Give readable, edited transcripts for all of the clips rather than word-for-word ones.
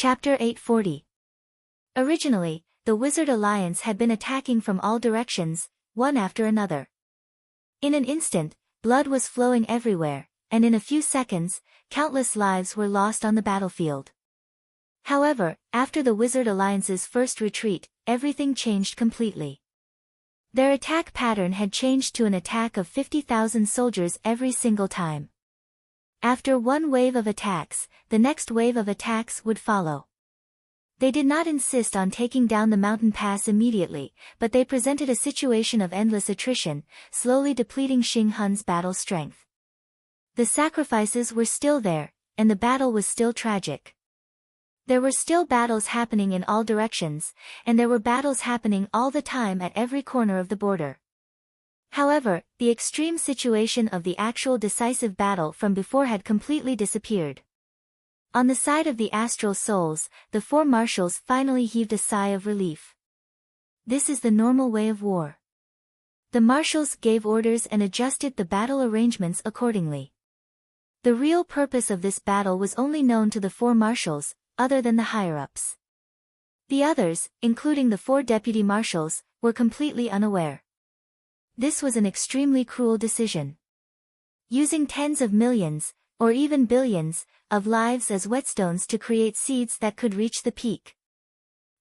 Chapter 840. Originally, the Wizard Alliance had been attacking from all directions, one after another. In an instant, blood was flowing everywhere, and in a few seconds, countless lives were lost on the battlefield. However, after the Wizard Alliance's first retreat, everything changed completely. Their attack pattern had changed to an attack of 50,000 soldiers every single time. After one wave of attacks, the next wave of attacks would follow. They did not insist on taking down the mountain pass immediately, but they presented a situation of endless attrition, slowly depleting Xing Hun's battle strength. The sacrifices were still there, and the battle was still tragic. There were still battles happening in all directions, and there were battles happening all the time at every corner of the border. However, the extreme situation of the actual decisive battle from before had completely disappeared. On the side of the astral souls, the four marshals finally heaved a sigh of relief. This is the normal way of war. The marshals gave orders and adjusted the battle arrangements accordingly. The real purpose of this battle was only known to the four marshals, other than the higher-ups. The others, including the four deputy marshals, were completely unaware. This was an extremely cruel decision. Using tens of millions, or even billions, of lives as whetstones to create seeds that could reach the peak.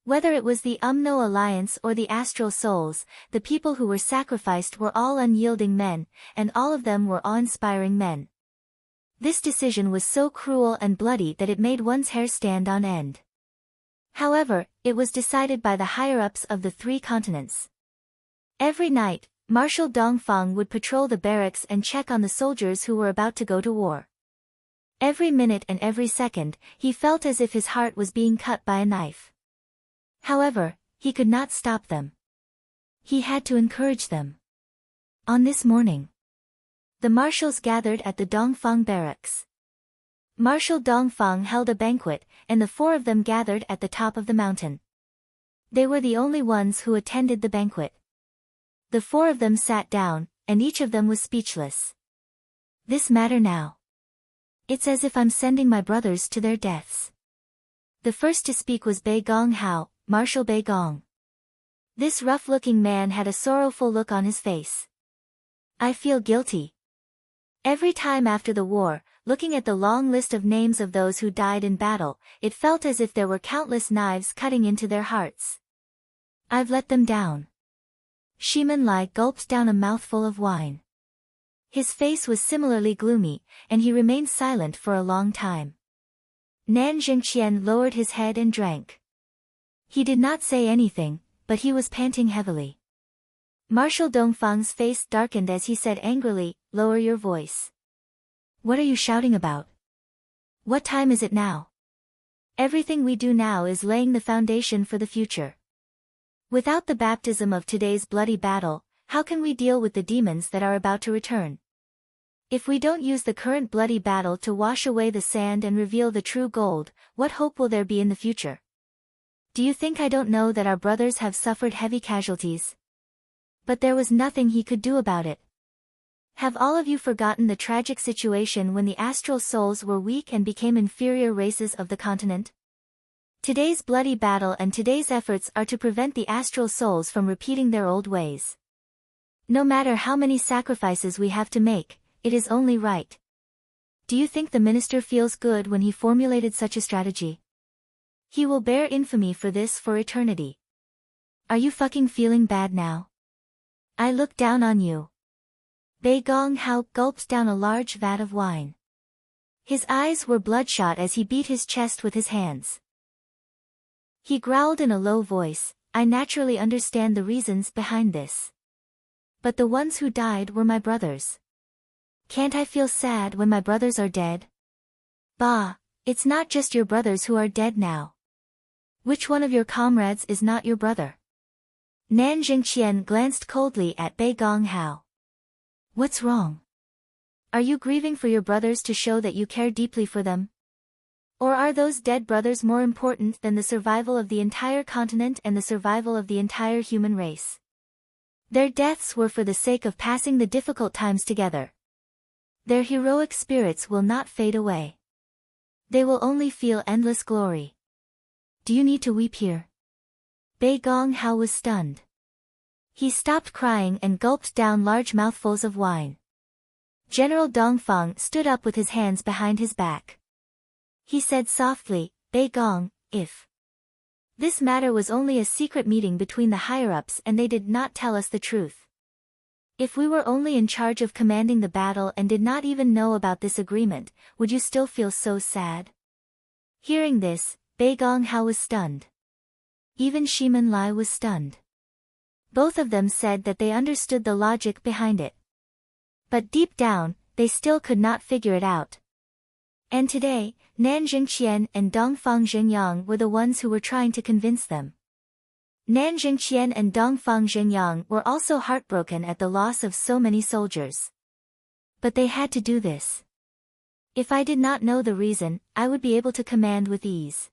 Whether it was the Umno Alliance or the Astral Souls, the people who were sacrificed were all unyielding men, and all of them were awe-inspiring men. This decision was so cruel and bloody that it made one's hair stand on end. However, it was decided by the higher-ups of the 3 continents. Every night, Marshal Dongfang would patrol the barracks and check on the soldiers who were about to go to war. Every minute and every second, he felt as if his heart was being cut by a knife. However, he could not stop them. He had to encourage them. On this morning, the marshals gathered at the Dongfang barracks. Marshal Dongfang held a banquet, and the 4 of them gathered at the top of the mountain. They were the only ones who attended the banquet. The 4 of them sat down, and each of them was speechless. This matter now. It's as if I'm sending my brothers to their deaths. The first to speak was Bei Gong Hao, Marshal Bei Gong. This rough-looking man had a sorrowful look on his face. I feel guilty. Every time after the war, looking at the long list of names of those who died in battle, it felt as if there were countless knives cutting into their hearts. I've let them down. Shimen Lai gulped down a mouthful of wine. His face was similarly gloomy, and he remained silent for a long time. Nan Jingqian lowered his head and drank. He did not say anything, but he was panting heavily. Marshal Dongfang's face darkened as he said angrily, "Lower your voice. What are you shouting about? What time is it now? Everything we do now is laying the foundation for the future. Without the baptism of today's bloody battle, how can we deal with the demons that are about to return? If we don't use the current bloody battle to wash away the sand and reveal the true gold, what hope will there be in the future? Do you think I don't know that our brothers have suffered heavy casualties? But there was nothing he could do about it. Have all of you forgotten the tragic situation when the astral souls were weak and became inferior races of the continent? Today's bloody battle and today's efforts are to prevent the astral souls from repeating their old ways. No matter how many sacrifices we have to make, it is only right. Do you think the minister feels good when he formulated such a strategy? He will bear infamy for this for eternity. Are you fucking feeling bad now? I look down on you. Bei Gong Hao gulped down a large vat of wine. His eyes were bloodshot as he beat his chest with his hands. He growled in a low voice, I naturally understand the reasons behind this. But the ones who died were my brothers. Can't I feel sad when my brothers are dead? Bah, it's not just your brothers who are dead now. Which one of your comrades is not your brother? Nan Jingqian glanced coldly at Bei Gong Hao. What's wrong? Are you grieving for your brothers to show that you care deeply for them? Or are those dead brothers more important than the survival of the entire continent and the survival of the entire human race? Their deaths were for the sake of passing the difficult times together. Their heroic spirits will not fade away. They will only feel endless glory. Do you need to weep here? Bei Gonghao was stunned. He stopped crying and gulped down large mouthfuls of wine. General Dongfang stood up with his hands behind his back. He said softly, Bei Gong, if this matter was only a secret meeting between the higher-ups and they did not tell us the truth. If we were only in charge of commanding the battle and did not even know about this agreement, would you still feel so sad? Hearing this, Bei Gonghao was stunned. Even Shimen Lai was stunned. Both of them said that they understood the logic behind it. But deep down, they still could not figure it out. And today, Nan Jingqian and Dongfang Zhenyang were the ones who were trying to convince them. Nan Jingqian and Dongfang Zhenyang were also heartbroken at the loss of so many soldiers. But they had to do this. If I did not know the reason, I would be able to command with ease.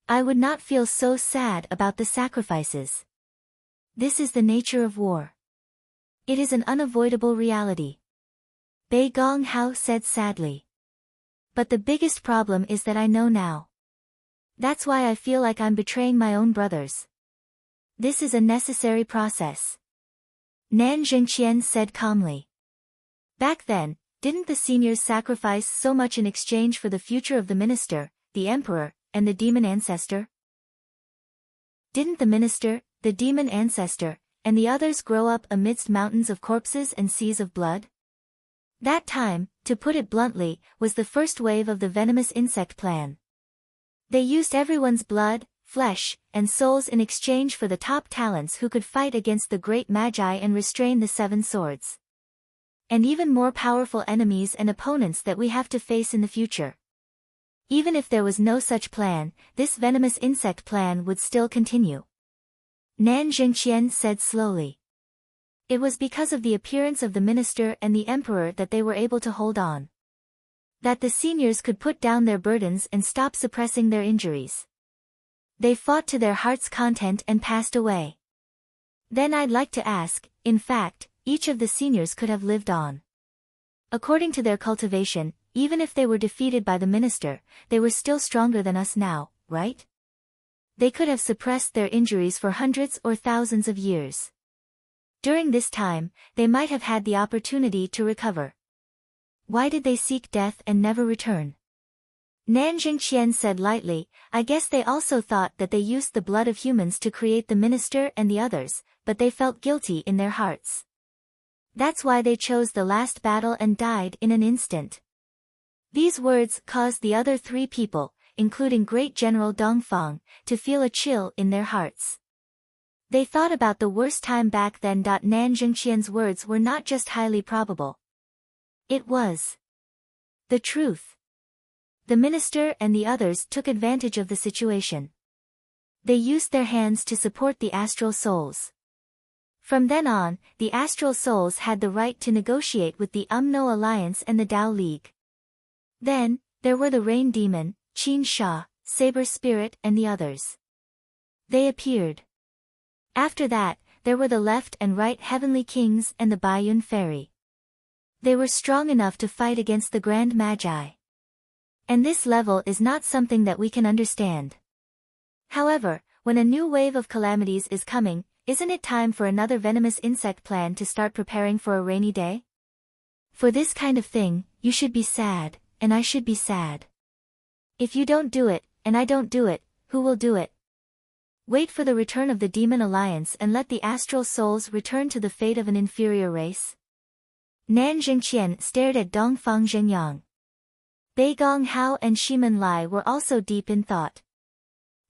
I would not feel so sad about the sacrifices. This is the nature of war. It is an unavoidable reality. Bei Gonghao said sadly. But the biggest problem is that I know now. That's why I feel like I'm betraying my own brothers. This is a necessary process. Nan Jingqian said calmly. Back then, didn't the seniors sacrifice so much in exchange for the future of the minister, the emperor, and the demon ancestor? Didn't the minister, the demon ancestor, and the others grow up amidst mountains of corpses and seas of blood? That time, to put it bluntly, was the first wave of the venomous insect plan. They used everyone's blood, flesh, and souls in exchange for the top talents who could fight against the great magi and restrain the seven swords. And even more powerful enemies and opponents that we have to face in the future. Even if there was no such plan, this venomous insect plan would still continue. Nan Jingqian said slowly. It was because of the appearance of the minister and the emperor that they were able to hold on. That the seniors could put down their burdens and stop suppressing their injuries. They fought to their heart's content and passed away. Then I'd like to ask, in fact, each of the seniors could have lived on. According to their cultivation, even if they were defeated by the minister, they were still stronger than us now, right? They could have suppressed their injuries for hundreds or thousands of years. During this time, they might have had the opportunity to recover. Why did they seek death and never return? Nan Jingqian said lightly, I guess they also thought that they used the blood of humans to create the minister and the others, but they felt guilty in their hearts. That's why they chose the last battle and died in an instant. These words caused the other three people, including Great General Dongfang, to feel a chill in their hearts. They thought about the worst time back then. Nan Jingqian's words were not just highly probable. It was the truth. The minister and the others took advantage of the situation. They used their hands to support the astral souls. From then on, the astral souls had the right to negotiate with the Umno Alliance and the Tao League. Then, there were the Rain Demon, Qin Sha, Saber Spirit and the others. They appeared. After that, there were the left and right heavenly kings and the Baiyun fairy. They were strong enough to fight against the Grand Magi. And this level is not something that we can understand. However, when a new wave of calamities is coming, isn't it time for another venomous insect plan to start preparing for a rainy day? For this kind of thing, you should be sad, and I should be sad. If you don't do it, and I don't do it, who will do it? Wait for the return of the Demon Alliance and let the astral souls return to the fate of an inferior race? Nan Jingqian stared at Dongfang Zhenyang. Bei Gonghao and Shimen Lai were also deep in thought.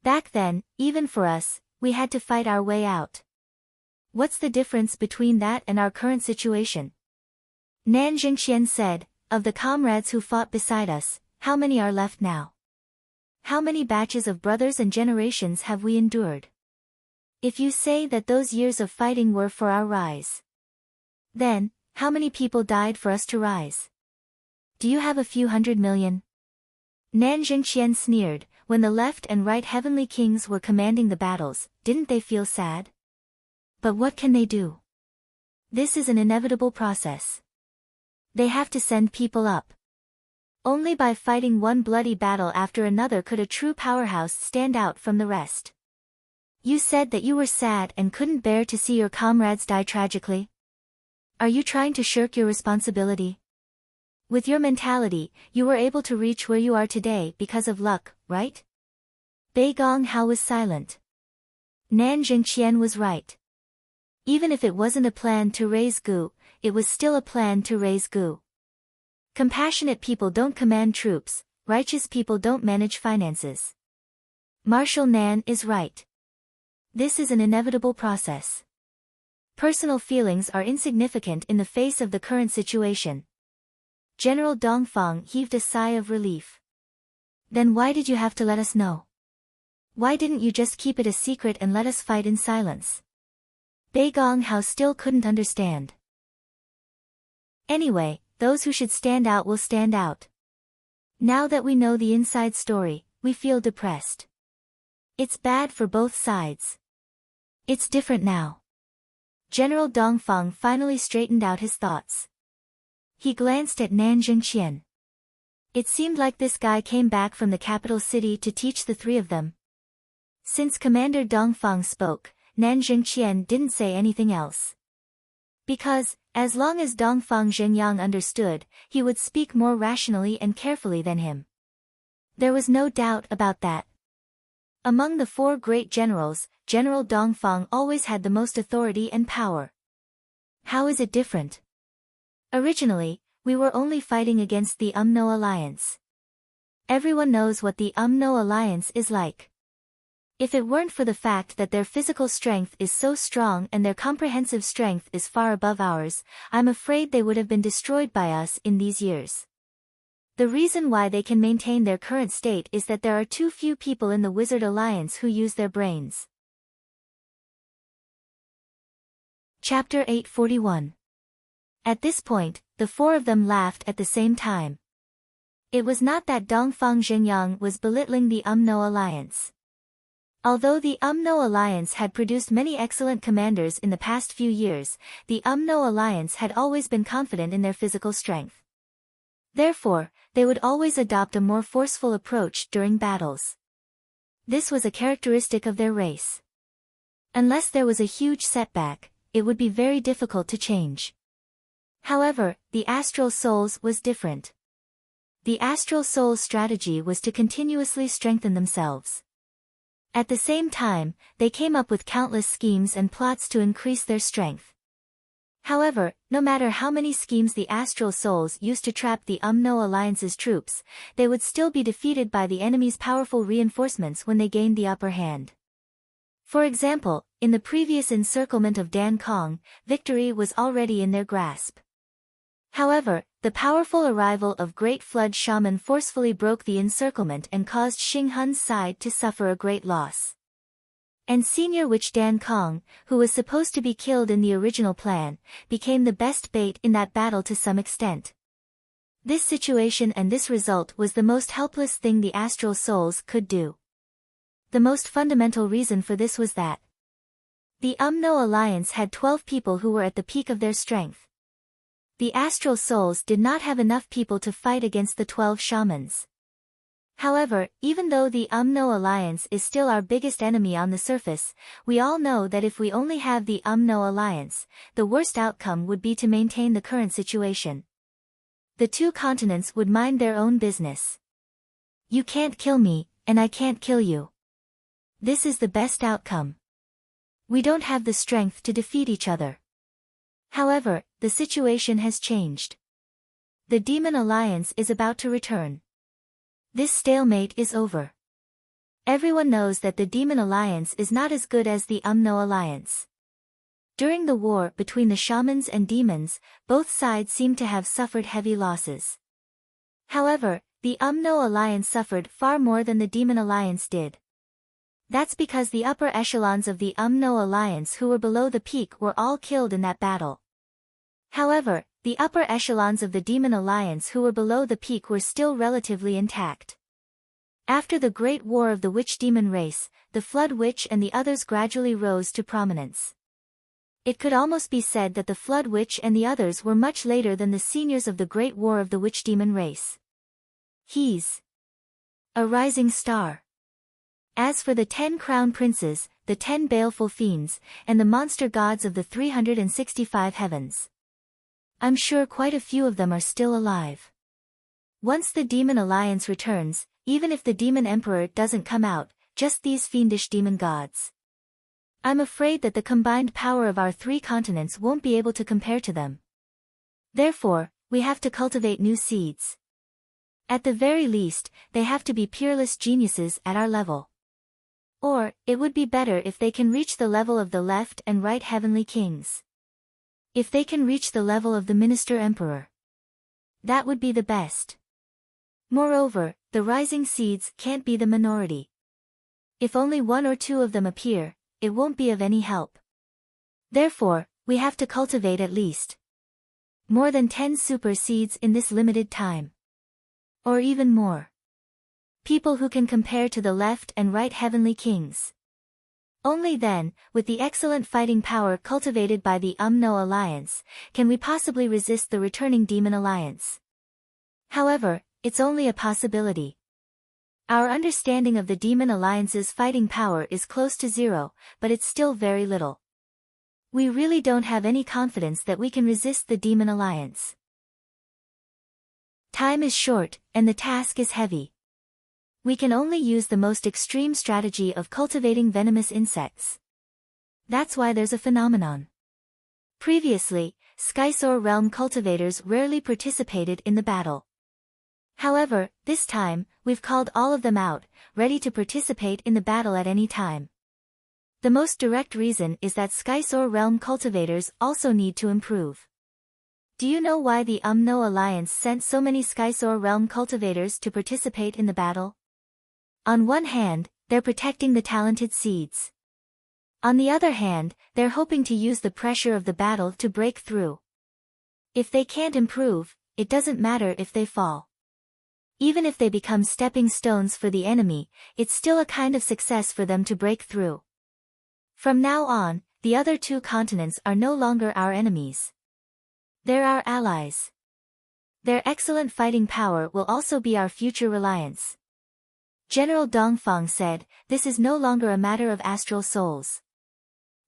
Back then, even for us, we had to fight our way out. What's the difference between that and our current situation? Nan Jingqian said, of the comrades who fought beside us, how many are left now? How many batches of brothers and generations have we endured? If you say that those years of fighting were for our rise, then, how many people died for us to rise? Do you have a few 100 million? Nan Jingqian sneered, when the left and right heavenly kings were commanding the battles, didn't they feel sad? But what can they do? This is an inevitable process. They have to send people up. Only by fighting one bloody battle after another could a true powerhouse stand out from the rest. You said that you were sad and couldn't bear to see your comrades die tragically. Are you trying to shirk your responsibility? With your mentality, you were able to reach where you are today because of luck, right? Bei Gonghao was silent. Nan Jingqian was right. Even if it wasn't a plan to raise Gu, it was still a plan to raise Gu. Compassionate people don't command troops, righteous people don't manage finances. Marshal Nan is right. This is an inevitable process. Personal feelings are insignificant in the face of the current situation. General Dongfang heaved a sigh of relief. Then why did you have to let us know? Why didn't you just keep it a secret and let us fight in silence? Bei Gonghao still couldn't understand. Anyway, those who should stand out will stand out. Now that we know the inside story, we feel depressed. It's bad for both sides. It's different now. General Dongfang finally straightened out his thoughts. He glanced at Nan Jingqian. It seemed like this guy came back from the capital city to teach the three of them. Since Commander Dongfang spoke, Nan Jingqian didn't say anything else. Because, as long as Dongfang Zhenyang understood, he would speak more rationally and carefully than him. There was no doubt about that. Among the four great generals, General Dongfang always had the most authority and power. How is it different? Originally, we were only fighting against the UMNO alliance. Everyone knows what the UMNO alliance is like. If it weren't for the fact that their physical strength is so strong and their comprehensive strength is far above ours, I'm afraid they would have been destroyed by us in these years. The reason why they can maintain their current state is that there are too few people in the Wizard Alliance who use their brains. Chapter 841. At this point, the four of them laughed at the same time. It was not that Dongfang Zhenyang was belittling the UMNO alliance. Although the UMNO alliance had produced many excellent commanders in the past few years, the UMNO alliance had always been confident in their physical strength. Therefore, they would always adopt a more forceful approach during battles. This was a characteristic of their race. Unless there was a huge setback, it would be very difficult to change. However, the Astral Souls was different. The Astral Souls' strategy was to continuously strengthen themselves. At the same time, they came up with countless schemes and plots to increase their strength. However, no matter how many schemes the Astral Souls used to trap the UMNO alliance's troops, they would still be defeated by the enemy's powerful reinforcements when they gained the upper hand. For example, in the previous encirclement of Dan Kong, victory was already in their grasp. However, the powerful arrival of Great Flood Shaman forcefully broke the encirclement and caused Xing Hun's side to suffer a great loss. And Senior Witch Dan Kong, who was supposed to be killed in the original plan, became the best bait in that battle to some extent. This situation and this result was the most helpless thing the Astral Souls could do. The most fundamental reason for this was that the UMNO alliance had 12 people who were at the peak of their strength. The Astral Souls did not have enough people to fight against the 12 shamans. However, even though the UMNO alliance is still our biggest enemy on the surface, we all know that if we only have the UMNO alliance, the worst outcome would be to maintain the current situation. The two continents would mind their own business. You can't kill me, and I can't kill you. This is the best outcome. We don't have the strength to defeat each other. However, the situation has changed. The Demon Alliance is about to return. This stalemate is over. Everyone knows that the Demon Alliance is not as good as the UMNO Alliance. During the war between the shamans and demons, both sides seem to have suffered heavy losses. However, the UMNO Alliance suffered far more than the Demon Alliance did. That's because the upper echelons of the UMNO alliance who were below the peak were all killed in that battle. However, the upper echelons of the Demon Alliance who were below the peak were still relatively intact. After the Great War of the Witch-Demon race, the Flood Witch and the others gradually rose to prominence. It could almost be said that the Flood Witch and the others were much later than the seniors of the Great War of the Witch-Demon race. He's a rising star. As for the 10 crown princes, the 10 baleful fiends, and the monster gods of the 365 heavens, I'm sure quite a few of them are still alive. Once the demon alliance returns, even if the demon emperor doesn't come out, just these fiendish demon gods, I'm afraid that the combined power of our 3 continents won't be able to compare to them. Therefore, we have to cultivate new seeds. At the very least, they have to be peerless geniuses at our level. Or, it would be better if they can reach the level of the left and right heavenly kings. If they can reach the level of the minister emperor, that would be the best. Moreover, the rising seeds can't be the minority. If only 1 or 2 of them appear, it won't be of any help. Therefore, we have to cultivate at least more than 10 super seeds in this limited time. Or even more. People who can compare to the left and right heavenly kings. Only then, with the excellent fighting power cultivated by the Umno Alliance, can we possibly resist the returning Demon Alliance. However, it's only a possibility. Our understanding of the Demon Alliance's fighting power is close to 0, but it's still very little. We really don't have any confidence that we can resist the Demon Alliance. Time is short, and the task is heavy. We can only use the most extreme strategy of cultivating venomous insects. That's why there's a phenomenon. Previously, Skysoar realm cultivators rarely participated in the battle. However, this time, we've called all of them out, ready to participate in the battle at any time. The most direct reason is that Skysoar realm cultivators also need to improve. Do you know why the Umno Alliance sent so many Skysoar realm cultivators to participate in the battle? On one hand, they're protecting the talented seeds. On the other hand, they're hoping to use the pressure of the battle to break through. If they can't improve, it doesn't matter if they fall. Even if they become stepping stones for the enemy, it's still a kind of success for them to break through. From now on, the other 2 continents are no longer our enemies. They're our allies. Their excellent fighting power will also be our future reliance. General Dongfang said, this is no longer a matter of astral souls.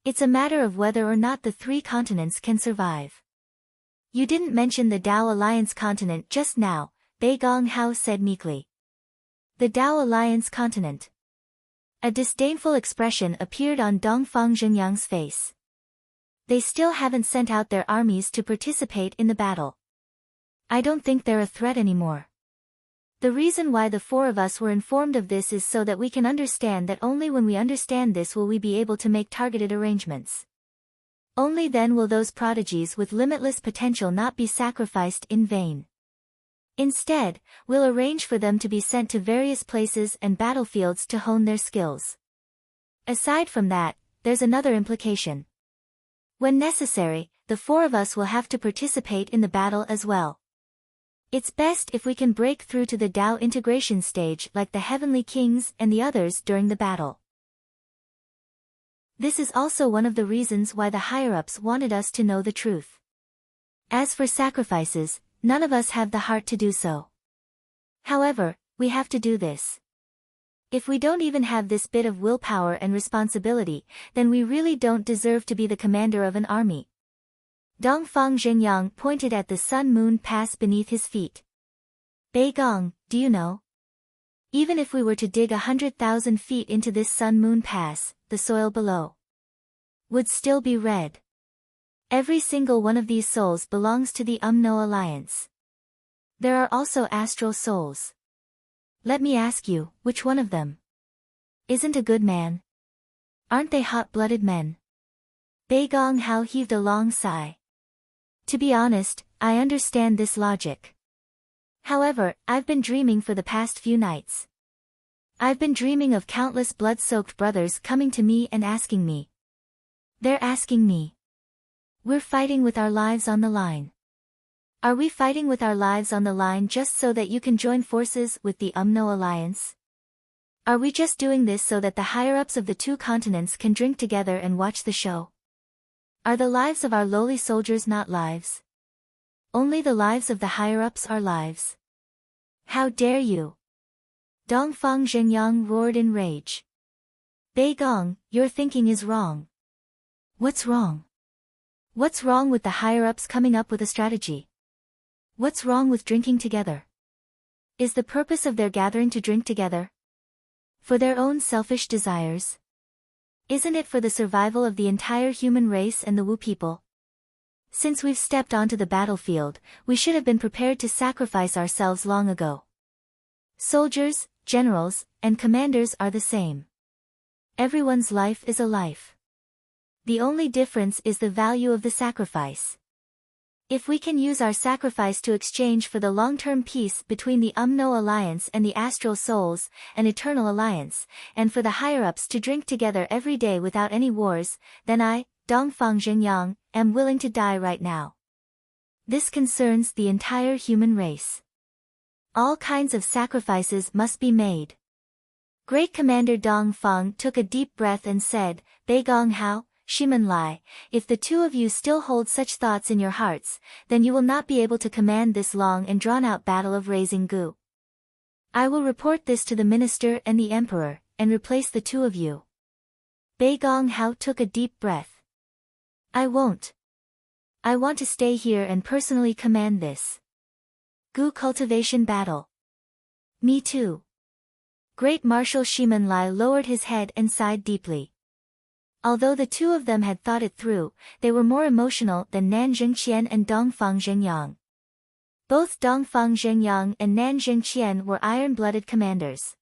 It's a matter of whether or not the 3 continents can survive. You didn't mention the Dao Alliance continent just now, Bei Gonghao said meekly. The Dao Alliance continent. A disdainful expression appeared on Dongfang Zhenyang's face. They still haven't sent out their armies to participate in the battle. I don't think they're a threat anymore. The reason why the 4 of us were informed of this is so that we can understand that only when we understand this will we be able to make targeted arrangements. Only then will those prodigies with limitless potential not be sacrificed in vain. Instead, we'll arrange for them to be sent to various places and battlefields to hone their skills. Aside from that, there's another implication. When necessary, the 4 of us will have to participate in the battle as well. It's best if we can break through to the Dao integration stage like the Heavenly Kings and the others during the battle. This is also one of the reasons why the higher-ups wanted us to know the truth. As for sacrifices, none of us have the heart to do so. However, we have to do this. If we don't even have this bit of willpower and responsibility, then we really don't deserve to be the commander of an army. Dongfang Zhenyang pointed at the sun-moon pass beneath his feet. Bei Gong, do you know? Even if we were to dig 100,000 feet into this sun-moon pass, the soil below would still be red. Every single one of these souls belongs to the Umno Alliance. There are also astral souls. Let me ask you, which one of them isn't a good man? Aren't they hot-blooded men? Bei Gonghao heaved a long sigh. To be honest, I understand this logic. However, I've been dreaming for the past few nights. I've been dreaming of countless blood-soaked brothers coming to me and asking me. They're asking me. We're fighting with our lives on the line. Are we fighting with our lives on the line just so that you can join forces with the Umno Alliance? Are we just doing this so that the higher-ups of the 2 continents can drink together and watch the show? Are the lives of our lowly soldiers not lives? Only the lives of the higher-ups are lives. How dare you? Dongfang Zhengyang roared in rage. Bei Gong, your thinking is wrong. What's wrong? What's wrong with the higher-ups coming up with a strategy? What's wrong with drinking together? Is the purpose of their gathering to drink together? For their own selfish desires? Isn't it for the survival of the entire human race and the Wu people? Since we've stepped onto the battlefield, we should have been prepared to sacrifice ourselves long ago. Soldiers, generals, and commanders are the same. Everyone's life is a life. The only difference is the value of the sacrifice. If we can use our sacrifice to exchange for the long-term peace between the Umno Alliance and the Astral Souls, an eternal alliance, and for the higher-ups to drink together every day without any wars, then I, Dongfang Zhengyang, am willing to die right now. This concerns the entire human race. All kinds of sacrifices must be made. Great Commander Dongfang took a deep breath and said, Bei Gong Hao, Shimen Lai, if the two of you still hold such thoughts in your hearts, then you will not be able to command this long and drawn-out battle of raising Gu. I will report this to the minister and the emperor, and replace the two of you. Bei Gong Hao took a deep breath. I won't. I want to stay here and personally command this Gu cultivation battle. Me too. Great Marshal Shimen Lai lowered his head and sighed deeply. Although the two of them had thought it through, they were more emotional than Nan Zhengqian and Dongfang Zhengyang. Both Dongfang Zhengyang and Nan Zhengqian were iron-blooded commanders.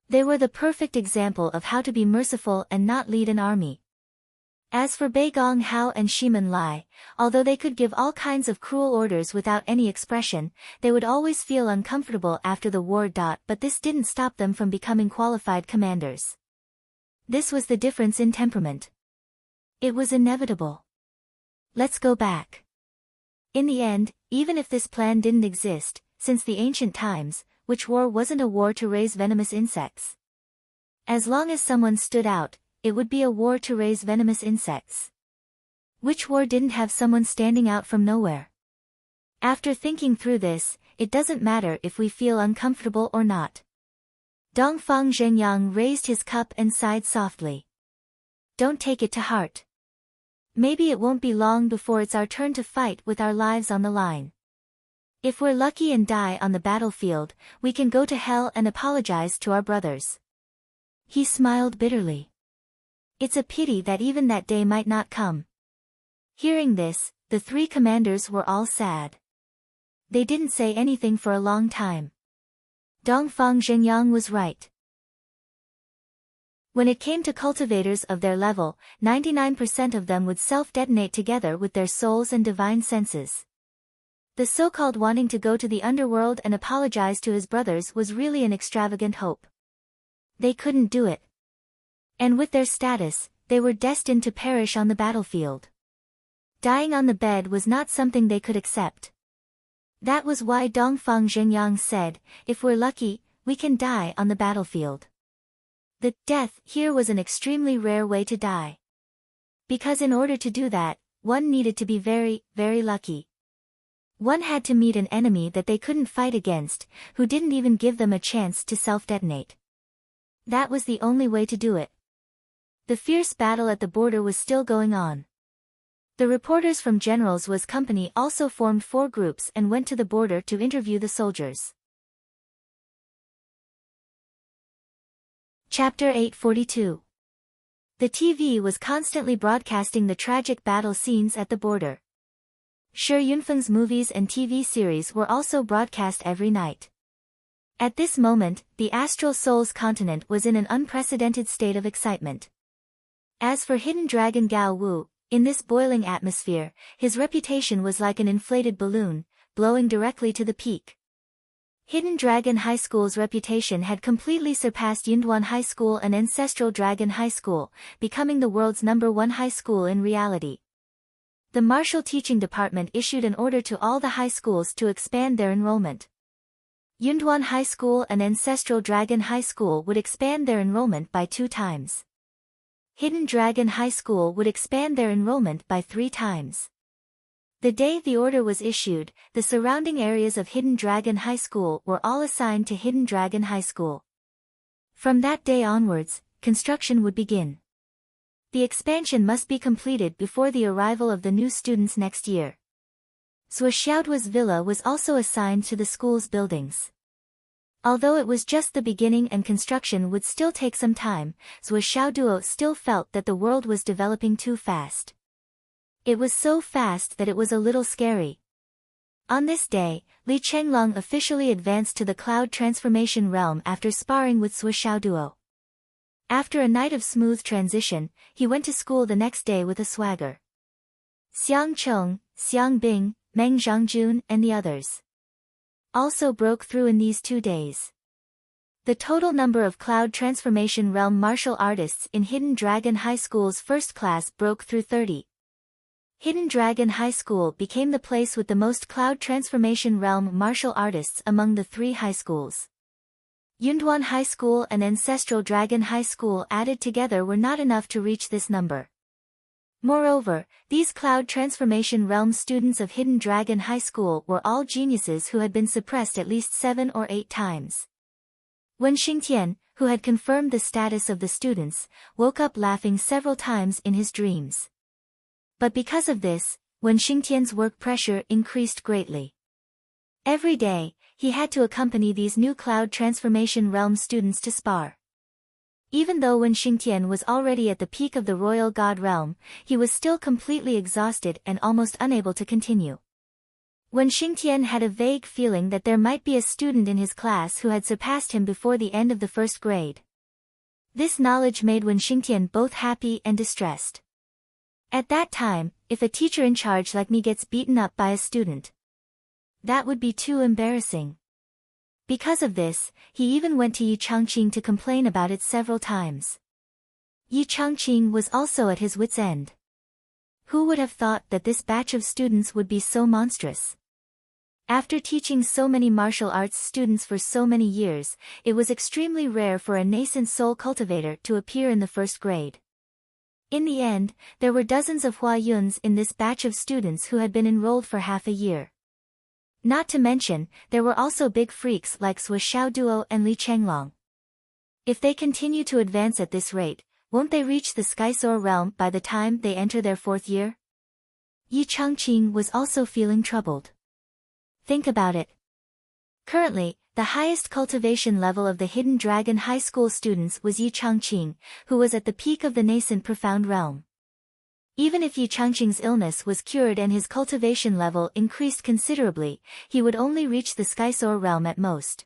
They were the perfect example of how to be merciful and not lead an army. As for Bei Gong Hao and Shimen Lai, although they could give all kinds of cruel orders without any expression, they would always feel uncomfortable after the war. But this didn't stop them from becoming qualified commanders. This was the difference in temperament. It was inevitable. Let's go back. In the end, even if this plan didn't exist, since the ancient times, which war wasn't a war to raise venomous insects? As long as someone stood out, it would be a war to raise venomous insects. Which war didn't have someone standing out from nowhere? After thinking through this, it doesn't matter if we feel uncomfortable or not. Dongfang Zhengyang raised his cup and sighed softly. Don't take it to heart. Maybe it won't be long before it's our turn to fight with our lives on the line. If we're lucky and die on the battlefield, we can go to hell and apologize to our brothers. He smiled bitterly. It's a pity that even that day might not come. Hearing this, the three commanders were all sad. They didn't say anything for a long time. Dongfang Zhengyang was right. When it came to cultivators of their level, 99% of them would self-detonate together with their souls and divine senses. The so-called wanting to go to the underworld and apologize to his brothers was really an extravagant hope. They couldn't do it. And with their status, they were destined to perish on the battlefield. Dying on the bed was not something they could accept. That was why Dongfang Zhengyang said, if we're lucky, we can die on the battlefield. The death here was an extremely rare way to die. Because in order to do that, one needed to be very, very lucky. One had to meet an enemy that they couldn't fight against, who didn't even give them a chance to self-detonate. That was the only way to do it. The fierce battle at the border was still going on. The reporters from Generals Wu's company also formed 4 groups and went to the border to interview the soldiers. Chapter 842. The TV was constantly broadcasting the tragic battle scenes at the border. Shi Yunfeng's movies and TV series were also broadcast every night. At this moment, the Astral Souls continent was in an unprecedented state of excitement. As for Hidden Dragon Gao Wu, in this boiling atmosphere, his reputation was like an inflated balloon, blowing directly to the peak. Hidden Dragon High School's reputation had completely surpassed Yunduan High School and Ancestral Dragon High School, becoming the world's #1 high school in reality. The Martial Teaching Department issued an order to all the high schools to expand their enrollment. Yunduan High School and Ancestral Dragon High School would expand their enrollment by 2 times. Hidden Dragon High School would expand their enrollment by 3 times. The day the order was issued, the surrounding areas of Hidden Dragon High School were all assigned to Hidden Dragon High School. From that day onwards, construction would begin. The expansion must be completed before the arrival of the new students next year. Xiaoduo's villa was also assigned to the school's buildings. Although it was just the beginning and construction would still take some time, Xiaoduo still felt that the world was developing too fast. It was so fast that it was a little scary. On this day, Li Chenglong officially advanced to the cloud transformation realm after sparring with Xiaoduo. After a night of smooth transition, he went to school the next day with a swagger. Xiang Cheng, Xiang Bing, Meng Zhangjun and the others also broke through in these 2 days. The total number of Cloud Transformation Realm martial artists in Hidden Dragon High School's first class broke through 30. Hidden Dragon High School became the place with the most Cloud Transformation Realm martial artists among the 3 high schools. Yunduan High School and Ancestral Dragon High School added together were not enough to reach this number. Moreover, these Cloud Transformation Realm students of Hidden Dragon High School were all geniuses who had been suppressed at least 7 or 8 times. When Xingtian, who had confirmed the status of the students, woke up laughing several times in his dreams. But because of this, when Xingtian's work pressure increased greatly. Every day, he had to accompany these new Cloud Transformation Realm students to spar. Even though when Xingtian was already at the peak of the Royal God Realm, he was still completely exhausted and almost unable to continue. When Xingtian had a vague feeling that there might be a student in his class who had surpassed him before the end of the first grade. This knowledge made Wen Xingtian both happy and distressed. At that time, if a teacher in charge like me gets beaten up by a student, that would be too embarrassing. Because of this, he even went to Yi Changqing to complain about it several times. Yi Changqing was also at his wits' end. Who would have thought that this batch of students would be so monstrous? After teaching so many martial arts students for so many years, it was extremely rare for a nascent soul cultivator to appear in the first grade. In the end, there were dozens of Hua Yuns in this batch of students who had been enrolled for half a year. Not to mention, there were also big freaks like Xiaoduo and Li Chenglong. If they continue to advance at this rate, won't they reach the Skysoar realm by the time they enter their 4th year? Yi Changqing was also feeling troubled. Think about it. Currently, the highest cultivation level of the Hidden Dragon High School students was Yi Changqing, who was at the peak of the nascent profound realm. Even if Yi Changqing's illness was cured and his cultivation level increased considerably, he would only reach the Skysoar realm at most.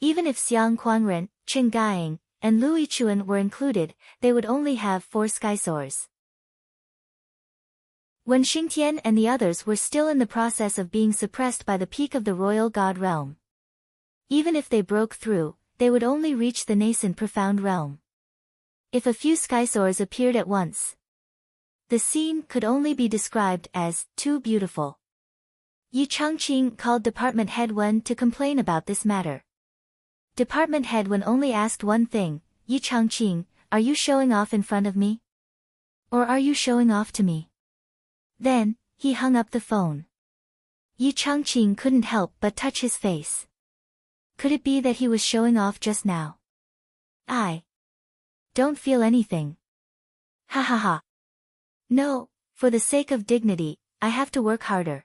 Even if Xiang Quangren, Qin Gaiying, and Lu Yichuan were included, they would only have 4 Skysoars. When Xingtian and the others were still in the process of being suppressed by the peak of the Royal God realm. Even if they broke through, they would only reach the nascent profound realm. If a few Skysoars appeared at once, the scene could only be described as too beautiful. Yi Changqing called Department Head Wen to complain about this matter. Department Head Wen only asked one thing, Yi Changqing, are you showing off in front of me? Or are you showing off to me? Then, he hung up the phone. Yi Changqing couldn't help but touch his face. Could it be that he was showing off just now? I don't feel anything. Ha ha ha. No, for the sake of dignity, I have to work harder.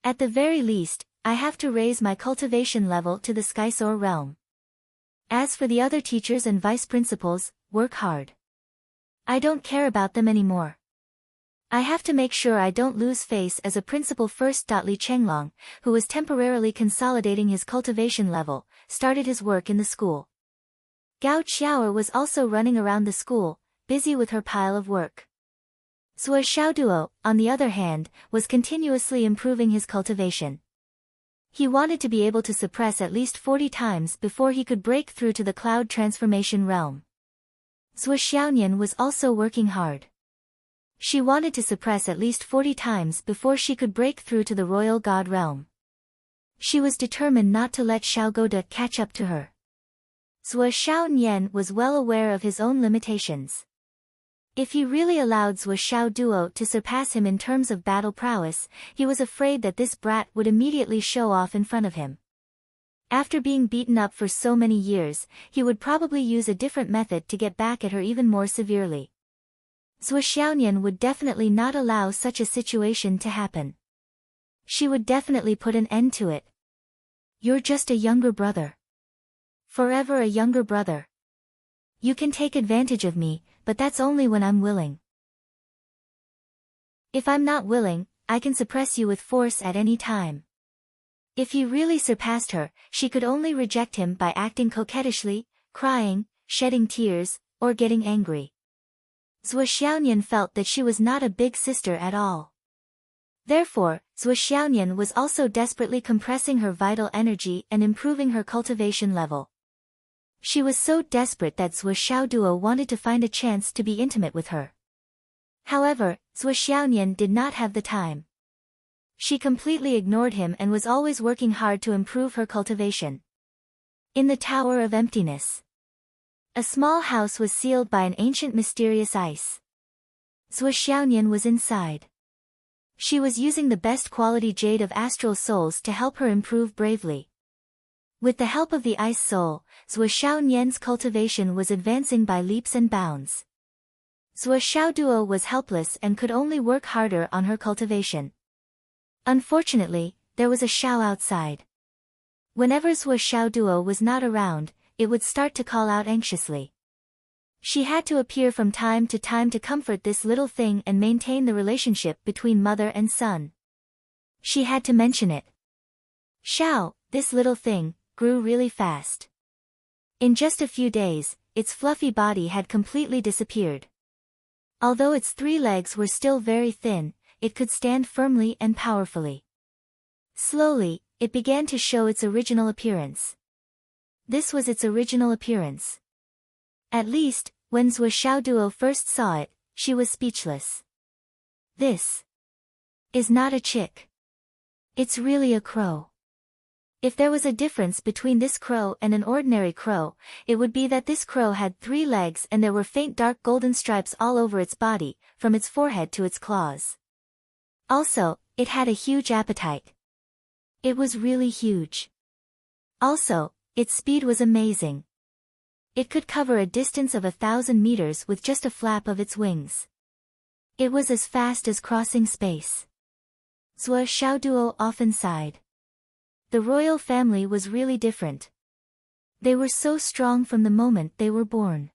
At the very least, I have to raise my cultivation level to the Skysoar realm. As for the other teachers and vice principals, work hard. I don't care about them anymore. I have to make sure I don't lose face as a principal first. Li Chenglong, who was temporarily consolidating his cultivation level, started his work in the school. Gao Qiaoer was also running around the school, busy with her pile of work. Xiaoduo, on the other hand, was continuously improving his cultivation. He wanted to be able to suppress at least 40 times before he could break through to the Cloud Transformation realm. Xiaonian was also working hard. She wanted to suppress at least 40 times before she could break through to the Royal God realm. She was determined not to let Xiao Gouda catch up to her. Xiaonian was well aware of his own limitations. If he really allowed Zhou Xiaoduo to surpass him in terms of battle prowess, he was afraid that this brat would immediately show off in front of him. After being beaten up for so many years, he would probably use a different method to get back at her even more severely. Zhou Xiaonian would definitely not allow such a situation to happen. She would definitely put an end to it. You're just a younger brother. Forever a younger brother. You can take advantage of me, but that's only when I'm willing. If I'm not willing, I can suppress you with force at any time. If he really surpassed her, she could only reject him by acting coquettishly, crying, shedding tears, or getting angry. Zhou Xiaonian felt that she was not a big sister at all. Therefore, Zhou Xiaonian was also desperately compressing her vital energy and improving her cultivation level. She was so desperate that Zhou Xiaoduo wanted to find a chance to be intimate with her. However, Zhou Xiaonian did not have the time. She completely ignored him and was always working hard to improve her cultivation. In the Tower of Emptiness, a small house was sealed by an ancient mysterious ice. Zhou Xiaonian was inside. She was using the best quality jade of astral souls to help her improve bravely. With the help of the ice soul, Zhou Xiaonian's cultivation was advancing by leaps and bounds. Zhou Xiaoduo was helpless and could only work harder on her cultivation. Unfortunately, there was a Xiao outside. Whenever Zhou Xiaoduo was not around, it would start to call out anxiously. She had to appear from time to comfort this little thing and maintain the relationship between mother and son. She had to mention it. Xiao, this little thing, grew really fast. In just a few days, its fluffy body had completely disappeared. Although its 3 legs were still very thin, it could stand firmly and powerfully. Slowly, it began to show its original appearance. This was its original appearance. At least, when Zhou Xiaoduo first saw it, she was speechless. This is not a chick. It's really a crow. If there was a difference between this crow and an ordinary crow, it would be that this crow had 3 legs and there were faint dark golden stripes all over its body, from its forehead to its claws. Also, it had a huge appetite. It was really huge. Also, its speed was amazing. It could cover a distance of 1,000 meters with just a flap of its wings. It was as fast as crossing space. Zhou Xiaoduo often sighed. The royal family was really different. They were so strong from the moment they were born.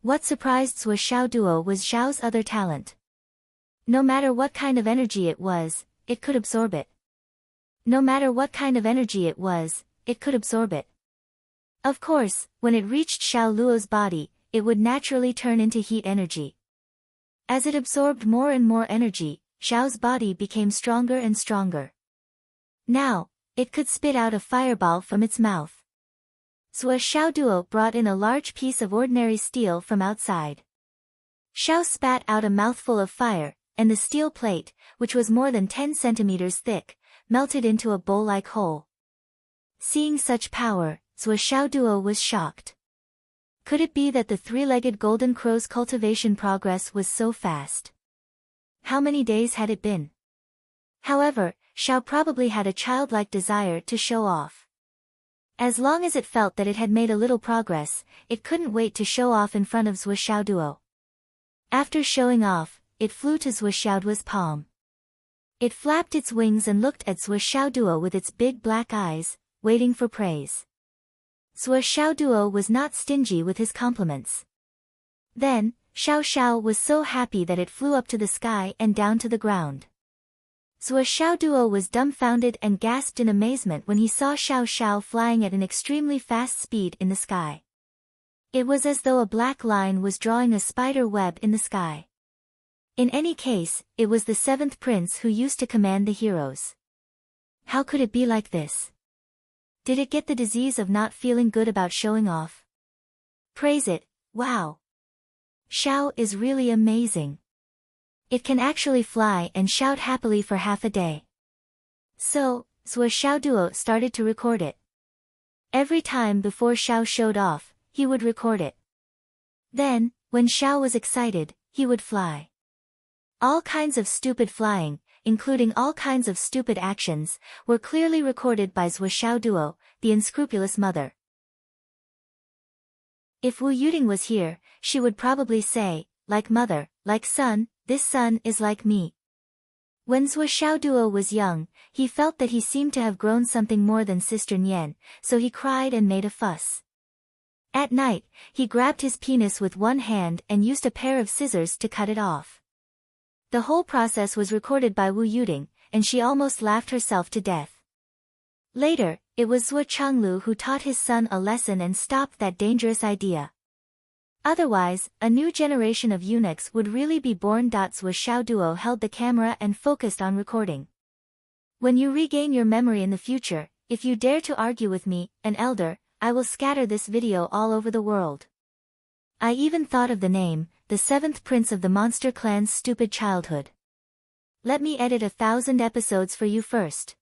What surprised Zhou Xiaoduo was Xiao's other talent. No matter what kind of energy it was, it could absorb it. No matter what kind of energy it was, it could absorb it. Of course, when it reached Xiao Luo's body, it would naturally turn into heat energy. As it absorbed more and more energy, Xiao's body became stronger and stronger. Now, it could spit out a fireball from its mouth. Zhou Xiaoduo brought in a large piece of ordinary steel from outside. Xiao spat out a mouthful of fire, and the steel plate, which was more than 10 centimeters thick, melted into a bowl-like hole. Seeing such power, Zhou Xiaoduo was shocked. Could it be that the 3-legged golden crow's cultivation progress was so fast? How many days had it been? However, Xiao probably had a childlike desire to show off. As long as it felt that it had made a little progress, it couldn't wait to show off in front of Zhou Xiaoduo. After showing off, it flew to Zhou Xiaoduo's palm. It flapped its wings and looked at Zhou Xiaoduo with its big black eyes, waiting for praise. Zhou Xiaoduo was not stingy with his compliments. Then, Xiao was so happy that it flew up to the sky and down to the ground. Zhou Xiaoduo was dumbfounded and gasped in amazement when he saw Xiao flying at an extremely fast speed in the sky. It was as though a black line was drawing a spider web in the sky. In any case, it was the 7th prince who used to command the heroes. How could it be like this? Did it get the disease of not feeling good about showing off? Praise it, wow! Xiao is really amazing. It can actually fly and shout happily for half a day. So, Zhou Xiaoduo started to record it. Every time before Xiao showed off, he would record it. Then, when Xiao was excited, he would fly. All kinds of stupid flying, including all kinds of stupid actions, were clearly recorded by Zhuo Xiaoduo, the unscrupulous mother. If Wu Yuting was here, she would probably say, like mother, like son, this son is like me. When Zhuo Xiaoduo was young, he felt that he seemed to have grown something more than Sister Nian, so he cried and made a fuss. At night, he grabbed his penis with one hand and used a pair of scissors to cut it off. The whole process was recorded by Wu Yuting, and she almost laughed herself to death. Later, it was Zhuo Changlu who taught his son a lesson and stopped that dangerous idea. Otherwise, a new generation of eunuchs would really be born. Zhuo Xiaoduo held the camera and focused on recording. When you regain your memory in the future, if you dare to argue with me, an elder, I will scatter this video all over the world. I even thought of the name, the seventh prince of the monster clan's stupid childhood. Let me edit 1,000 episodes for you first.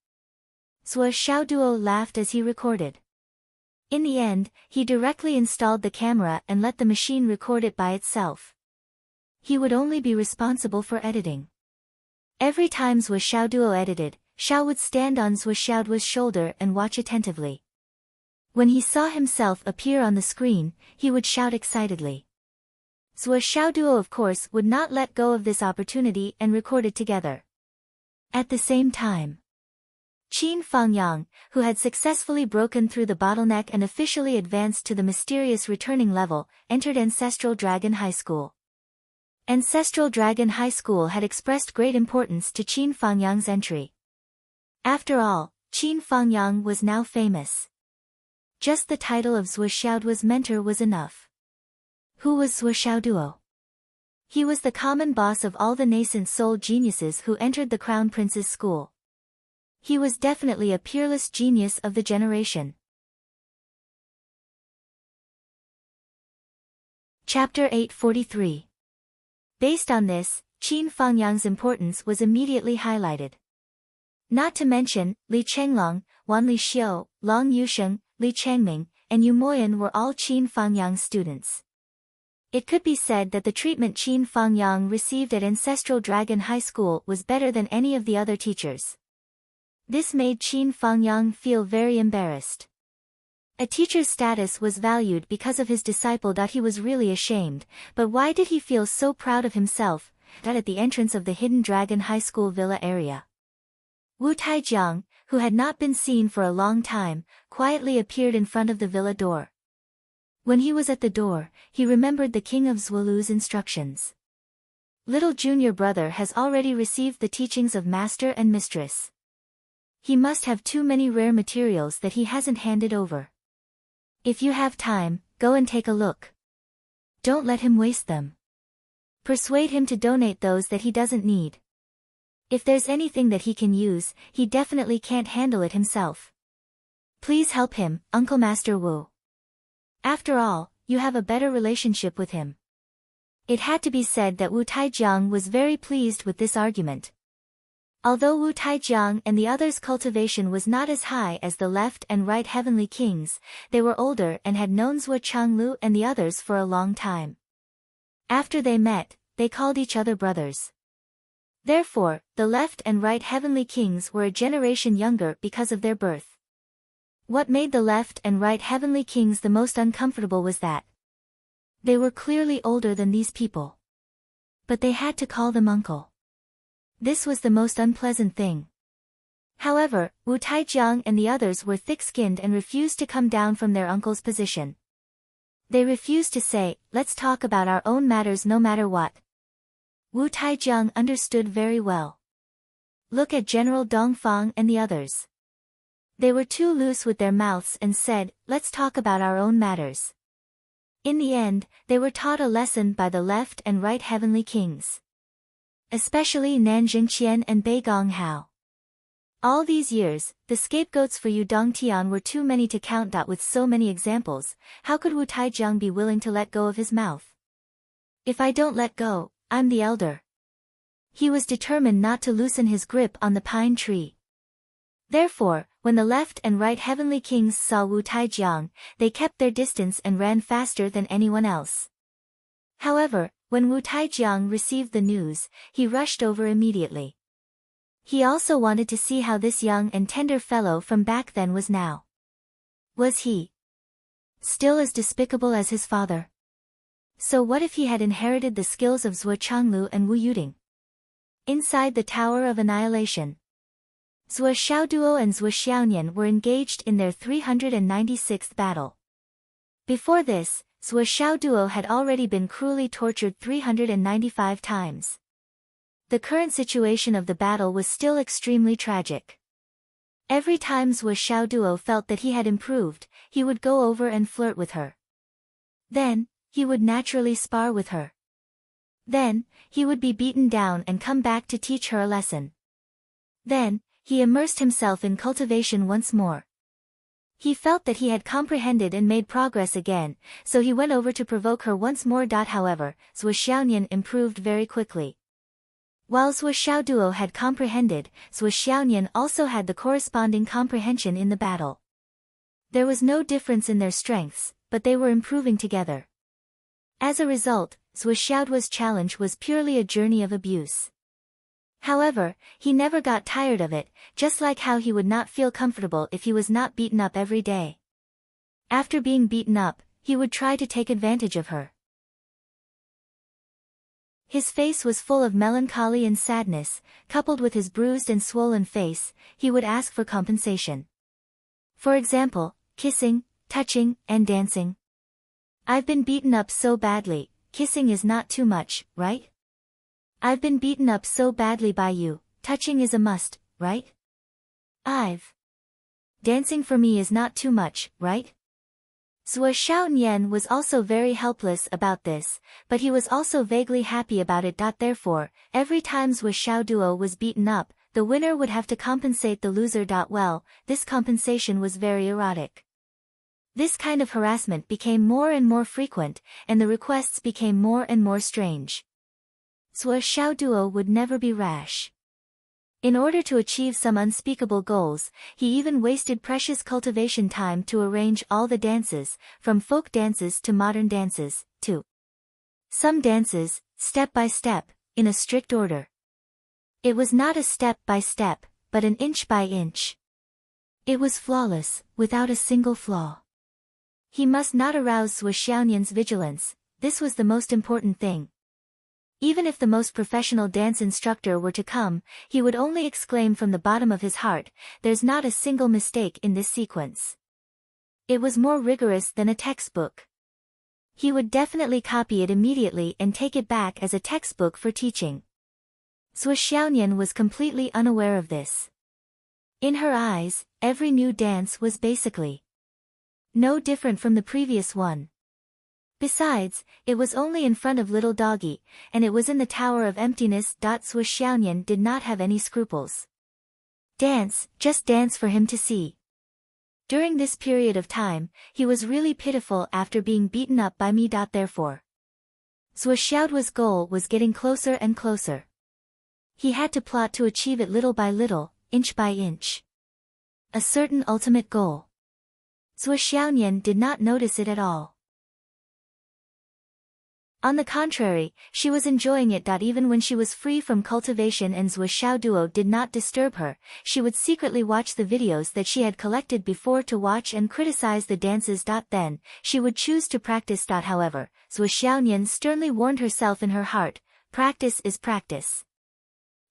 Zhuo Xiaoduo laughed as he recorded. In the end, he directly installed the camera and let the machine record it by itself. He would only be responsible for editing. Every time Zhuo Xiaoduo edited, Xiao would stand on Zhuo Xiaoduo's shoulder and watch attentively. When he saw himself appear on the screen, he would shout excitedly. Zhuo Xiaoduo of course would not let go of this opportunity and recorded together. At the same time, Qin Fangyang, who had successfully broken through the bottleneck and officially advanced to the mysterious returning level, entered Ancestral Dragon High School. Ancestral Dragon High School had expressed great importance to Qin Fangyang's entry. After all, Qin Fangyang was now famous. Just the title of Zhuo Xiaoduo's mentor was enough. Who was Zhuo Xiaoduo? He was the common boss of all the nascent soul geniuses who entered the Crown Prince's school. He was definitely a peerless genius of the generation. Chapter 843. Based on this, Qin Fangyang's importance was immediately highlighted. Not to mention, Li Chenglong, Wan Li Xiu, Long Yusheng, Li Changming, and Yu Moyan were all Qin Fangyang's students. It could be said that the treatment Qin Fangyang received at Ancestral Dragon High School was better than any of the other teachers. This made Qin Fangyang feel very embarrassed. A teacher's status was valued because of his disciple. He was really ashamed, but why did he feel so proud of himself, that at the entrance of the Hidden Dragon High School villa area? Wu Taijiang, who had not been seen for a long time, quietly appeared in front of the villa door. When he was at the door, he remembered the king of Zhuolu's instructions. Little junior brother has already received the teachings of master and mistress. He must have too many rare materials that he hasn't handed over. If you have time, go and take a look. Don't let him waste them. Persuade him to donate those that he doesn't need. If there's anything that he can use, he definitely can't handle it himself. Please help him, Uncle Master Wu. After all, you have a better relationship with him. It had to be said that Wu Taijiang was very pleased with this argument. Although Wu Taijiang and the others' cultivation was not as high as the left and right heavenly kings, they were older and had known Zhuo Changlu and the others for a long time. After they met, they called each other brothers. Therefore, the left and right heavenly kings were a generation younger because of their birth. What made the left and right heavenly kings the most uncomfortable was that they were clearly older than these people. But they had to call them uncle. This was the most unpleasant thing. However, Wu Taijiang and the others were thick-skinned and refused to come down from their uncle's position. They refused to say, let's talk about our own matters no matter what. Wu Taijiang understood very well. Look at General Dongfang and the others. They were too loose with their mouths and said, let's talk about our own matters. In the end, they were taught a lesson by the left and right heavenly kings. Especially Nanjing Qian and Bei Gonghao. All these years, the scapegoats for Yu Dongtian were too many to count. With so many examples, how could Wu Taijiang be willing to let go of his mouth? If I don't let go, I'm the elder. He was determined not to loosen his grip on the pine tree. Therefore, when the left and right heavenly kings saw Wu Taijiang, they kept their distance and ran faster than anyone else. However, When Wu Taijiang received the news, he rushed over immediately. He also wanted to see how this young and tender fellow from back then was now. Was he still as despicable as his father? So what if he had inherited the skills of Zhuo Changlu and Wu Yuding? Inside the Tower of Annihilation, Zhuo Xiaoduo and Zhuo Xiaonian were engaged in their 396th battle. Before this, Zhuo Xiaoduo had already been cruelly tortured 395 times. The current situation of the battle was still extremely tragic. Every time Zhuo Xiaoduo felt that he had improved, he would go over and flirt with her. Then, he would naturally spar with her. Then, he would be beaten down and come back to teach her a lesson. Then, he immersed himself in cultivation once more. He felt that he had comprehended and made progress again, so he went over to provoke her once more. However, Zhuo Xiaonian improved very quickly. While Zhuo Xiaoduo had comprehended, Zhuo Xiaonian also had the corresponding comprehension in the battle. There was no difference in their strengths, but they were improving together. As a result, Zhuo Xiaoduo's challenge was purely a journey of abuse. However, he never got tired of it, just like how he would not feel comfortable if he was not beaten up every day. After being beaten up, he would try to take advantage of her. His face was full of melancholy and sadness, coupled with his bruised and swollen face. He would ask for compensation. For example, kissing, touching, and dancing. I've been beaten up so badly, kissing is not too much, right? I've been beaten up so badly by you, touching is a must, right? Dancing for me is not too much, right? Zhuo Xiaonian was also very helpless about this, but he was also vaguely happy about it. Therefore, every time Zhuo Xiaoduo was beaten up, the winner would have to compensate the loser. Well, this compensation was very erotic. This kind of harassment became more and more frequent, and the requests became more and more strange. Zhuo Xiaoduo would never be rash. In order to achieve some unspeakable goals, he even wasted precious cultivation time to arrange all the dances, from folk dances to modern dances, to some dances, step by step, in a strict order. It was not a step by step, but an inch by inch. It was flawless, without a single flaw. He must not arouse Zhuo Xiaonian's vigilance. This was the most important thing. Even if the most professional dance instructor were to come, he would only exclaim from the bottom of his heart, "There's not a single mistake in this sequence." It was more rigorous than a textbook. He would definitely copy it immediately and take it back as a textbook for teaching. Zhuo Xiaonian was completely unaware of this. In her eyes, every new dance was basically no different from the previous one. Besides, it was only in front of little doggy, and it was in the Tower of Emptiness. Zhuo Xiaonian did not have any scruples. Dance, just dance for him to see. During this period of time, he was really pitiful after being beaten up by me. Therefore, Zhuo Xiaoduo's goal was getting closer and closer. He had to plot to achieve it little by little, inch by inch. A certain ultimate goal. Zhuo Xiaonian did not notice it at all. On the contrary, she was enjoying it. Even when she was free from cultivation and Zhuo Xiaoduo did not disturb her, she would secretly watch the videos that she had collected before to watch and criticize the dances. Then, she would choose to practice. However, Zhuo Xiaonian sternly warned herself in her heart, practice is practice.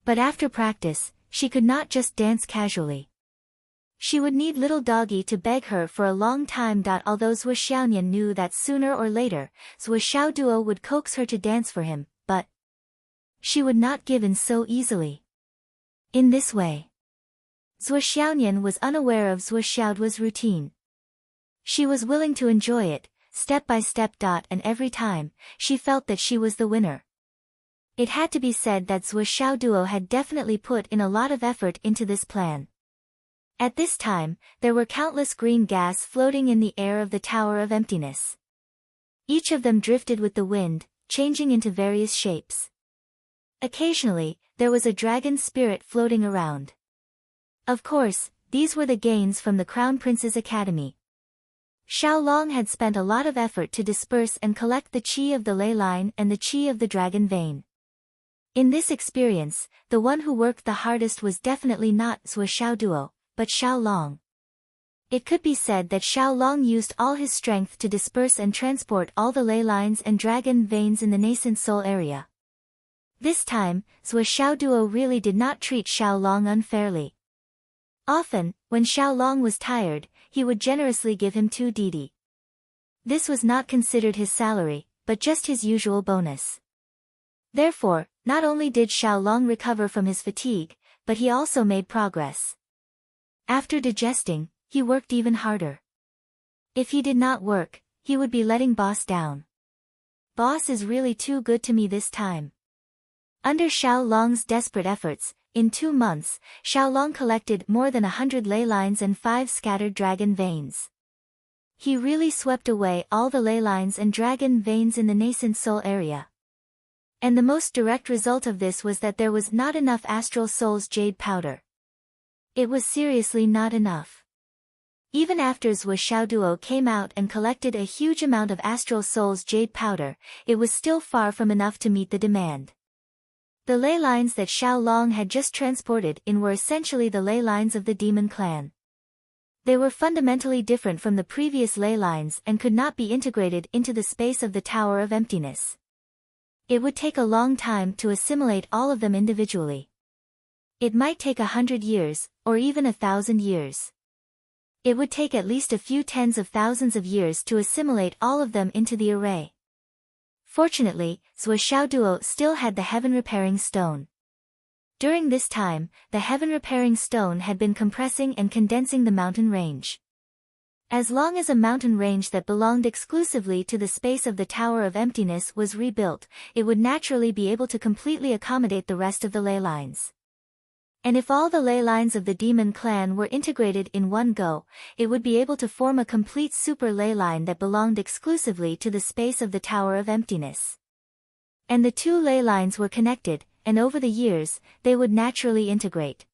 But after practice, she could not just dance casually. She would need little doggy to beg her for a long time. Although Zhuo Xiaonian knew that sooner or later, Zhuo Xiaoduo would coax her to dance for him, but she would not give in so easily. In this way, Zhuo Xiaonian was unaware of Zhuo Xiaoduo's routine. She was willing to enjoy it, step by step. And every time, she felt that she was the winner. It had to be said that Zhuo Xiaoduo had definitely put in a lot of effort into this plan. At this time, there were countless green gas floating in the air of the Tower of Emptiness. Each of them drifted with the wind, changing into various shapes. Occasionally, there was a dragon spirit floating around. Of course, these were the gains from the Crown Prince's Academy. Xiaolong had spent a lot of effort to disperse and collect the qi of the ley line and the qi of the dragon vein. In this experience, the one who worked the hardest was definitely not Zhuo Xiaoduo, but Xiaolong. It could be said that Xiaolong used all his strength to disperse and transport all the ley lines and dragon veins in the nascent soul area. This time, Zhuo Xiaoduo really did not treat Xiaolong unfairly. Often, when Xiaolong was tired, he would generously give him 2 didi. This was not considered his salary, but just his usual bonus. Therefore, not only did Xiaolong recover from his fatigue, but he also made progress. After digesting, he worked even harder. If he did not work, he would be letting boss down. Boss is really too good to me this time. Under Xiaolong's desperate efforts, in 2 months, Xiaolong collected more than 100 ley lines and 5 scattered dragon veins. He really swept away all the ley lines and dragon veins in the nascent soul area. And the most direct result of this was that there was not enough astral soul's jade powder. It was seriously not enough. Even after Zhuo Xiaoduo came out and collected a huge amount of astral soul's jade powder, it was still far from enough to meet the demand. The ley lines that Xiaolong had just transported in were essentially the ley lines of the demon clan. They were fundamentally different from the previous ley lines and could not be integrated into the space of the Tower of Emptiness. It would take a long time to assimilate all of them individually. It might take 100 years, or even 1,000 years. It would take at least a few tens of thousands of years to assimilate all of them into the array. Fortunately, Zhuo Xiaoduo still had the heaven-repairing stone. During this time, the heaven-repairing stone had been compressing and condensing the mountain range. As long as a mountain range that belonged exclusively to the space of the Tower of Emptiness was rebuilt, it would naturally be able to completely accommodate the rest of the ley lines. And if all the ley lines of the demon clan were integrated in one go, it would be able to form a complete super ley line that belonged exclusively to the space of the Tower of Emptiness. And the 2 ley lines were connected, and over the years, they would naturally integrate.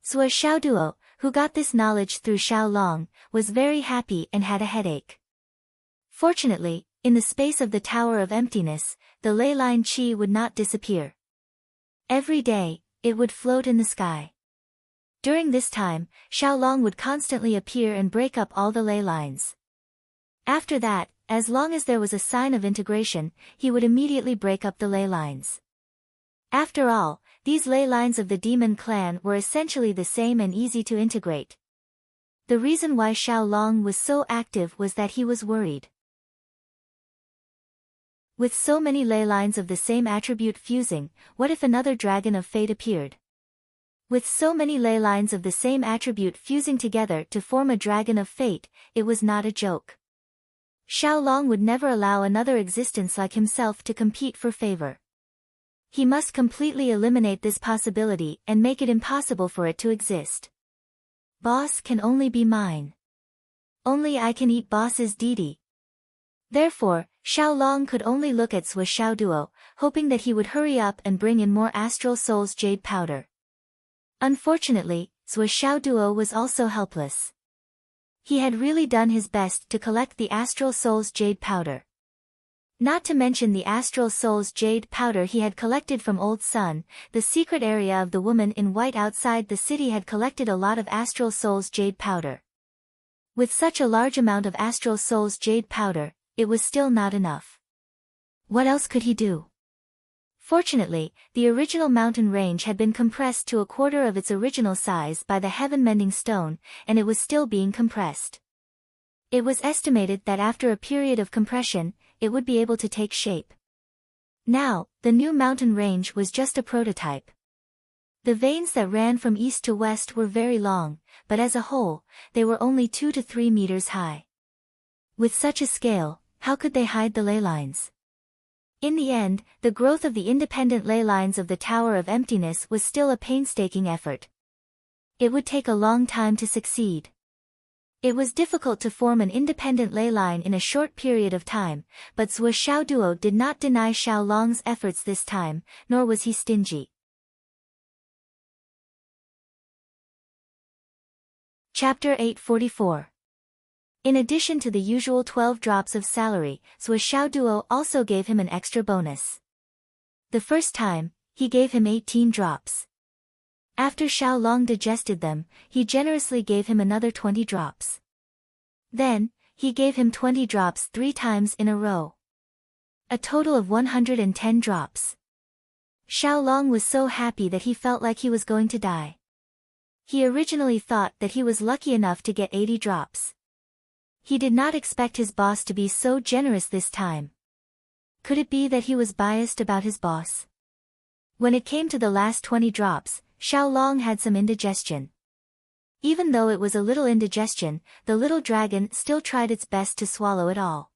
Zhuo Xiaoduo, who got this knowledge through Xiaolong, was very happy and had a headache. Fortunately, in the space of the Tower of Emptiness, the ley line qi would not disappear. Every day, it would float in the sky. During this time, Xiaolong would constantly appear and break up all the ley lines. After that, as long as there was a sign of integration, he would immediately break up the ley lines. After all, these ley lines of the demon clan were essentially the same and easy to integrate. The reason why Xiaolong was so active was that he was worried. With so many ley lines of the same attribute fusing, what if another dragon of fate appeared? With so many ley lines of the same attribute fusing together to form a dragon of fate, it was not a joke. Xiaolong would never allow another existence like himself to compete for favor. He must completely eliminate this possibility and make it impossible for it to exist. Boss can only be mine. Only I can eat boss's didi. Therefore, Xiaolong could only look at Zhuo Xiaoduo, hoping that he would hurry up and bring in more astral soul's jade powder. Unfortunately, Zhuo Xiaoduo was also helpless. He had really done his best to collect the astral soul's jade powder. Not to mention the astral soul's jade powder he had collected from Old Sun, the secret area of the woman in white outside the city had collected a lot of astral soul's jade powder. With such a large amount of astral soul's jade powder, it was still not enough. What else could he do? Fortunately, the original mountain range had been compressed to a quarter of its original size by the heaven-mending stone, and it was still being compressed. It was estimated that after a period of compression, it would be able to take shape. Now, the new mountain range was just a prototype. The veins that ran from east to west were very long, but as a whole, they were only 2 to 3 meters high. With such a scale, how could they hide the ley lines? In the end, the growth of the independent ley lines of the Tower of Emptiness was still a painstaking effort. It would take a long time to succeed. It was difficult to form an independent ley line in a short period of time, but Zhuo Xiaoduo did not deny Xiaolong's efforts this time, nor was he stingy. Chapter 844. In addition to the usual 12 drops of salary, Zhuo Xiaoduo also gave him an extra bonus. The first time, he gave him 18 drops. After Xiao Long digested them, he generously gave him another 20 drops. Then, he gave him 20 drops 3 times in a row. A total of 110 drops. Xiao Long was so happy that he felt like he was going to die. He originally thought that he was lucky enough to get 80 drops. He did not expect his boss to be so generous this time. Could it be that he was biased about his boss? When it came to the last 20 drops, Xiao Long had some indigestion. Even though it was a little indigestion, the little dragon still tried its best to swallow it all.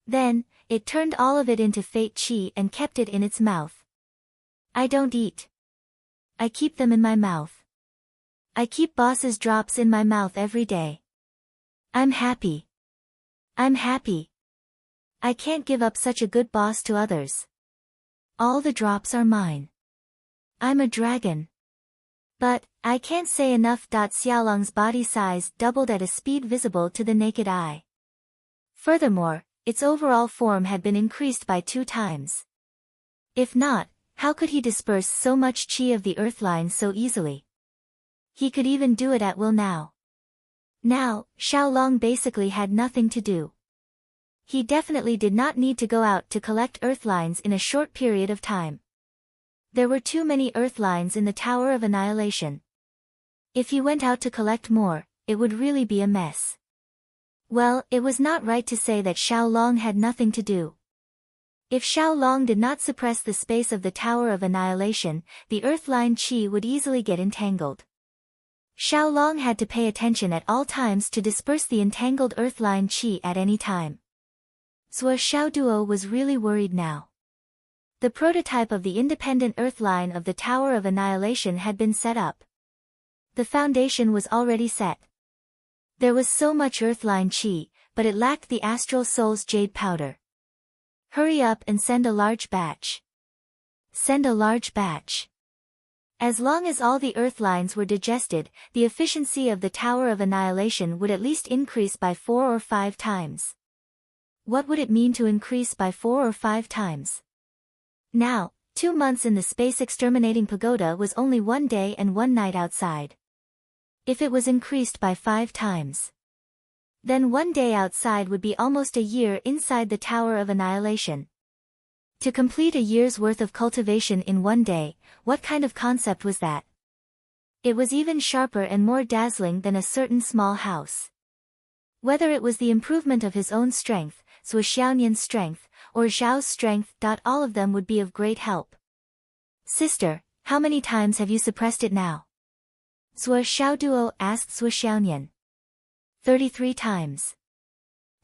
Then, it turned all of it into fate qi and kept it in its mouth. I don't eat. I keep them in my mouth. I keep boss's drops in my mouth every day. I'm happy. I'm happy. I can't give up such a good boss to others. All the drops are mine. I'm a dragon. But, I can't say enough. Xiaolong's body size doubled at a speed visible to the naked eye. Furthermore, its overall form had been increased by 2 times. If not, how could he disperse so much qi of the earthline so easily? He could even do it at will now. Now, Xiao Long basically had nothing to do. He definitely did not need to go out to collect earthlines in a short period of time. There were too many earthlines in the Tower of Annihilation. If he went out to collect more, it would really be a mess. Well, it was not right to say that Xiao Long had nothing to do. If Xiao Long did not suppress the space of the Tower of Annihilation, the earthline qi would easily get entangled. Xiao Long had to pay attention at all times to disperse the entangled earthline qi at any time. Zhuo Xiaoduo was really worried now. The prototype of the independent earthline of the Tower of Annihilation had been set up. The foundation was already set. There was so much earthline qi, but it lacked the astral soul's jade powder. Hurry up and send a large batch. Send a large batch. As long as all the earthlines were digested, the efficiency of the Tower of Annihilation would at least increase by 4 or 5 times. What would it mean to increase by 4 or 5 times? Now, 2 months in the space exterminating pagoda was only 1 day and 1 night outside. If it was increased by 5 times, then 1 day outside would be almost a year inside the Tower of Annihilation. To complete a year's worth of cultivation in 1 day, what kind of concept was that? It was even sharper and more dazzling than a certain small house. Whether it was the improvement of his own strength, Zhuo Xiaonian's strength, or Zhao's strength, all of them would be of great help. Sister, how many times have you suppressed it now? Zhuo Xiaoduo asked Zhuo Xiaonian. 33 times.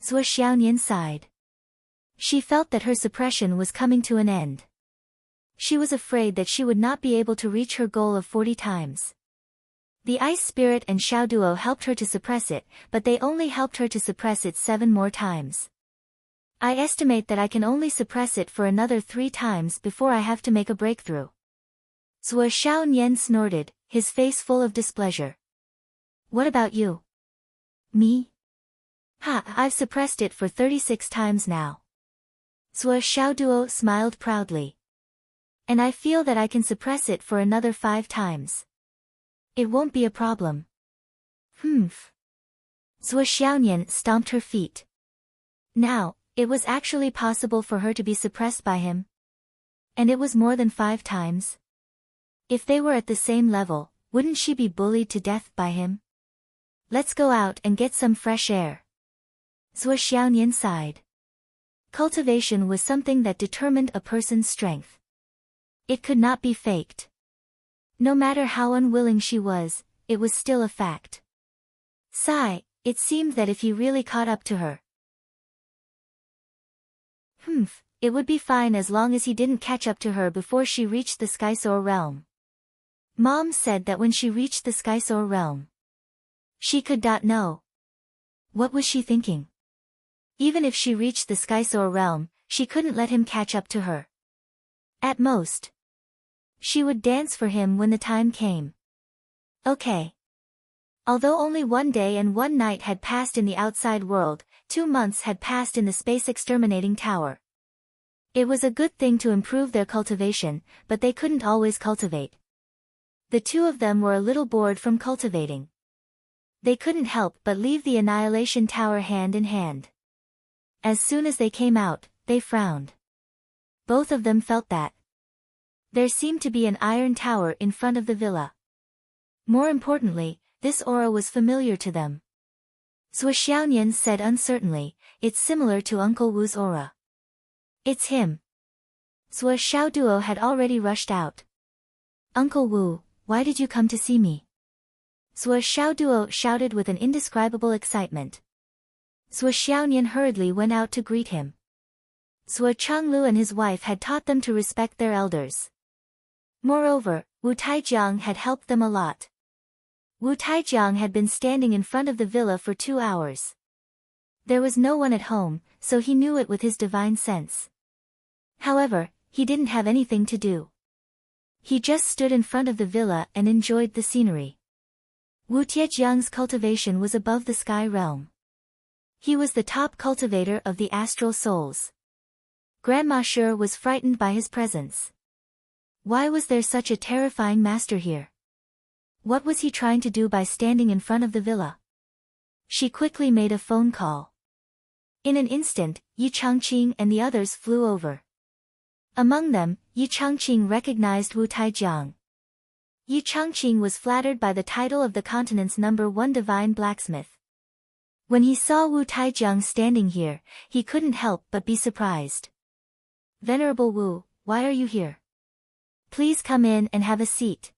Zhuo Xiaonian sighed. She felt that her suppression was coming to an end. She was afraid that she would not be able to reach her goal of 40 times. The Ice Spirit and Xiaoduo helped her to suppress it, but they only helped her to suppress it 7 more times. I estimate that I can only suppress it for another 3 times before I have to make a breakthrough. Zhuo Xiaonian snorted, his face full of displeasure. What about you? Me? Ha, I've suppressed it for 36 times now. Zhuo Xiaoduo smiled proudly. And I feel that I can suppress it for another 5 times. It won't be a problem. Zhuo Xiaonian stomped her feet. Now, it was actually possible for her to be suppressed by him. And it was more than 5 times. If they were at the same level, wouldn't she be bullied to death by him? Let's go out and get some fresh air. Zhuo Xiaonian sighed. Cultivation was something that determined a person's strength. It could not be faked. No matter how unwilling she was, it was still a fact. Sigh, it seemed that if he really caught up to her, it would be fine as long as he didn't catch up to her before she reached the Skysoar realm. Mom said that when she reached the Skysoar realm, she could not know. What was she thinking? Even if she reached the Skysoar realm, she couldn't let him catch up to her. At most, she would dance for him when the time came. Okay. Although only 1 day and 1 night had passed in the outside world, 2 months had passed in the space exterminating tower. It was a good thing to improve their cultivation, but they couldn't always cultivate. The two of them were a little bored from cultivating. They couldn't help but leave the annihilation tower hand in hand. As soon as they came out, they frowned. Both of them felt that there seemed to be an iron tower in front of the villa. More importantly, this aura was familiar to them. Zhuo Xiaoyan said uncertainly, "It's similar to Uncle Wu's aura." "It's him." Zhuo Xiaoduo had already rushed out. "Uncle Wu, why did you come to see me?" Zhuo Xiaoduo shouted with an indescribable excitement. Zhuo Xiaoyan hurriedly went out to greet him. Zhuo Chenglu and his wife had taught them to respect their elders. Moreover, Wu Taijiang had helped them a lot. Wu Taijiang had been standing in front of the villa for 2 hours. There was no one at home, so he knew it with his divine sense. However, he didn't have anything to do. He just stood in front of the villa and enjoyed the scenery. Wu Tiejiang's cultivation was above the sky realm. He was the top cultivator of the astral souls. Grandma Sure was frightened by his presence. Why was there such a terrifying master here? What was he trying to do by standing in front of the villa? She quickly made a phone call. In an instant, Yi Changqing and the others flew over. Among them, Yi Changqing recognized Wu Taijiang. Yi Changqing was flattered by the title of the continent's #1 divine blacksmith. When he saw Wu Taijiang standing here, he couldn't help but be surprised. "Venerable Wu, why are you here? Please come in and have a seat."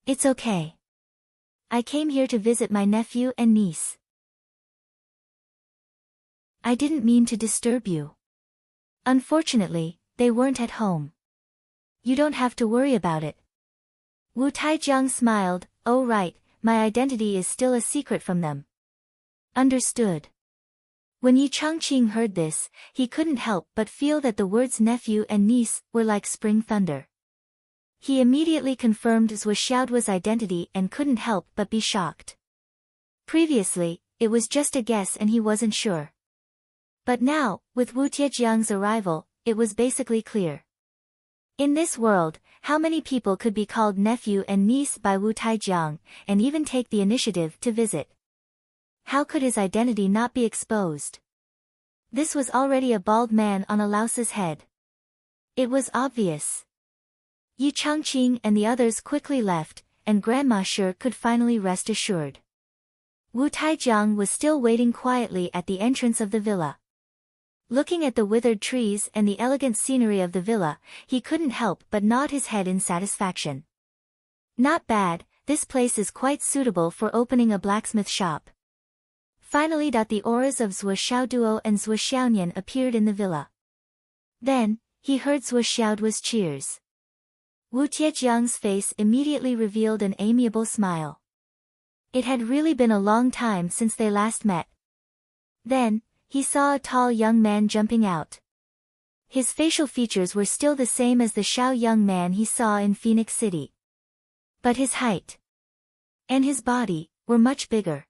"It's okay. I came here to visit my nephew and niece." "I didn't mean to disturb you. Unfortunately, they weren't at home. You don't have to worry about it." Wu Taijiang smiled, "Oh right, my identity is still a secret from them." "Understood." When Yi Changqing heard this, he couldn't help but feel that the words nephew and niece were like spring thunder. He immediately confirmed Zhuo Xiaoduo's identity and couldn't help but be shocked. Previously, it was just a guess and he wasn't sure. But now, with Wu Tiejiang's arrival, it was basically clear. In this world, how many people could be called nephew and niece by Wu Taijiang, and even take the initiative to visit? How could his identity not be exposed? This was already a bald man on a louse's head. It was obvious. Yi Changqing and the others quickly left, and Grandma Sure could finally rest assured. Wu Taijiang was still waiting quietly at the entrance of the villa. Looking at the withered trees and the elegant scenery of the villa, he couldn't help but nod his head in satisfaction. "Not bad, this place is quite suitable for opening a blacksmith shop." Finally, the auras of Zhuo Xiaoduo and Zhuo Xiaoyan appeared in the villa. Then, he heard Zhuo Xiaoduo's cheers. Wu Tiejiang's face immediately revealed an amiable smile. It had really been a long time since they last met. Then, he saw a tall young man jumping out. His facial features were still the same as the Xiao young man he saw in Phoenix City. But his height and his body were much bigger.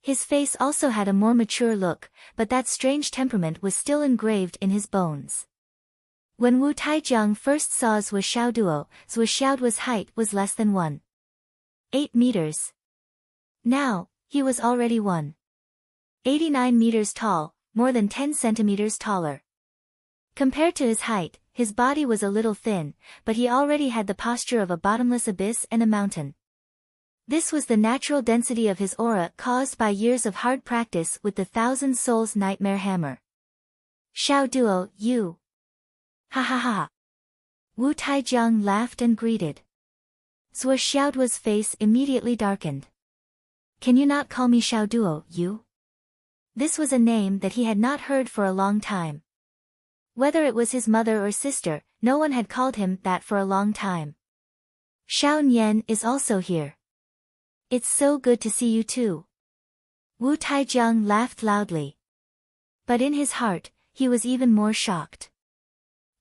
His face also had a more mature look, but that strange temperament was still engraved in his bones. When Wu Taijiang first saw Zhuo Xiaoduo's height was less than 1.8 meters. Now, he was already 1.89 meters tall, more than 10 centimeters taller. Compared to his height, his body was a little thin, but he already had the posture of a bottomless abyss and a mountain. This was the natural density of his aura caused by years of hard practice with the Thousand Souls Nightmare Hammer. "Xiaoduo, you." "Ha ha ha." Wu Taijiang laughed and greeted. Zhuo Xiaoduo's face immediately darkened. "Can you not call me Xiaoduo, you?" This was a name that he had not heard for a long time. Whether it was his mother or sister, no one had called him that for a long time. "Xiao Nian is also here. It's so good to see you too." Wu Taijiang laughed loudly. But in his heart, he was even more shocked.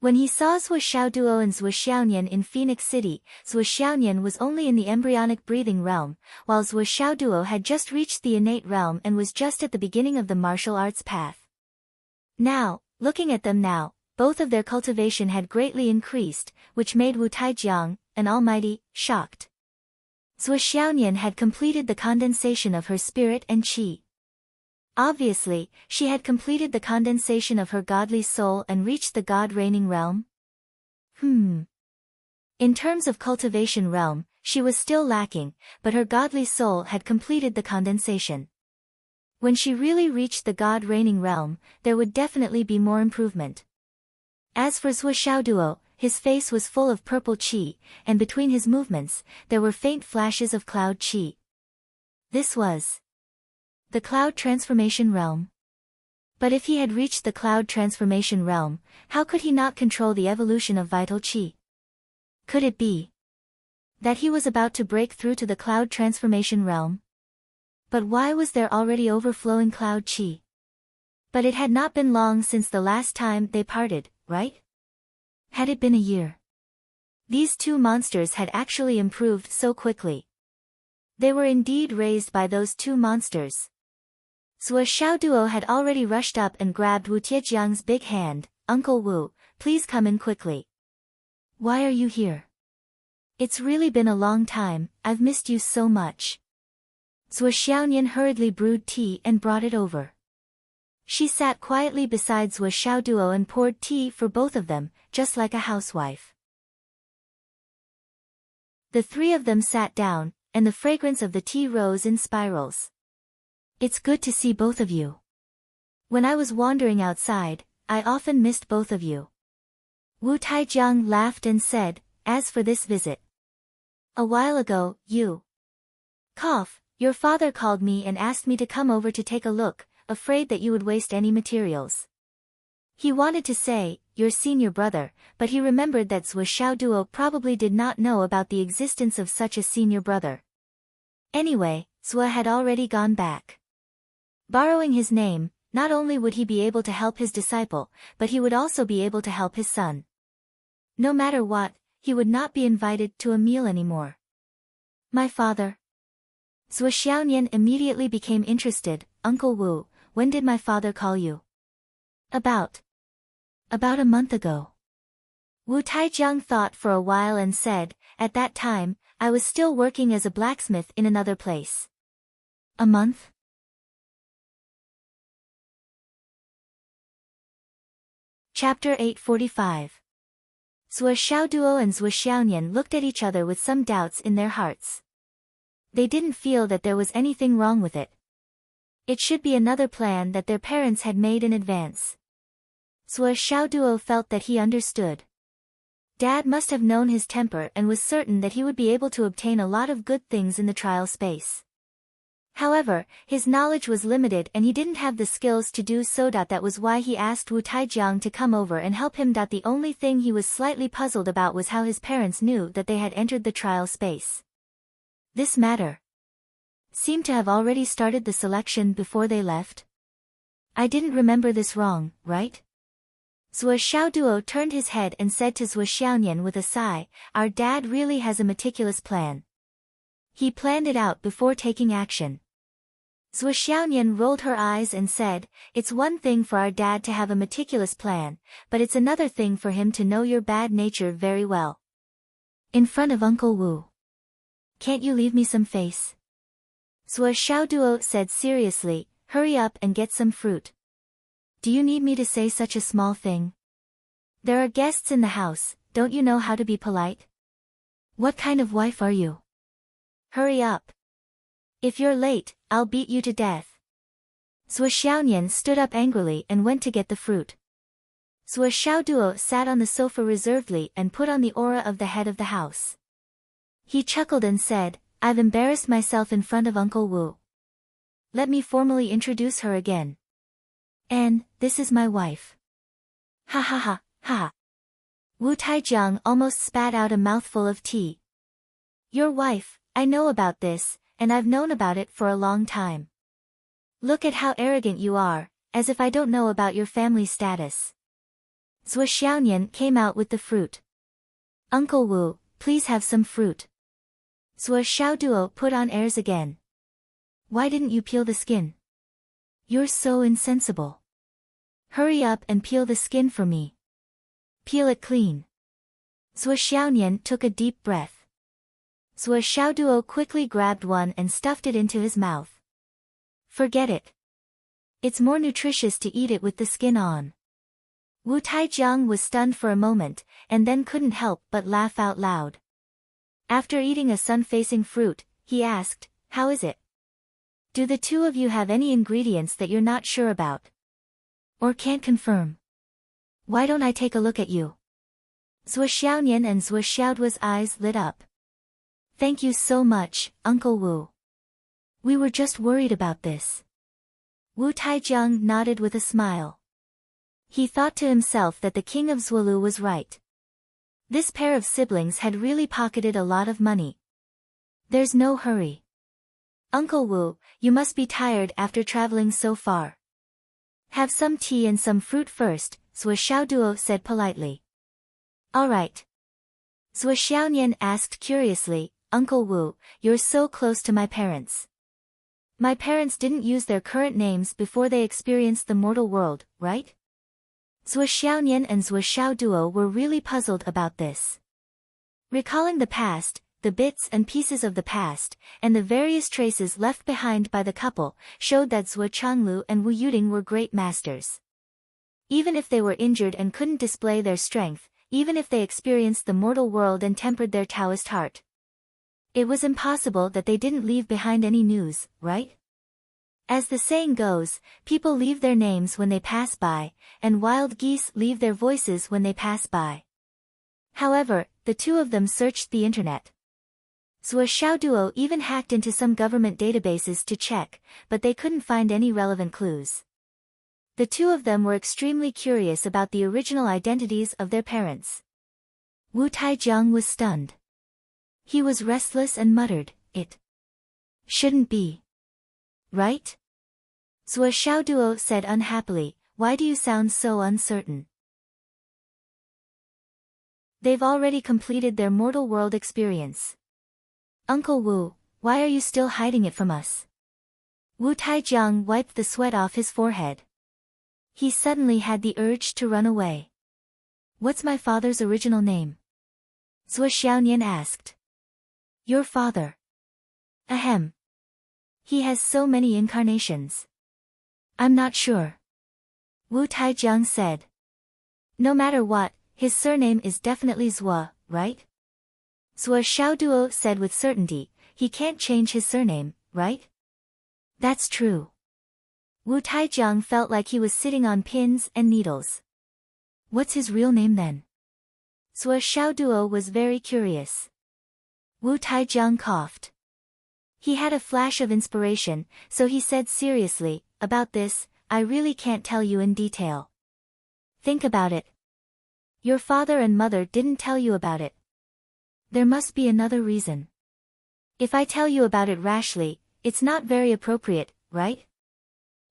When he saw Zhuo Xiaoduo and Zhuo Xiaonian in Phoenix City, Zhuo Xiaonian was only in the embryonic breathing realm, while Zhuo Xiaoduo had just reached the innate realm and was just at the beginning of the martial arts path. Now, looking at them now, both of their cultivation had greatly increased, which made Wu Taijiang, an almighty, shocked. Zhuo Xiaonian had completed the condensation of her spirit and qi. Obviously, she had completed the condensation of her godly soul and reached the God-reigning realm. In terms of cultivation realm, she was still lacking, but her godly soul had completed the condensation. When she really reached the God-reigning realm, there would definitely be more improvement. As for Zhuo Xiaoduo, his face was full of purple qi, and between his movements, there were faint flashes of cloud qi. This was the cloud transformation realm. But if he had reached the cloud transformation realm, how could he not control the evolution of vital qi? Could it be that he was about to break through to the cloud transformation realm? But why was there already overflowing cloud qi? But it had not been long since the last time they parted, right? Had it been a year? These two monsters had actually improved so quickly. They were indeed raised by those two monsters. Zhuo Xiaoduo had already rushed up and grabbed Wu Tiejiang's big hand. "Uncle Wu, please come in quickly." "Why are you here?" "It's really been a long time, I've missed you so much." Zhuo Xiaonian hurriedly brewed tea and brought it over. She sat quietly beside Zhuo Xiaoduo and poured tea for both of them, just like a housewife. The three of them sat down, and the fragrance of the tea rose in spirals. "It's good to see both of you. When I was wandering outside, I often missed both of you." Wu Taijiang laughed and said, "As for this visit, a while ago, your father called me and asked me to come over to take a look, afraid that you would waste any materials. He wanted to say, your senior brother, but he remembered that Zhuo Xiaoduo probably did not know about the existence of such a senior brother. Anyway, Zhuo had already gone back. Borrowing his name, not only would he be able to help his disciple, but he would also be able to help his son. No matter what, he would not be invited to a meal anymore." "My father?" Zhuo Xiaonian immediately became interested. "Uncle Wu, when did my father call you?" About a month ago." Wu Taijiang thought for a while and said, "At that time, I was still working as a blacksmith in another place." "A month?" Chapter 845. Zhuo Xiaoduo and Zhuo Xiaonian looked at each other with some doubts in their hearts. They didn't feel that there was anything wrong with it. It should be another plan that their parents had made in advance. Zhuo Xiaoduo felt that he understood. Dad must have known his temper and was certain that he would be able to obtain a lot of good things in the trial space. However, his knowledge was limited and he didn't have the skills to do so. That was why he asked Wu Taijiang to come over and help him. The only thing he was slightly puzzled about was how his parents knew that they had entered the trial space. This matter seemed to have already started the selection before they left. "I didn't remember this wrong, right?" Zhuo Xiaoduo turned his head and said to Zhuo Xiaonian with a sigh, "Our dad really has a meticulous plan. He planned it out before taking action." Zhuo Xiaonian rolled her eyes and said, "It's one thing for our dad to have a meticulous plan, but it's another thing for him to know your bad nature very well. In front of Uncle Wu. Can't you leave me some face?" Zhuo Xiaoduo said seriously, "Hurry up and get some fruit." "Do you need me to say such a small thing? There are guests in the house, don't you know how to be polite? What kind of wife are you? Hurry up. If you're late, I'll beat you to death." Zhuo Xiaonian stood up angrily and went to get the fruit. Zhuo Xiaoduo sat on the sofa reservedly and put on the aura of the head of the house. He chuckled and said, "I've embarrassed myself in front of Uncle Wu. Let me formally introduce her again. And, this is my wife." "Ha ha ha, ha." Wu Taijiang almost spat out a mouthful of tea. "Your wife, I know about this, and I've known about it for a long time. Look at how arrogant you are, as if I don't know about your family status." Zhuo Xiaonian came out with the fruit. Uncle Wu, please have some fruit. Zhuo Xiaoduo put on airs again. Why didn't you peel the skin? You're so insensible. Hurry up and peel the skin for me. Peel it clean. Zhuo Xiaonian took a deep breath. Zhuo Xiaoduo quickly grabbed one and stuffed it into his mouth. Forget it. It's more nutritious to eat it with the skin on. Wu Taijiang was stunned for a moment, and then couldn't help but laugh out loud. After eating a sun-facing fruit, he asked, how is it? Do the two of you have any ingredients that you're not sure about? Or can't confirm? Why don't I take a look at you? Zhuo Xiaonian and Zhuo Xiaoduo's eyes lit up. Thank you so much, Uncle Wu. We were just worried about this. Wu Taijiang nodded with a smile. He thought to himself that the king of Zhuolu was right. This pair of siblings had really pocketed a lot of money. There's no hurry. Uncle Wu, you must be tired after traveling so far. Have some tea and some fruit first, Zhuo Xiaoduo said politely. All right. Zhuo Xiaonian asked curiously, Uncle Wu, you're so close to my parents. My parents didn't use their current names before they experienced the mortal world, right? Zhuo Xiaonian and Zhuo Xiaoduo were really puzzled about this. Recalling the past, the bits and pieces of the past, and the various traces left behind by the couple, showed that Zhuo Changlu and Wu Yuding were great masters. Even if they were injured and couldn't display their strength, even if they experienced the mortal world and tempered their Taoist heart, it was impossible that they didn't leave behind any news, right? As the saying goes, people leave their names when they pass by, and wild geese leave their voices when they pass by. However, the two of them searched the internet. Zhuo Xiaoduo even hacked into some government databases to check, but they couldn't find any relevant clues. The two of them were extremely curious about the original identities of their parents. Wu Taijiang was stunned. He was restless and muttered, it shouldn't be. Right? Zhuo Xiaoduo said unhappily, why do you sound so uncertain? They've already completed their mortal world experience. Uncle Wu, why are you still hiding it from us? Wu Taijiang wiped the sweat off his forehead. He suddenly had the urge to run away. What's my father's original name? Zhuo Xiaonian asked. Your father. Ahem. He has so many incarnations. I'm not sure. Wu Taijiang said. No matter what, his surname is definitely Zhuo, right? Zhuo Xiaoduo said with certainty, he can't change his surname, right? That's true. Wu Taijiang felt like he was sitting on pins and needles. What's his real name then? Zhuo Xiaoduo was very curious. Wu Taijiang coughed. He had a flash of inspiration, so he said seriously, about this, I really can't tell you in detail. Think about it. Your father and mother didn't tell you about it. There must be another reason. If I tell you about it rashly, it's not very appropriate, right?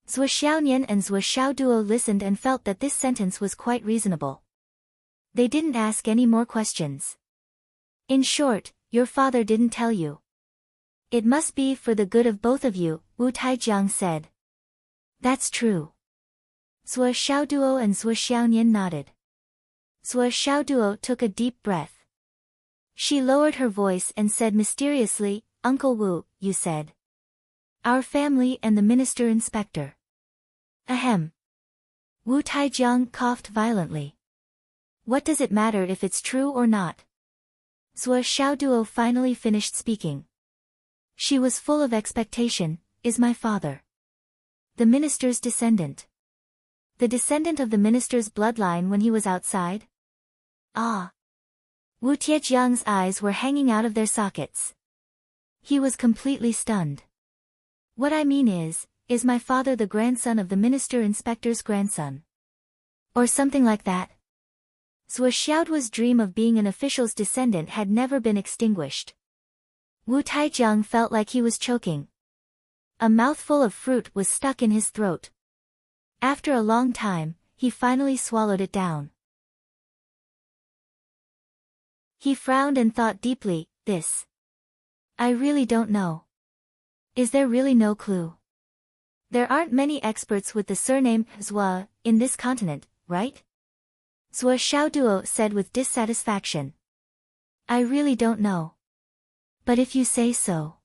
Zhuo Xiaonian and Zhuo Xiaoduo listened and felt that this sentence was quite reasonable. They didn't ask any more questions. In short, your father didn't tell you. It must be for the good of both of you, Wu Taijiang said. That's true. Zhuo Xiaoduo and Zhuo Xiaonian nodded. Zhuo Xiaoduo took a deep breath. She lowered her voice and said mysteriously, Uncle Wu, you said. Our family and the minister-inspector. Ahem. Wu Taijiang coughed violently. What does it matter if it's true or not? Zhuo Xiaoduo finally finished speaking. She was full of expectation, is my father the minister's descendant? The descendant of the minister's bloodline when he was outside? Ah. Wu Tiejiang's eyes were hanging out of their sockets. He was completely stunned. What I mean is my father the grandson of the minister-inspector's grandson? Or something like that? Zhuo Xiaoduo's dream of being an official's descendant had never been extinguished. Wu Taijiang felt like he was choking. A mouthful of fruit was stuck in his throat. After a long time, he finally swallowed it down. He frowned and thought deeply, this. I really don't know. Is there really no clue? There aren't many experts with the surname Zhua in this continent, right? Zhua Xiaoduo said with dissatisfaction. I really don't know. But if you say so.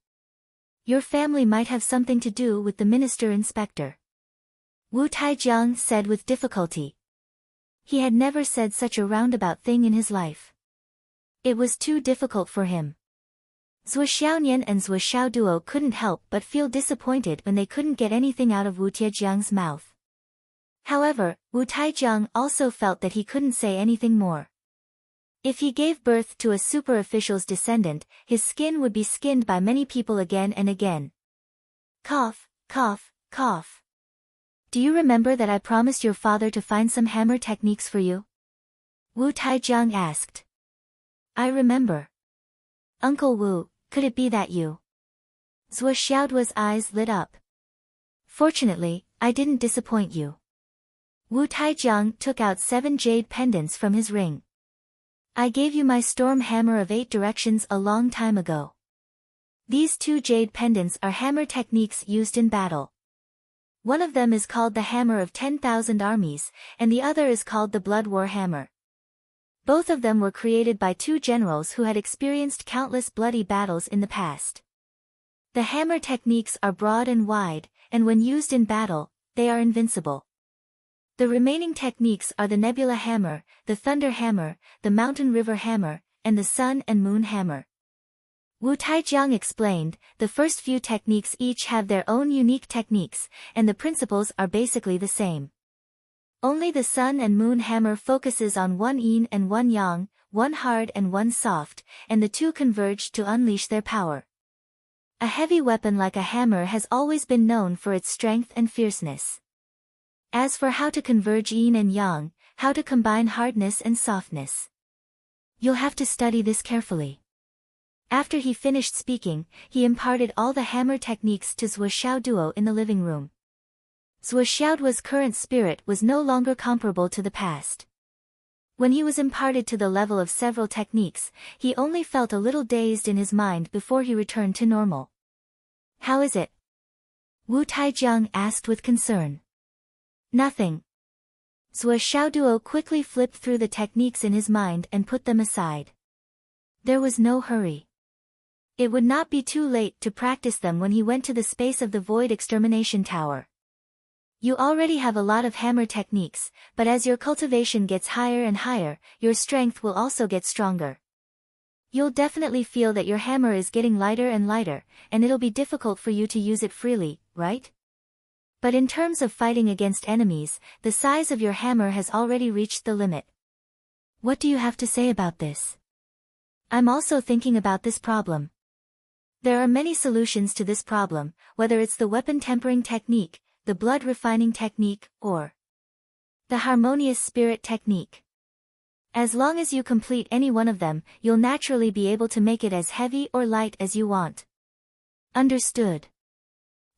Your family might have something to do with the minister-inspector. Wu Taijiang said with difficulty. He had never said such a roundabout thing in his life. It was too difficult for him. Zhou Xiaonian and Zhou Xiaoduo couldn't help but feel disappointed when they couldn't get anything out of Wu Taijiang's mouth. However, Wu Taijiang also felt that he couldn't say anything more. If he gave birth to a super official's descendant, his skin would be skinned by many people again and again. Cough, cough, cough. Do you remember that I promised your father to find some hammer techniques for you? Wu Taijiang asked. I remember. Uncle Wu, could it be that you? Zhou Xiaoduo's eyes lit up. Fortunately, I didn't disappoint you. Wu Taijiang took out 7 jade pendants from his ring. I gave you my storm hammer of 8 directions a long time ago. These 2 jade pendants are hammer techniques used in battle. One of them is called the Hammer of 10,000 Armies, and the other is called the Blood War Hammer. Both of them were created by 2 generals who had experienced countless bloody battles in the past. The hammer techniques are broad and wide, and when used in battle, they are invincible. The remaining techniques are the Nebula Hammer, the Thunder Hammer, the Mountain River Hammer, and the Sun and Moon Hammer. Wu Taijiang explained, the first few techniques each have their own unique techniques, and the principles are basically the same. Only the Sun and Moon Hammer focuses on one yin and one yang, one hard and one soft, and the 2 converge to unleash their power. A heavy weapon like a hammer has always been known for its strength and fierceness. As for how to converge yin and yang, how to combine hardness and softness. You'll have to study this carefully. After he finished speaking, he imparted all the hammer techniques to Zhou Xiaoduo in the living room. Zhou Xiaoduo's current spirit was no longer comparable to the past. When he was imparted to the level of several techniques, he only felt a little dazed in his mind before he returned to normal. How is it? Wu Taijiang asked with concern. Nothing. Zhou Xiaoduo quickly flipped through the techniques in his mind and put them aside. There was no hurry. It would not be too late to practice them when he went to the space of the Void Extermination Tower. You already have a lot of hammer techniques, but as your cultivation gets higher and higher, your strength will also get stronger. You'll definitely feel that your hammer is getting lighter and lighter, and it'll be difficult for you to use it freely, right? But in terms of fighting against enemies, the size of your hammer has already reached the limit. What do you have to say about this? I'm also thinking about this problem. There are many solutions to this problem, whether it's the weapon tempering technique, the blood refining technique, or the harmonious spirit technique. As long as you complete any one of them, you'll naturally be able to make it as heavy or light as you want. Understood.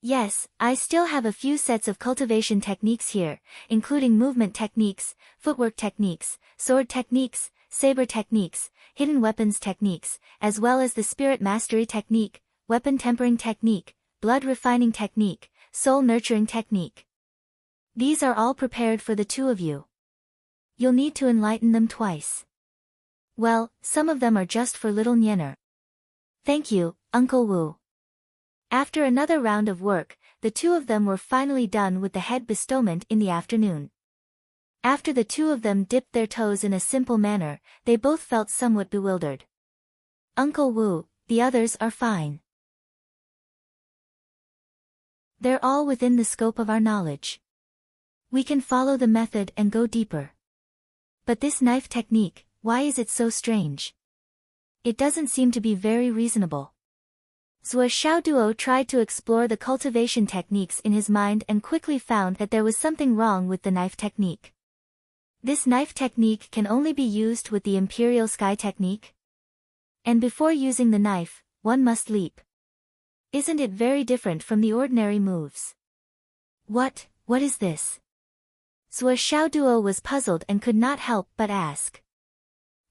Yes, I still have a few sets of cultivation techniques here, including movement techniques, footwork techniques, sword techniques, saber techniques, hidden weapons techniques, as well as the spirit mastery technique, weapon tempering technique, blood refining technique, soul nurturing technique. These are all prepared for the 2 of you. You'll need to enlighten them twice. Well, some of them are just for little Nyener. Thank you, Uncle Wu. After another round of work, the 2 of them were finally done with the head bestowment in the afternoon. After the 2 of them dipped their toes in a simple manner, they both felt somewhat bewildered. Uncle Wu, the others are fine. They're all within the scope of our knowledge. We can follow the method and go deeper. But this knife technique, why is it so strange? It doesn't seem to be very reasonable. Zhou Xiaoduo tried to explore the cultivation techniques in his mind and quickly found that there was something wrong with the knife technique. This knife technique can only be used with the Imperial Sky technique. And before using the knife, one must leap. Isn't it very different from the ordinary moves? What is this? Zhou Xiaoduo was puzzled and could not help but ask.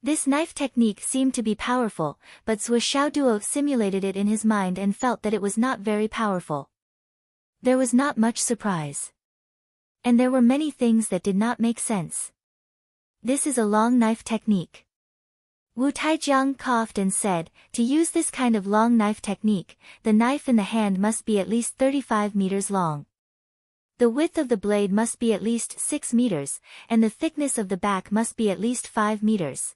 This knife technique seemed to be powerful, but Sui Xiaoduo simulated it in his mind and felt that it was not very powerful. There was not much surprise. And there were many things that did not make sense. This is a long knife technique. Wu Taijiang coughed and said, to use this kind of long knife technique, the knife in the hand must be at least 35 meters long. The width of the blade must be at least 6 meters, and the thickness of the back must be at least 5 meters.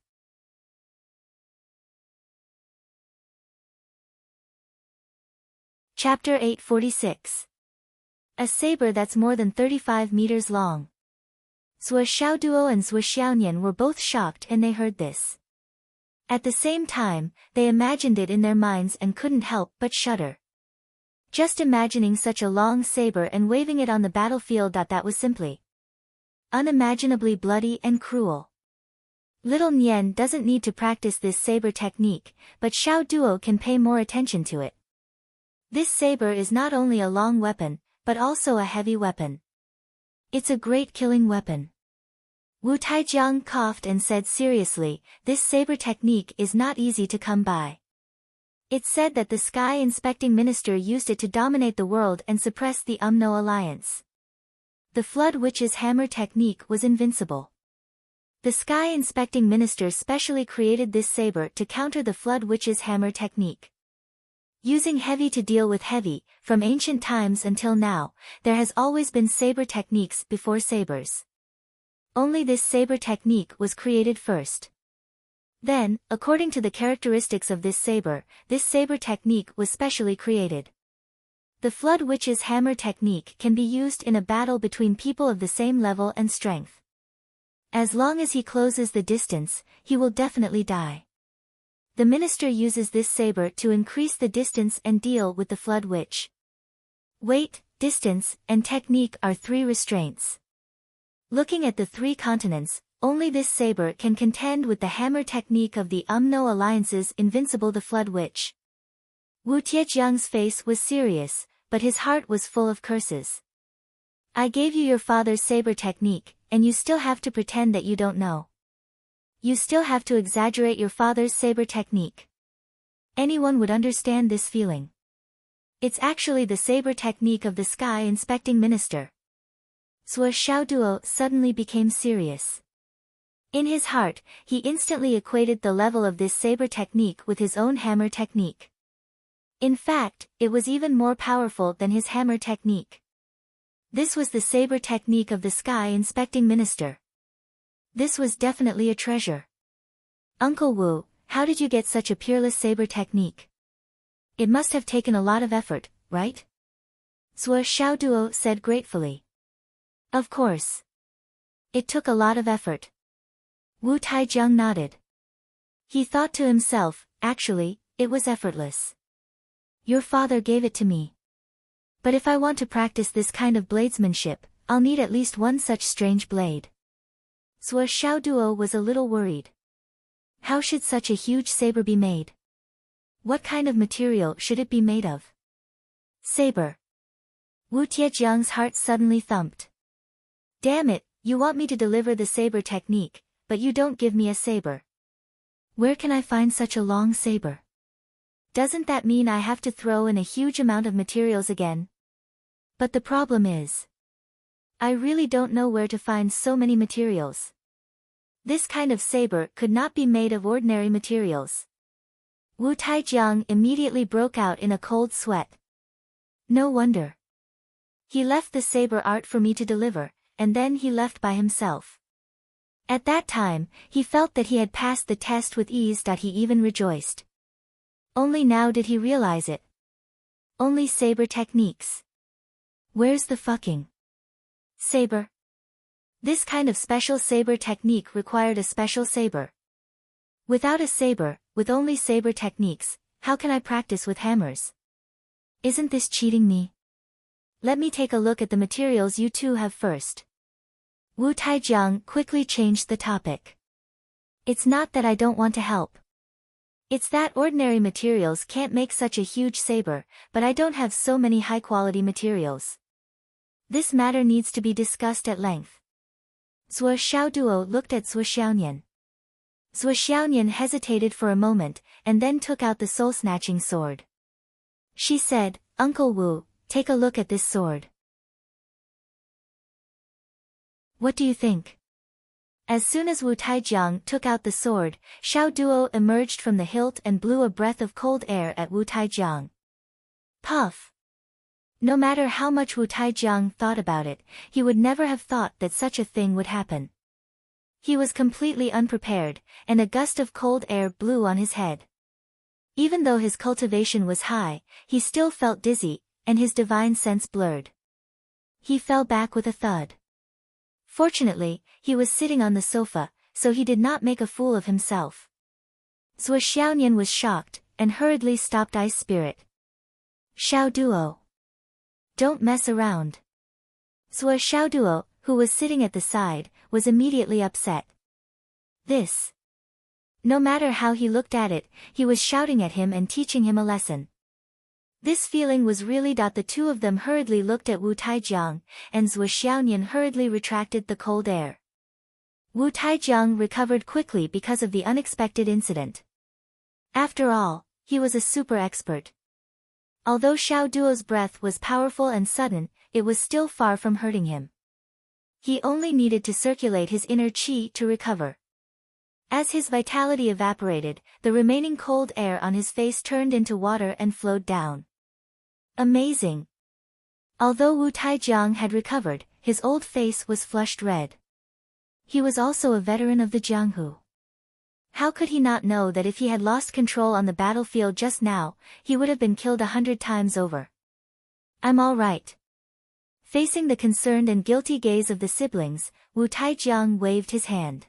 Chapter 846. A saber that's more than 35 meters long. Sui Xiaoduo and Sui Xiaonian were both shocked and they heard this. At the same time, they imagined it in their minds and couldn't help but shudder. Just imagining such a long saber and waving it on the battlefield, that was simply unimaginably bloody and cruel. Little Nian doesn't need to practice this saber technique, but Xiaoduo can pay more attention to it. This saber is not only a long weapon, but also a heavy weapon. It's a great killing weapon. Wu Taijiang coughed and said seriously, this saber technique is not easy to come by. It's said that the Sky Inspecting Minister used it to dominate the world and suppress the Umno alliance. The Flood Witch's hammer technique was invincible. The Sky Inspecting Minister specially created this saber to counter the Flood Witch's hammer technique. Using heavy to deal with heavy, from ancient times until now, there has always been saber techniques before sabers. Only this saber technique was created first. Then, according to the characteristics of this saber technique was specially created. The Flood Witch's hammer technique can be used in a battle between people of the same level and strength. As long as he closes the distance, he will definitely die. The minister uses this saber to increase the distance and deal with the Flood Witch. Weight, distance, and technique are 3 restraints. Looking at the 3 continents, only this saber can contend with the hammer technique of the Umno Alliance's invincible the Flood Witch. Wu Tiejiang's face was serious, but his heart was full of curses. I gave you your father's saber technique, and you still have to pretend that you don't know. You still have to exaggerate your father's saber technique. Anyone would understand this feeling. It's actually the saber technique of the Sky Inspecting Minister. Sui Xiaoduo suddenly became serious. In his heart, he instantly equated the level of this saber technique with his own hammer technique. In fact, it was even more powerful than his hammer technique. This was the saber technique of the Sky Inspecting Minister. This was definitely a treasure. Uncle Wu, how did you get such a peerless saber technique? It must have taken a lot of effort, right? Sui Xiaoduo said gratefully. Of course. It took a lot of effort. Wu Taijiang nodded. He thought to himself, actually, it was effortless. Your father gave it to me. But if I want to practice this kind of bladesmanship, I'll need at least one such strange blade. Sui Xiaoduo was a little worried. How should such a huge saber be made? What kind of material should it be made of? Saber. Wu Tiejiang's heart suddenly thumped. Damn it, you want me to deliver the saber technique, but you don't give me a saber. Where can I find such a long saber? Doesn't that mean I have to throw in a huge amount of materials again? But the problem is, I really don't know where to find so many materials. This kind of saber could not be made of ordinary materials. Wu Taijiang immediately broke out in a cold sweat. No wonder. He left the saber art for me to deliver, and then he left by himself. At that time, he felt that he had passed the test with ease. He even rejoiced. Only now did he realize it. Only saber techniques. Where's the fucking saber? This kind of special saber technique required a special saber. Without a saber, with only saber techniques, how can I practice with hammers? Isn't this cheating me? Let me take a look at the materials you two have first. Wu Taijiang quickly changed the topic. It's not that I don't want to help. It's that ordinary materials can't make such a huge saber, but I don't have so many high-quality materials. This matter needs to be discussed at length. Sui Xiaoduo looked at Sui Xiaonian. Zhuo Xiaonian hesitated for a moment, and then took out the soul-snatching sword. She said, "Uncle Wu, take a look at this sword. What do you think?" As soon as Wu Taijiang took out the sword, Xiao Duo emerged from the hilt and blew a breath of cold air at Wu Taijiang. Puff! No matter how much Wu Taijiang thought about it, he would never have thought that such a thing would happen. He was completely unprepared, and a gust of cold air blew on his head. Even though his cultivation was high, he still felt dizzy, and his divine sense blurred. He fell back with a thud. Fortunately, he was sitting on the sofa, so he did not make a fool of himself. Zhuo Xiaonian was shocked, and hurriedly stopped Ice Spirit. "Xiao Duo! Don't mess around." Zhuo Xiaoduo, who was sitting at the side, was immediately upset. No matter how he looked at it, he was shouting at him and teaching him a lesson. This feeling was really. The two of them hurriedly looked at Wu Taijiang, and Zhuo Xiaonian hurriedly retracted the cold air. Wu Taijiang recovered quickly because of the unexpected incident. After all, he was a super expert. Although Xiao Duo's breath was powerful and sudden, it was still far from hurting him. He only needed to circulate his inner qi to recover. As his vitality evaporated, the remaining cold air on his face turned into water and flowed down. Amazing! Although Wu Taijiang had recovered, his old face was flushed red. He was also a veteran of the Jianghu. How could he not know that if he had lost control on the battlefield just now, he would have been killed 100 times over? "I'm all right." Facing the concerned and guilty gaze of the siblings, Wu Taijiang waved his hand.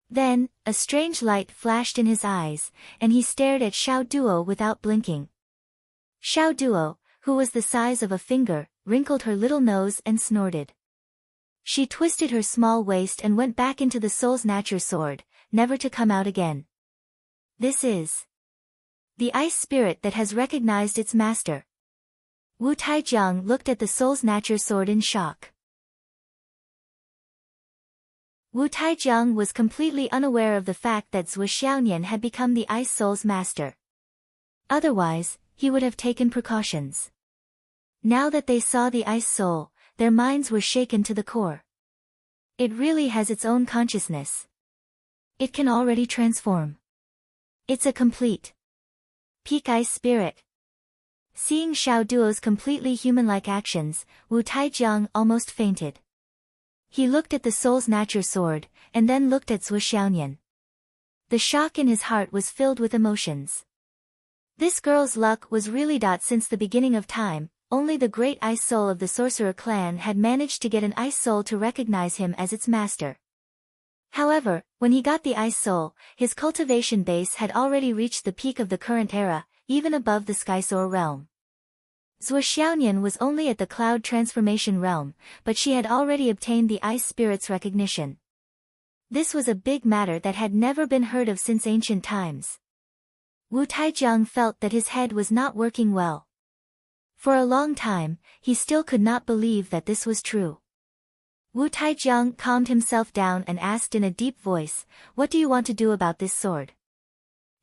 Then, a strange light flashed in his eyes, and he stared at Xiao Duo without blinking. Xiao Duo, who was the size of a finger, wrinkled her little nose and snorted. She twisted her small waist and went back into the Soul Snatcher sword, never to come out again. This is the ice spirit that has recognized its master. Wu Taijiang looked at the Soul Snatcher sword in shock. Wu Taijiang was completely unaware of the fact that Zhuo Xiaonian had become the Ice Soul's master. Otherwise, he would have taken precautions. Now that they saw the Ice Soul, their minds were shaken to the core. It really has its own consciousness. It can already transform. It's a complete peak ice spirit. Seeing Xiao Duo's completely human-like actions, Wu Taijiang almost fainted. He looked at the Soul Snatcher sword, and then looked at Zhuo Xiaonian. The shock in his heart was filled with emotions. This girl's luck was really. Since the beginning of time, only the great Ice Soul of the Sorcerer clan had managed to get an Ice Soul to recognize him as its master. However, when he got the Ice Soul, his cultivation base had already reached the peak of the current era, even above the Skysoar realm. Zhuo Xiaonian was only at the Cloud Transformation realm, but she had already obtained the Ice Spirit's recognition. This was a big matter that had never been heard of since ancient times. Wu Taijiang felt that his head was not working well. For a long time, he still could not believe that this was true. Wu Taijiang calmed himself down and asked in a deep voice, "What do you want to do about this sword?"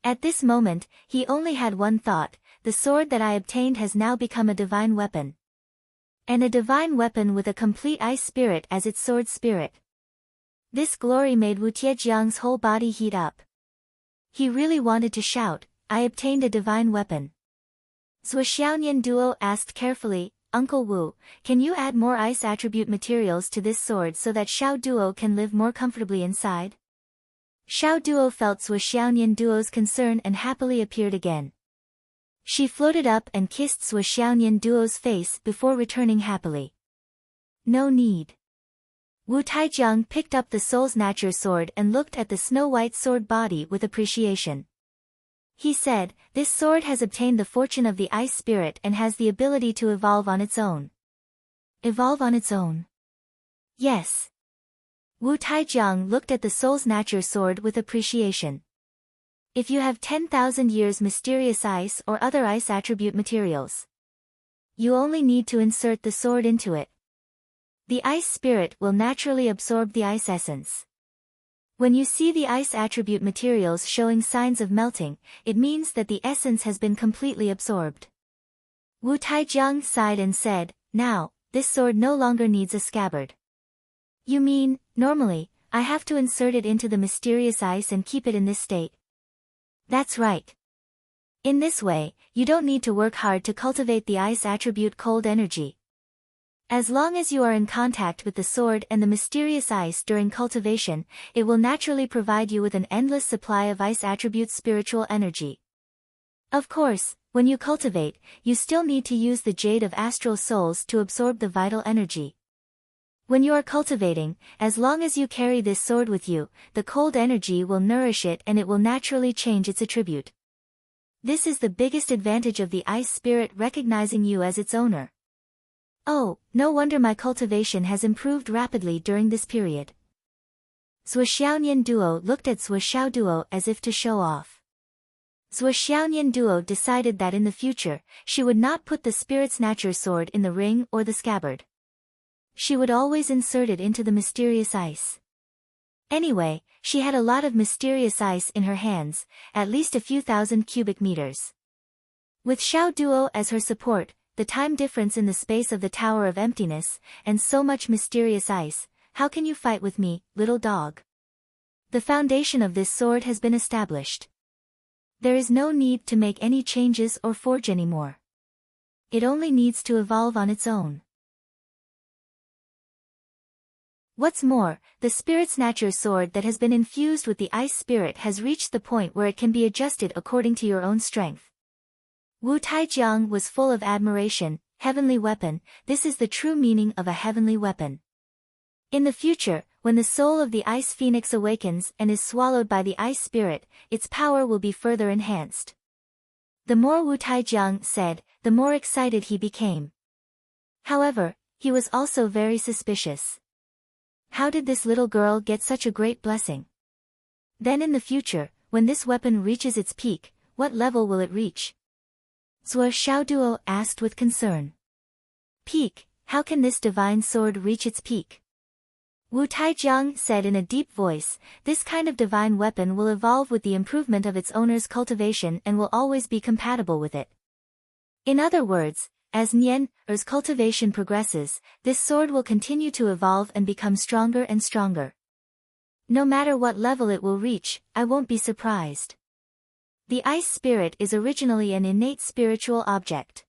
At this moment, he only had one thought: the sword that I obtained has now become a divine weapon. And a divine weapon with a complete ice spirit as its sword spirit. This glory made Wu Taijiang's whole body heat up. He really wanted to shout, "I obtained a divine weapon." Zhuo Xiaonian Duo asked carefully, "Uncle Wu, can you add more ice attribute materials to this sword so that Xiao Duo can live more comfortably inside?" Xiao Duo felt Zhuo Xiaonian Duo's concern and happily appeared again. She floated up and kissed Zhuo Xiaonian Duo's face before returning happily. "No need." Wu Taijiang picked up the Soul Snatcher sword and looked at the snow-white sword body with appreciation. He said, "This sword has obtained the fortune of the ice spirit and has the ability to evolve on its own." Evolve on its own? Yes. Wu Taijiang looked at the Soul Snatcher sword with appreciation. If you have 10,000 years mysterious ice or other ice attribute materials, you only need to insert the sword into it. The ice spirit will naturally absorb the ice essence. When you see the ice attribute materials showing signs of melting, it means that the essence has been completely absorbed. Wu Taijiang sighed and said, "Now, this sword no longer needs a scabbard." "You mean, normally, I have to insert it into the mysterious ice and keep it in this state?" "That's right. In this way, you don't need to work hard to cultivate the ice attribute cold energy. As long as you are in contact with the sword and the mysterious ice during cultivation, it will naturally provide you with an endless supply of ice attribute spiritual energy. Of course, when you cultivate, you still need to use the jade of astral souls to absorb the vital energy. When you are cultivating, as long as you carry this sword with you, the cold energy will nourish it and it will naturally change its attribute. This is the biggest advantage of the ice spirit recognizing you as its owner. Oh, no wonder my cultivation has improved rapidly during this period." Zhuo Xiaonian Duo looked at Zhuo Xiao Duo as if to show off. Zhuo Xiaonian Duo decided that in the future, she would not put the spirit snatcher sword in the ring or the scabbard. She would always insert it into the mysterious ice. Anyway, she had a lot of mysterious ice in her hands, at least a few thousand cubic meters. With Xiao Duo as her support, the time difference in the space of the Tower of Emptiness, and so much mysterious ice, how can you fight with me, little dog? The foundation of this sword has been established. There is no need to make any changes or forge anymore. It only needs to evolve on its own. What's more, the Spirit Snatcher's sword that has been infused with the ice spirit has reached the point where it can be adjusted according to your own strength. Wu Taijiang was full of admiration. Heavenly weapon, this is the true meaning of a heavenly weapon. In the future, when the soul of the ice phoenix awakens and is swallowed by the ice spirit, its power will be further enhanced. The more Wu Taijiang said, the more excited he became. However, he was also very suspicious. How did this little girl get such a great blessing? Then in the future, when this weapon reaches its peak, what level will it reach? Zhuo Xiaoduo asked with concern. Peak, how can this divine sword reach its peak? Wu Taijiang said in a deep voice, this kind of divine weapon will evolve with the improvement of its owner's cultivation and will always be compatible with it. In other words, as Nian's cultivation progresses, this sword will continue to evolve and become stronger and stronger. No matter what level it will reach, I won't be surprised. The ice spirit is originally an innate spiritual object.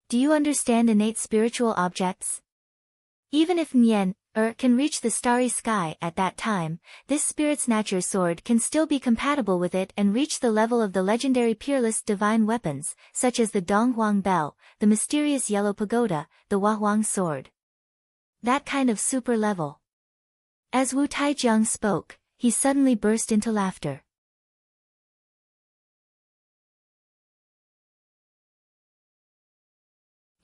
Do you understand innate spiritual objects? Even if Nian can reach the starry sky at that time, this spirit snatcher sword can still be compatible with it and reach the level of the legendary peerless divine weapons, such as the Donghuang Bell, the mysterious yellow pagoda, the Huahuang sword. That kind of super level. As Wu Taijiang spoke, he suddenly burst into laughter.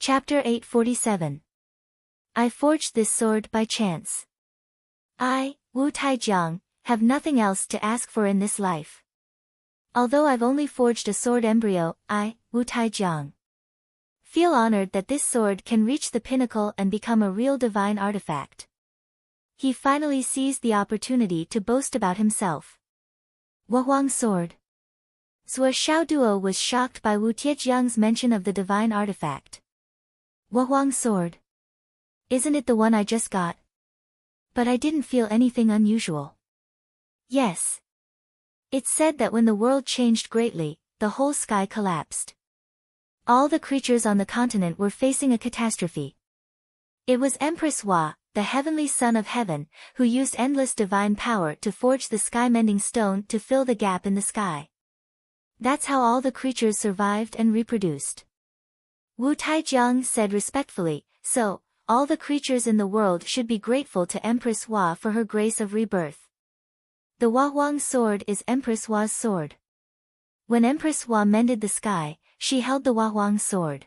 Chapter 847. I forged this sword by chance. I, Wu Taijiang, have nothing else to ask for in this life. Although I've only forged a sword embryo, I, Wu Taijiang, feel honored that this sword can reach the pinnacle and become a real divine artifact. He finally seized the opportunity to boast about himself. Huahuang sword. Zhuo Xiaoduo was shocked by Wu Taijiang's mention of the divine artifact. Huahuang sword. Isn't it the one I just got? But I didn't feel anything unusual. Yes. It's said that when the world changed greatly, the whole sky collapsed. All the creatures on the continent were facing a catastrophe. It was Empress Hua, the heavenly son of heaven, who used endless divine power to forge the sky-mending stone to fill the gap in the sky. That's how all the creatures survived and reproduced. Wu Taijiang said respectfully, so, all the creatures in the world should be grateful to Empress Hua for her grace of rebirth. The Huahuang sword is Empress Hua's sword. When Empress Hua mended the sky, she held the Huahuang sword.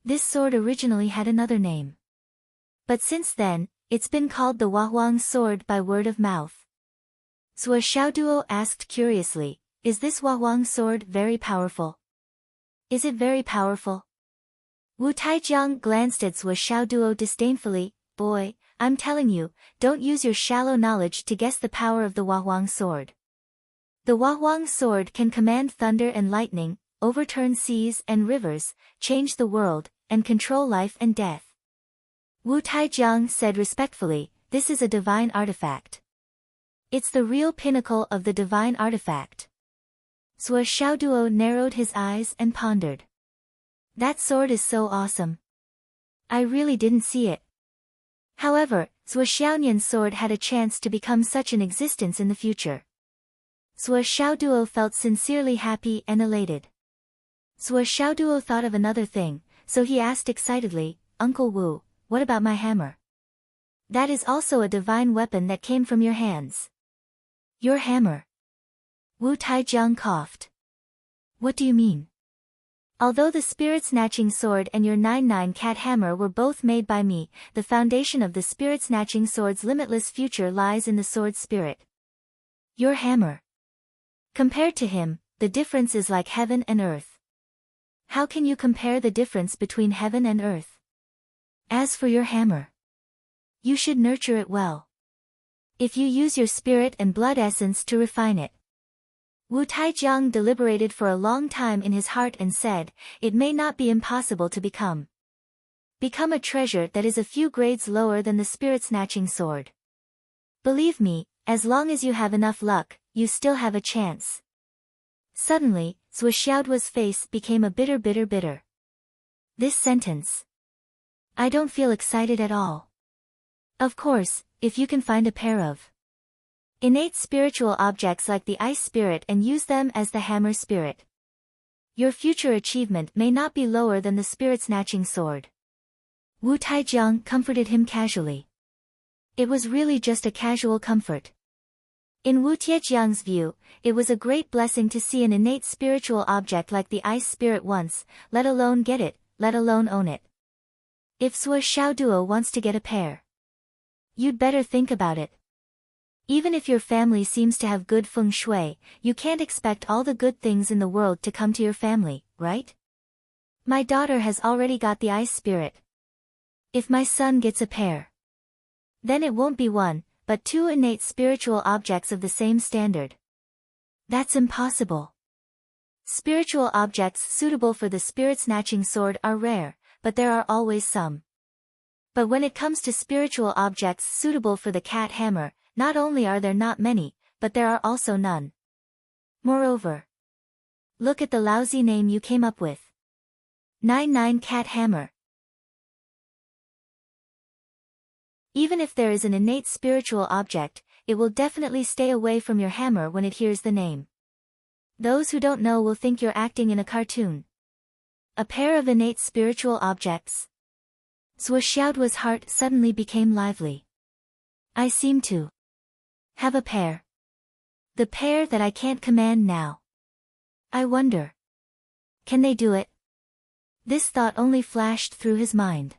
This sword originally had another name. But since then, it's been called the Huahuang sword by word of mouth. Zhuo Xiaoduo asked curiously, is this Huahuang sword very powerful? Is it very powerful? Wu Taijiang glanced at Zhuo Xiaoduo disdainfully, boy, I'm telling you, don't use your shallow knowledge to guess the power of the Huahuang sword. The Huahuang sword can command thunder and lightning, overturn seas and rivers, change the world, and control life and death. Wu Taijiang said respectfully, this is a divine artifact. It's the real pinnacle of the divine artifact. Zhuo Xiaoduo narrowed his eyes and pondered. That sword is so awesome. I really didn't see it. However, Zhuo Xiaonian's sword had a chance to become such an existence in the future. Zhuo Xiaoduo felt sincerely happy and elated. Zhuo Xiaoduo thought of another thing, so he asked excitedly, Uncle Wu, what about my hammer? That is also a divine weapon that came from your hands. Your hammer? Wu Taijiang coughed. What do you mean? Although the spirit-snatching sword and your 99 cat hammer were both made by me, the foundation of the spirit-snatching sword's limitless future lies in the sword spirit. Your hammer. Compared to him, the difference is like heaven and earth. How can you compare the difference between heaven and earth? As for your hammer, you should nurture it well. If you use your spirit and blood essence to refine it. Wu Taijiang deliberated for a long time in his heart and said, it may not be impossible to become a treasure that is a few grades lower than the spirit-snatching sword. Believe me, as long as you have enough luck, you still have a chance. Suddenly, Zhuo Xiaoduo's face became a bitter. This sentence. I don't feel excited at all. Of course, if you can find a pair of innate spiritual objects like the ice spirit and use them as the hammer spirit. Your future achievement may not be lower than the spirit-snatching sword. Wu Taijiang comforted him casually. It was really just a casual comfort. In Wu Tiejiang's view, it was a great blessing to see an innate spiritual object like the ice spirit once, let alone get it, let alone own it. If Zhuo Xiaoduo wants to get a pair, you'd better think about it. Even if your family seems to have good feng shui, you can't expect all the good things in the world to come to your family, right? My daughter has already got the ice spirit. If my son gets a pair, then it won't be one, but two innate spiritual objects of the same standard. That's impossible. Spiritual objects suitable for the spirit-snatching sword are rare, but there are always some. But when it comes to spiritual objects suitable for the cat hammer, not only are there not many, but there are also none. Moreover, look at the lousy name you came up with. 99 cat hammer. Even if there is an innate spiritual object, it will definitely stay away from your hammer when it hears the name. Those who don't know will think you're acting in a cartoon. A pair of innate spiritual objects. Zhuo Xiaoduo's heart suddenly became lively. I seem to have a pair. The pair that I can't command now. I wonder. Can they do it? This thought only flashed through his mind.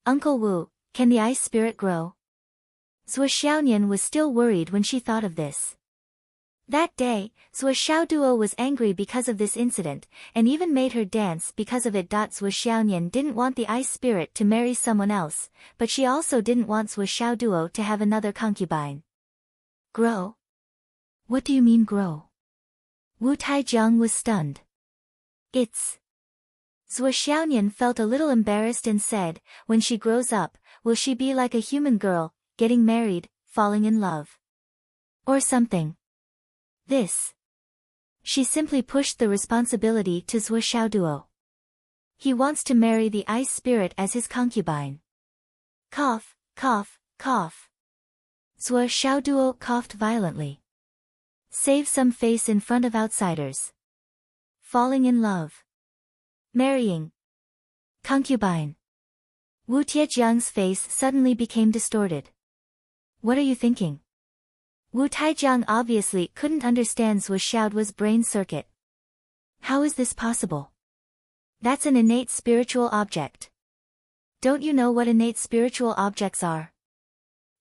Uncle Wu, can the ice spirit grow? Zhuo Xiaonian was still worried when she thought of this. That day, Zhuo Xiaoduo was angry because of this incident, and even made her dance because of it. Zhuo Xiaonian didn't want the ice spirit to marry someone else, but she also didn't want Zhuo Xiaoduo to have another concubine. Grow? What do you mean grow? Wu Taijiang was stunned. It's. Zhuo Xiaonian felt a little embarrassed and said, when she grows up, will she be like a human girl, getting married, falling in love? Or something? This. She simply pushed the responsibility to Zhuo Xiaoduo. He wants to marry the ice spirit as his concubine. Cough, cough, cough. Zhuo Xiaoduo coughed violently. Save some face in front of outsiders. Falling in love. Marrying. Concubine. Wu Tiejiang's face suddenly became distorted. What are you thinking? Wu Taijiang obviously couldn't understand Zhuo Xiaoduo's brain circuit. How is this possible? That's an innate spiritual object. Don't you know what innate spiritual objects are?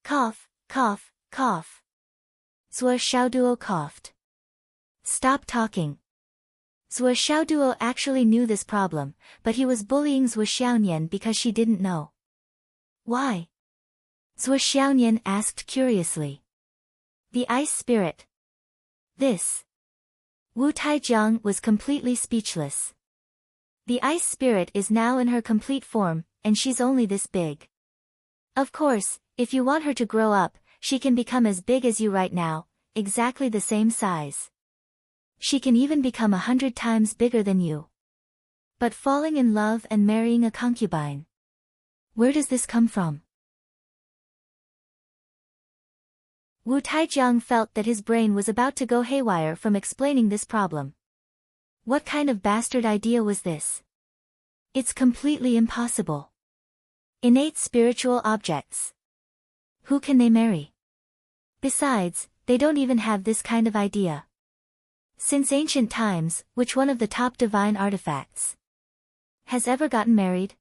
Cough, cough, cough. Zhuo Xiaoduo coughed. Stop talking. Zhuo Xiaoduo actually knew this problem, but he was bullying Zhuo Xiaonian because she didn't know. Why? Zhuo Xiaonian asked curiously. The ice spirit. This. Wu Taijiang was completely speechless. The ice spirit is now in her complete form, and she's only this big. Of course, if you want her to grow up, she can become as big as you right now, exactly the same size. She can even become 100 times bigger than you. But falling in love and marrying a concubine. Where does this come from? Wu Taijiang felt that his brain was about to go haywire from explaining this problem. What kind of bastard idea was this? It's completely impossible. Innate spiritual objects. Who can they marry? Besides, they don't even have this kind of idea. Since ancient times, which one of the top divine artifacts has ever gotten married?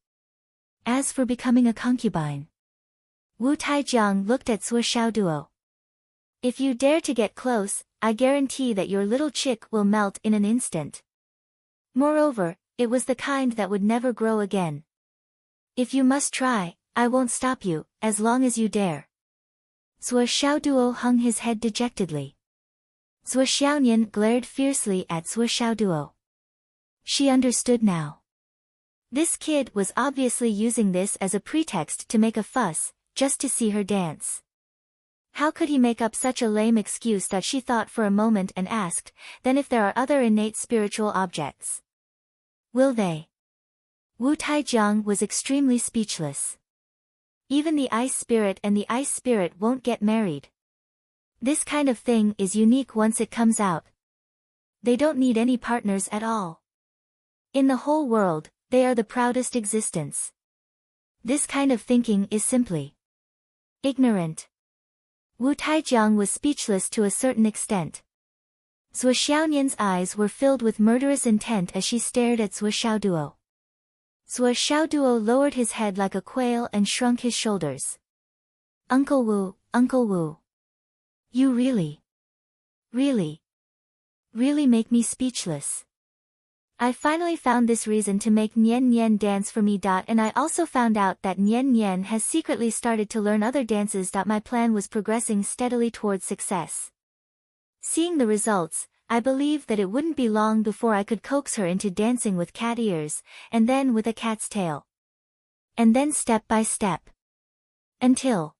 As for becoming a concubine. Wu Taijiang looked at Zhuo Xiaoduo. If you dare to get close, I guarantee that your little chick will melt in an instant. Moreover, it was the kind that would never grow again. If you must try, I won't stop you, as long as you dare. Zhuo Xiaoduo hung his head dejectedly. Zhuo Xiaonian glared fiercely at Zhuo Xiaoduo. She understood now. This kid was obviously using this as a pretext to make a fuss, just to see her dance. How could he make up such a lame excuse? That she thought for a moment and asked, then if there are other innate spiritual objects? Will they? Wu Taijiang was extremely speechless. Even the ice spirit and the ice spirit won't get married. This kind of thing is unique once it comes out. They don't need any partners at all. In the whole world, they are the proudest existence. This kind of thinking is simply ignorant. Wu Taijiang was speechless to a certain extent. Zhuo Xiaonian's eyes were filled with murderous intent as she stared at Zhuo Xiaoduo. Zhuo Xiaoduo lowered his head like a quail and shrunk his shoulders. Uncle Wu. You really make me speechless. I finally found this reason to make Nian Nian dance for me. And I also found out that Nian Nian has secretly started to learn other dances. My plan was progressing steadily towards success. Seeing the results, I believed that it wouldn't be long before I could coax her into dancing with cat ears, and then with a cat's tail. And then step by step. Until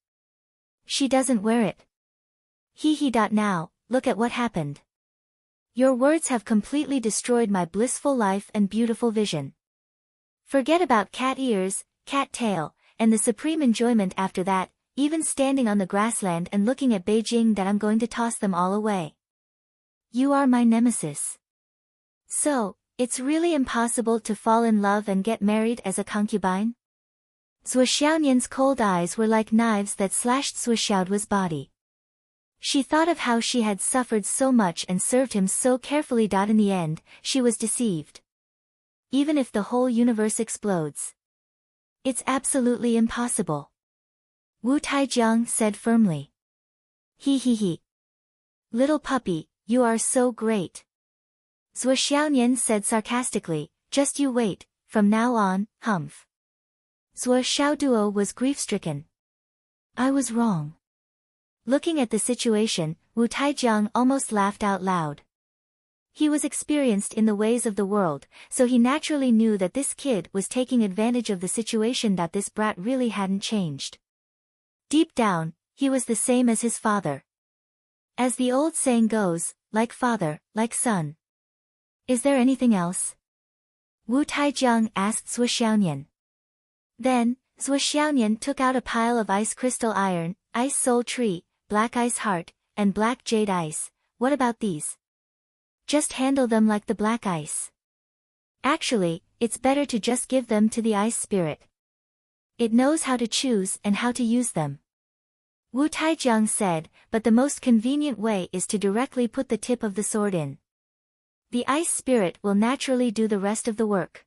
she doesn't wear it. Now, look at what happened. Your words have completely destroyed my blissful life and beautiful vision. Forget about cat ears, cat tail, and the supreme enjoyment after that, even standing on the grassland and looking at Beijing. That I'm going to toss them all away. You are my nemesis. So, it's really impossible to fall in love and get married as a concubine? Zhuo Xiaonian's cold eyes were like knives that slashed Zhuo Xiaoduo's body. She thought of how she had suffered so much and served him so carefully. In the end, she was deceived. Even if the whole universe explodes, it's absolutely impossible. Wu Taijiang said firmly. He. Little puppy, you are so great. Zhuo Xiaonian said sarcastically, just you wait, from now on, humph. Zhuo Xiaoduo was grief-stricken. I was wrong. Looking at the situation, Wu Taijiang almost laughed out loud. He was experienced in the ways of the world, so he naturally knew that this kid was taking advantage of the situation. This brat really hadn't changed. Deep down, he was the same as his father. As the old saying goes, like father, like son. Is there anything else? Wu Taijiang asked Zhuo Xiaonian. Then, Zhuo Xiaonian took out a pile of ice crystal iron, ice soul tree, black ice heart, and black jade ice. What about these? Just handle them like the black ice. Actually, it's better to just give them to the ice spirit. It knows how to choose and how to use them. Wu Taijiang said, but the most convenient way is to directly put the tip of the sword in. The ice spirit will naturally do the rest of the work.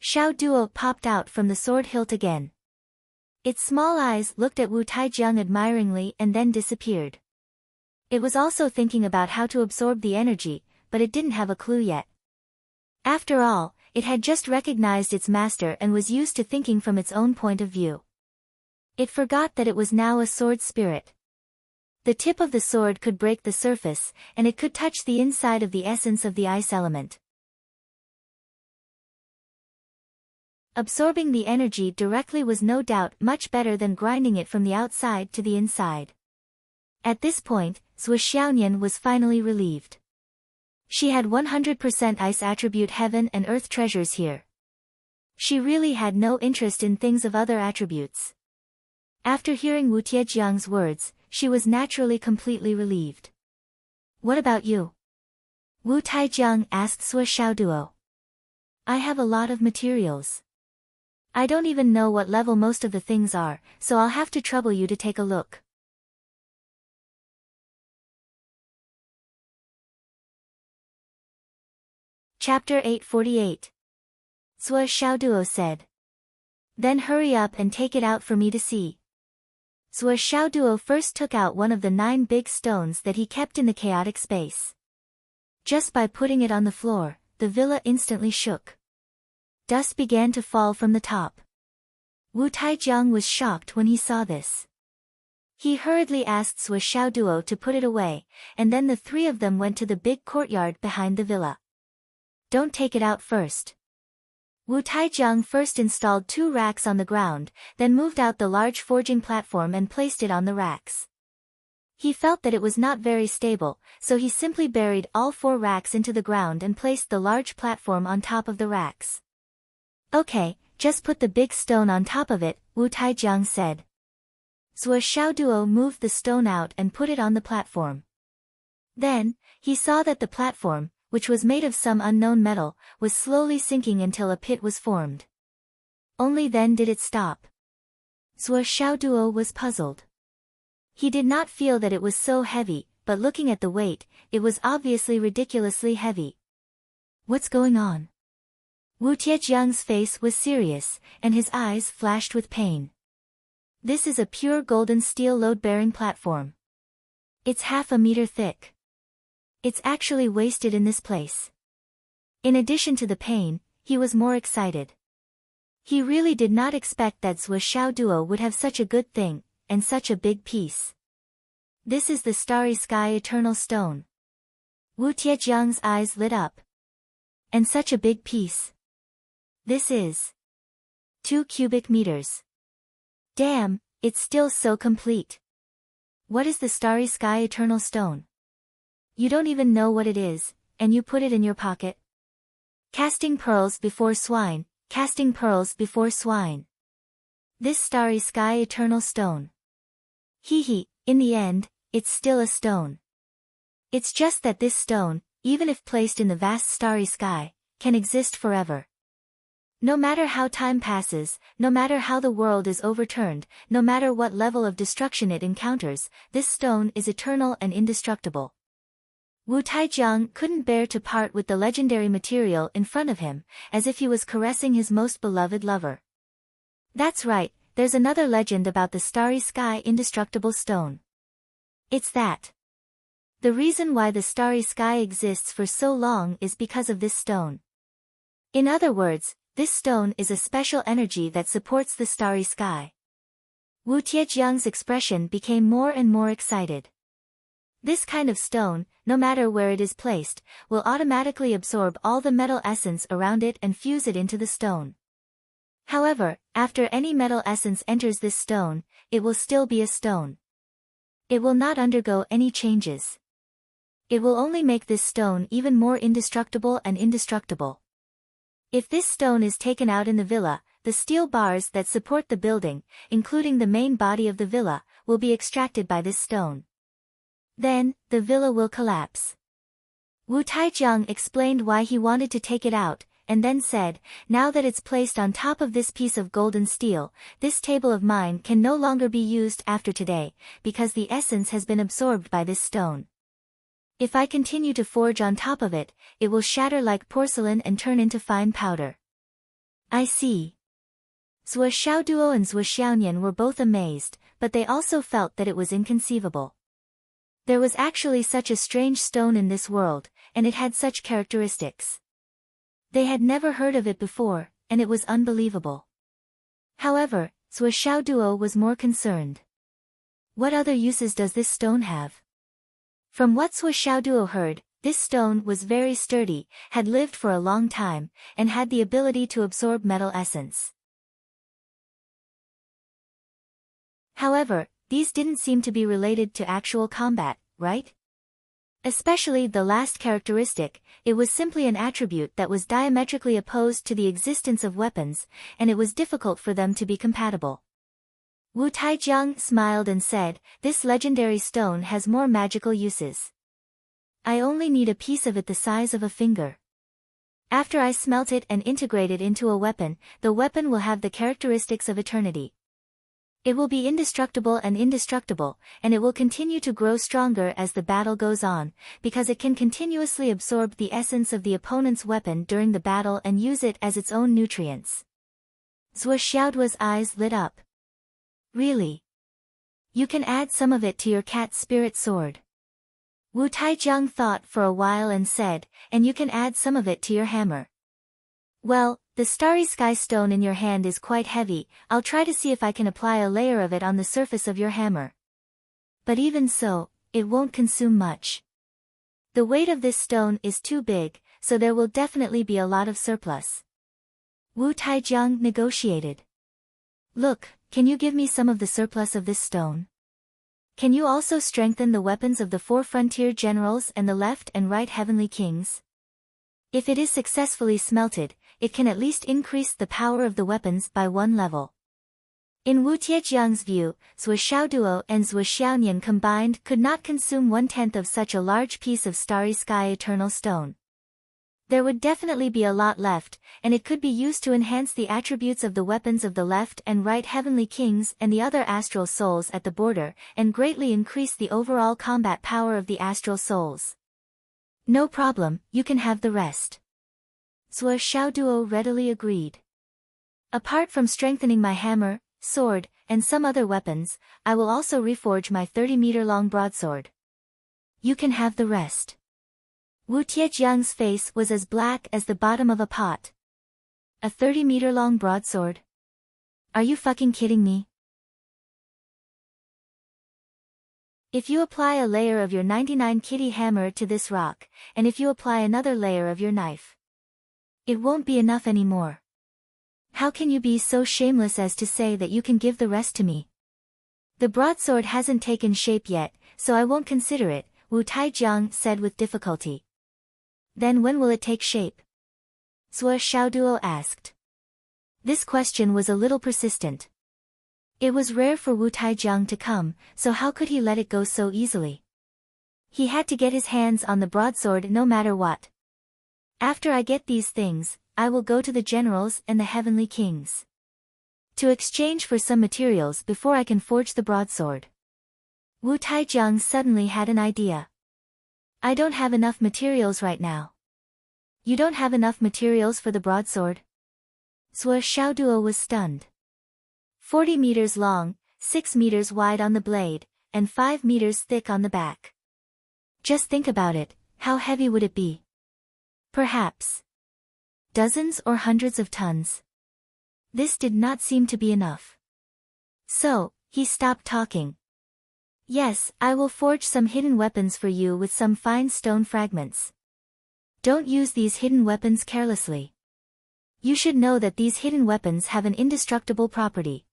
Xiaoduo popped out from the sword hilt again. Its small eyes looked at Wu Taijiang admiringly and then disappeared. It was also thinking about how to absorb the energy, but it didn't have a clue yet. After all, it had just recognized its master and was used to thinking from its own point of view. It forgot that it was now a sword spirit. The tip of the sword could break the surface, and it could touch the inside of the essence of the ice element. Absorbing the energy directly was no doubt much better than grinding it from the outside to the inside. At this point, Zhuo Xiaoyan was finally relieved. She had 100% ice attribute heaven and earth treasures here. She really had no interest in things of other attributes. After hearing Wu Tiejiang's words, she was naturally completely relieved. What about you? Wu Taijiang asked Zhuo Xiaoduo. I have a lot of materials. I don't even know what level most of the things are, so I'll have to trouble you to take a look. Chapter 848. Zhuo Xiaoduo said. Then hurry up and take it out for me to see. Zhuo Xiaoduo first took out one of the 9 big stones that he kept in the chaotic space. Just by putting it on the floor, the villa instantly shook. Dust began to fall from the top. Wu Taijiang was shocked when he saw this. He hurriedly asked Zhuo Xiaoduo to put it away, and then the 3 of them went to the big courtyard behind the villa. Don't take it out first. Wu Taijiang first installed 2 racks on the ground, then moved out the large forging platform and placed it on the racks. He felt that it was not very stable, so he simply buried all 4 racks into the ground and placed the large platform on top of the racks. Okay, just put the big stone on top of it, Wu Taijiang said. Zhuo Xiaoduo moved the stone out and put it on the platform. Then, he saw that the platform, which was made of some unknown metal, was slowly sinking until a pit was formed. Only then did it stop. Zhuo Xiaoduo was puzzled. He did not feel that it was so heavy, but looking at the weight, it was obviously ridiculously heavy. What's going on? Wu Tiejiang's face was serious, and his eyes flashed with pain. This is a pure golden steel load-bearing platform. It's half a meter thick. It's actually wasted in this place. In addition to the pain, he was more excited. He really did not expect that Zhuo Xiaoduo would have such a good thing, and such a big piece. This is the Starry Sky Eternal Stone. Wu Tiejiang's eyes lit up. And such a big piece. This is 2 cubic meters. Damn, it's still so complete. What is the Starry Sky Eternal Stone? You don't even know what it is, and you put it in your pocket? Casting pearls before swine, casting pearls before swine. This Starry Sky Eternal Stone. Hee, in the end, it's still a stone. It's just that this stone, even if placed in the vast starry sky, can exist forever. No matter how time passes, no matter how the world is overturned, no matter what level of destruction it encounters, this stone is eternal and indestructible. Wu Taijiang couldn't bear to part with the legendary material in front of him, as if he was caressing his most beloved lover. That's right, there's another legend about the Starry Sky Indestructible Stone. It's that. The reason why the Starry Sky exists for so long is because of this stone. In other words, this stone is a special energy that supports the Starry Sky. Wu Tiejiang's expression became more and more excited. This kind of stone, no matter where it is placed, will automatically absorb all the metal essence around it and fuse it into the stone. However, after any metal essence enters this stone, it will still be a stone. It will not undergo any changes. It will only make this stone even more indestructible and indestructible. If this stone is taken out in the villa, the steel bars that support the building, including the main body of the villa, will be extracted by this stone. Then, the villa will collapse. Wu Taijiang explained why he wanted to take it out, and then said, now that it's placed on top of this piece of golden steel, this table of mine can no longer be used after today, because the essence has been absorbed by this stone. If I continue to forge on top of it, it will shatter like porcelain and turn into fine powder. I see. Zhuo Xiaoduo and Zhuo Xiaoyan were both amazed, but they also felt that it was inconceivable. There was actually such a strange stone in this world, and it had such characteristics. They had never heard of it before, and it was unbelievable. However, Zhuo Xiaoduo was more concerned. What other uses does this stone have? From what Zhuo Xiaoduo heard, this stone was very sturdy, had lived for a long time, and had the ability to absorb metal essence. However, these didn't seem to be related to actual combat, right? Especially the last characteristic, it was simply an attribute that was diametrically opposed to the existence of weapons, and it was difficult for them to be compatible. Wu Taijiang smiled and said, "This legendary stone has more magical uses. I only need a piece of it the size of a finger. After I smelt it and integrate it into a weapon, the weapon will have the characteristics of eternity. It will be indestructible, and it will continue to grow stronger as the battle goes on, because it can continuously absorb the essence of the opponent's weapon during the battle and use it as its own nutrients." Zhuo Xiaoduo's eyes lit up. Really? You can add some of it to your cat spirit sword? Wu Taijiang thought for a while and said, "And you can add some of it to your hammer." "Well, the starry sky stone in your hand is quite heavy. I'll try to see if I can apply a layer of it on the surface of your hammer. But even so, it won't consume much. The weight of this stone is too big, so there will definitely be a lot of surplus." Wu Taijiang negotiated. "Look, can you give me some of the surplus of this stone? Can you also strengthen the weapons of the 4 frontier generals and the left and right heavenly kings? If it is successfully smelted, it can at least increase the power of the weapons by 1 level." In Wu Tiejiang's view, Zhuo Xiaoduo and Zhuo Xiaonian combined could not consume 1/10 of such a large piece of starry sky eternal stone. There would definitely be a lot left, and it could be used to enhance the attributes of the weapons of the left and right heavenly kings and the other astral souls at the border, and greatly increase the overall combat power of the astral souls. "No problem, you can have the rest." Zhuo Xiaoduo readily agreed. "Apart from strengthening my hammer, sword, and some other weapons, I will also reforge my 30-meter-long broadsword. You can have the rest." Wu Tiejiang's face was as black as the bottom of a pot. "A 30-meter-long broadsword? Are you fucking kidding me? If you apply a layer of your 99 kitty hammer to this rock, and if you apply another layer of your knife, it won't be enough anymore. How can you be so shameless as to say that you can give the rest to me? The broadsword hasn't taken shape yet, so I won't consider it," Wu Taijiang said with difficulty. "Then when will it take shape?" Zhuo Xiaoduo asked. This question was a little persistent. It was rare for Wu Taijiang to come, so how could he let it go so easily? He had to get his hands on the broadsword no matter what. "After I get these things, I will go to the generals and the heavenly kings to exchange for some materials before I can forge the broadsword." Wu Taijiang suddenly had an idea. "I don't have enough materials right now." "You don't have enough materials for the broadsword?" Zhuo Xiaoduo was stunned. 40 meters long, 6 meters wide on the blade, and 5 meters thick on the back. Just think about it, how heavy would it be? Perhaps dozens or hundreds of tons. This did not seem to be enough. So, he stopped talking. "Yes, I will forge some hidden weapons for you with some fine stone fragments. Don't use these hidden weapons carelessly. You should know that these hidden weapons have an indestructible property.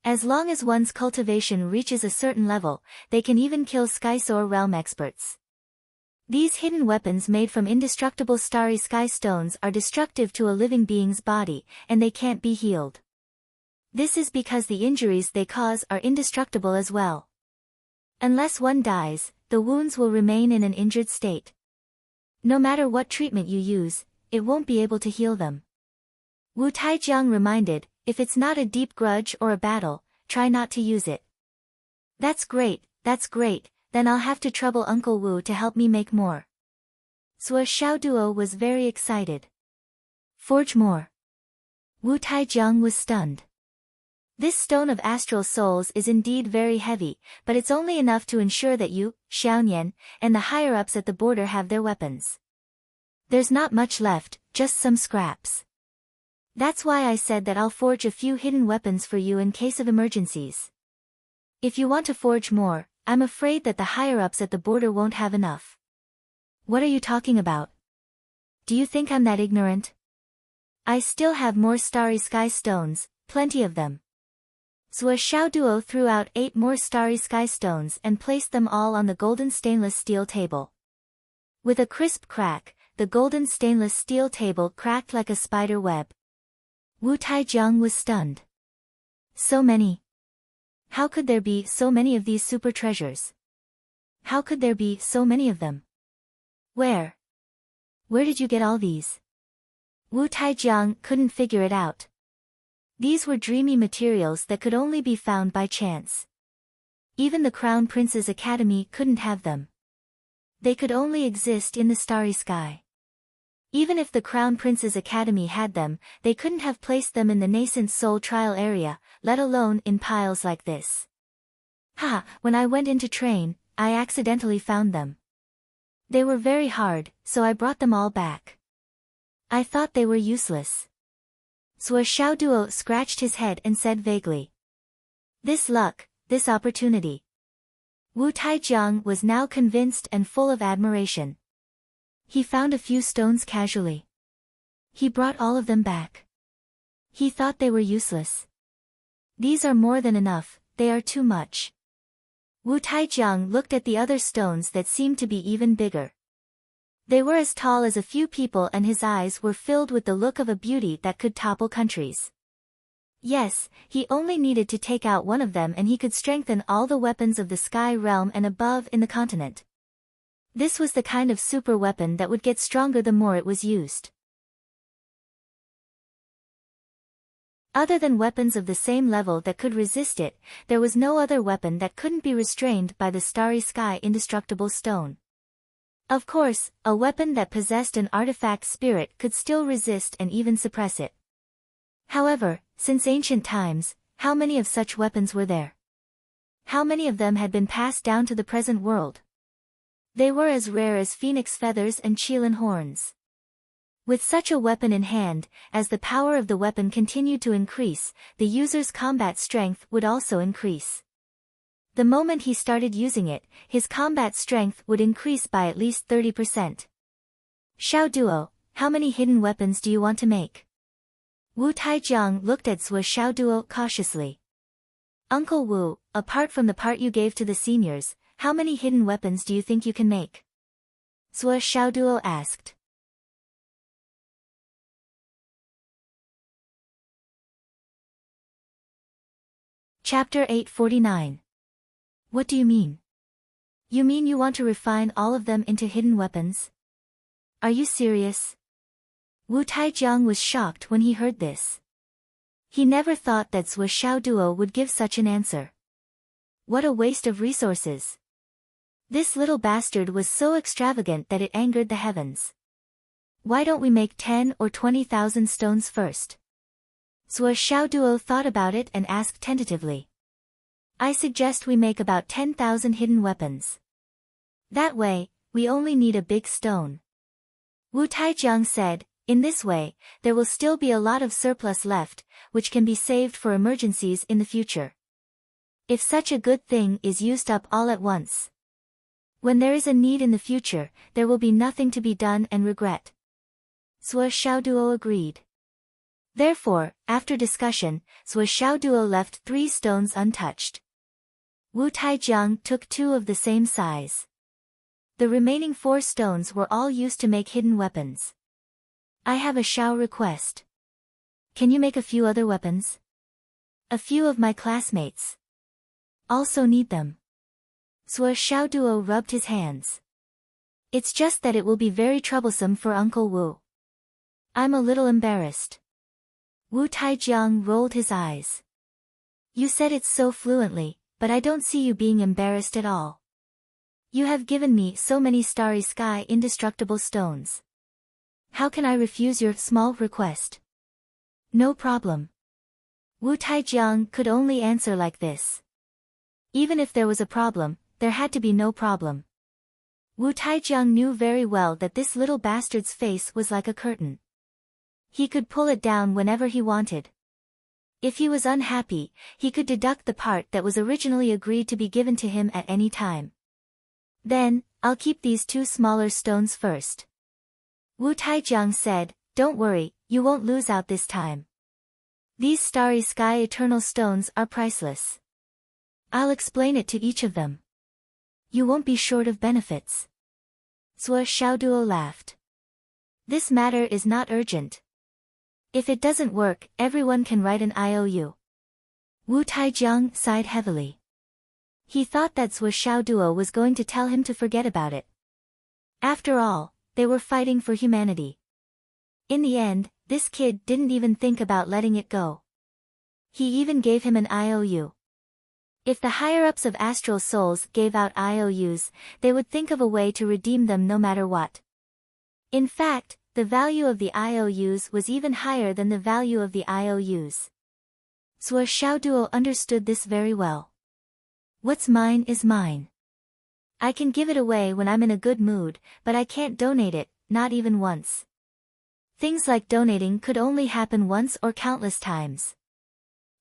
As long as one's cultivation reaches a certain level, they can even kill Skysoar realm experts. These hidden weapons made from indestructible starry sky stones are destructive to a living being's body, and they can't be healed. This is because the injuries they cause are indestructible as well. Unless one dies, the wounds will remain in an injured state. No matter what treatment you use, it won't be able to heal them." Wu Taijiang reminded, "If it's not a deep grudge or a battle, try not to use it." That's great, then I'll have to trouble Uncle Wu to help me make more." Zhuo Xiaoduo was very excited. "Forge more?" Wu Taijiang was stunned. This stone of astral souls is indeed very heavy, but it's only enough to ensure that you, Xiaonian, and the higher-ups at the border have their weapons. There's not much left, just some scraps. That's why I said that I'll forge a few hidden weapons for you in case of emergencies. If you want to forge more, I'm afraid that the higher-ups at the border won't have enough. What are you talking about? Do you think I'm that ignorant? I still have more starry sky stones, plenty of them. Zhou Xiaoduo threw out 8 more starry sky stones and placed them all on the golden stainless steel table. With a crisp crack, the golden stainless steel table cracked like a spider web. Wu Taijiang was stunned. So many. How could there be so many of these super treasures? How could there be so many of them? Where did you get all these? Wu Taijiang couldn't figure it out. These were dreamy materials that could only be found by chance. Even the Crown Prince's Academy couldn't have them. They could only exist in the starry sky. Even if the Crown Prince's Academy had them, they couldn't have placed them in the nascent soul trial area, let alone in piles like this. When I went in to train, I accidentally found them. They were very hard, so I brought them all back. I thought they were useless. Zhou Xiaoduo scratched his head and said vaguely. This luck, this opportunity. Wu Taijiang was now convinced and full of admiration. He found a few stones casually. He brought all of them back. He thought they were useless. These are more than enough, they are too much. Wu Taijiang looked at the other stones that seemed to be even bigger. They were as tall as a few people and his eyes were filled with the look of a beauty that could topple countries. Yes, he only needed to take out one of them and he could strengthen all the weapons of the sky realm and above in the continent. This was the kind of super weapon that would get stronger the more it was used. Other than weapons of the same level that could resist it, there was no other weapon that couldn't be restrained by the starry sky indestructible stone. Of course, a weapon that possessed an artifact spirit could still resist and even suppress it. However, since ancient times, how many of such weapons were there? How many of them had been passed down to the present world? They were as rare as phoenix feathers and qilin horns. With such a weapon in hand, as the power of the weapon continued to increase, the user's combat strength would also increase. The moment he started using it, his combat strength would increase by at least 30%. Xiaoduo, how many hidden weapons do you want to make? Wu Taijiang looked at Zhou Xiaoduo cautiously. Uncle Wu, apart from the part you gave to the seniors, how many hidden weapons do you think you can make? Zhou Xiaoduo asked. Chapter 849. What do you mean? You mean you want to refine all of them into hidden weapons? Are you serious? Wu Taijiang was shocked when he heard this. He never thought that Zhou Xiaoduo would give such an answer. What a waste of resources. This little bastard was so extravagant that it angered the heavens. Why don't we make 10 or 20,000 stones first? Zhou Xiaoduo thought about it and asked tentatively. I suggest we make about 10,000 hidden weapons. That way, we only need a big stone. Wu Taijiang said, in this way, there will still be a lot of surplus left, which can be saved for emergencies in the future. If such a good thing is used up all at once. When there is a need in the future, there will be nothing to be done and regret. Zhou Xiaoduo agreed. Therefore, after discussion, Zhou Xiaoduo left 3 stones untouched. Wu Taijiang took 2 of the same size. The remaining 4 stones were all used to make hidden weapons. I have a Xiao request. Can you make a few other weapons? A few of my classmates also need them. Zhou Xiaoduo rubbed his hands. It's just that it will be very troublesome for Uncle Wu. I'm a little embarrassed. Wu Taijiang rolled his eyes. You said it so fluently, but I don't see you being embarrassed at all. You have given me so many starry sky indestructible stones. How can I refuse your small request? No problem. Wu Taijiang could only answer like this. Even if there was a problem, there had to be no problem. Wu Taijiang knew very well that this little bastard's face was like a curtain. He could pull it down whenever he wanted. If he was unhappy, he could deduct the part that was originally agreed to be given to him at any time. Then, I'll keep these 2 smaller stones first. Wu Taijiang said, don't worry, you won't lose out this time. These starry sky eternal stones are priceless. I'll explain it to each of them. You won't be short of benefits. Zhuo Xiaoduo laughed. This matter is not urgent. If it doesn't work, everyone can write an IOU. Wu Taijiang sighed heavily. He thought that Zhuo Xiaoduo was going to tell him to forget about it. After all, they were fighting for humanity. In the end, this kid didn't even think about letting it go. He even gave him an IOU. If the higher-ups of astral souls gave out IOUs, they would think of a way to redeem them no matter what. In fact, the value of the IOUs was even higher than the value of the IOUs. Zhuo Xiaoduo understood this very well. What's mine is mine. I can give it away when I'm in a good mood, but I can't donate it, not even once. Things like donating could only happen once or countless times.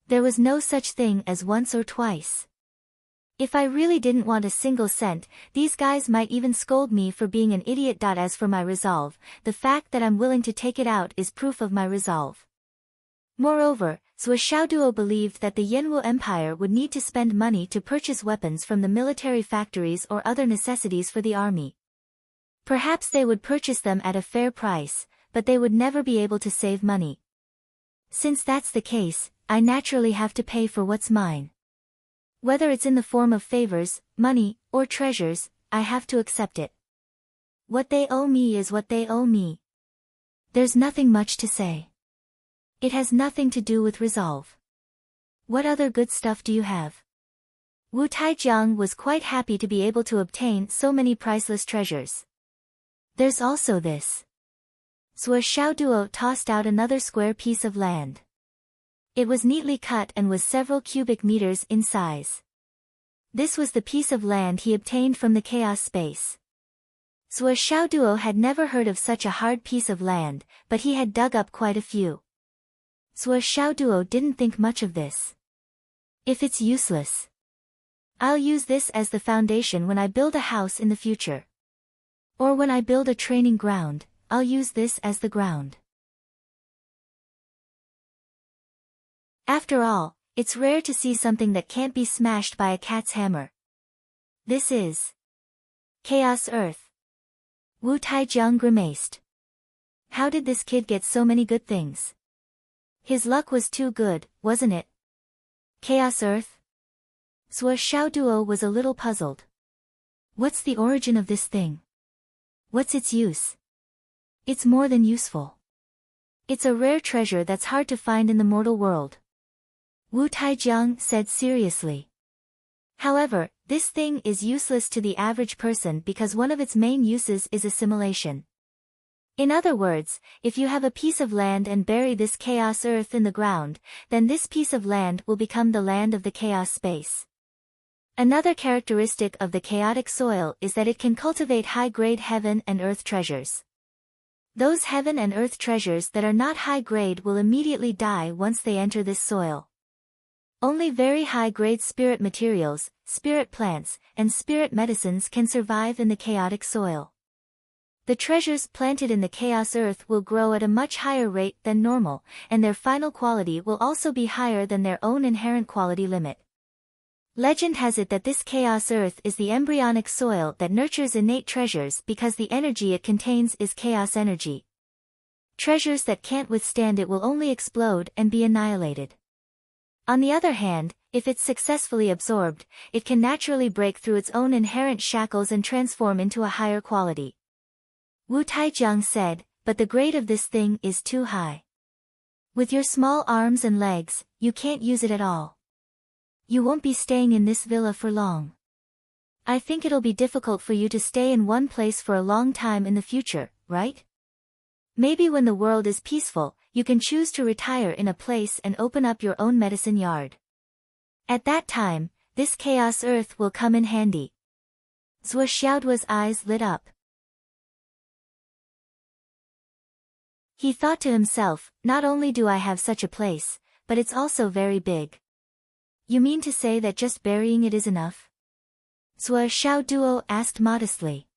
There was no such thing as once or twice. If I really didn't want a single cent, these guys might even scold me for being an idiot. As for my resolve, the fact that I'm willing to take it out is proof of my resolve. Moreover, Zhuo Xiaoduo believed that the Yanwu Empire would need to spend money to purchase weapons from the military factories or other necessities for the army. Perhaps they would purchase them at a fair price, but they would never be able to save money. Since that's the case, I naturally have to pay for what's mine. Whether it's in the form of favors, money, or treasures, I have to accept it. What they owe me is what they owe me. There's nothing much to say. It has nothing to do with resolve. What other good stuff do you have? Wu Taijiang was quite happy to be able to obtain so many priceless treasures. There's also this. Zhuo Xiaoduo tossed out another square piece of land. It was neatly cut and was several cubic meters in size. This was the piece of land he obtained from the chaos space. Zhuo Xiaoduo had never heard of such a hard piece of land, but he had dug up quite a few. Zhuo Xiaoduo didn't think much of this. If it's useless, I'll use this as the foundation when I build a house in the future. Or when I build a training ground, I'll use this as the ground. After all, it's rare to see something that can't be smashed by a cat's hammer. This is Chaos Earth. Wu Taijiang grimaced. How did this kid get so many good things? His luck was too good, wasn't it? Chaos Earth? Zhuo Xiaoduo was a little puzzled. What's the origin of this thing? What's its use? It's more than useful. It's a rare treasure that's hard to find in the mortal world. Wu Taijiang said seriously. However, this thing is useless to the average person because one of its main uses is assimilation. In other words, if you have a piece of land and bury this chaos earth in the ground, then this piece of land will become the land of the chaos space. Another characteristic of the chaotic soil is that it can cultivate high-grade heaven and earth treasures. Those heaven and earth treasures that are not high-grade will immediately die once they enter this soil. Only very high-grade spirit materials, spirit plants, and spirit medicines can survive in the chaotic soil. The treasures planted in the chaos earth will grow at a much higher rate than normal, and their final quality will also be higher than their own inherent quality limit. Legend has it that this chaos earth is the embryonic soil that nurtures innate treasures because the energy it contains is chaos energy. Treasures that can't withstand it will only explode and be annihilated. On the other hand, if it's successfully absorbed, it can naturally break through its own inherent shackles and transform into a higher quality. Wu Taijiang said, but the grade of this thing is too high. With your small arms and legs, you can't use it at all. You won't be staying in this villa for long. I think it'll be difficult for you to stay in one place for a long time in the future, right? Maybe when the world is peaceful, you can choose to retire in a place and open up your own medicine yard. At that time, this chaos earth will come in handy. Zhuo Xiaoduo's eyes lit up. He thought to himself, not only do I have such a place, but it's also very big. You mean to say that just burying it is enough? Zhuo Xiaoduo asked modestly.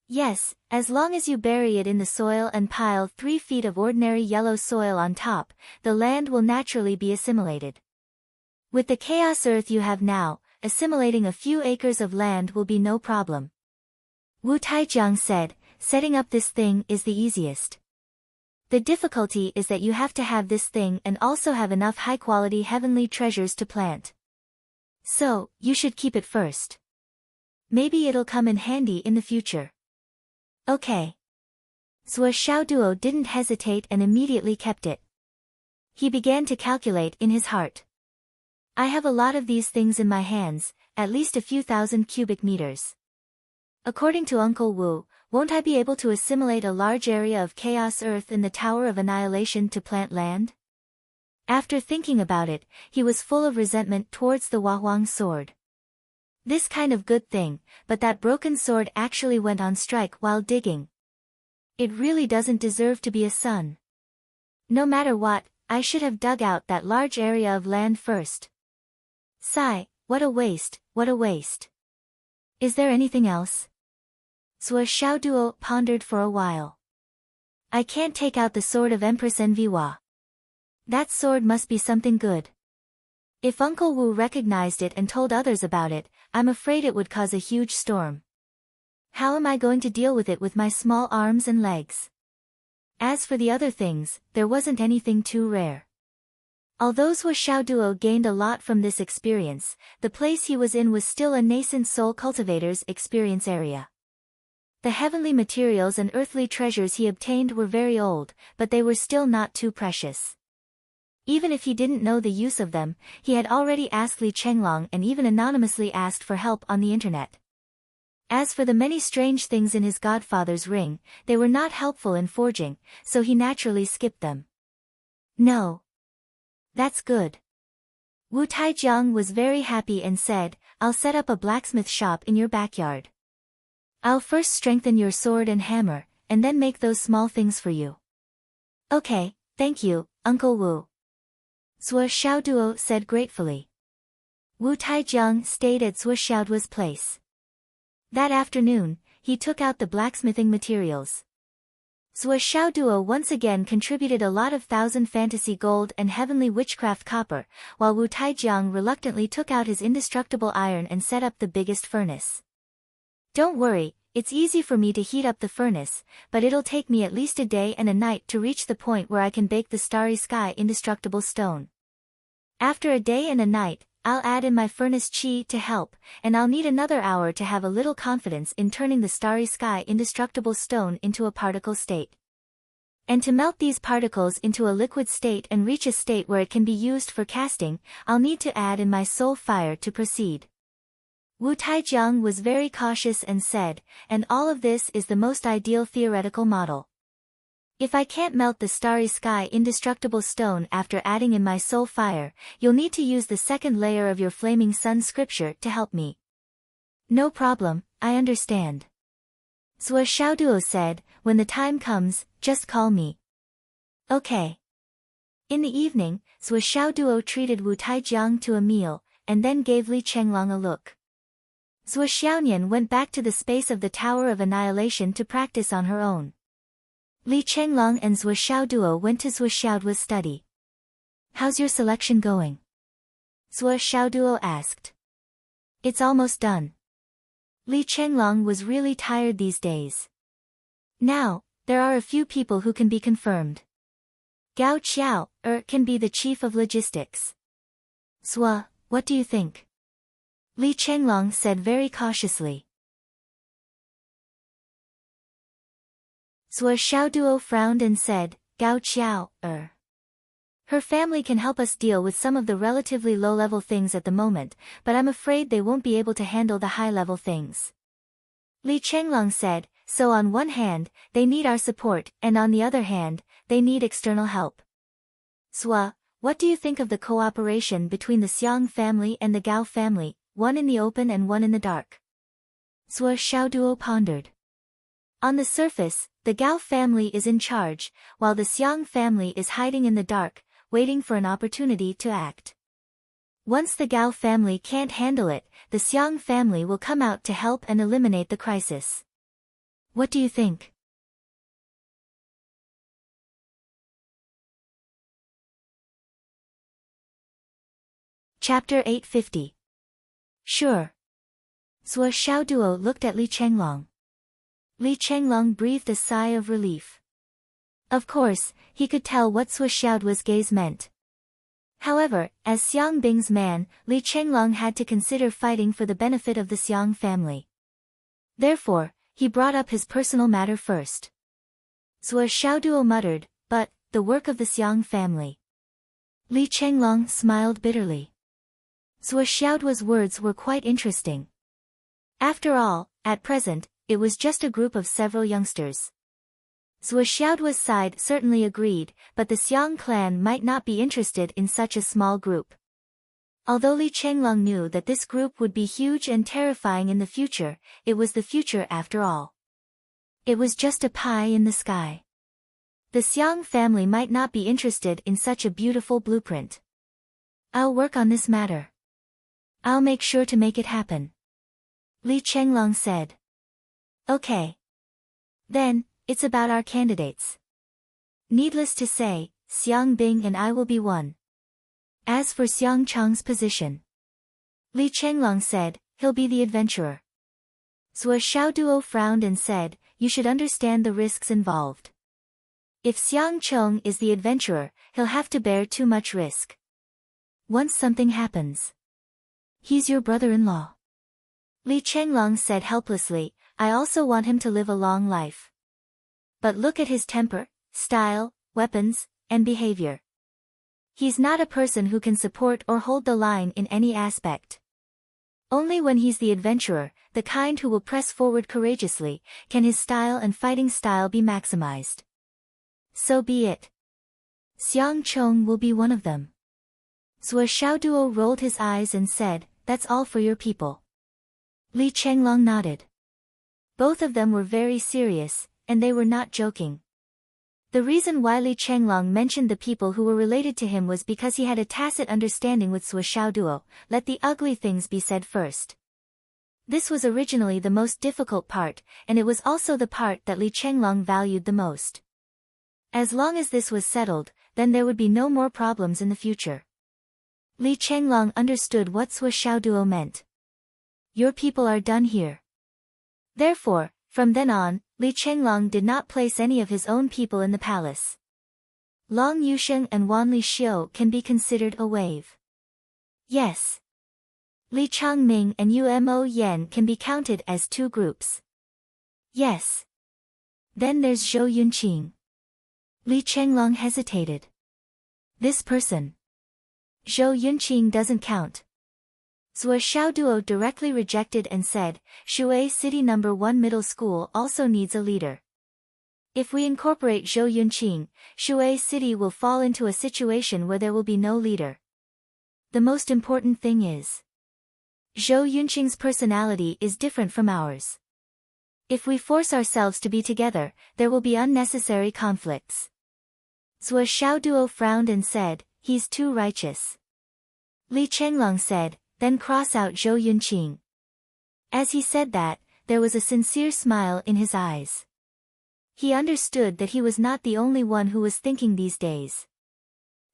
Yes, as long as you bury it in the soil and pile 3 feet of ordinary yellow soil on top, the land will naturally be assimilated. With the chaos earth you have now, assimilating a few acres of land will be no problem. Wu Taijiang said, setting up this thing is the easiest. The difficulty is that you have to have this thing and also have enough high-quality heavenly treasures to plant. So, you should keep it first. Maybe it'll come in handy in the future. Okay. Zhuo Xiaoduo didn't hesitate and immediately kept it. He began to calculate in his heart. I have a lot of these things in my hands, at least a few thousand cubic meters. According to Uncle Wu, won't I be able to assimilate a large area of chaos earth in the Tower of Annihilation to plant land? After thinking about it, he was full of resentment towards the Huahuang sword. This kind of good thing, but that broken sword actually went on strike while digging. It really doesn't deserve to be a son. No matter what, I should have dug out that large area of land first. Sigh, what a waste, what a waste. Is there anything else? Zhuo Xiaoduo pondered for a while. I can't take out the sword of Empress Envihua. That sword must be something good. If Uncle Wu recognized it and told others about it, I'm afraid it would cause a huge storm. How am I going to deal with it with my small arms and legs? As for the other things, there wasn't anything too rare. Although Zhuo Xiaoduo gained a lot from this experience, the place he was in was still a nascent soul cultivator's experience area. The heavenly materials and earthly treasures he obtained were very old, but they were still not too precious. Even if he didn't know the use of them, he had already asked Li Chenglong and even anonymously asked for help on the internet. As for the many strange things in his godfather's ring, they were not helpful in forging, so he naturally skipped them. No. That's good. Wu Taijiang was very happy and said, I'll set up a blacksmith shop in your backyard. I'll first strengthen your sword and hammer, and then make those small things for you. Okay, thank you, Uncle Wu. Zhuo Xiaoduo said gratefully. Wu Taijiang stayed at Zhuo Xiaoduo's place. That afternoon, he took out the blacksmithing materials. Zhuo Xiaoduo once again contributed a lot of thousand fantasy gold and heavenly witchcraft copper, while Wu Taijiang reluctantly took out his indestructible iron and set up the biggest furnace. Don't worry, it's easy for me to heat up the furnace, but it'll take me at least a day and a night to reach the point where I can bake the starry sky indestructible stone. After a day and a night, I'll add in my furnace qi to help, and I'll need another hour to have a little confidence in turning the starry sky indestructible stone into a particle state. And to melt these particles into a liquid state and reach a state where it can be used for casting, I'll need to add in my soul fire to proceed. Wu Taijiang was very cautious and said, and all of this is the most ideal theoretical model. If I can't melt the starry sky indestructible stone after adding in my soul fire, you'll need to use the second layer of your flaming sun scripture to help me. No problem, I understand. Zhuo Xiaoduo said, when the time comes, just call me. Okay. In the evening, Zhuo Xiaoduo treated Wu Taijiang to a meal, and then gave Li Chenglong a look. Zhuo Xiaonian went back to the space of the Tower of Annihilation to practice on her own. Li Chenglong and Zhuo Xiaoduo went to Zhuo Xiaoduo's study. How's your selection going? Zhuo Xiaoduo asked. It's almost done. Li Chenglong was really tired these days. Now, there are a few people who can be confirmed. Gao Qiao, can be the chief of logistics. Zhuo, what do you think? Li Chenglong said very cautiously. Zhuo Xiaoduo frowned and said, Gao Qiao, Her family can help us deal with some of the relatively low-level things at the moment, but I'm afraid they won't be able to handle the high-level things. Li Chenglong said, so on one hand, they need our support, and on the other hand, they need external help. Zhuo, what do you think of the cooperation between the Xiang family and the Gao family, one in the open and one in the dark? Zhuo Xiaoduo pondered. On the surface, the Gao family is in charge, while the Xiang family is hiding in the dark, waiting for an opportunity to act. Once the Gao family can't handle it, the Xiang family will come out to help and eliminate the crisis. What do you think? Chapter 850. Sure. Zhuo Xiaoduo looked at Li Chenglong. Li Chenglong breathed a sigh of relief. Of course, he could tell what Zhuo Xiaoduo's gaze meant. However, as Xiang Bing's man, Li Chenglong had to consider fighting for the benefit of the Xiang family. Therefore, he brought up his personal matter first. Zhuo Xiaoduo muttered, but, the work of the Xiang family. Li Chenglong smiled bitterly. Zhuo Xiaoduo's words were quite interesting. After all, at present, it was just a group of several youngsters. Zhuo Xiaoduo's side certainly agreed, but the Xiang clan might not be interested in such a small group. Although Li Chenglong knew that this group would be huge and terrifying in the future, it was the future after all. It was just a pie in the sky. The Xiang family might not be interested in such a beautiful blueprint. I'll work on this matter. I'll make sure to make it happen. Li Chenglong said. Okay. Then, it's about our candidates. Needless to say, Xiang Bing and I will be one. As for Xiang Chang's position, Li Chenglong said, he'll be the adventurer. Zhuo Xiaoduo frowned and said, you should understand the risks involved. If Xiang Chong is the adventurer, he'll have to bear too much risk. Once something happens. He's your brother-in-law. Li Chenglong said helplessly, I also want him to live a long life. But look at his temper, style, weapons, and behavior. He's not a person who can support or hold the line in any aspect. Only when he's the adventurer, the kind who will press forward courageously, can his style and fighting style be maximized. So be it. Xiang Chong will be one of them. Zhuo Xiaoduo rolled his eyes and said, that's all for your people. Li Chenglong nodded. Both of them were very serious, and they were not joking. The reason why Li Chenglong mentioned the people who were related to him was because he had a tacit understanding with Zhuo Xiaoduo, let the ugly things be said first. This was originally the most difficult part, and it was also the part that Li Chenglong valued the most. As long as this was settled, then there would be no more problems in the future. Li Chenglong understood what Zhuo Xiaoduo meant. Your people are done here. Therefore, from then on, Li Chenglong did not place any of his own people in the palace. Long Yusheng and Wan Li Xiu can be considered a wave. Yes. Li Changming and Umo Yen can be counted as two groups. Yes. Then there's Zhou Yunqing. Li Chenglong hesitated. This person. Zhou Yunqing doesn't count. Zhuo Xiaoduo directly rejected and said, Shui City No. 1 Middle School also needs a leader. If we incorporate Zhou Yunqing, Shui City will fall into a situation where there will be no leader. The most important thing is, Zhou Yunqing's personality is different from ours. If we force ourselves to be together, there will be unnecessary conflicts. Zhuo Xiaoduo frowned and said, he's too righteous. Li Chenglong said, then cross out Zhou Yunqing. As he said that, there was a sincere smile in his eyes. He understood that he was not the only one who was thinking these days.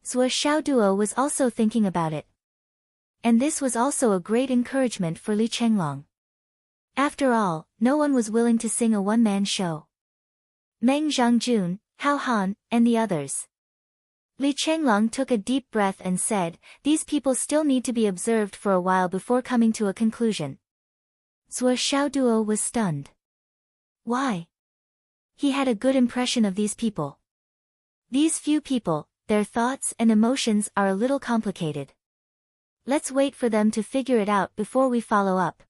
Zhuo Xiaoduo was also thinking about it. And this was also a great encouragement for Li Chenglong. After all, no one was willing to sing a one-man show. Meng Zhangjun, Hao Han, and the others. Li Chenglong took a deep breath and said, these people still need to be observed for a while before coming to a conclusion. Zhuo Xiaoduo was stunned. Why? He had a good impression of these people. These few people, their thoughts and emotions are a little complicated. Let's wait for them to figure it out before we follow up.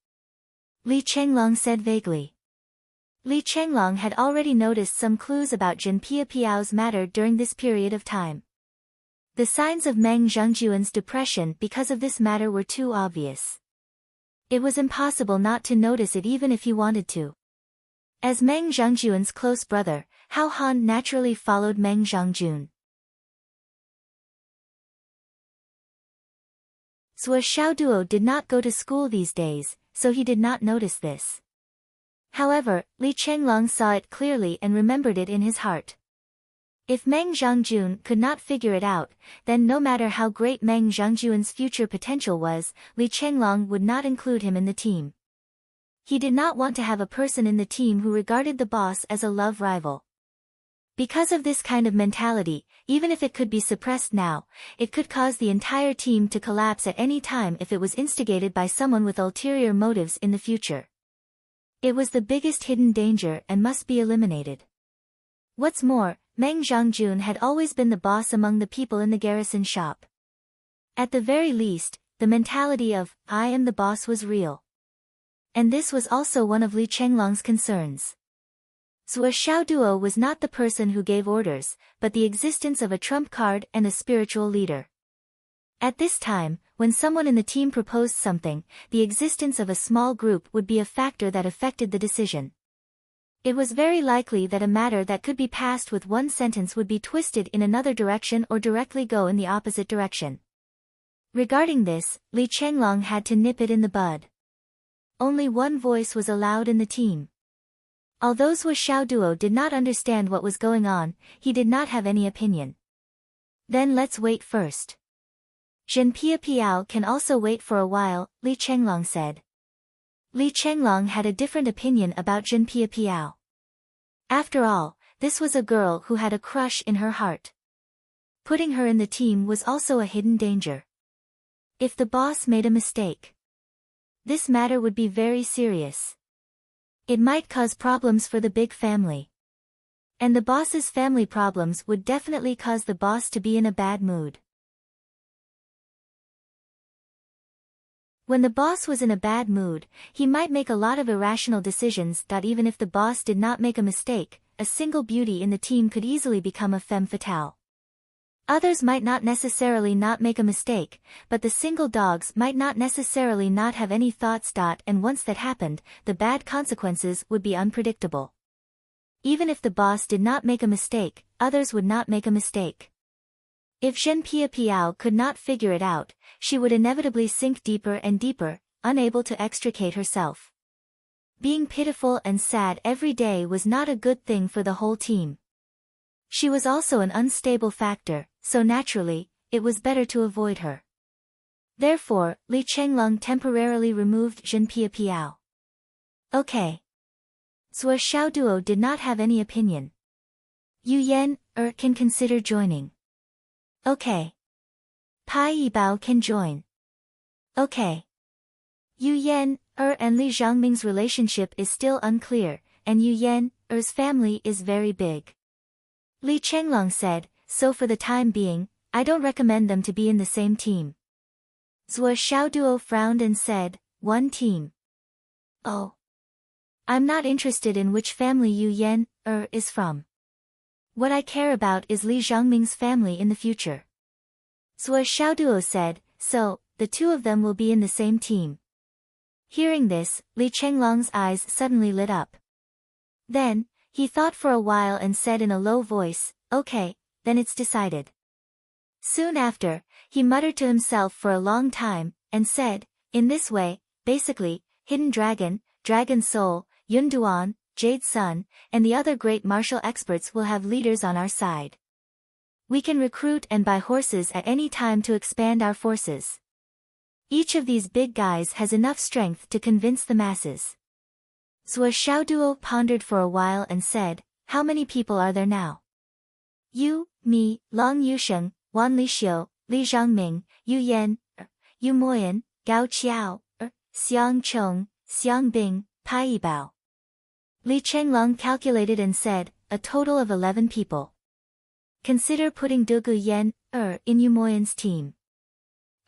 Li Chenglong said vaguely. Li Chenglong had already noticed some clues about Jin Piapiao's matter during this period of time. The signs of Meng Zhangjuan's depression because of this matter were too obvious. It was impossible not to notice it even if he wanted to. As Meng Zhangjuan's close brother, Hao Han naturally followed Meng Zhangjun. Zhuo Xiaoduo did not go to school these days, so he did not notice this. However, Li Chenglong saw it clearly and remembered it in his heart. If Meng Zhangjun could not figure it out, then no matter how great Meng Zhangjuan's future potential was, Li Chenglong would not include him in the team. He did not want to have a person in the team who regarded the boss as a love rival. Because of this kind of mentality, even if it could be suppressed now, it could cause the entire team to collapse at any time if it was instigated by someone with ulterior motives in the future. It was the biggest hidden danger and must be eliminated. What's more, Meng Zhangjun had always been the boss among the people in the garrison shop. At the very least, the mentality of, I am the boss was real. And this was also one of Li Chenglong's concerns. Zhuo Xiaoduo was not the person who gave orders, but the existence of a trump card and a spiritual leader. At this time, when someone in the team proposed something, the existence of a small group would be a factor that affected the decision. It was very likely that a matter that could be passed with one sentence would be twisted in another direction or directly go in the opposite direction. Regarding this, Li Chenglong had to nip it in the bud. Only one voice was allowed in the team. Although Zhuo Xiaoduo did not understand what was going on, he did not have any opinion. Then let's wait first. Zhen Piao can also wait for a while, Li Chenglong said. Li Chenglong had a different opinion about Zhen Piao. After all, this was a girl who had a crush in her heart. Putting her in the team was also a hidden danger. If the boss made a mistake, this matter would be very serious. It might cause problems for the big family. And the boss's family problems would definitely cause the boss to be in a bad mood. When the boss was in a bad mood, he might make a lot of irrational decisions that even if the boss did not make a mistake, a single beauty in the team could easily become a femme fatale. Others might not necessarily not make a mistake, but the single dogs might not necessarily not have any thoughts. And once that happened, the bad consequences would be unpredictable. Even if the boss did not make a mistake, others would not make a mistake. If Zhen Piao could not figure it out, she would inevitably sink deeper and deeper, unable to extricate herself. Being pitiful and sad every day was not a good thing for the whole team. She was also an unstable factor, so naturally, it was better to avoid her. Therefore, Li Chenglong temporarily removed Zhen Piao. Okay. Zhuo Xiaoduo did not have any opinion. Yu Yan, can consider joining. Okay. Pai Yibao can join. Okay. Yu Yan, and Li Zhangming's relationship is still unclear, and Yu Yan's family is very big. Li Chenglong said, so for the time being, I don't recommend them to be in the same team. Zhuo Xiaoduo frowned and said, one team. Oh. I'm not interested in which family Yu Yan, is from. What I care about is Li Zhangming's family in the future. Zhuo Xiaoduo said, so, the two of them will be in the same team. Hearing this, Li Chenglong's eyes suddenly lit up. Then, he thought for a while and said in a low voice, okay, then it's decided. Soon after, he muttered to himself for a long time, and said, in this way, basically, Hidden Dragon, Dragon Soul, Yun Duan, Jade Sun, and the other great martial experts will have leaders on our side. We can recruit and buy horses at any time to expand our forces. Each of these big guys has enough strength to convince the masses. Zhuo Xiaoduo pondered for a while and said, how many people are there now? You, me, Long Yusheng, Wan Lixiu, Li Zhangming, Yu Yan, Yu Moyan, Gao Qiao, Xiang Chong, Xiang Bing, Pai Yibao. Li Chenglong calculated and said, a total of 11 people. Consider putting Du Gu Yan, in Yu Moyan's team.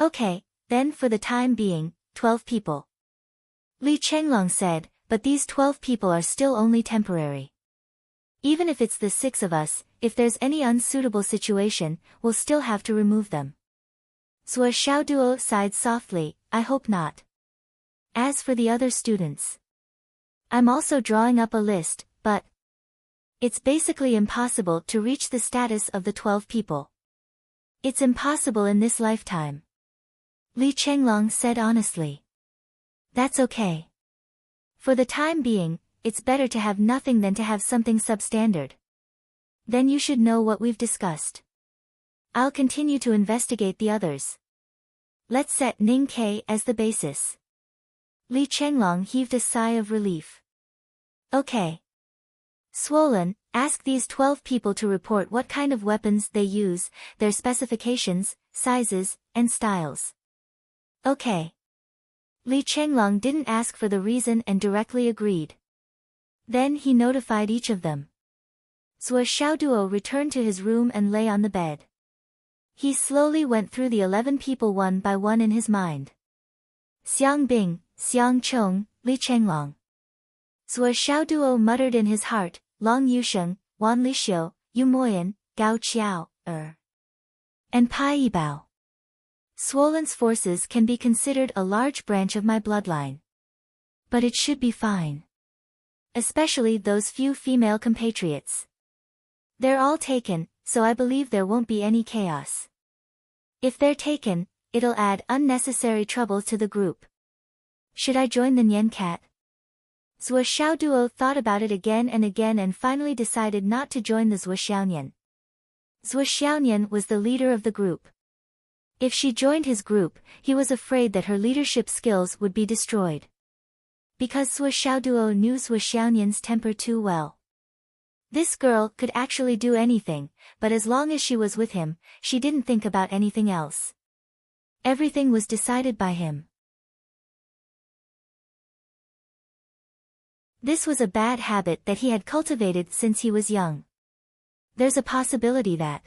Okay, then for the time being, 12 people. Li Chenglong said, but these 12 people are still only temporary. Even if it's the 6 of us, if there's any unsuitable situation, we'll still have to remove them. Zhuo Xiaoduo sighed softly, I hope not. As for the other students, I'm also drawing up a list, but it's basically impossible to reach the status of the 12 people. It's impossible in this lifetime. Li Chenglong said honestly. That's okay. For the time being, it's better to have nothing than to have something substandard. Then you should know what we've discussed. I'll continue to investigate the others. Let's set Ning Ke as the basis. Li Chenglong heaved a sigh of relief. Okay. Swollen, ask these 12 people to report what kind of weapons they use, their specifications, sizes, and styles. Okay. Li Chenglong didn't ask for the reason and directly agreed. Then he notified each of them. Zhuo Xiaoduo returned to his room and lay on the bed. He slowly went through the 11 people one by one in his mind. Xiang Bing, Xiang Chong, Li Chenglong. Zhuo Xiaoduo muttered in his heart, Long Yusheng, Wan Lixiu, Yu Moyan, Gao Qiao, and Pai Yibao. Swollen's forces can be considered a large branch of my bloodline. But it should be fine. Especially those few female compatriots. They're all taken, so I believe there won't be any chaos. If they're taken, it'll add unnecessary trouble to the group. Should I join the Nian Cat? Zhuo Xiaoduo thought about it again and finally decided not to join the Zhuo Xiaonian. Zhuo Xiaonian was the leader of the group. If she joined his group, he was afraid that her leadership skills would be destroyed. Because Zhuo Xiaoduo knew Zhuo Xiaonian's temper too well. This girl could actually do anything, but as long as she was with him, she didn't think about anything else. Everything was decided by him. This was a bad habit that he had cultivated since he was young. There's a possibility that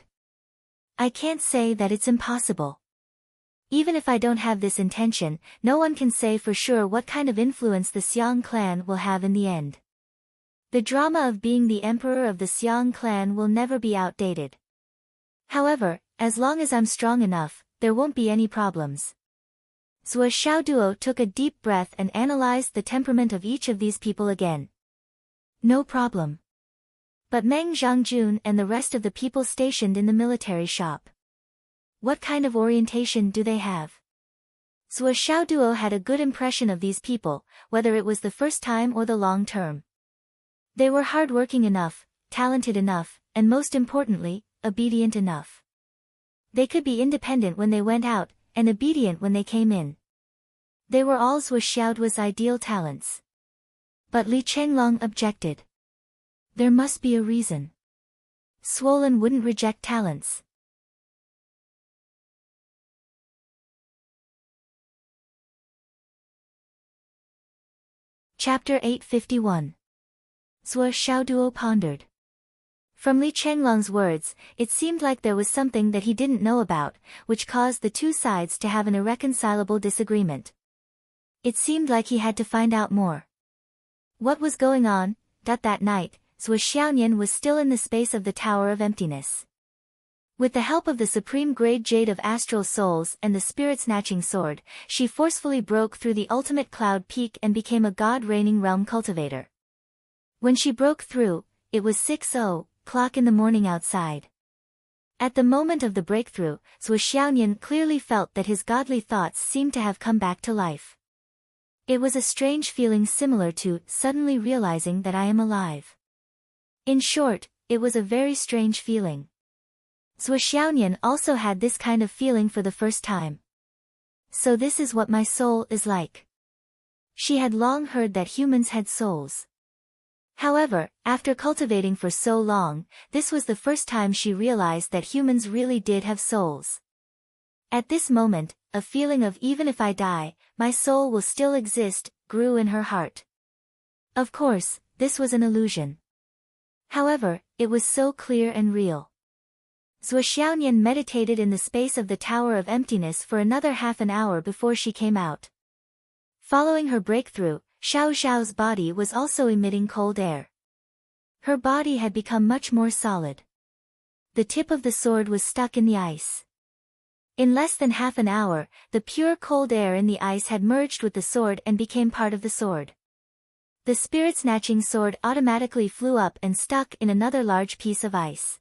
I can't say that it's impossible. Even if I don't have this intention, no one can say for sure what kind of influence the Xiang clan will have in the end. The drama of being the emperor of the Xiang clan will never be outdated. However, as long as I'm strong enough, there won't be any problems. Zhuo Xiaoduo took a deep breath and analyzed the temperament of each of these people again. No problem. But Meng Zhangjun and the rest of the people stationed in the military shop. What kind of orientation do they have? Zhuo Xiaoduo had a good impression of these people, whether it was the first time or the long term. They were hardworking enough, talented enough, and most importantly, obedient enough. They could be independent when they went out, and obedient when they came in. They were all Zhuo Xiaoduo's ideal talents. But Li Chenglong objected. There must be a reason. Swollen wouldn't reject talents. Chapter 851. Zhuo Xiaoduo pondered. From Li Chenglong's words, it seemed like there was something that he didn't know about, which caused the two sides to have an irreconcilable disagreement. It seemed like he had to find out more. What was going on? That night, Zhuo Xiaonian was still in the space of the Tower of Emptiness. With the help of the Supreme Grade Jade of Astral Souls and the Spirit-Snatching Sword, she forcefully broke through the ultimate cloud peak and became a God-reigning realm cultivator. When she broke through, it was 6:00 in the morning outside. At the moment of the breakthrough, Zhuo Xiaonian clearly felt that his godly thoughts seemed to have come back to life. It was a strange feeling similar to suddenly realizing that I am alive. In short, it was a very strange feeling. Zhuo Xiaonian also had this kind of feeling for the first time. So this is what my soul is like. She had long heard that humans had souls. However, after cultivating for so long, this was the first time she realized that humans really did have souls. At this moment, a feeling of even if I die, my soul will still exist, grew in her heart. Of course, this was an illusion. However, it was so clear and real. Zhuo Xiaonian meditated in the space of the Tower of Emptiness for another half an hour before she came out. Following her breakthrough, Xiao Xiao's body was also emitting cold air. Her body had become much more solid. The tip of the sword was stuck in the ice. In less than half an hour, the pure cold air in the ice had merged with the sword and became part of the sword. The spirit-snatching sword automatically flew up and stuck in another large piece of ice.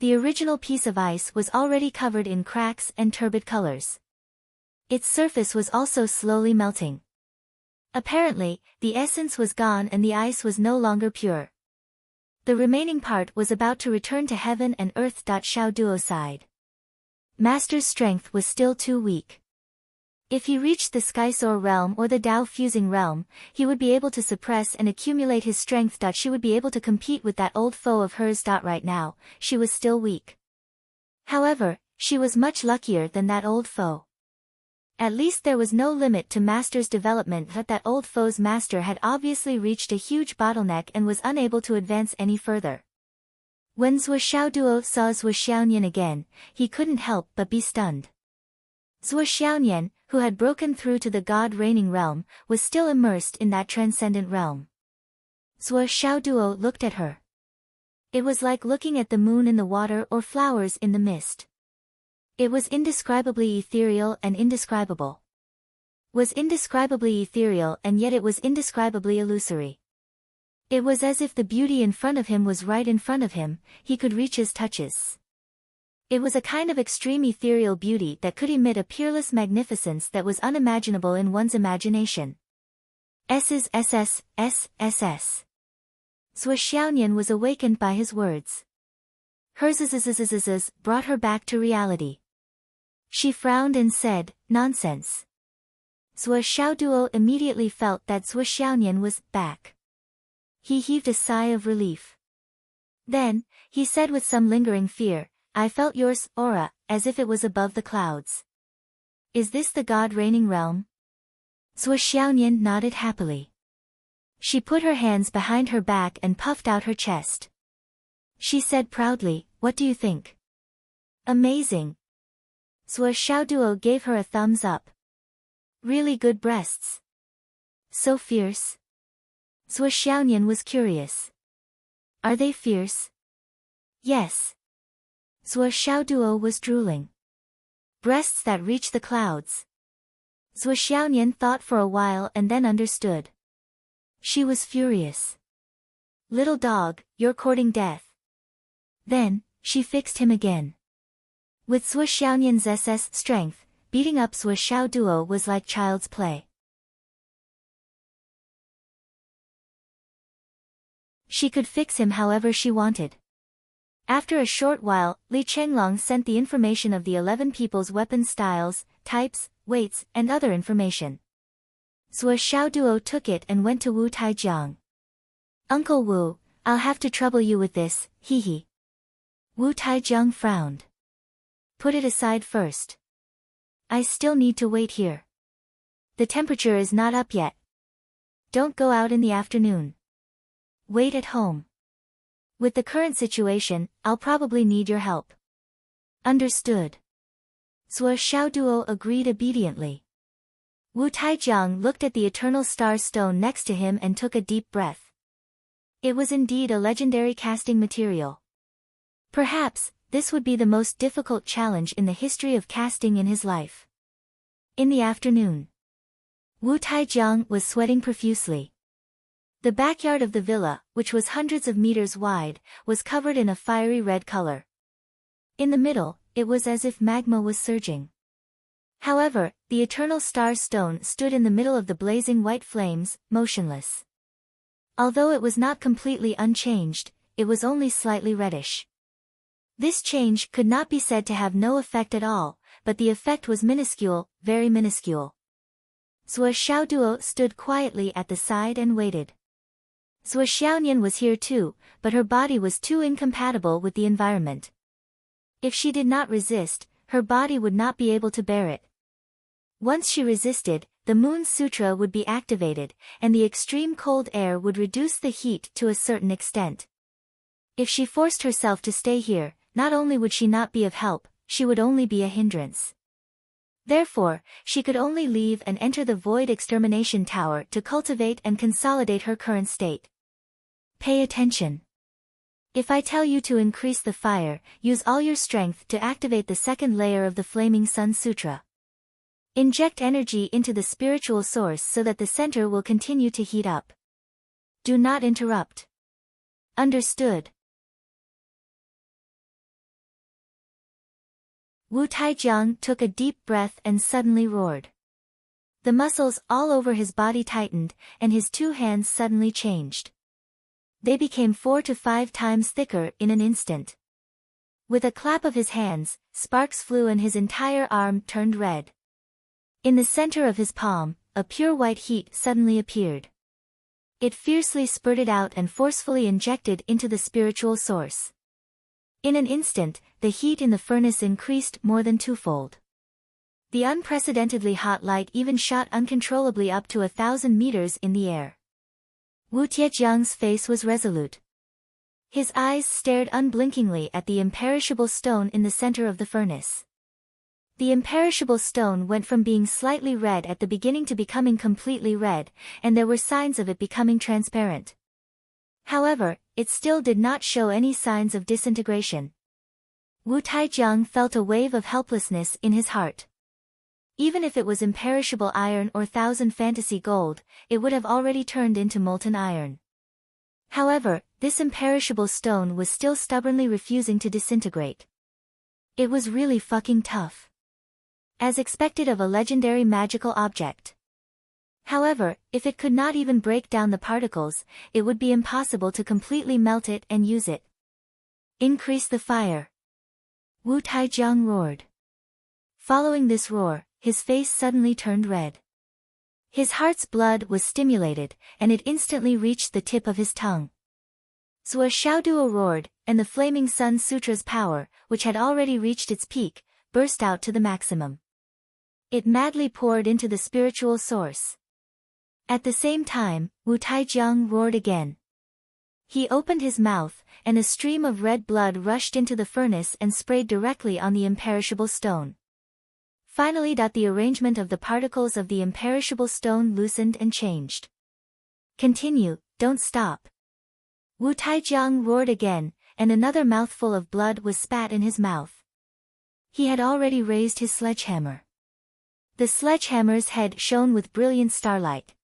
The original piece of ice was already covered in cracks and turbid colors. Its surface was also slowly melting. Apparently, the essence was gone and the ice was no longer pure. The remaining part was about to return to heaven and earth. Xiao Duo sighed. Master's strength was still too weak. If he reached the Skysoar realm or the Tao fusing realm, he would be able to suppress and accumulate his strength. She would be able to compete with that old foe of hers. Right now, she was still weak. However, she was much luckier than that old foe. At least there was no limit to Master's development, but that old foe's master had obviously reached a huge bottleneck and was unable to advance any further. When Zhuo Xiaoduo saw Zhuo Xiaonian again, he couldn't help but be stunned. Zhuo Xiaonian, who had broken through to the God-reigning realm, was still immersed in that transcendent realm. Zhuo Xiaoduo looked at her. It was like looking at the moon in the water or flowers in the mist. It was indescribably ethereal and indescribable. Was indescribably ethereal and yet it was indescribably illusory. It was as if the beauty in front of him was right in front of him, he could reach his touches. It was a kind of extreme ethereal beauty that could emit a peerless magnificence that was unimaginable in one's imagination. Zhuo Xiaonian was awakened by his words. Her zzzzzzzzz brought her back to reality. She frowned and said, "Nonsense." Zhuo Xiaoduo immediately felt that Zhuo Xiaonian was back. He heaved a sigh of relief. Then, he said with some lingering fear, "I felt your aura, as if it was above the clouds. Is this the God-reigning realm?" Zhuo Xiaonian nodded happily. She put her hands behind her back and puffed out her chest. She said proudly, "What do you think?" "Amazing." Zhuo Xiaoduo gave her a thumbs up. "Really good breasts." "So fierce?" Zhuo Xiaonian was curious. "Are they fierce?" "Yes." Zhuo Xiaoduo was drooling. "Breasts that reach the clouds." Zhuo Xiaonian thought for a while and then understood. She was furious. "Little dog, you're courting death." Then, she fixed him again. With Zhuo Xiaonian's strength, beating up Zhuo Xiaoduo was like child's play. She could fix him however she wanted. After a short while, Li Chenglong sent the information of the 11 people's weapon styles, types, weights, and other information. Zhuo Xiaoduo took it and went to Wu Taijiang. "Uncle Wu, I'll have to trouble you with this, hee." Wu Taijiang frowned. "Put it aside first. I still need to wait here. The temperature is not up yet. Don't go out in the afternoon. Wait at home. With the current situation, I'll probably need your help." "Understood." Zhuo Xiaoduo agreed obediently. Wu Taijiang looked at the eternal star stone next to him and took a deep breath. It was indeed a legendary casting material. Perhaps, this would be the most difficult challenge in the history of casting in his life. In the afternoon, Wu Taijiang was sweating profusely. The backyard of the villa, which was hundreds of meters wide, was covered in a fiery red color. In the middle, it was as if magma was surging. However, the eternal star stone stood in the middle of the blazing white flames, motionless. Although it was not completely unchanged, it was only slightly reddish. This change could not be said to have no effect at all, but the effect was minuscule, very minuscule. Zhuo Xiaoduo stood quietly at the side and waited. Zhuo Xiaonian was here too, but her body was too incompatible with the environment. If she did not resist, her body would not be able to bear it. Once she resisted, the Moon Sutra would be activated, and the extreme cold air would reduce the heat to a certain extent. If she forced herself to stay here, not only would she not be of help, she would only be a hindrance. Therefore, she could only leave and enter the Void Extermination Tower to cultivate and consolidate her current state. Pay attention. If I tell you to increase the fire, use all your strength to activate the second layer of the Flaming Sun Sutra. Inject energy into the spiritual source so that the center will continue to heat up. Do not interrupt. Understood. Wu Taijiang took a deep breath and suddenly roared. The muscles all over his body tightened, and his two hands suddenly changed. They became 4 to 5 times thicker in an instant. With a clap of his hands, sparks flew and his entire arm turned red. In the center of his palm, a pure white heat suddenly appeared. It fiercely spurted out and forcefully injected into the spiritual source. In an instant, the heat in the furnace increased more than twofold. The unprecedentedly hot light even shot uncontrollably up to 1,000 meters in the air. Wu Tiejiang's face was resolute. His eyes stared unblinkingly at the imperishable stone in the center of the furnace. The imperishable stone went from being slightly red at the beginning to becoming completely red, and there were signs of it becoming transparent. However, it still did not show any signs of disintegration. Wu Taijiang felt a wave of helplessness in his heart. Even if it was imperishable iron or 1,000 fantasy gold, it would have already turned into molten iron. However, this imperishable stone was still stubbornly refusing to disintegrate. It was really fucking tough. As expected of a legendary magical object. However, if it could not even break down the particles, it would be impossible to completely melt it and use it. Increase the fire. Wu Taijiang roared. Following this roar, his face suddenly turned red. His heart's blood was stimulated, and it instantly reached the tip of his tongue. Zhuo Xiaoduo roared, and the Flaming Sun Sutra's power, which had already reached its peak, burst out to the maximum. It madly poured into the spiritual source. At the same time, Wu Taijiang roared again. He opened his mouth, and a stream of red blood rushed into the furnace and sprayed directly on the imperishable stone. Finally, the arrangement of the particles of the imperishable stone loosened and changed. Continue, don't stop. Wu Taijiang roared again, and another mouthful of blood was spat in his mouth. He had already raised his sledgehammer. The sledgehammer's head shone with brilliant starlight.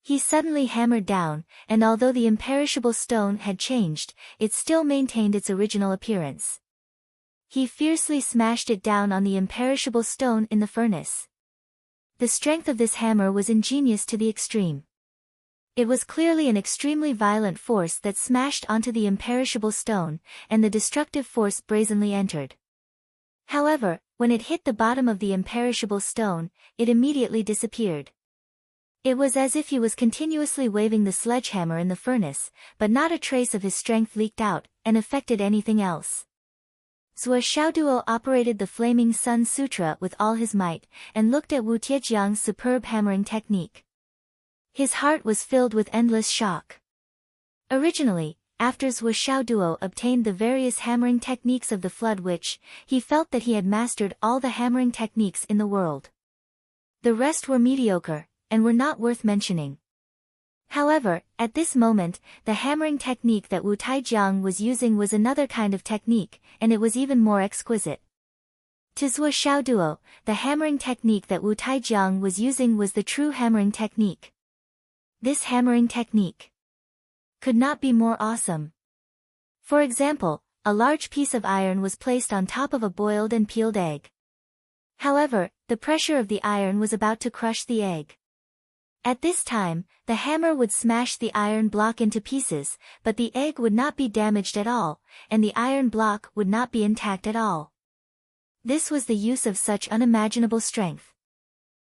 He suddenly hammered down, and although the imperishable stone had changed, it still maintained its original appearance. He fiercely smashed it down on the imperishable stone in the furnace. The strength of this hammer was ingenious to the extreme. It was clearly an extremely violent force that smashed onto the imperishable stone, and the destructive force brazenly entered. However, when it hit the bottom of the imperishable stone, it immediately disappeared. It was as if he was continuously waving the sledgehammer in the furnace, but not a trace of his strength leaked out, and affected anything else. Zhuo Xiaoduo operated the Flaming Sun Sutra with all his might, and looked at Wu Tiejiang's superb hammering technique. His heart was filled with endless shock. Originally, after Zhuo Xiaoduo obtained the various hammering techniques of the Flood Witch, he felt that he had mastered all the hammering techniques in the world. The rest were mediocre, and were not worth mentioning. However, at this moment, the hammering technique that Wu Taijiang was using was another kind of technique, and it was even more exquisite. To Zhuo Xiaoduo, the hammering technique that Wu Taijiang was using was the true hammering technique. This hammering technique could not be more awesome. For example, a large piece of iron was placed on top of a boiled and peeled egg. However, the pressure of the iron was about to crush the egg. At this time, the hammer would smash the iron block into pieces, but the egg would not be damaged at all, and the iron block would not be intact at all. This was the use of such unimaginable strength.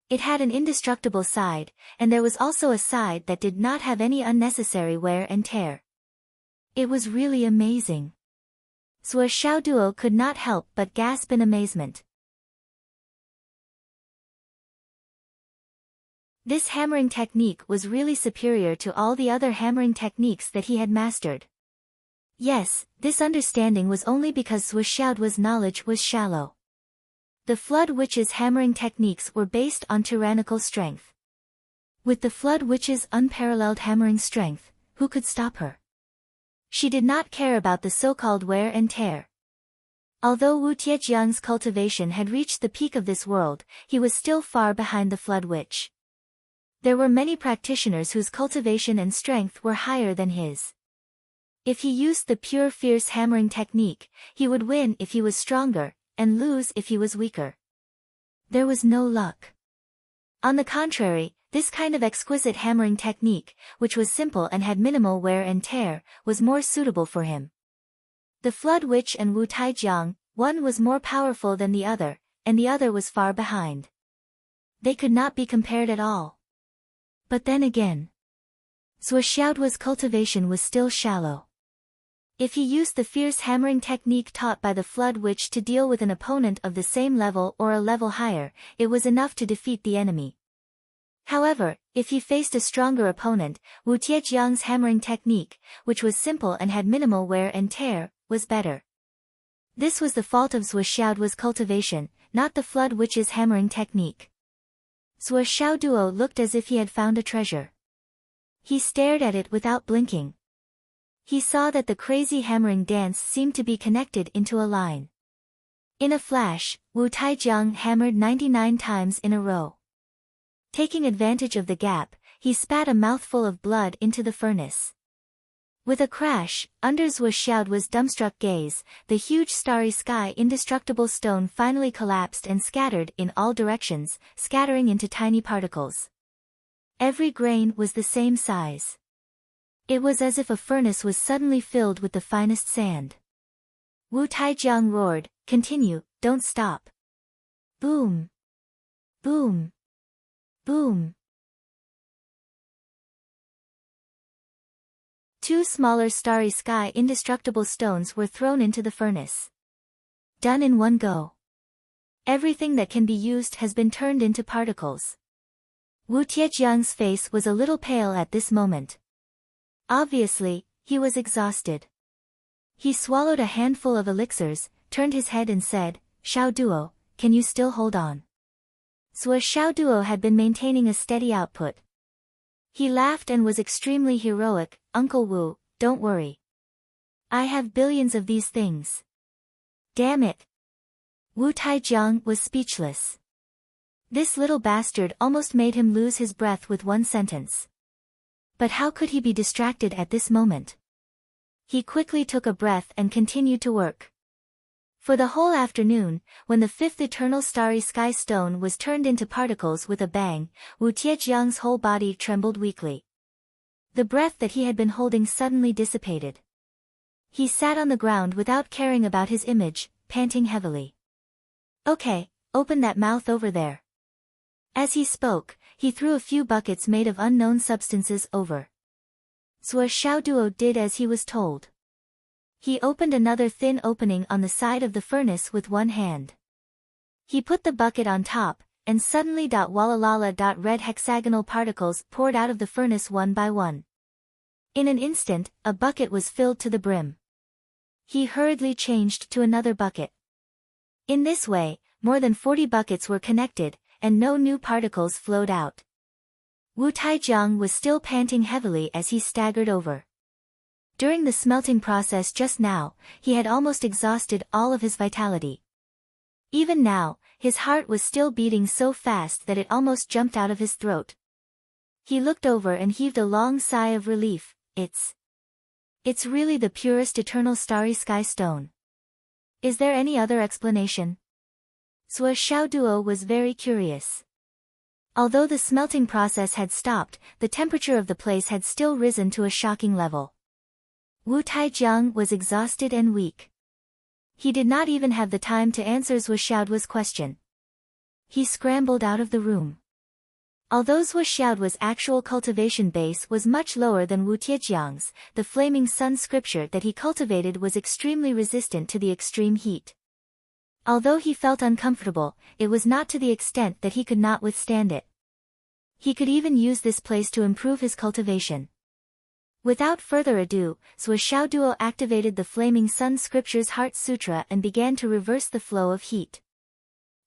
It had an indestructible side, and there was also a side that did not have any unnecessary wear and tear. It was really amazing. Zhuo Xiaoduo could not help but gasp in amazement. This hammering technique was really superior to all the other hammering techniques that he had mastered. Yes, this understanding was only because Zhuo Xiaoduo's knowledge was shallow. The Flood Witch's hammering techniques were based on tyrannical strength. With the Flood Witch's unparalleled hammering strength, who could stop her? She did not care about the so-called wear and tear. Although Wu Tiejiang's cultivation had reached the peak of this world, he was still far behind the Flood Witch. There were many practitioners whose cultivation and strength were higher than his. If he used the pure fierce hammering technique, he would win if he was stronger, and lose if he was weaker. There was no luck. On the contrary, this kind of exquisite hammering technique, which was simple and had minimal wear and tear, was more suitable for him. The Flood Witch and Wu Taijiang, one was more powerful than the other, and the other was far behind. They could not be compared at all. But then again, Zhuo Xiaoduo's cultivation was still shallow. If he used the fierce hammering technique taught by the Flood Witch to deal with an opponent of the same level or a level higher, it was enough to defeat the enemy. However, if he faced a stronger opponent, Wu Tiejiang's hammering technique, which was simple and had minimal wear and tear, was better. This was the fault of Zhuo Xiaoduo's cultivation, not the Flood Witch's hammering technique. Zhuo Xiaoduo looked as if he had found a treasure. He stared at it without blinking. He saw that the crazy hammering dance seemed to be connected into a line. In a flash, Wu Taijiang hammered 99 times in a row. Taking advantage of the gap, he spat a mouthful of blood into the furnace. With a crash, under Zhuo Xiaoduo's dumbstruck gaze, the huge starry sky indestructible stone finally collapsed and scattered in all directions, scattering into tiny particles. Every grain was the same size. It was as if a furnace was suddenly filled with the finest sand. Wu Taijiang roared, "Continue, don't stop." Boom! Boom! Boom! Two smaller starry sky indestructible stones were thrown into the furnace. Done in one go. Everything that can be used has been turned into particles. Wu Tiejiang's face was a little pale at this moment. Obviously, he was exhausted. He swallowed a handful of elixirs, turned his head and said, "Xiaoduo, can you still hold on?" Zhuo Xiaoduo had been maintaining a steady output. He laughed and was extremely heroic, "Uncle Wu, don't worry. I have billions of these things." Damn it! Wu Taijiang was speechless. This little bastard almost made him lose his breath with one sentence. But how could he be distracted at this moment? He quickly took a breath and continued to work. For the whole afternoon, when the fifth eternal starry sky stone was turned into particles with a bang, Wu Tiejiang's whole body trembled weakly. The breath that he had been holding suddenly dissipated. He sat on the ground without caring about his image, panting heavily. "Okay, open that mouth over there." As he spoke, he threw a few buckets made of unknown substances over. Zhuo Xiaoduo did as he was told. He opened another thin opening on the side of the furnace with one hand. He put the bucket on top, and suddenly wallalala red hexagonal particles poured out of the furnace one by one. In an instant, a bucket was filled to the brim. He hurriedly changed to another bucket. In this way, more than 40 buckets were connected, and no new particles flowed out. Wu Taijiang was still panting heavily as he staggered over. During the smelting process just now, he had almost exhausted all of his vitality. Even now, his heart was still beating so fast that it almost jumped out of his throat. He looked over and heaved a long sigh of relief. It's really the purest eternal starry sky stone. Is there any other explanation?" Zhuo Xiaoduo was very curious. Although the smelting process had stopped, the temperature of the place had still risen to a shocking level. Wu Taijiang was exhausted and weak. He did not even have the time to answer Zhuo Xiaoduo's question. He scrambled out of the room. Although Zhuo Xiaoduo's actual cultivation base was much lower than Wu Tiejiang's, the flaming sun scripture that he cultivated was extremely resistant to the extreme heat. Although he felt uncomfortable, it was not to the extent that he could not withstand it. He could even use this place to improve his cultivation. Without further ado, Zhuo Xiaoduo activated the Flaming Sun Scripture's Heart Sutra and began to reverse the flow of heat.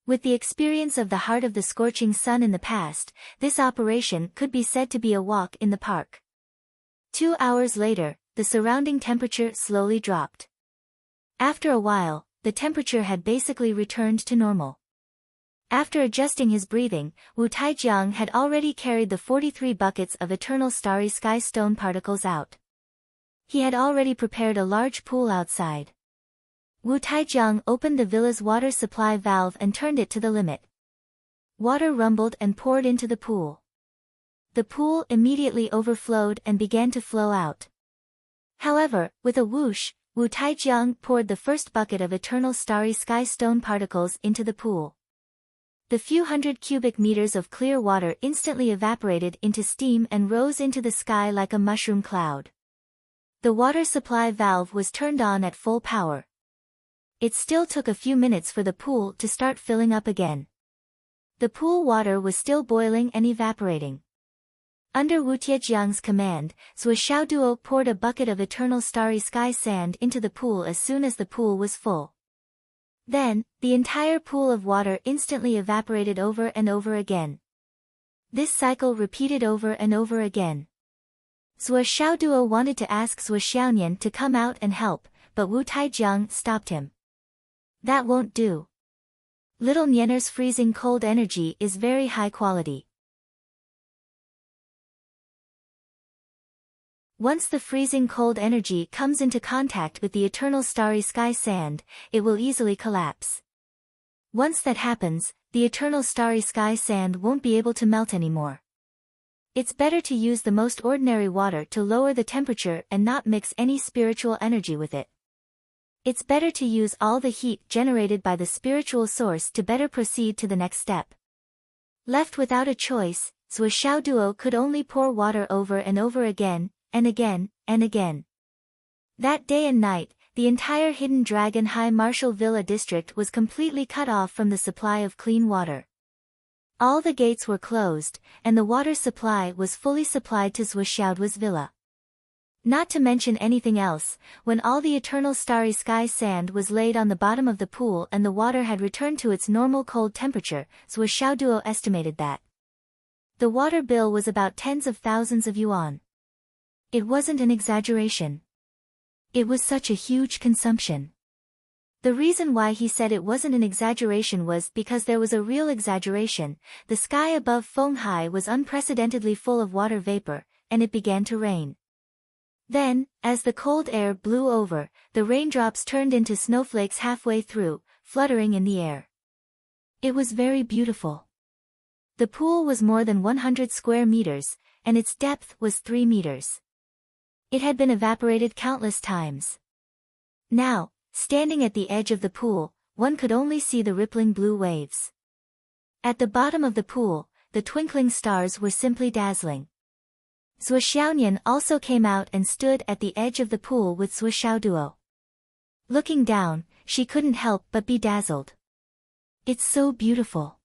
With the experience of the heart of the scorching sun in the past, this operation could be said to be a walk in the park. 2 hours later, the surrounding temperature slowly dropped. After a while, the temperature had basically returned to normal. After adjusting his breathing, Wu Taijiang had already carried the 43 buckets of eternal starry sky stone particles out. He had already prepared a large pool outside. Wu Taijiang opened the villa's water supply valve and turned it to the limit. Water rumbled and poured into the pool. The pool immediately overflowed and began to flow out. However, with a whoosh, Wu Taijiang poured the first bucket of eternal starry sky stone particles into the pool. The few hundred cubic meters of clear water instantly evaporated into steam and rose into the sky like a mushroom cloud. The water supply valve was turned on at full power. It still took a few minutes for the pool to start filling up again. The pool water was still boiling and evaporating. Under Wu Taijiang's command, Zhuo Xiaoduo poured a bucket of eternal starry sky sand into the pool as soon as the pool was full. Then, the entire pool of water instantly evaporated over and over again. This cycle repeated over and over again. Zhuo Xiaoduo wanted to ask Zhuo Xiaonian to come out and help, but Wu Taijiang stopped him. That won't do. Little Nianer's freezing cold energy is very high quality. Once the freezing cold energy comes into contact with the eternal starry sky sand, it will easily collapse. Once that happens, the eternal starry sky sand won't be able to melt anymore. It's better to use the most ordinary water to lower the temperature and not mix any spiritual energy with it. It's better to use all the heat generated by the spiritual source to better proceed to the next step. Left without a choice, Zhuo Xiaoduo could only pour water over and over again, and again, and again. That day and night, the entire Hidden Dragon High Martial Villa district was completely cut off from the supply of clean water. All the gates were closed, and the water supply was fully supplied to Zhuo Xiaoduo's villa. Not to mention anything else, when all the eternal starry sky sand was laid on the bottom of the pool and the water had returned to its normal cold temperature, Zhuo Xiaoduo estimated that the water bill was about tens of thousands of yuan. It wasn't an exaggeration. It was such a huge consumption. The reason why he said it wasn't an exaggeration was because there was a real exaggeration. The sky above Fenghai was unprecedentedly full of water vapor, and it began to rain. Then, as the cold air blew over, the raindrops turned into snowflakes halfway through, fluttering in the air. It was very beautiful. The pool was more than 100 square meters, and its depth was 3 meters. It had been evaporated countless times. Now, standing at the edge of the pool, one could only see the rippling blue waves. At the bottom of the pool, the twinkling stars were simply dazzling. Zhuo Xiaonian also came out and stood at the edge of the pool with Zhuo Xiaoduo. Looking down, she couldn't help but be dazzled. It's so beautiful.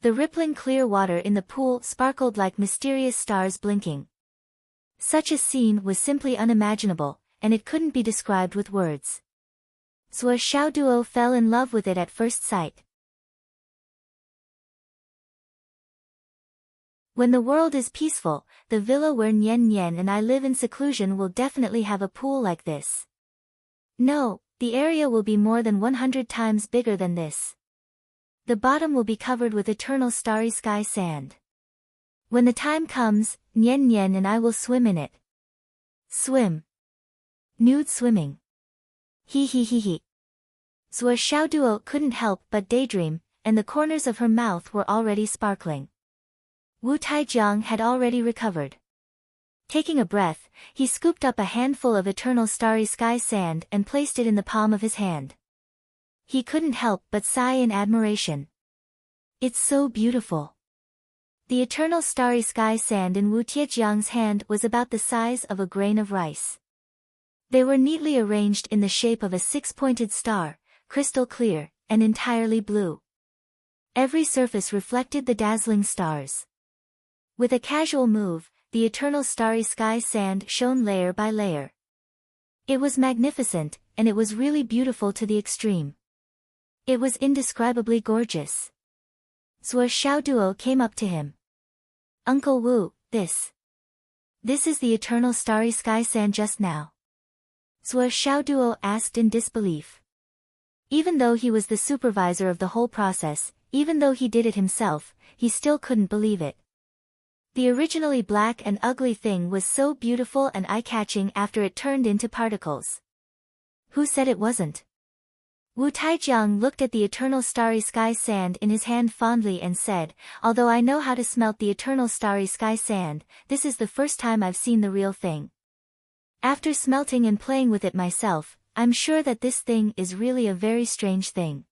The rippling clear water in the pool sparkled like mysterious stars blinking. Such a scene was simply unimaginable, and it couldn't be described with words. Zhuo Xiaoduo fell in love with it at first sight. When the world is peaceful, the villa where Nian Nian and I live in seclusion will definitely have a pool like this. No, the area will be more than 100 times bigger than this. The bottom will be covered with eternal starry sky sand. When the time comes, Nian Nian and I will swim in it. Swim. Nude swimming. He. Zhuo Xiaoduo couldn't help but daydream, and the corners of her mouth were already sparkling. Wu Taijiang had already recovered. Taking a breath, he scooped up a handful of eternal starry sky sand and placed it in the palm of his hand. He couldn't help but sigh in admiration. It's so beautiful. The eternal starry sky sand in Wu Taijiang's hand was about the size of a grain of rice. They were neatly arranged in the shape of a 6-pointed star, crystal clear, and entirely blue. Every surface reflected the dazzling stars. With a casual move, the eternal starry sky sand shone layer by layer. It was magnificent, and it was really beautiful to the extreme. It was indescribably gorgeous. Zhuo Xiaoduo came up to him. Uncle Wu, this is the eternal starry sky sand just now. Zhuo Xiaoduo asked in disbelief. Even though he was the supervisor of the whole process, even though he did it himself, he still couldn't believe it. The originally black and ugly thing was so beautiful and eye-catching after it turned into particles. Who said it wasn't? Wu Taijiang looked at the eternal starry sky sand in his hand fondly and said, although I know how to smelt the eternal starry sky sand, this is the first time I've seen the real thing. After smelting and playing with it myself, I'm sure that this thing is really a very strange thing.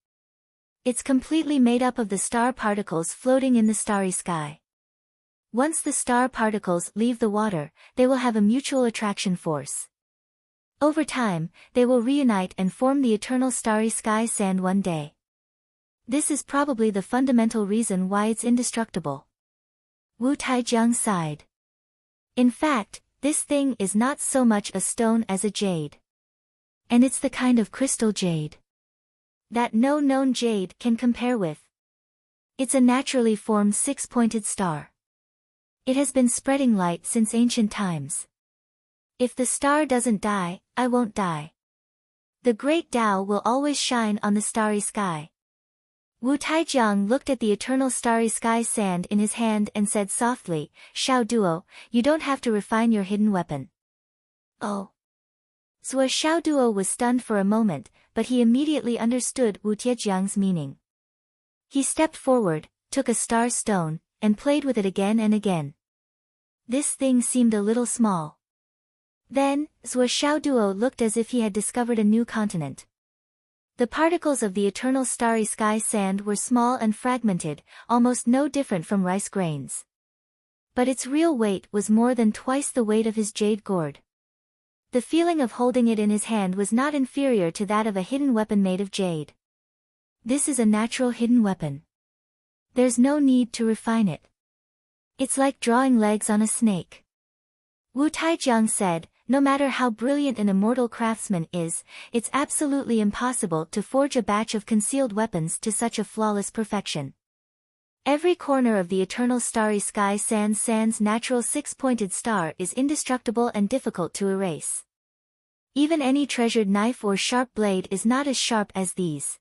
It's completely made up of the star particles floating in the starry sky. Once the star particles leave the water, they will have a mutual attraction force. Over time, they will reunite and form the eternal starry sky sand one day. This is probably the fundamental reason why it's indestructible. Wu Taijiang sighed. In fact, this thing is not so much a stone as a jade. And it's the kind of crystal jade that no known jade can compare with. It's a naturally formed six-pointed star. It has been spreading light since ancient times. If the star doesn't die, I won't die. The great Tao will always shine on the starry sky. Wu Taijiang looked at the eternal starry sky sand in his hand and said softly, Xiao Duo, you don't have to refine your hidden weapon. Oh. Zhuo Xiaoduo was stunned for a moment, but he immediately understood Wu Taijiang's meaning. He stepped forward, took a star stone, and played with it again and again. This thing seemed a little small. Then, Zhuo Xiaoduo looked as if he had discovered a new continent. The particles of the eternal starry sky sand were small and fragmented, almost no different from rice grains. But its real weight was more than twice the weight of his jade gourd. The feeling of holding it in his hand was not inferior to that of a hidden weapon made of jade. This is a natural hidden weapon. There's no need to refine it. It's like drawing legs on a snake. Wu Taijiang said, no matter how brilliant an immortal craftsman is, it's absolutely impossible to forge a batch of concealed weapons to such a flawless perfection. Every corner of the eternal starry sky sand's natural six-pointed star is indestructible and difficult to erase. Even any treasured knife or sharp blade is not as sharp as these.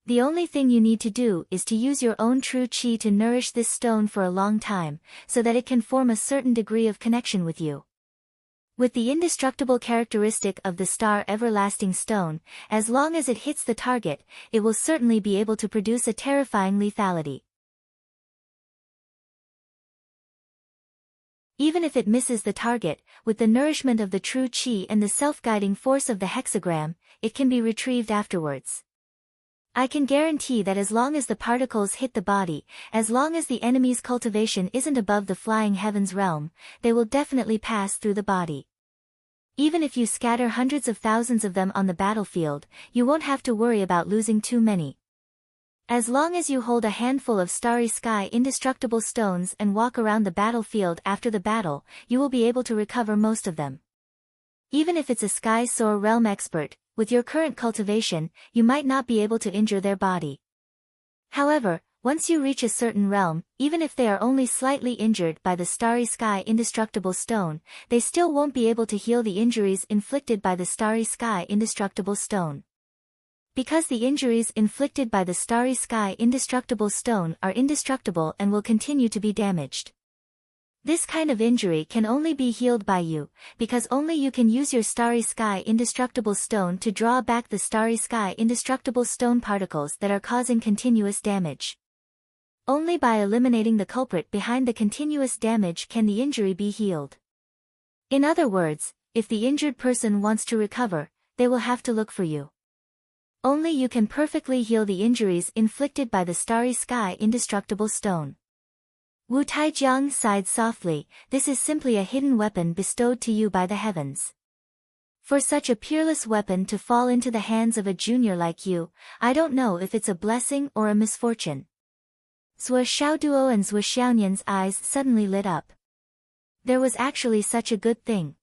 The only thing you need to do is to use your own true qi to nourish this stone for a long time, so that it can form a certain degree of connection with you. With the indestructible characteristic of the star everlasting stone, as long as it hits the target, it will certainly be able to produce a terrifying lethality. Even if it misses the target, with the nourishment of the true qi and the self-guiding force of the hexagram, it can be retrieved afterwards. I can guarantee that as long as the particles hit the body, as long as the enemy's cultivation isn't above the flying heavens realm, they will definitely pass through the body. Even if you scatter hundreds of thousands of them on the battlefield, you won't have to worry about losing too many. As long as you hold a handful of starry sky indestructible stones and walk around the battlefield after the battle, you will be able to recover most of them. Even if it's a sky soar realm expert, with your current cultivation, you might not be able to injure their body. However, once you reach a certain realm, even if they are only slightly injured by the starry sky indestructible stone, they still won't be able to heal the injuries inflicted by the starry sky indestructible stone. Because the injuries inflicted by the starry sky indestructible stone are indestructible and will continue to be damaged. This kind of injury can only be healed by you, because only you can use your starry sky indestructible stone to draw back the starry sky indestructible stone particles that are causing continuous damage. Only by eliminating the culprit behind the continuous damage can the injury be healed. In other words, if the injured person wants to recover, they will have to look for you. Only you can perfectly heal the injuries inflicted by the starry sky indestructible stone. Wu Taijiang sighed softly, this is simply a hidden weapon bestowed to you by the heavens. For such a peerless weapon to fall into the hands of a junior like you, I don't know if it's a blessing or a misfortune. Zhuo Xiaoduo and Zhuo Xiaonian's eyes suddenly lit up. There was actually such a good thing.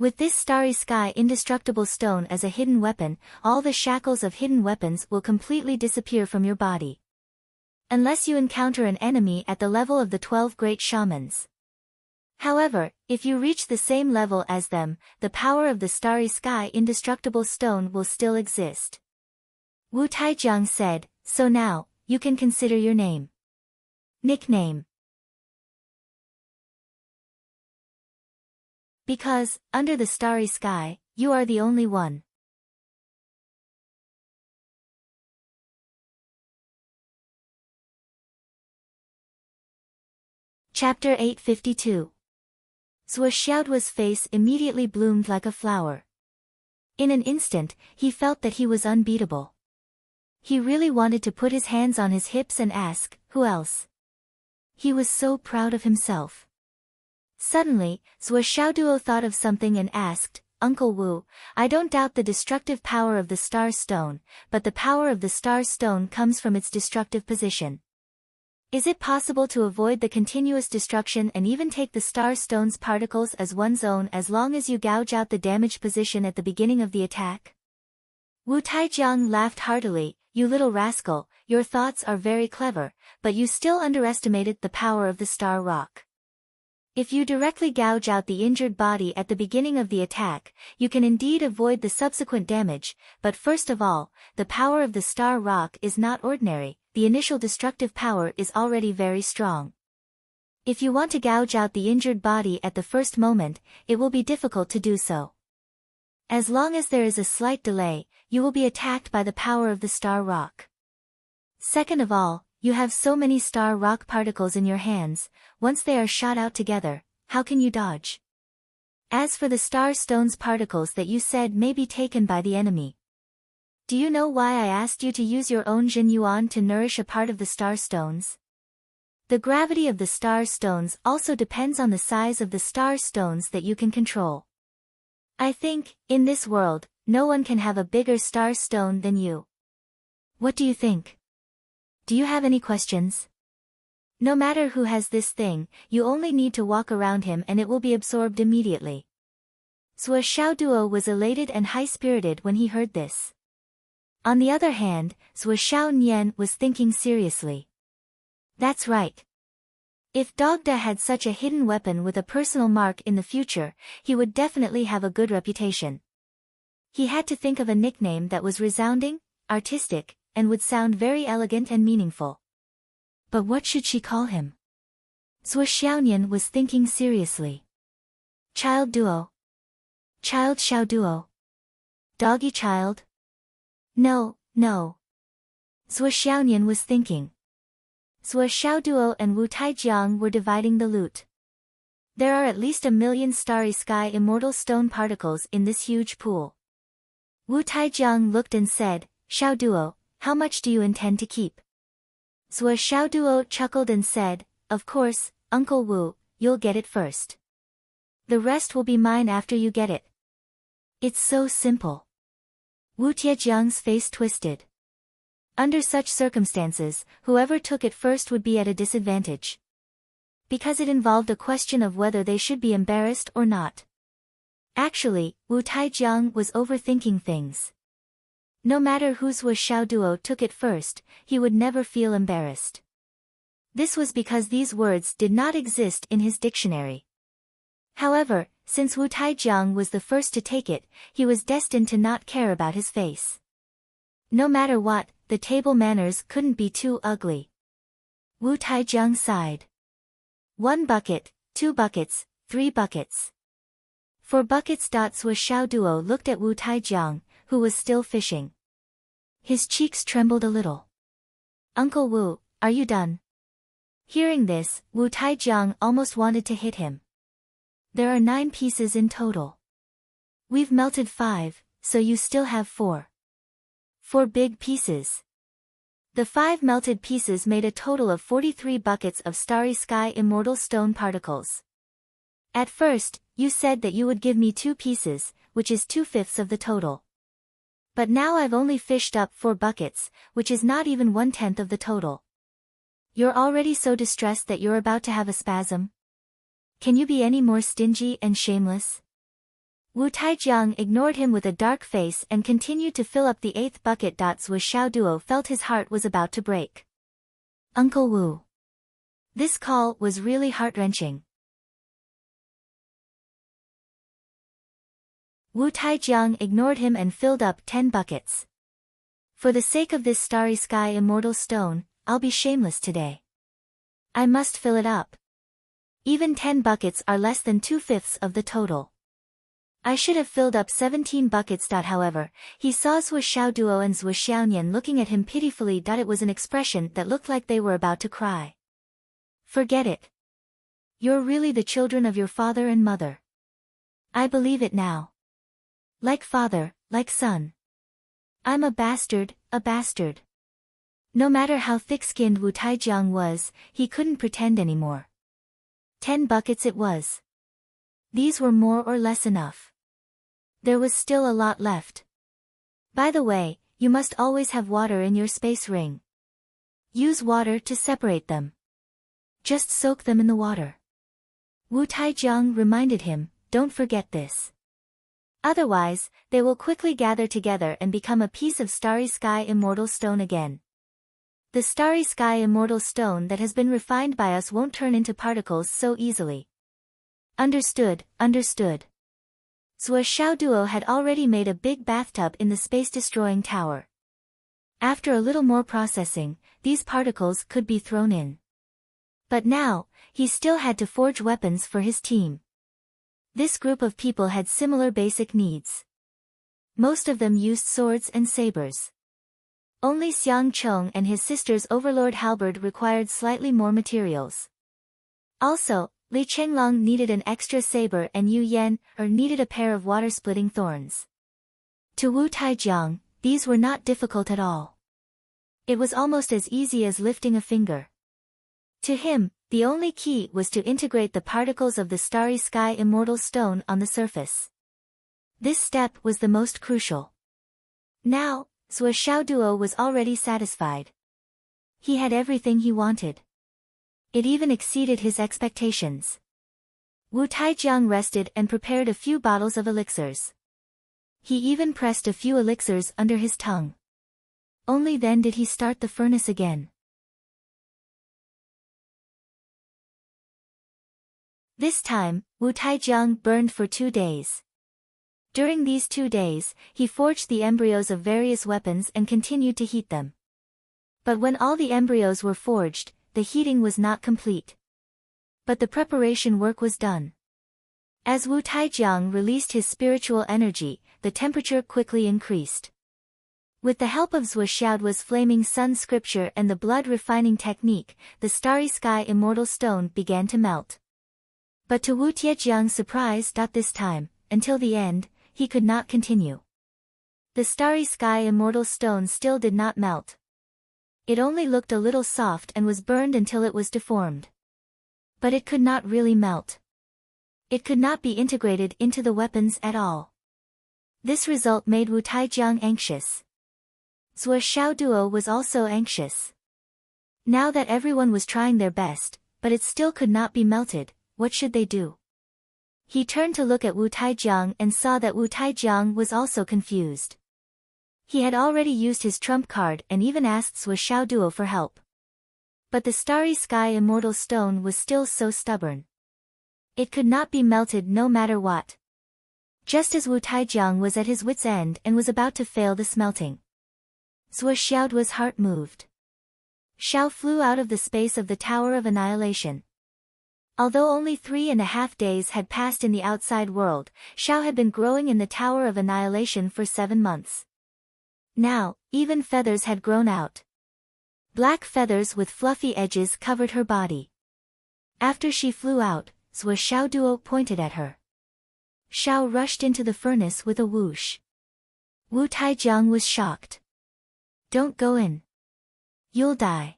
With this starry sky indestructible stone as a hidden weapon, all the shackles of hidden weapons will completely disappear from your body. Unless you encounter an enemy at the level of the 12 great shamans. However, if you reach the same level as them, the power of the starry sky indestructible stone will still exist. Wu Taijiang said, so now, you can consider your name. Nickname. Because, under the starry sky, you are the only one. Chapter 852. Zhuo Xiaoduo's face immediately bloomed like a flower. In an instant, he felt that he was unbeatable. He really wanted to put his hands on his hips and ask, who else? He was so proud of himself. Suddenly, Zhuo Xiaoduo thought of something and asked, Uncle Wu, I don't doubt the destructive power of the star stone, but the power of the star stone comes from its destructive position. Is it possible to avoid the continuous destruction and even take the star stone's particles as one's own as long as you gouge out the damaged position at the beginning of the attack? Wu Taijiang laughed heartily, you little rascal, your thoughts are very clever, but you still underestimated the power of the star rock. If you directly gouge out the injured body at the beginning of the attack, you can indeed avoid the subsequent damage, but first of all, the power of the star rock is not ordinary, the initial destructive power is already very strong. If you want to gouge out the injured body at the first moment, it will be difficult to do so. As long as there is a slight delay, you will be attacked by the power of the star rock. Second of all, you have so many star rock particles in your hands, once they are shot out together, how can you dodge? As for the star stone's particles that you said may be taken by the enemy. Do you know why I asked you to use your own Jin Yuan to nourish a part of the star stones? The gravity of the star stones also depends on the size of the star stones that you can control. I think, in this world, no one can have a bigger star stone than you. What do you think? Do you have any questions? No matter who has this thing, you only need to walk around him and it will be absorbed immediately. Zhuo Xiaoduo was elated and high-spirited when he heard this. On the other hand, Zhuo Xiaonian was thinking seriously. That's right. If Dogda had such a hidden weapon with a personal mark in the future, he would definitely have a good reputation. He had to think of a nickname that was resounding, artistic, and would sound very elegant and meaningful. But what should she call him? Zhuo Xiaonian was thinking seriously. Child duo. Child Xiao duo. Doggy child? No, no. Zhuo Xiaonian was thinking. Zhuo Xiaoduo and Wu Taijiang were dividing the loot. There are at least 1,000,000 starry sky immortal stone particles in this huge pool. Wu Taijiang looked and said, Xiaoduo, how much do you intend to keep? Zhuo Xiaoduo chuckled and said, of course, Uncle Wu, you'll get it first. The rest will be mine after you get it. It's so simple. Wu Tiejiang's face twisted. Under such circumstances, whoever took it first would be at a disadvantage. Because it involved a question of whether they should be embarrassed or not. Actually, Wu Taijiang was overthinking things. No matter whose Zhuo Xiaoduo took it first, he would never feel embarrassed. This was because these words did not exist in his dictionary. However, since Wu Taijiang was the first to take it, he was destined to not care about his face. No matter what, the table manners couldn't be too ugly. Wu Taijiang sighed. 1 bucket, 2 buckets, 3 buckets. 4 buckets. Zhuo Xiaoduo looked at Wu Taijiang, who was still fishing. His cheeks trembled a little. Uncle Wu, are you done? Hearing this, Wu Taijiang almost wanted to hit him. There are 9 pieces in total. We've melted 5, so you still have 4. 4 big pieces. The 5 melted pieces made a total of 43 buckets of starry sky immortal stone particles. At first, you said that you would give me 2 pieces, which is 2/5 of the total. But now I've only fished up 4 buckets, which is not even 1/10 of the total. You're already so distressed that you're about to have a spasm? Can you be any more stingy and shameless? Wu Taijiang ignored him with a dark face and continued to fill up the 8th bucket. Zhuo Xiaoduo felt his heart was about to break. Uncle Wu. This call was really heart-wrenching. Wu Taijiang ignored him and filled up 10 buckets. For the sake of this starry sky immortal stone, I'll be shameless today. I must fill it up. Even 10 buckets are less than 2/5 of the total. I should have filled up 17 buckets. However, he saw Zhuo Xiaoduo and Zhuo Xiaonian looking at him pitifully. It was an expression that looked like they were about to cry. Forget it. You're really the children of your father and mother. I believe it now. Like father, like son. I'm a bastard, a bastard. No matter how thick-skinned Wu Taijiang was, he couldn't pretend anymore. 10 buckets it was. These were more or less enough. There was still a lot left. By the way, you must always have water in your space ring. Use water to separate them. Just soak them in the water. Wu Taijiang reminded him, don't forget this. Otherwise, they will quickly gather together and become a piece of starry sky immortal stone again. The starry sky immortal stone that has been refined by us won't turn into particles so easily. Understood, understood. Zhuo Xiaoduo had already made a big bathtub in the space-destroying tower. After a little more processing, these particles could be thrown in. But now, he still had to forge weapons for his team. This group of people had similar basic needs. Most of them used swords and sabers. Only Xiang Cheng and his sister's overlord halberd required slightly more materials. Also, Li Chenglong needed an extra saber and Yu Yan needed a pair of water-splitting thorns. To Wu Taijiang, these were not difficult at all. It was almost as easy as lifting a finger. To him, the only key was to integrate the particles of the starry sky immortal stone on the surface. This step was the most crucial. Now, Zhuo Xiaoduo was already satisfied. He had everything he wanted. It even exceeded his expectations. Wu Taijiang rested and prepared a few bottles of elixirs. He even pressed a few elixirs under his tongue. Only then did he start the furnace again. This time, Wu Taijiang burned for 2 days. During these 2 days, he forged the embryos of various weapons and continued to heat them. But when all the embryos were forged, the heating was not complete. But the preparation work was done. As Wu Taijiang released his spiritual energy, the temperature quickly increased. With the help of Zhuo Xiaoduo's flaming sun scripture and the blood refining technique, the starry sky immortal stone began to melt. But to Wu Taijiang's surprise, this time, until the end, he could not continue. The starry sky immortal stone still did not melt. It only looked a little soft and was burned until it was deformed. But it could not really melt. It could not be integrated into the weapons at all. This result made Wu Taijiang anxious. Zhuo Xiaoduo was also anxious. Now that everyone was trying their best, but it still could not be melted, what should they do? He turned to look at Wu Taijiang and saw that Wu Taijiang was also confused. He had already used his trump card and even asked Zhuo Xiaoduo for help. But the starry sky immortal stone was still so stubborn. It could not be melted no matter what. Just as Wu Taijiang was at his wit's end and was about to fail the smelting, Zhuo Xiaoduo's heart moved. Xiao flew out of the space of the Tower of Annihilation. Although only 3.5 days had passed in the outside world, Xiao had been growing in the Tower of Annihilation for 7 months. Now, even feathers had grown out. Black feathers with fluffy edges covered her body. After she flew out, Zhuo Xiaoduo pointed at her. Xiao rushed into the furnace with a whoosh. Wu Taijiang was shocked. Don't go in. You'll die.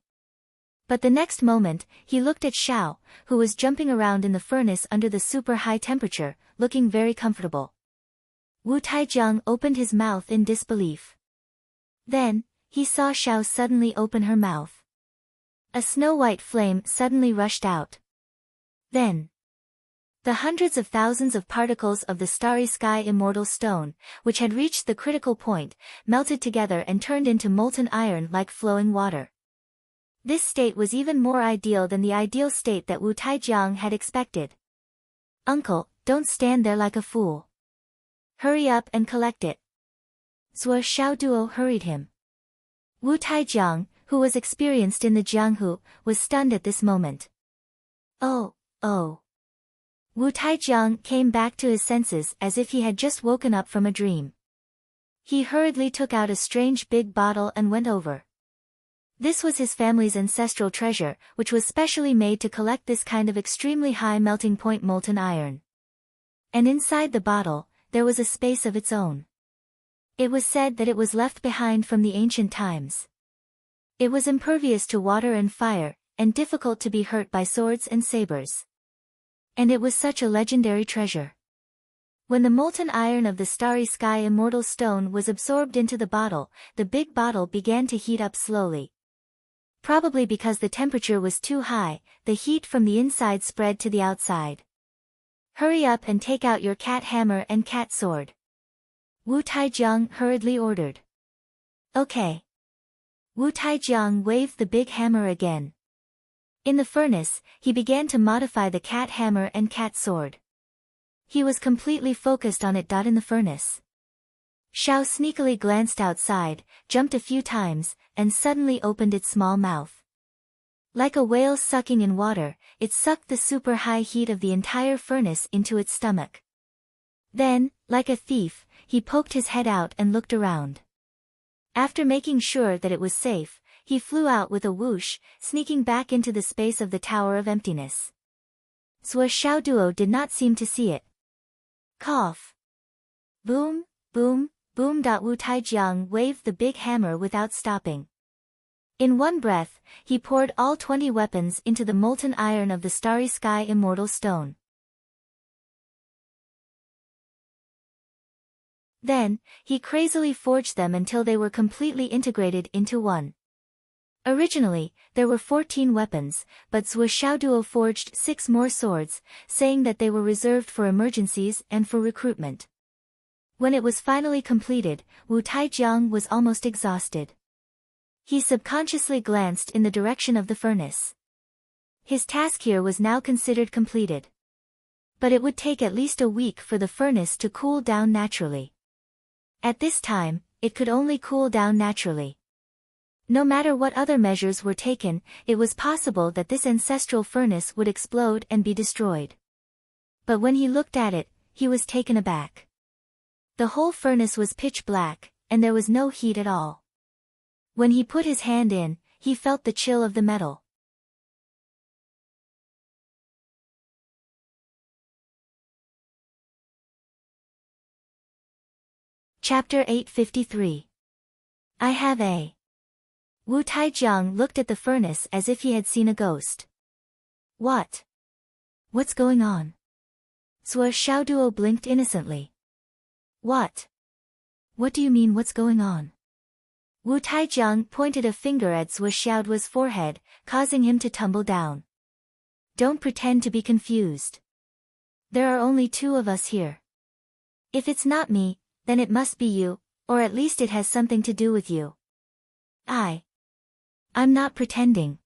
But the next moment, he looked at Xiao, who was jumping around in the furnace under the super high temperature, looking very comfortable. Wu Taijiang opened his mouth in disbelief. Then, he saw Xiao suddenly open her mouth. A snow-white flame suddenly rushed out. Then, the hundreds of thousands of particles of the starry sky immortal stone, which had reached the critical point, melted together and turned into molten iron like flowing water. This state was even more ideal than the ideal state that Wu Taijiang had expected. Uncle, don't stand there like a fool. Hurry up and collect it. Zhuo Xiaoduo hurried him. Wu Taijiang, who was experienced in the Jianghu, was stunned at this moment. Oh, oh. Wu Taijiang came back to his senses as if he had just woken up from a dream. He hurriedly took out a strange big bottle and went over. This was his family's ancestral treasure, which was specially made to collect this kind of extremely high melting point molten iron. And inside the bottle, there was a space of its own. It was said that it was left behind from the ancient times. It was impervious to water and fire, and difficult to be hurt by swords and sabers. And it was such a legendary treasure. When the molten iron of the starry sky immortal stone was absorbed into the bottle, the big bottle began to heat up slowly. Probably because the temperature was too high, the heat from the inside spread to the outside. Hurry up and take out your cat hammer and cat sword. Wu Taijiang hurriedly ordered. Okay. Wu Taijiang waved the big hammer again. In the furnace, he began to modify the cat hammer and cat sword. He was completely focused on it. In the furnace. Xiao sneakily glanced outside, jumped a few times, and suddenly opened its small mouth. Like a whale sucking in water, it sucked the super high heat of the entire furnace into its stomach. Then, like a thief, he poked his head out and looked around. After making sure that it was safe, he flew out with a whoosh, sneaking back into the space of the Tower of Emptiness. Zhuo Xiaoduo did not seem to see it. Cough. Boom, boom, boom. Wu Taijiang waved the big hammer without stopping. In one breath, he poured all 20 weapons into the molten iron of the starry sky immortal stone. Then, he crazily forged them until they were completely integrated into one. Originally, there were 14 weapons, but Zhuo Xiaoduo forged 6 more swords, saying that they were reserved for emergencies and for recruitment. When it was finally completed, Wu Taijiang was almost exhausted. He subconsciously glanced in the direction of the furnace. His task here was now considered completed. But it would take at least a week for the furnace to cool down naturally. At this time, it could only cool down naturally. No matter what other measures were taken, it was possible that this ancestral furnace would explode and be destroyed. But when he looked at it, he was taken aback. The whole furnace was pitch black, and there was no heat at all. When he put his hand in, he felt the chill of the metal. Chapter 853. I have a. Wu Taijiang looked at the furnace as if he had seen a ghost. What? What's going on? Zhuo Xiaoduo blinked innocently. What? What do you mean what's going on? Wu Taijiang pointed a finger at Zhuo Xiaoduo's forehead, causing him to tumble down. Don't pretend to be confused. There are only 2 of us here. If it's not me, then it must be you, or at least it has something to do with you. I'm not pretending.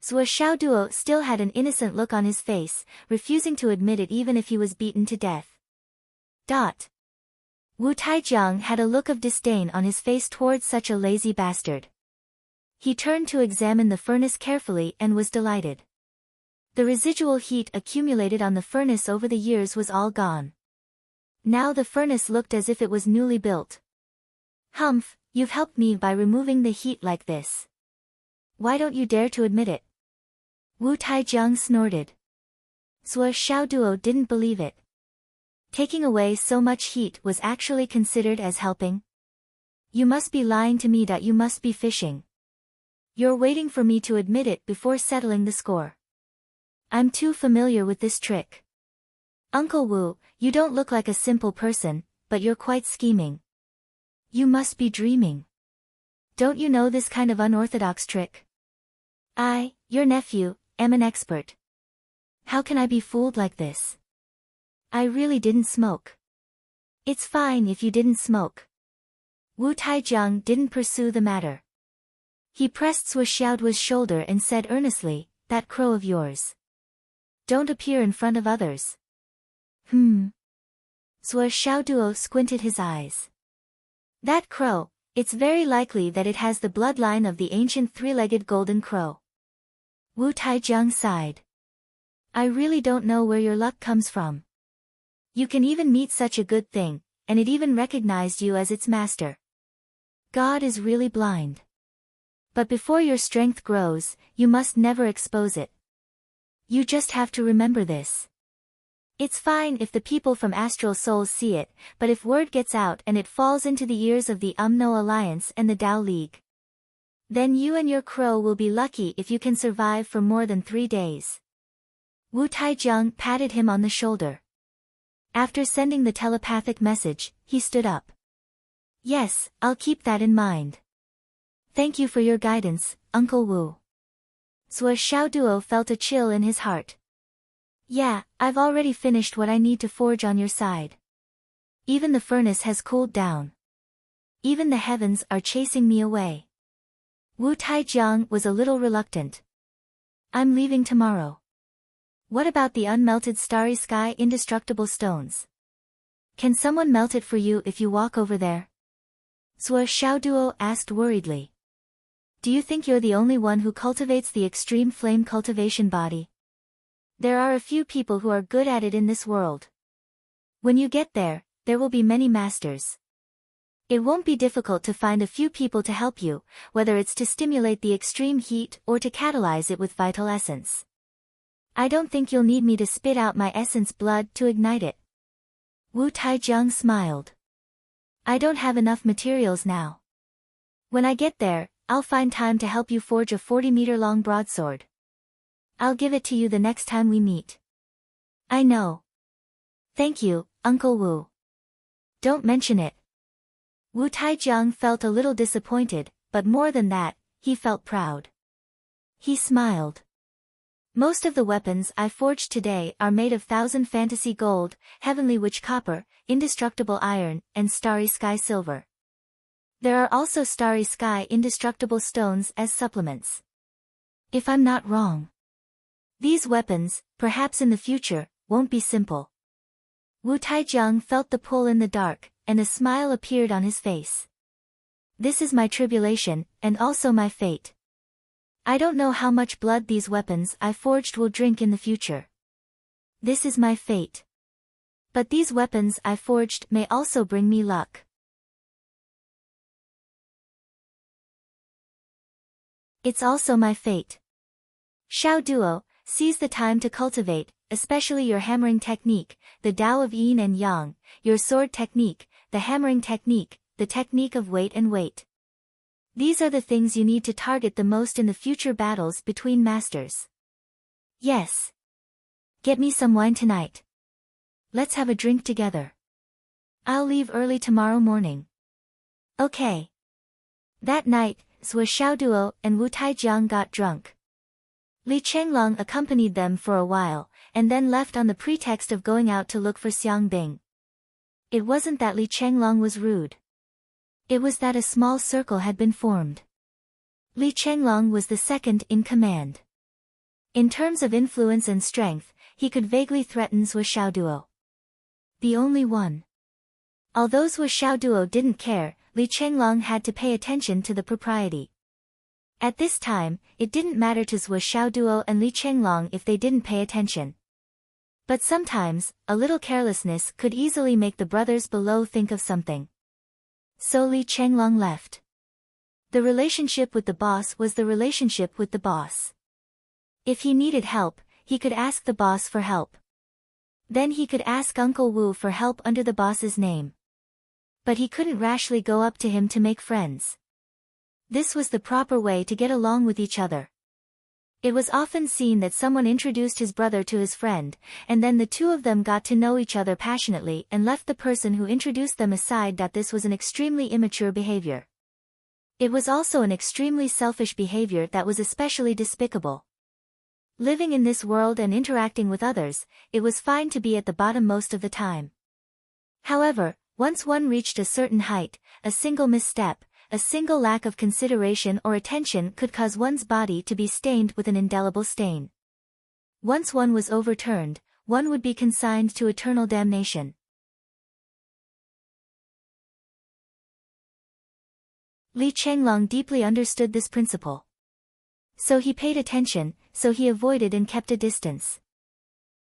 Zhuo Xiaoduo still had an innocent look on his face, refusing to admit it even if he was beaten to death. Wu Taijiang had a look of disdain on his face towards such a lazy bastard. He turned to examine the furnace carefully and was delighted. The residual heat accumulated on the furnace over the years was all gone. Now the furnace looked as if it was newly built. Humph, you've helped me by removing the heat like this. Why don't you dare to admit it? Wu Taijiang snorted. Zhuo Xiaoduo didn't believe it. Taking away so much heat was actually considered as helping? You must be lying to me. You must be fishing. You're waiting for me to admit it before settling the score. I'm too familiar with this trick. Uncle Wu, you don't look like a simple person, but you're quite scheming. You must be dreaming. Don't you know this kind of unorthodox trick? I, your nephew, am an expert. How can I be fooled like this? I really didn't smoke. It's fine if you didn't smoke. Wu Taijiang didn't pursue the matter. He pressed Zhuo Xiaoduo's shoulder and said earnestly, that crow of yours. Don't appear in front of others. Zhuo Xiaoduo squinted his eyes. That crow, It's very likely that it has the bloodline of the ancient three-legged golden crow. Wu Taijiang sighed. I really don't know where your luck comes from. You can even meet such a good thing, and it even recognized you as its master. God is really blind. But before your strength grows, you must never expose it. You just have to remember this. It's fine if the people from Astral Souls see it, but if word gets out and it falls into the ears of the Umno Alliance and the Tao League, then you and your crow will be lucky if you can survive for more than 3 days. Wu Taijiang patted him on the shoulder. After sending the telepathic message, he stood up. Yes, I'll keep that in mind. Thank you for your guidance, Uncle Wu. Zhuo Xiaoduo felt a chill in his heart. Yeah, I've already finished what I need to forge on your side. Even the furnace has cooled down. Even the heavens are chasing me away. Wu Taijiang was a little reluctant. I'm leaving tomorrow. What about the unmelted starry sky indestructible stones? Can someone melt it for you if you walk over there? Zhuo Xiaoduo asked worriedly. Do you think you're the only one who cultivates the extreme flame cultivation body? There are a few people who are good at it in this world. When you get there, there will be many masters. It won't be difficult to find a few people to help you, whether it's to stimulate the extreme heat or to catalyze it with vital essence. I don't think you'll need me to spit out my essence blood to ignite it. Wu Taijiang smiled. I don't have enough materials now. When I get there, I'll find time to help you forge a 40-meter-long broadsword. I'll give it to you the next time we meet. I know. Thank you, Uncle Wu. Don't mention it. Wu Taijiang felt a little disappointed, but more than that, he felt proud. He smiled. Most of the weapons I forged today are made of thousand fantasy gold, heavenly witch copper, indestructible iron, and starry sky silver. There are also starry sky indestructible stones as supplements. If I'm not wrong, these weapons, perhaps in the future, won't be simple. Wu Taijiang felt the pull in the dark, and a smile appeared on his face. This is my tribulation, and also my fate. I don't know how much blood these weapons I forged will drink in the future. This is my fate. But these weapons I forged may also bring me luck. It's also my fate. Xiaoduo, seize the time to cultivate, especially your hammering technique, the Tao of Yin and Yang, your sword technique, the hammering technique, the technique of weight and weight. These are the things you need to target the most in the future battles between masters. Yes. Get me some wine tonight. Let's have a drink together. I'll leave early tomorrow morning. Okay. That night, Zhuo Xiaoduo and Wu Taijiang got drunk. Li Chenglong accompanied them for a while, and then left on the pretext of going out to look for Xiang Bing. It wasn't that Li Chenglong was rude. It was that a small circle had been formed. Li Chenglong was the second in command. In terms of influence and strength, he could vaguely threaten Zhuo Xiaoduo. The only one. Although Zhuo Xiaoduo didn't care, Li Chenglong had to pay attention to the propriety. At this time, it didn't matter to Zhuo Xiaoduo and Li Chenglong if they didn't pay attention. But sometimes, a little carelessness could easily make the brothers below think of something. So Li Chenglong left. The relationship with the boss was the relationship with the boss. If he needed help, he could ask the boss for help. Then he could ask Uncle Wu for help under the boss's name. But he couldn't rashly go up to him to make friends. This was the proper way to get along with each other. It was often seen that someone introduced his brother to his friend, and then the two of them got to know each other passionately and left the person who introduced them aside. This was an extremely immature behavior. It was also an extremely selfish behavior that was especially despicable. Living in this world and interacting with others, it was fine to be at the bottom most of the time. However, once one reached a certain height, a single misstep, a single lack of consideration or attention could cause one's body to be stained with an indelible stain. Once one was overturned, one would be consigned to eternal damnation. Li Chenglong deeply understood this principle. So he paid attention, so he avoided and kept a distance.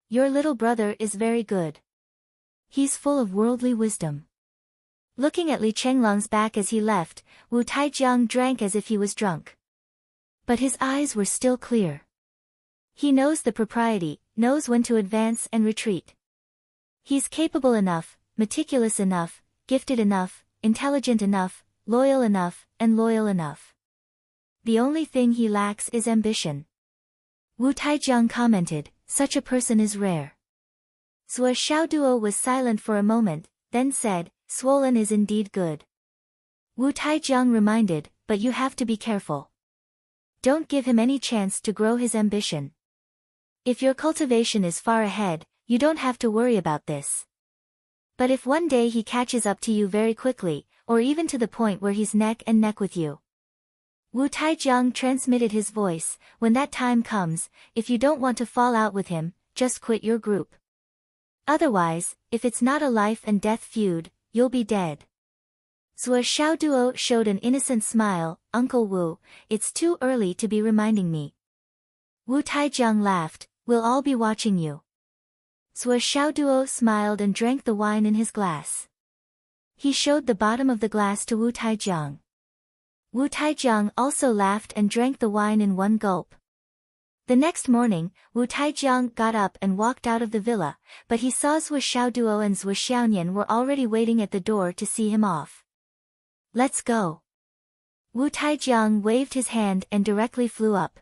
Your little brother is very good. He's full of worldly wisdom. Looking at Li Chenglong's back as he left, Wu Taijiang drank as if he was drunk. But his eyes were still clear. He knows the propriety, knows when to advance and retreat. He's capable enough, meticulous enough, gifted enough, intelligent enough, loyal enough, and loyal enough. The only thing he lacks is ambition. Wu Taijiang commented, such a person is rare. Zhuo Xiaoduo was silent for a moment, then said, swollen is indeed good. Wu Taijiang reminded, but you have to be careful. Don't give him any chance to grow his ambition. If your cultivation is far ahead, you don't have to worry about this. But if one day he catches up to you very quickly, or even to the point where he's neck and neck with you. Wu Taijiang transmitted his voice, when that time comes, if you don't want to fall out with him, just quit your group. Otherwise, if it's not a life and death feud, you'll be dead. Zhuo Xiaoduo showed an innocent smile, Uncle Wu, it's too early to be reminding me. Wu Taijiang laughed, we'll all be watching you. Zhuo Xiaoduo smiled and drank the wine in his glass. He showed the bottom of the glass to Wu Taijiang. Wu Taijiang also laughed and drank the wine in one gulp. The next morning, Wu Taijiang got up and walked out of the villa, but he saw Zhuo Xiaoduo and Zhuo Xiaonian were already waiting at the door to see him off. Let's go. Wu Taijiang waved his hand and directly flew up.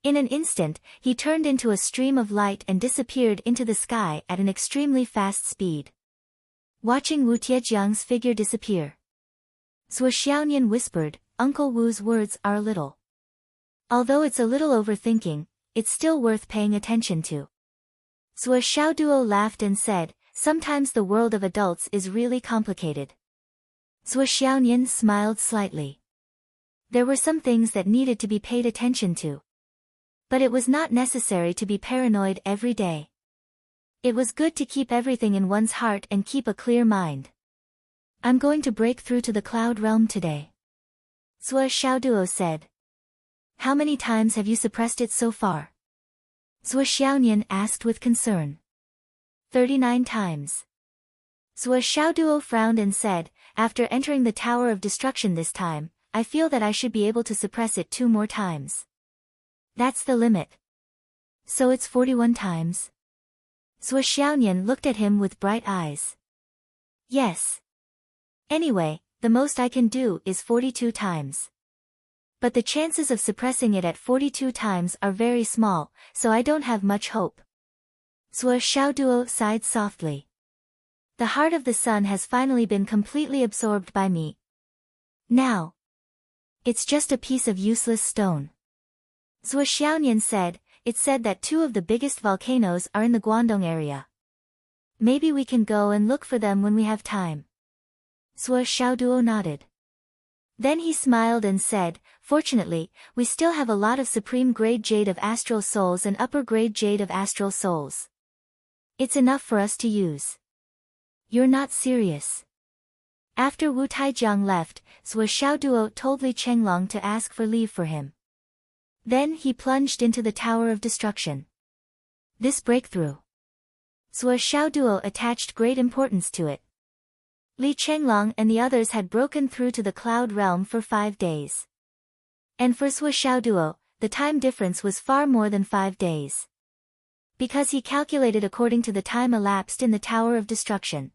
In an instant, he turned into a stream of light and disappeared into the sky at an extremely fast speed. Watching Wu Taijiang's figure disappear, Zhuo Xiaonian whispered, Uncle Wu's words are a little. Although it's a little overthinking, it's still worth paying attention to. Zhuo Xiaoduo laughed and said, sometimes the world of adults is really complicated. Zhuo Xiaonian smiled slightly. There were some things that needed to be paid attention to. But it was not necessary to be paranoid every day. It was good to keep everything in one's heart and keep a clear mind. I'm going to break through to the cloud realm today. Zhuo Xiaoduo said. How many times have you suppressed it so far? Zhuo Xiaonian asked with concern. 39 times. Zhuo Xiaoduo frowned and said, after entering the Tower of Destruction this time, I feel that I should be able to suppress it 2 more times. That's the limit. So it's 41 times? Zhuo Xiaonian looked at him with bright eyes. Yes. Anyway, the most I can do is 42 times. But the chances of suppressing it at 42 times are very small, so I don't have much hope. Zhuo Xiaoduo sighed softly. The heart of the sun has finally been completely absorbed by me. Now. It's just a piece of useless stone. Zhuo Xiaonian said, it's said that 2 of the biggest volcanoes are in the Guangdong area. Maybe we can go and look for them when we have time. Zhuo Xiaoduo nodded. Then he smiled and said, fortunately, we still have a lot of supreme-grade jade of astral souls and upper-grade jade of astral souls. It's enough for us to use. You're not serious. After Wu Taijiang left, Zhuo Xiaoduo told Li Chenglong to ask for leave for him. Then he plunged into the Tower of Destruction. This breakthrough. Zhuo Xiaoduo attached great importance to it. Li Chenglong and the others had broken through to the cloud realm for 5 days. And for Zhuo Xiaoduo, the time difference was far more than 5 days. Because he calculated according to the time elapsed in the Tower of Destruction.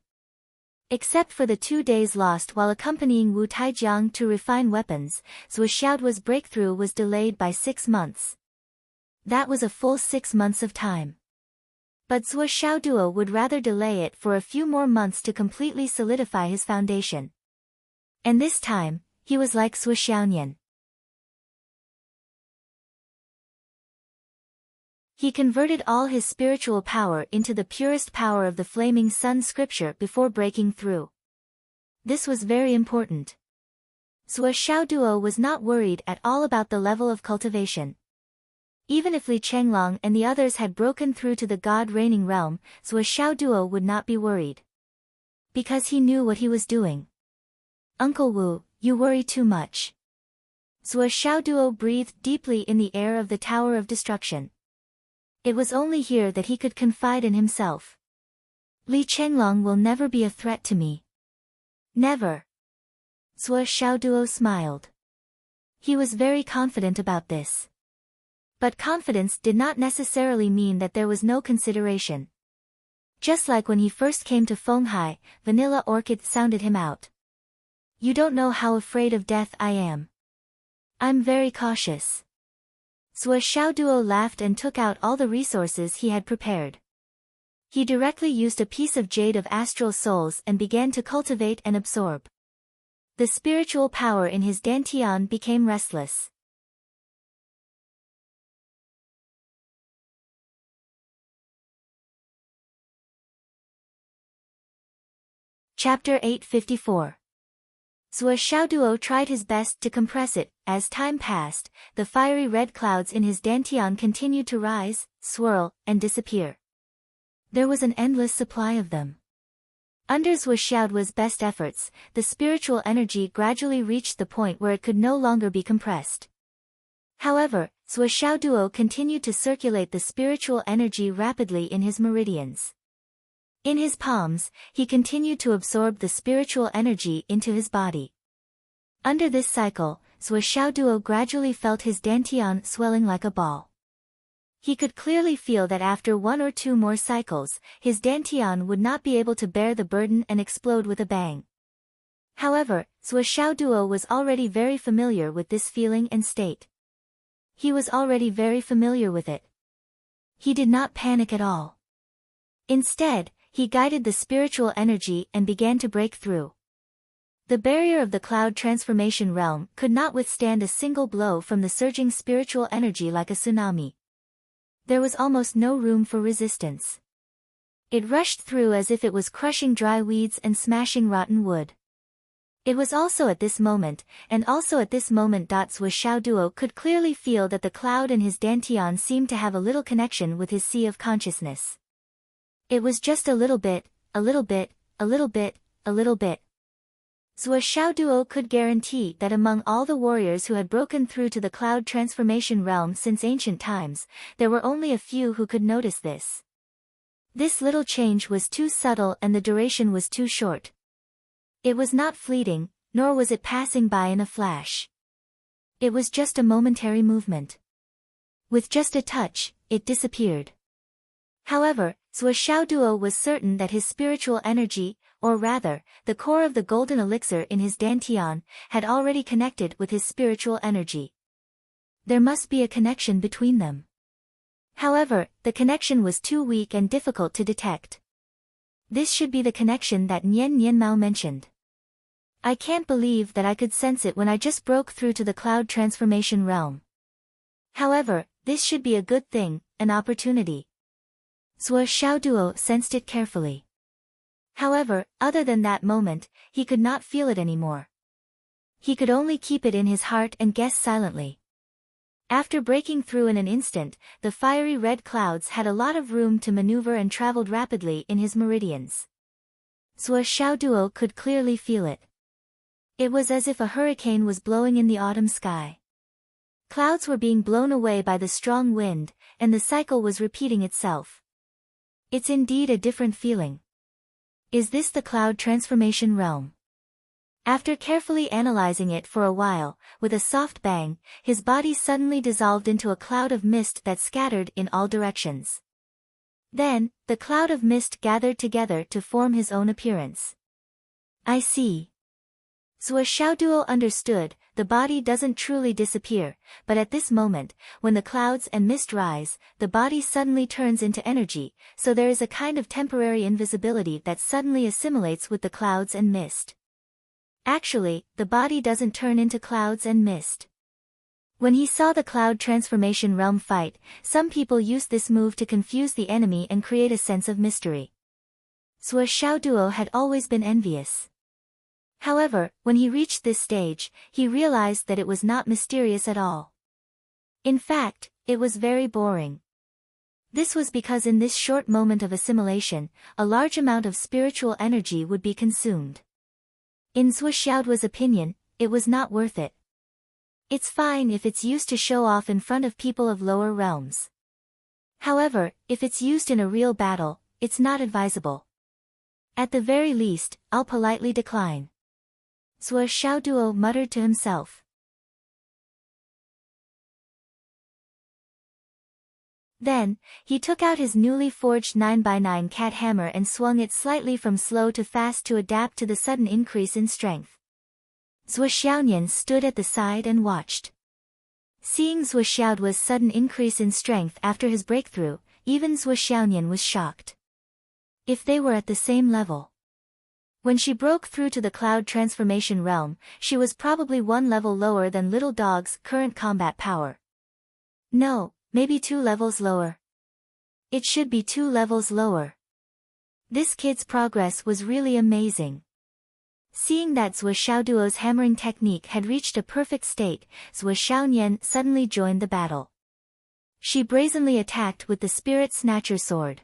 Except for the 2 days lost while accompanying Wu Taijiang to refine weapons, Zhuo Xiaoduo's breakthrough was delayed by 6 months. That was a full 6 months of time. But Zhuo Xiaoduo would rather delay it for a few more months to completely solidify his foundation. And this time, he was like Zhuo Xiaonian. He converted all his spiritual power into the purest power of the flaming sun scripture before breaking through. This was very important. Zhuo Xiaoduo was not worried at all about the level of cultivation. Even if Li Chenglong and the others had broken through to the God-reigning realm, Zhuo Xiaoduo would not be worried. Because he knew what he was doing. Uncle Wu, You worry too much. Zhuo Xiaoduo breathed deeply in the air of the Tower of Destruction. It was only here that he could confide in himself. Li Chenglong will never be a threat to me. Never. Zhuo Xiaoduo smiled. He was very confident about this. But confidence did not necessarily mean that there was no consideration. Just like when he first came to Fenghai, Vanilla Orchid sounded him out. You don't know how afraid of death I am. I'm very cautious. Zhuo Xiaoduo laughed and took out all the resources he had prepared. He directly used a piece of jade of astral souls and began to cultivate and absorb. The spiritual power in his dantian became restless. Chapter 854. Zhuo Xiaoduo tried his best to compress it. As time passed, the fiery red clouds in his dantian continued to rise, swirl, and disappear. There was an endless supply of them. Under Zhuo Xiaoduo's best efforts, the spiritual energy gradually reached the point where it could no longer be compressed. However, Zhuo Xiaoduo continued to circulate the spiritual energy rapidly in his meridians. In his palms, he continued to absorb the spiritual energy into his body. Under this cycle, Zhuo Xiaoduo gradually felt his dantian swelling like a ball. He could clearly feel that after one or two more cycles, his dantian would not be able to bear the burden and explode with a bang. However, Zhuo Xiaoduo was already very familiar with this feeling and state. He was already very familiar with it. He did not panic at all. Instead, he guided the spiritual energy and began to break through. The barrier of the cloud transformation realm could not withstand a single blow from the surging spiritual energy like a tsunami. There was almost no room for resistance. It rushed through as if it was crushing dry weeds and smashing rotten wood. It was also at this moment Zhuo Xiaoduo could clearly feel that the cloud in his dantian seemed to have a little connection with his sea of consciousness. It was just a little bit, a little bit, a little bit, a little bit. Zhuo Xiaoduo could guarantee that among all the warriors who had broken through to the cloud transformation realm since ancient times, there were only a few who could notice this. This little change was too subtle and the duration was too short. It was not fleeting, nor was it passing by in a flash. It was just a momentary movement. With just a touch, it disappeared. However, Zhuo Xiaoduo was certain that his spiritual energy, or rather, the core of the golden elixir in his dantian, had already connected with his spiritual energy. There must be a connection between them. However, the connection was too weak and difficult to detect. This should be the connection that Nian Mao mentioned. I can't believe that I could sense it when I just broke through to the cloud transformation realm. However, this should be a good thing, an opportunity. Zhuo Xiaoduo sensed it carefully. However, other than that moment, he could not feel it anymore. He could only keep it in his heart and guess silently. After breaking through in an instant, the fiery red clouds had a lot of room to maneuver and traveled rapidly in his meridians. Zhuo Xiaoduo could clearly feel it. It was as if a hurricane was blowing in the autumn sky. Clouds were being blown away by the strong wind, and the cycle was repeating itself. It's indeed a different feeling. Is this the cloud transformation realm? After carefully analyzing it for a while, with a soft bang, his body suddenly dissolved into a cloud of mist that scattered in all directions. Then, the cloud of mist gathered together to form his own appearance. I see. Zhuo Xiaoduo understood, the body doesn't truly disappear, but at this moment, when the clouds and mist rise, the body suddenly turns into energy, so there is a kind of temporary invisibility that suddenly assimilates with the clouds and mist. Actually, the body doesn't turn into clouds and mist. When he saw the cloud transformation realm fight, some people used this move to confuse the enemy and create a sense of mystery. Zhuo Xiaoduo had always been envious. However, when he reached this stage, he realized that it was not mysterious at all. In fact, it was very boring. This was because in this short moment of assimilation, a large amount of spiritual energy would be consumed. In Zhuo Xiaoduo's opinion, it was not worth it. It's fine if it's used to show off in front of people of lower realms. However, if it's used in a real battle, it's not advisable. At the very least, I'll politely decline. Zhuo Xiaoduo muttered to himself. Then, he took out his newly forged 9x9 cat hammer and swung it slightly from slow to fast to adapt to the sudden increase in strength. Zhuo Xiaonian stood at the side and watched. Seeing Zhuo Xiaoduo's sudden increase in strength after his breakthrough, even Zhuo Xiaonian was shocked. If they were at the same level. When she broke through to the cloud transformation realm, she was probably one level lower than Little Dog's current combat power. No, maybe 2 levels lower. It should be 2 levels lower. This kid's progress was really amazing. Seeing that Zhuo Xiaoduo's hammering technique had reached a perfect state, Zhuo Xiaonian suddenly joined the battle. She brazenly attacked with the Spirit Snatcher sword.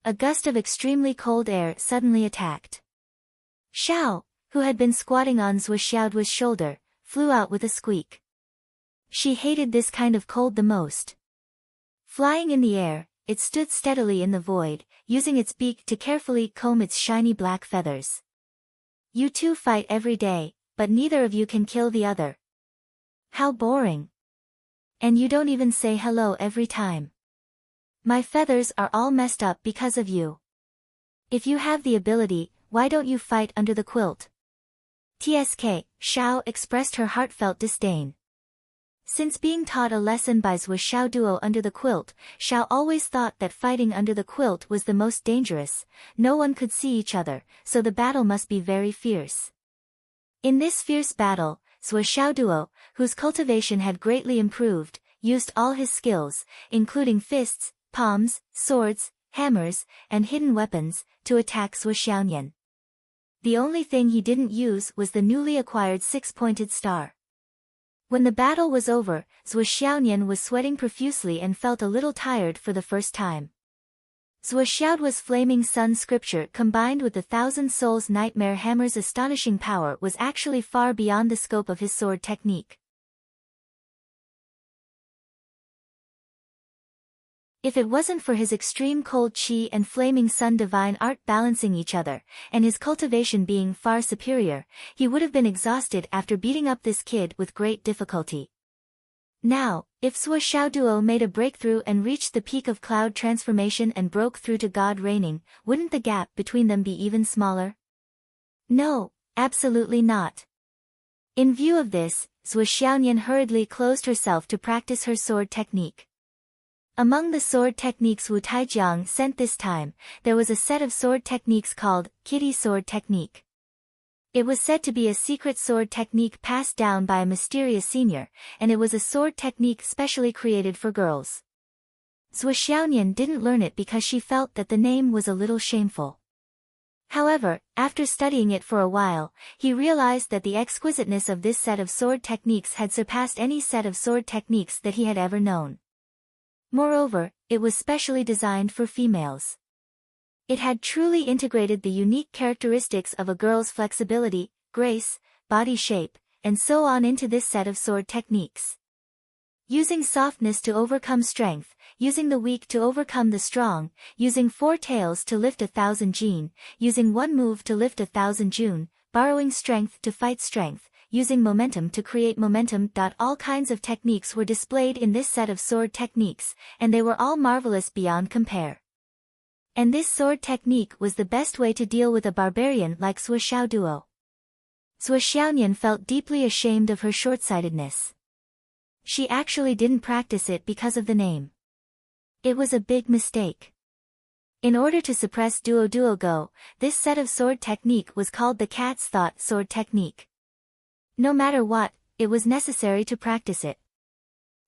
A gust of extremely cold air suddenly attacked. Xiao, who had been squatting on Zhuo Xiaoduo's shoulder, flew out with a squeak. She hated this kind of cold the most. Flying in the air, it stood steadily in the void, using its beak to carefully comb its shiny black feathers. You two fight every day, but neither of you can kill the other. How boring. And you don't even say hello every time. My feathers are all messed up because of you. If you have the ability, why don't you fight under the quilt? TSK, Xiao expressed her heartfelt disdain. Since being taught a lesson by Zhuo Xiaoduo under the quilt, Xiao always thought that fighting under the quilt was the most dangerous. No one could see each other, so the battle must be very fierce. In this fierce battle, Zhuo Xiaoduo, whose cultivation had greatly improved, used all his skills, including fists, palms, swords, hammers, and hidden weapons, to attack Zhuo Xiaonian. The only thing he didn't use was the newly acquired 6-pointed star. When the battle was over, Zhuo Xiaonian was sweating profusely and felt a little tired for the first time. Zhuo Xiaoduo's Flaming Sun scripture combined with the Thousand Souls Nightmare Hammer's astonishing power was actually far beyond the scope of his sword technique. If it wasn't for his extreme cold chi and Flaming Sun divine art balancing each other, and his cultivation being far superior, he would have been exhausted after beating up this kid with great difficulty. Now, if Zhuo Xiaoduo made a breakthrough and reached the peak of cloud transformation and broke through to God reigning, wouldn't the gap between them be even smaller? No, absolutely not. In view of this, Zhuo Xiaonian hurriedly closed herself to practice her sword technique. Among the sword techniques Wu Taijiang sent this time, there was a set of sword techniques called Kitty Sword Technique. It was said to be a secret sword technique passed down by a mysterious senior, and it was a sword technique specially created for girls. Zhuo Xiaonian didn't learn it because she felt that the name was a little shameful. However, after studying it for a while, he realized that the exquisiteness of this set of sword techniques had surpassed any set of sword techniques that he had ever known. Moreover, it was specially designed for females. It had truly integrated the unique characteristics of a girl's flexibility, grace, body shape, and so on into this set of sword techniques. Using softness to overcome strength, using the weak to overcome the strong, using 4 tails to lift 1,000 jin, using 1 move to lift 1,000 jun, borrowing strength to fight strength, using momentum to create momentum. All kinds of techniques were displayed in this set of sword techniques, and they were all marvelous beyond compare. And this sword technique was the best way to deal with a barbarian like Zhuo Xiaoduo. Zhuo Xiaonian felt deeply ashamed of her short-sightedness. She actually didn't practice it because of the name. It was a big mistake. In order to suppress Duo Duo Go, this set of sword technique was called the Cat's Thought Sword Technique. No matter what, it was necessary to practice it.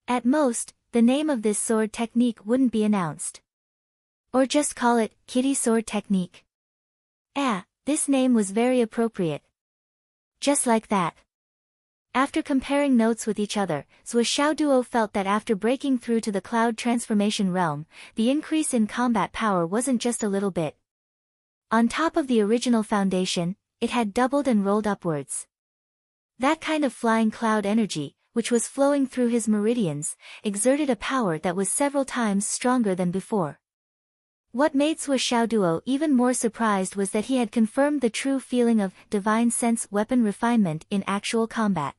At most, the name of this sword technique wouldn't be announced. Or just call it Kitty Sword Technique. This name was very appropriate. Just like that. After comparing notes with each other, Zhuo Xiaoduo felt that after breaking through to the cloud transformation realm, the increase in combat power wasn't just a little bit. On top of the original foundation, it had doubled and rolled upwards. That kind of flying cloud energy, which was flowing through his meridians, exerted a power that was several times stronger than before. What made Zhuo Xiaoduo even more surprised was that he had confirmed the true feeling of divine sense weapon refinement in actual combat.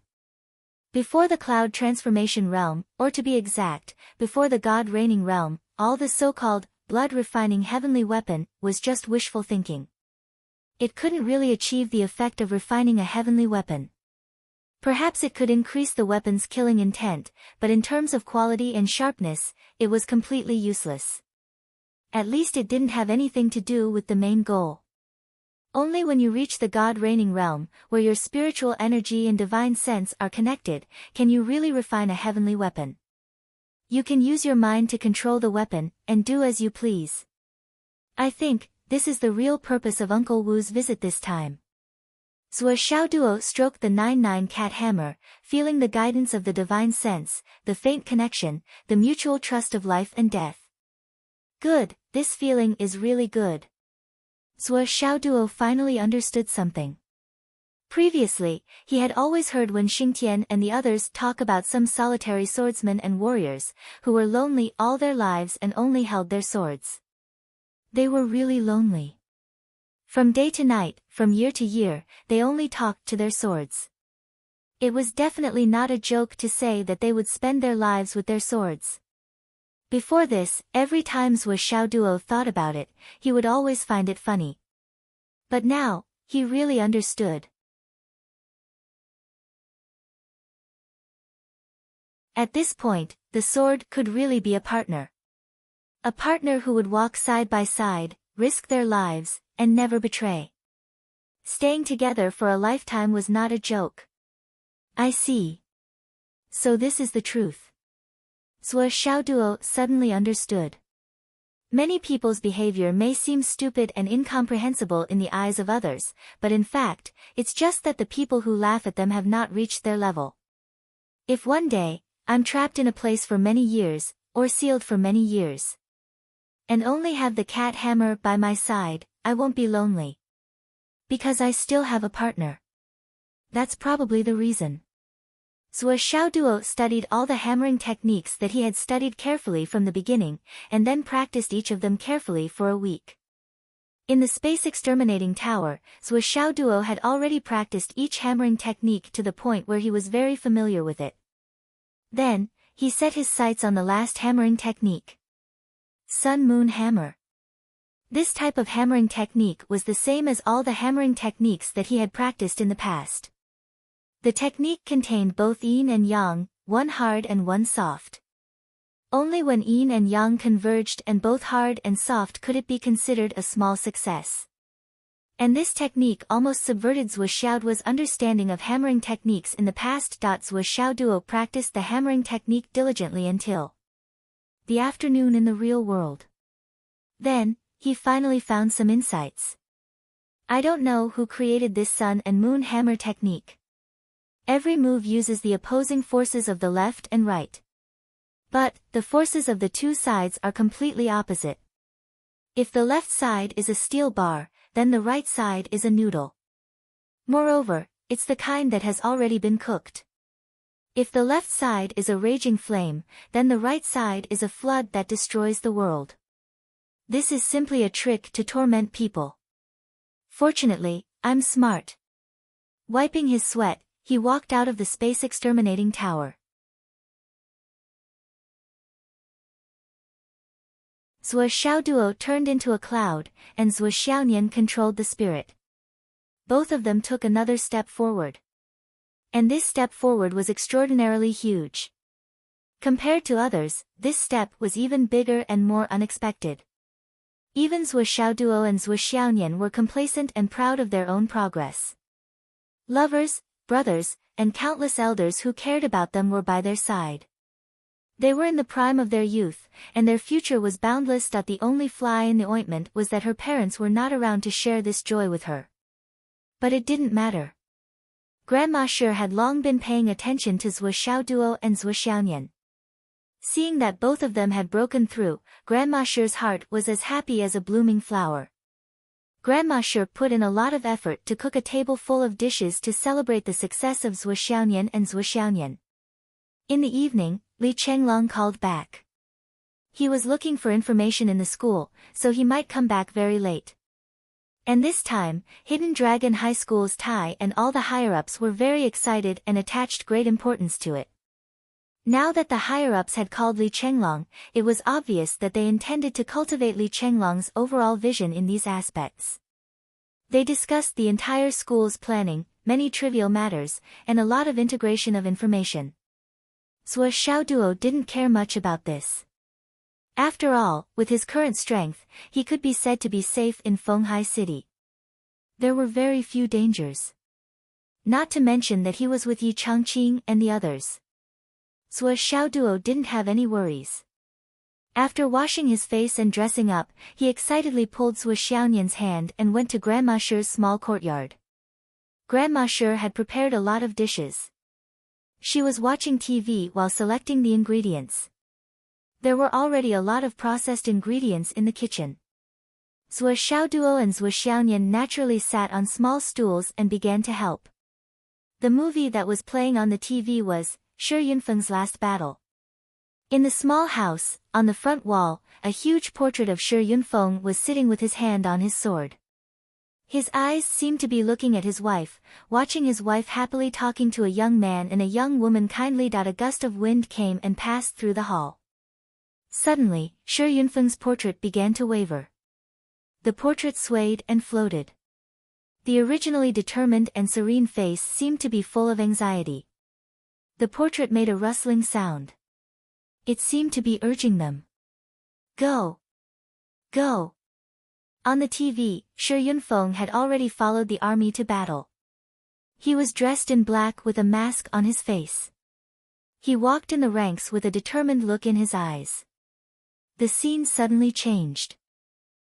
Before the cloud transformation realm, or to be exact, before the god reigning realm, all the so-called blood-refining heavenly weapon was just wishful thinking. It couldn't really achieve the effect of refining a heavenly weapon. Perhaps it could increase the weapon's killing intent, but in terms of quality and sharpness, it was completely useless. At least it didn't have anything to do with the main goal. Only when you reach the god reigning realm, where your spiritual energy and divine sense are connected, can you really refine a heavenly weapon. You can use your mind to control the weapon, and do as you please. I think, this is the real purpose of Uncle Wu's visit this time. Zhuo Xiaoduo stroked the 9-9 cat hammer, feeling the guidance of the divine sense, the faint connection, the mutual trust of life and death. Good, this feeling is really good. Zhuo Xiaoduo finally understood something. Previously, he had always heard Wen Xingtian and the others talk about some solitary swordsmen and warriors, who were lonely all their lives and only held their swords. They were really lonely. From day to night, from year to year, they only talked to their swords. It was definitely not a joke to say that they would spend their lives with their swords. Before this, every time Zhuo Xiaoduo thought about it, he would always find it funny. But now, he really understood. At this point, the sword could really be a partner. A partner who would walk side by side, risk their lives, and never betray. Staying together for a lifetime was not a joke. I see. So this is the truth. Zhuo Xiaoduo suddenly understood. Many people's behavior may seem stupid and incomprehensible in the eyes of others, but in fact, it's just that the people who laugh at them have not reached their level. If one day, I'm trapped in a place for many years, or sealed for many years, and only have the cat hammer by my side, I won't be lonely. Because I still have a partner. That's probably the reason. Zhuo Xiaoduo studied all the hammering techniques that he had studied carefully from the beginning, and then practiced each of them carefully for a week. In the space exterminating tower, Zhuo Xiaoduo had already practiced each hammering technique to the point where he was very familiar with it. Then, he set his sights on the last hammering technique. Sun-Moon Hammer. This type of hammering technique was the same as all the hammering techniques that he had practiced in the past. The technique contained both yin and yang, one hard and one soft. Only when yin and yang converged and both hard and soft could it be considered a small success. And this technique almost subverted Zhuo Xiaoduo's understanding of hammering techniques in the past. Zhuo Xiaoduo practiced the hammering technique diligently until the afternoon in the real world. Then, he finally found some insights. I don't know who created this sun and moon hammer technique. Every move uses the opposing forces of the left and right. But, the forces of the two sides are completely opposite. If the left side is a steel bar, then the right side is a noodle. Moreover, it's the kind that has already been cooked. If the left side is a raging flame, then the right side is a flood that destroys the world. This is simply a trick to torment people. Fortunately, I'm smart. Wiping his sweat, he walked out of the space exterminating tower. Zhuo Xiaoduo turned into a cloud, and Zhuo Xiaonian controlled the spirit. Both of them took another step forward. And this step forward was extraordinarily huge. Compared to others, this step was even bigger and more unexpected. Even Zhuo Xiaoduo and Zhuo Xiaonian were complacent and proud of their own progress. Lovers, brothers, and countless elders who cared about them were by their side. They were in the prime of their youth, and their future was boundless. The only fly in the ointment was that her parents were not around to share this joy with her. But it didn't matter. Grandma Shi had long been paying attention to Zhuo Xiaoduo and Zhuo Xiaonian. Seeing that both of them had broken through, Grandma Shi's heart was as happy as a blooming flower. Grandma Shi put in a lot of effort to cook a table full of dishes to celebrate the success of Zhuo Xiaoyan and Zhuo Xiaoyan. In the evening, Li Chenglong called back. He was looking for information in the school, so he might come back very late. And this time, Hidden Dragon High School's Tai and all the higher-ups were very excited and attached great importance to it. Now that the higher-ups had called Li Chenglong, it was obvious that they intended to cultivate Li Chenglong's overall vision in these aspects. They discussed the entire school's planning, many trivial matters, and a lot of integration of information. Zhuo Xiaoduo didn't care much about this. After all, with his current strength, he could be said to be safe in Fenghai City. There were very few dangers. Not to mention that he was with Yi Changqing and the others. Zhuo Xiaoduo didn't have any worries. After washing his face and dressing up, he excitedly pulled Zhuo Xiaoyan's hand and went to Grandma Shi's small courtyard. Grandma Shi had prepared a lot of dishes. She was watching TV while selecting the ingredients. There were already a lot of processed ingredients in the kitchen. Zhuo Xiaoduo and Zhuo Xiaoyan naturally sat on small stools and began to help. The movie that was playing on the TV was Shi Yunfeng's Last Battle. In the small house, on the front wall, a huge portrait of Shi Yunfeng was sitting with his hand on his sword. His eyes seemed to be looking at his wife, watching his wife happily talking to a young man and a young woman kindly. A gust of wind came and passed through the hall. Suddenly, Shi Yunfeng's portrait began to waver. The portrait swayed and floated. The originally determined and serene face seemed to be full of anxiety. The portrait made a rustling sound. It seemed to be urging them. Go! Go! On the TV, Shi Yunfeng had already followed the army to battle. He was dressed in black with a mask on his face. He walked in the ranks with a determined look in his eyes. The scene suddenly changed.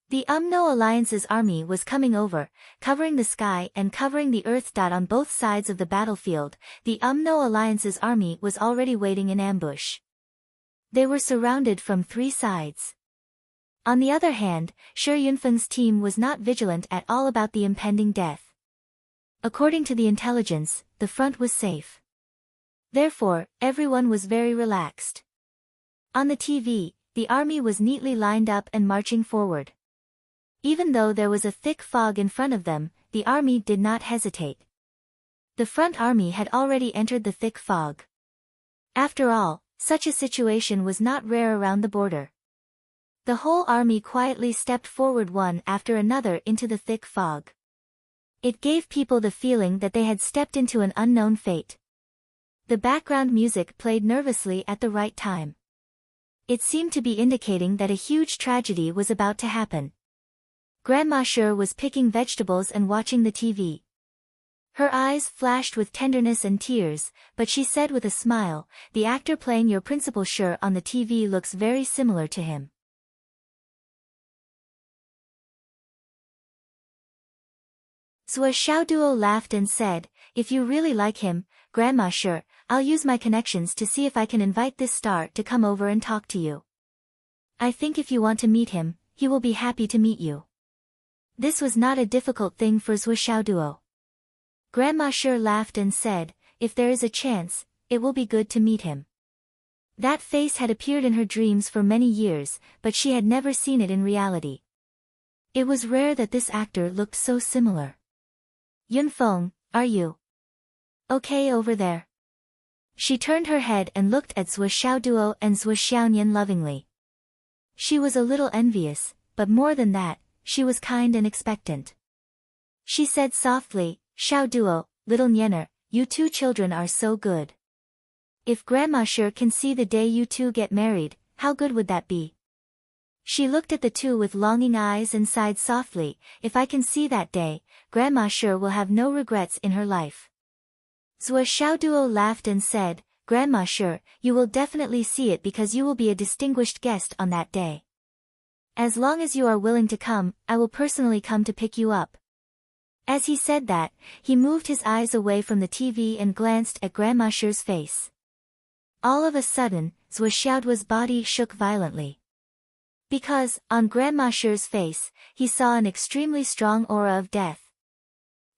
The UMNO Alliance's army was coming over, covering the sky and covering the earth. On both sides of the battlefield, the UMNO Alliance's army was already waiting in ambush. They were surrounded from 3 sides. On the other hand, Shi Yunfeng's team was not vigilant at all about the impending death. According to the intelligence, the front was safe. Therefore, everyone was very relaxed. On the TV, the army was neatly lined up and marching forward. Even though there was a thick fog in front of them, the army did not hesitate. The front army had already entered the thick fog. After all, such a situation was not rare around the border. The whole army quietly stepped forward one after another into the thick fog. It gave people the feeling that they had stepped into an unknown fate. The background music played nervously at the right time. It seemed to be indicating that a huge tragedy was about to happen. Grandma Shi was picking vegetables and watching the TV. Her eyes flashed with tenderness and tears, but she said with a smile, "The actor playing your Principal Shi on the TV looks very similar to him." Zhuo Xiaoduo laughed and said, "If you really like him, Grandma Shi, I'll use my connections to see if I can invite this star to come over and talk to you. I think if you want to meet him, he will be happy to meet you." This was not a difficult thing for Zhuo Xiaoduo. Grandma Shi laughed and said, "If there is a chance, it will be good to meet him." That face had appeared in her dreams for many years, but she had never seen it in reality. It was rare that this actor looked so similar. "Yunfeng, are you okay over there?" She turned her head and looked at Zhuo Xiaoduo and Zhuo Xiaoyan lovingly. She was a little envious, but more than that, she was kind and expectant. She said softly, "Xiaoduo, little Nianer, you 2 children are so good. If Grandma Shi can see the day you 2 get married, how good would that be?" She looked at the 2 with longing eyes and sighed softly, "If I can see that day, Grandma Shi will have no regrets in her life." Zhuo Xiaoduo laughed and said, "Grandma Shi, you will definitely see it because you will be a distinguished guest on that day. As long as you are willing to come, I will personally come to pick you up." As he said that, he moved his eyes away from the TV and glanced at Grandma Shi's face. All of a sudden, Zhuo Xiaoduo's body shook violently. Because, on Grandma Sher's face, he saw an extremely strong aura of death.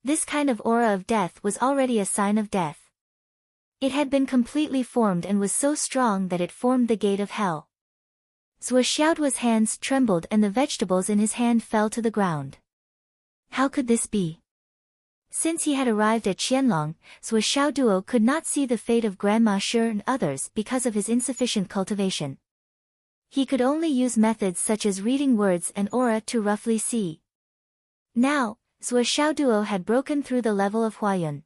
This kind of aura of death was already a sign of death. It had been completely formed and was so strong that it formed the gate of hell. Zhuo Xiaoduo's hands trembled and the vegetables in his hand fell to the ground. How could this be? Since he had arrived at Qianlong, Zhuo Xiaoduo could not see the fate of Grandma Sher and others because of his insufficient cultivation. He could only use methods such as reading words and aura to roughly see. Now, Zhuo Xiaoduo had broken through the level of Huayun.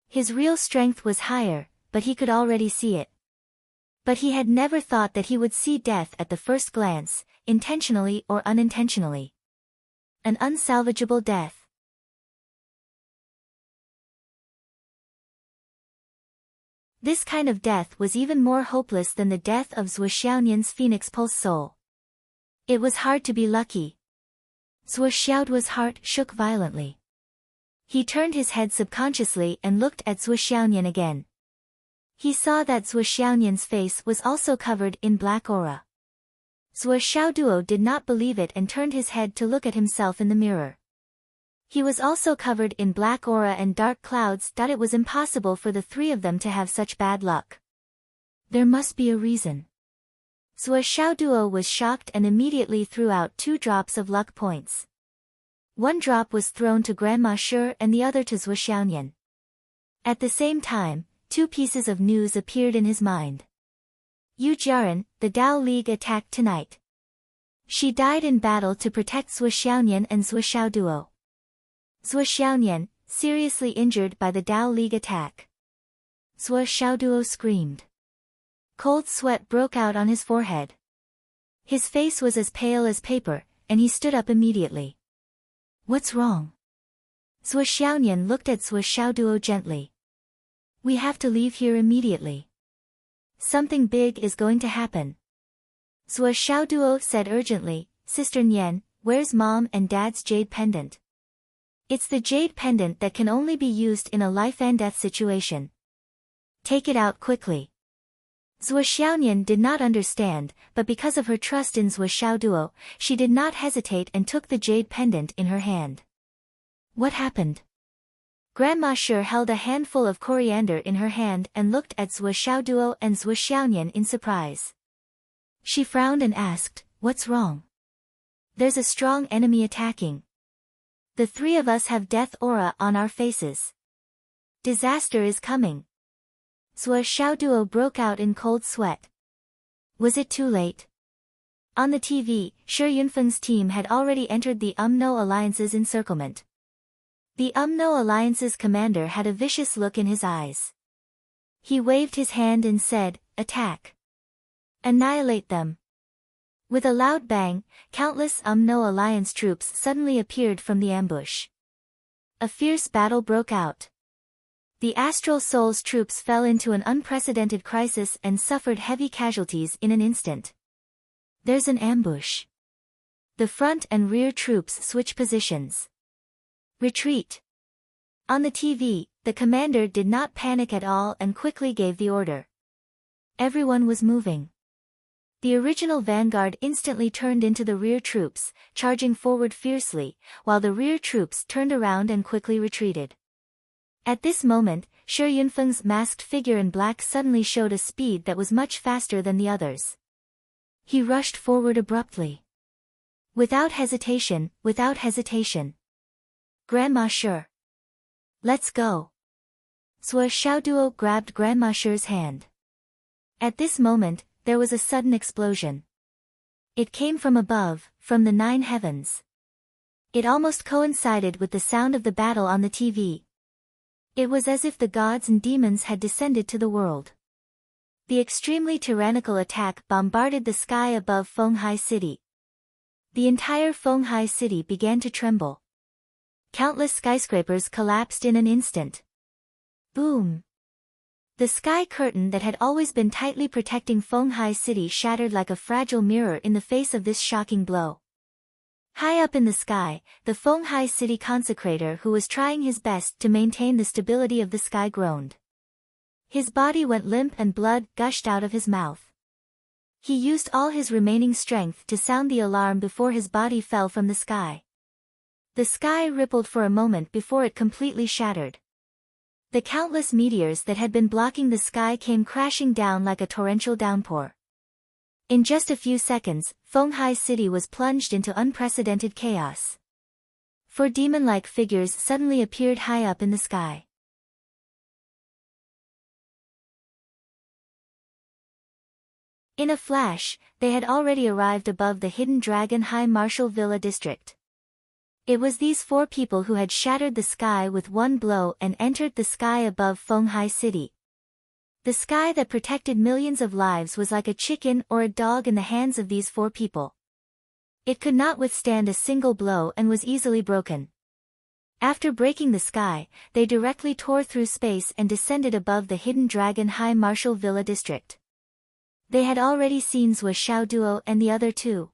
His real strength was higher, but he could already see it. But he had never thought that he would see death at the first glance, intentionally or unintentionally. An unsalvageable death. This kind of death was even more hopeless than the death of Zhuo Xiaonian's Phoenix Pulse soul. It was hard to be lucky. Zhuo Xiaoduo's heart shook violently. He turned his head subconsciously and looked at Zhuo Xiaonian again. He saw that Zhuo Xiaonian's face was also covered in black aura. Zhuo Xiaoduo did not believe it and turned his head to look at himself in the mirror. He was also covered in black aura and dark clouds. It was impossible for the three of them to have such bad luck. There must be a reason. Zhuo Xiaoduo was shocked and immediately threw out 2 drops of luck points. 1 drop was thrown to Grandma Sher and the other to Zhuo Xiaonian. At the same time, 2 pieces of news appeared in his mind. Yu Jiaran, the Dao League attacked tonight. She died in battle to protect Zhuo Xiaonian and Zhuo Xiaoduo. Zhuo Xiaonian, seriously injured by the Dao League attack. Zhuo Xiaoduo screamed. Cold sweat broke out on his forehead. His face was as pale as paper, and he stood up immediately. What's wrong? Zhuo Xiaonian looked at Zhuo Xiaoduo gently. We have to leave here immediately. Something big is going to happen. Zhuo Xiaoduo said urgently, Sister Nian, where's Mom and Dad's jade pendant? It's the jade pendant that can only be used in a life and death situation. Take it out quickly. Zhuo Xiaonian did not understand, but because of her trust in Zhuo Xiaoduo, she did not hesitate and took the jade pendant in her hand. What happened? Grandma Sher held a handful of coriander in her hand and looked at Zhuo Xiaoduo and Zhuo Xiaonian in surprise. She frowned and asked, What's wrong? There's a strong enemy attacking. The 3 of us have death aura on our faces. Disaster is coming. Zhuo Xiaoduo broke out in cold sweat. Was it too late? On the TV, Shi Yunfeng's team had already entered the UMNO Alliance's encirclement. The UMNO Alliance's commander had a vicious look in his eyes. He waved his hand and said, Attack. Annihilate them. With a loud bang, countless UMNO Alliance troops suddenly appeared from the ambush. A fierce battle broke out. The Astral Soul's troops fell into an unprecedented crisis and suffered heavy casualties in an instant. There's an ambush. The front and rear troops switch positions. Retreat. On the TV, the commander did not panic at all and quickly gave the order. Everyone was moving. The original vanguard instantly turned into the rear troops, charging forward fiercely, while the rear troops turned around and quickly retreated. At this moment, Shi Yunfeng's masked figure in black suddenly showed a speed that was much faster than the others. He rushed forward abruptly. Without hesitation. Grandma Sher. Let's go. Zhuo Xiaoduo grabbed Grandma Sher's hand. At this moment, there was a sudden explosion. It came from above, from the 9 heavens. It almost coincided with the sound of the battle on the TV. It was as if the gods and demons had descended to the world. The extremely tyrannical attack bombarded the sky above Fenghai City. The entire Fenghai City began to tremble. Countless skyscrapers collapsed in an instant. Boom! The sky curtain that had always been tightly protecting Fenghai City shattered like a fragile mirror in the face of this shocking blow. High up in the sky, the Fenghai City consecrator who was trying his best to maintain the stability of the sky groaned. His body went limp and blood gushed out of his mouth. He used all his remaining strength to sound the alarm before his body fell from the sky. The sky rippled for a moment before it completely shattered. The countless meteors that had been blocking the sky came crashing down like a torrential downpour. In just a few seconds, Fenghai City was plunged into unprecedented chaos. Four demon-like figures suddenly appeared high up in the sky. In a flash, they had already arrived above the hidden Dragon High Martial Villa district. It was these four people who had shattered the sky with one blow and entered the sky above Fenghai City. The sky that protected millions of lives was like a chicken or a dog in the hands of these four people. It could not withstand a single blow and was easily broken. After breaking the sky, they directly tore through space and descended above the hidden Dragon High Martial Villa district. They had already seen Zhou Xiao Duo and the other two.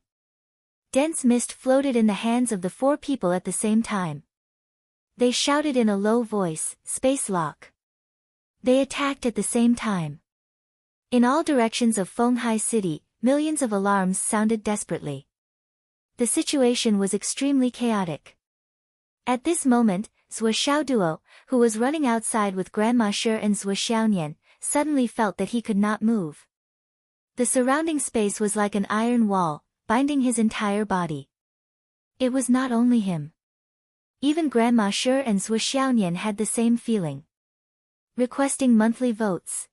Dense mist floated in the hands of the four people at the same time. They shouted in a low voice, "Space lock." They attacked at the same time. In all directions of Fenghai City, millions of alarms sounded desperately. The situation was extremely chaotic. At this moment, Zhou Xiao Duo, who was running outside with Grandma Shi and Zhou Xiaonian, suddenly felt that he could not move. The surrounding space was like an iron wall, binding his entire body. It was not only him. Even Grandma Shi and Zhou Xiaonian had the same feeling. Requesting monthly votes.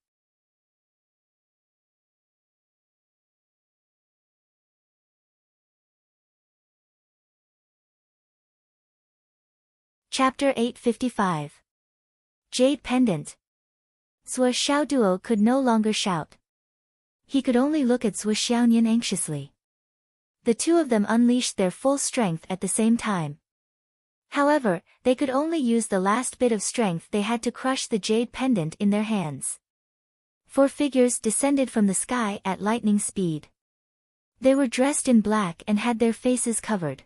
Chapter 855. Jade Pendant. Zhou Xiao Duo could no longer shout. He could only look at Zhou Xiaonian anxiously. The two of them unleashed their full strength at the same time. However, they could only use the last bit of strength they had to crush the jade pendant in their hands. Four figures descended from the sky at lightning speed. They were dressed in black and had their faces covered.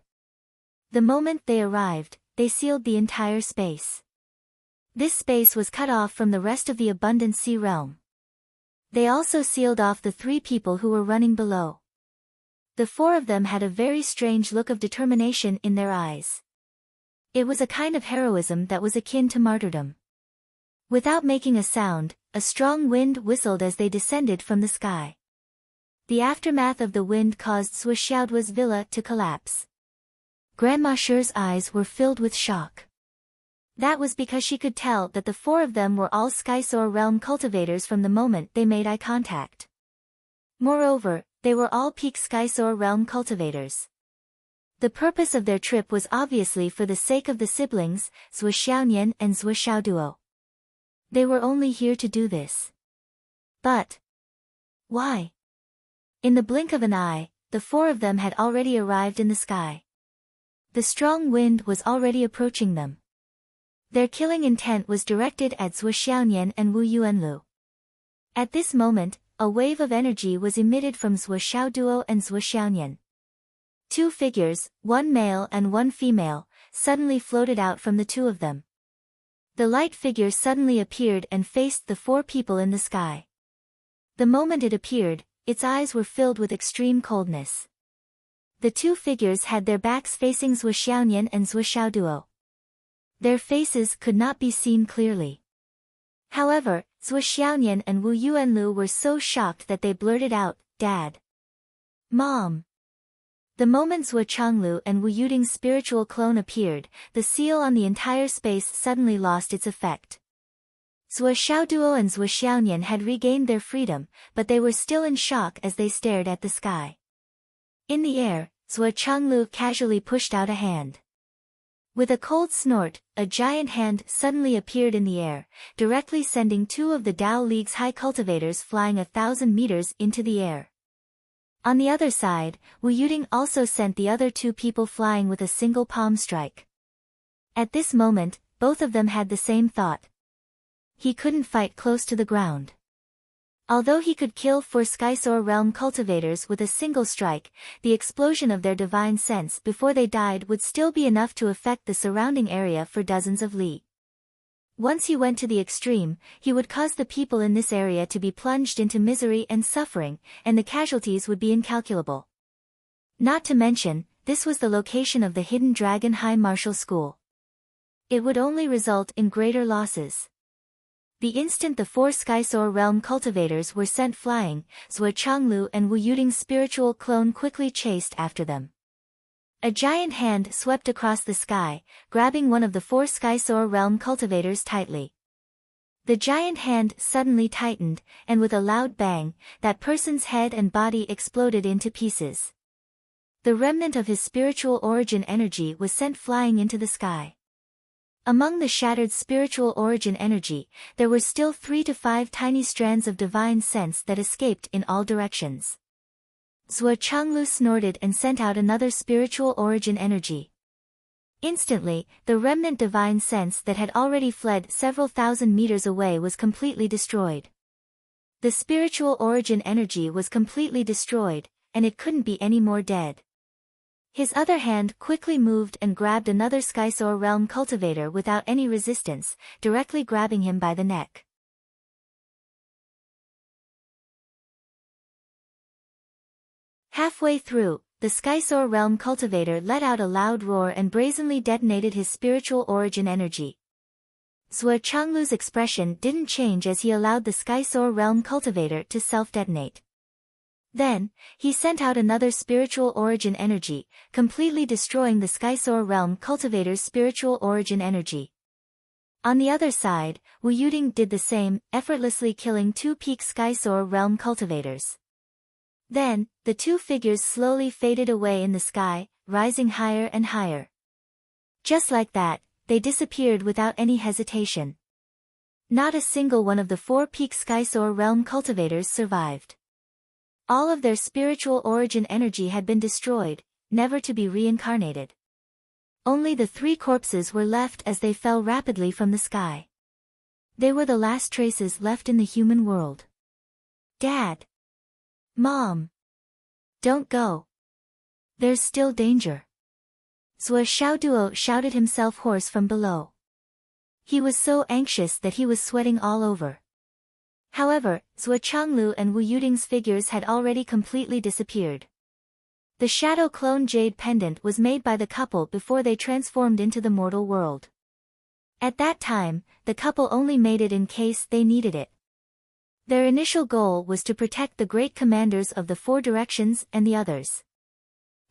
The moment they arrived, they sealed the entire space. This space was cut off from the rest of the abundant sea realm. They also sealed off the three people who were running below. The four of them had a very strange look of determination in their eyes. It was a kind of heroism that was akin to martyrdom. Without making a sound, a strong wind whistled as they descended from the sky. The aftermath of the wind caused Zhou Xiaoduo's villa to collapse. Grandma Shi's eyes were filled with shock. That was because she could tell that the four of them were all Skysoar realm cultivators from the moment they made eye contact. Moreover, they were all peak Skysoar realm cultivators. The purpose of their trip was obviously for the sake of the siblings, Zhou Xiaonian and Zhou Xiaoduo. They were only here to do this. But why? In the blink of an eye, the four of them had already arrived in the sky. The strong wind was already approaching them. Their killing intent was directed at Zhou Xiaonian and Wu Yuanlu. At this moment, a wave of energy was emitted from Zhou Xiaoduo and Zhou Xiaonian. Two figures, one male and one female, suddenly floated out from the two of them. The light figure suddenly appeared and faced the four people in the sky. The moment it appeared, its eyes were filled with extreme coldness. The two figures had their backs facing Zhou Xiaonian and Zhou Xiaoduo. Their faces could not be seen clearly. However, Zhou Xiaonian and Wu Yuanlu were so shocked that they blurted out, "Dad! Mom!" The moment Zhou Changlu and Wu Yuding's spiritual clone appeared, the seal on the entire space suddenly lost its effect. Zhou Xiaoduo and Zhou Xiaonian had regained their freedom, but they were still in shock as they stared at the sky. In the air, Zhou Changlu casually pushed out a hand. With a cold snort, a giant hand suddenly appeared in the air, directly sending two of the Dao League's high cultivators flying 1,000 meters into the air. On the other side, Wu Yuding also sent the other two people flying with a single palm strike. At this moment, both of them had the same thought. He couldn't fight close to the ground. Although he could kill 4 Skysoar realm cultivators with a single strike, the explosion of their divine sense before they died would still be enough to affect the surrounding area for dozens of li. Once he went to the extreme, he would cause the people in this area to be plunged into misery and suffering, and the casualties would be incalculable. Not to mention, this was the location of the hidden Dragon High Martial School. It would only result in greater losses. The instant the four Skysoar realm cultivators were sent flying, Zhuo Changlu and Wu Yuding's spiritual clone quickly chased after them. A giant hand swept across the sky, grabbing one of the four Skysoar realm cultivators tightly. The giant hand suddenly tightened, and with a loud bang, that person's head and body exploded into pieces. The remnant of his spiritual origin energy was sent flying into the sky. Among the shattered spiritual origin energy, there were still 3 to 5 tiny strands of divine sense that escaped in all directions. Zhuo Changlu snorted and sent out another spiritual origin energy. Instantly, the remnant divine sense that had already fled several thousand meters away was completely destroyed. The spiritual origin energy was completely destroyed, and it couldn't be any more dead. His other hand quickly moved and grabbed another Skysoar realm cultivator without any resistance, directly grabbing him by the neck. Halfway through, the Skysoar realm cultivator let out a loud roar and brazenly detonated his spiritual origin energy. Zhuo Changlu's expression didn't change as he allowed the Skysoar realm cultivator to self-detonate. Then, he sent out another spiritual origin energy, completely destroying the Skysoar realm cultivator's spiritual origin energy. On the other side, Wu Yuding did the same, effortlessly killing 2 peak Skysoar realm cultivators. Then, the 2 figures slowly faded away in the sky, rising higher and higher. Just like that, they disappeared without any hesitation. Not a single one of the 4 peak Skysoar realm cultivators survived. All of their spiritual origin energy had been destroyed, never to be reincarnated. Only the 3 corpses were left as they fell rapidly from the sky. They were the last traces left in the human world. Dad! Mom! Don't go! There's still danger. Zhuo Xiaoduo shouted himself hoarse from below. He was so anxious that he was sweating all over. However, Zhuo Changlu and Wu Yuding's figures had already completely disappeared. The shadow clone jade pendant was made by the couple before they transformed into the mortal world. At that time, the couple only made it in case they needed it. Their initial goal was to protect the great commanders of the 4 directions and the others.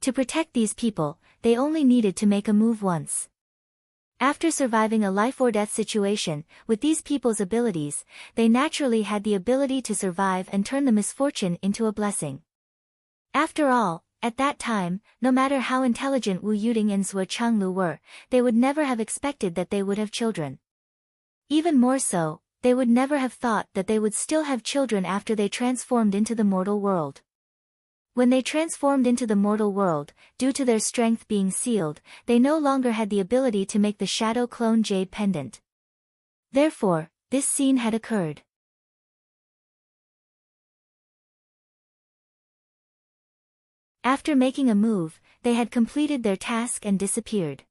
To protect these people, they only needed to make a move once. After surviving a life-or-death situation, with these people's abilities, they naturally had the ability to survive and turn the misfortune into a blessing. After all, at that time, no matter how intelligent Wu Yuding and Zhuo Changlu were, they would never have expected that they would have children. Even more so, they would never have thought that they would still have children after they transformed into the mortal world. When they transformed into the mortal world, due to their strength being sealed, they no longer had the ability to make the shadow clone jade pendant. Therefore, this scene had occurred. After making a move, they had completed their task and disappeared.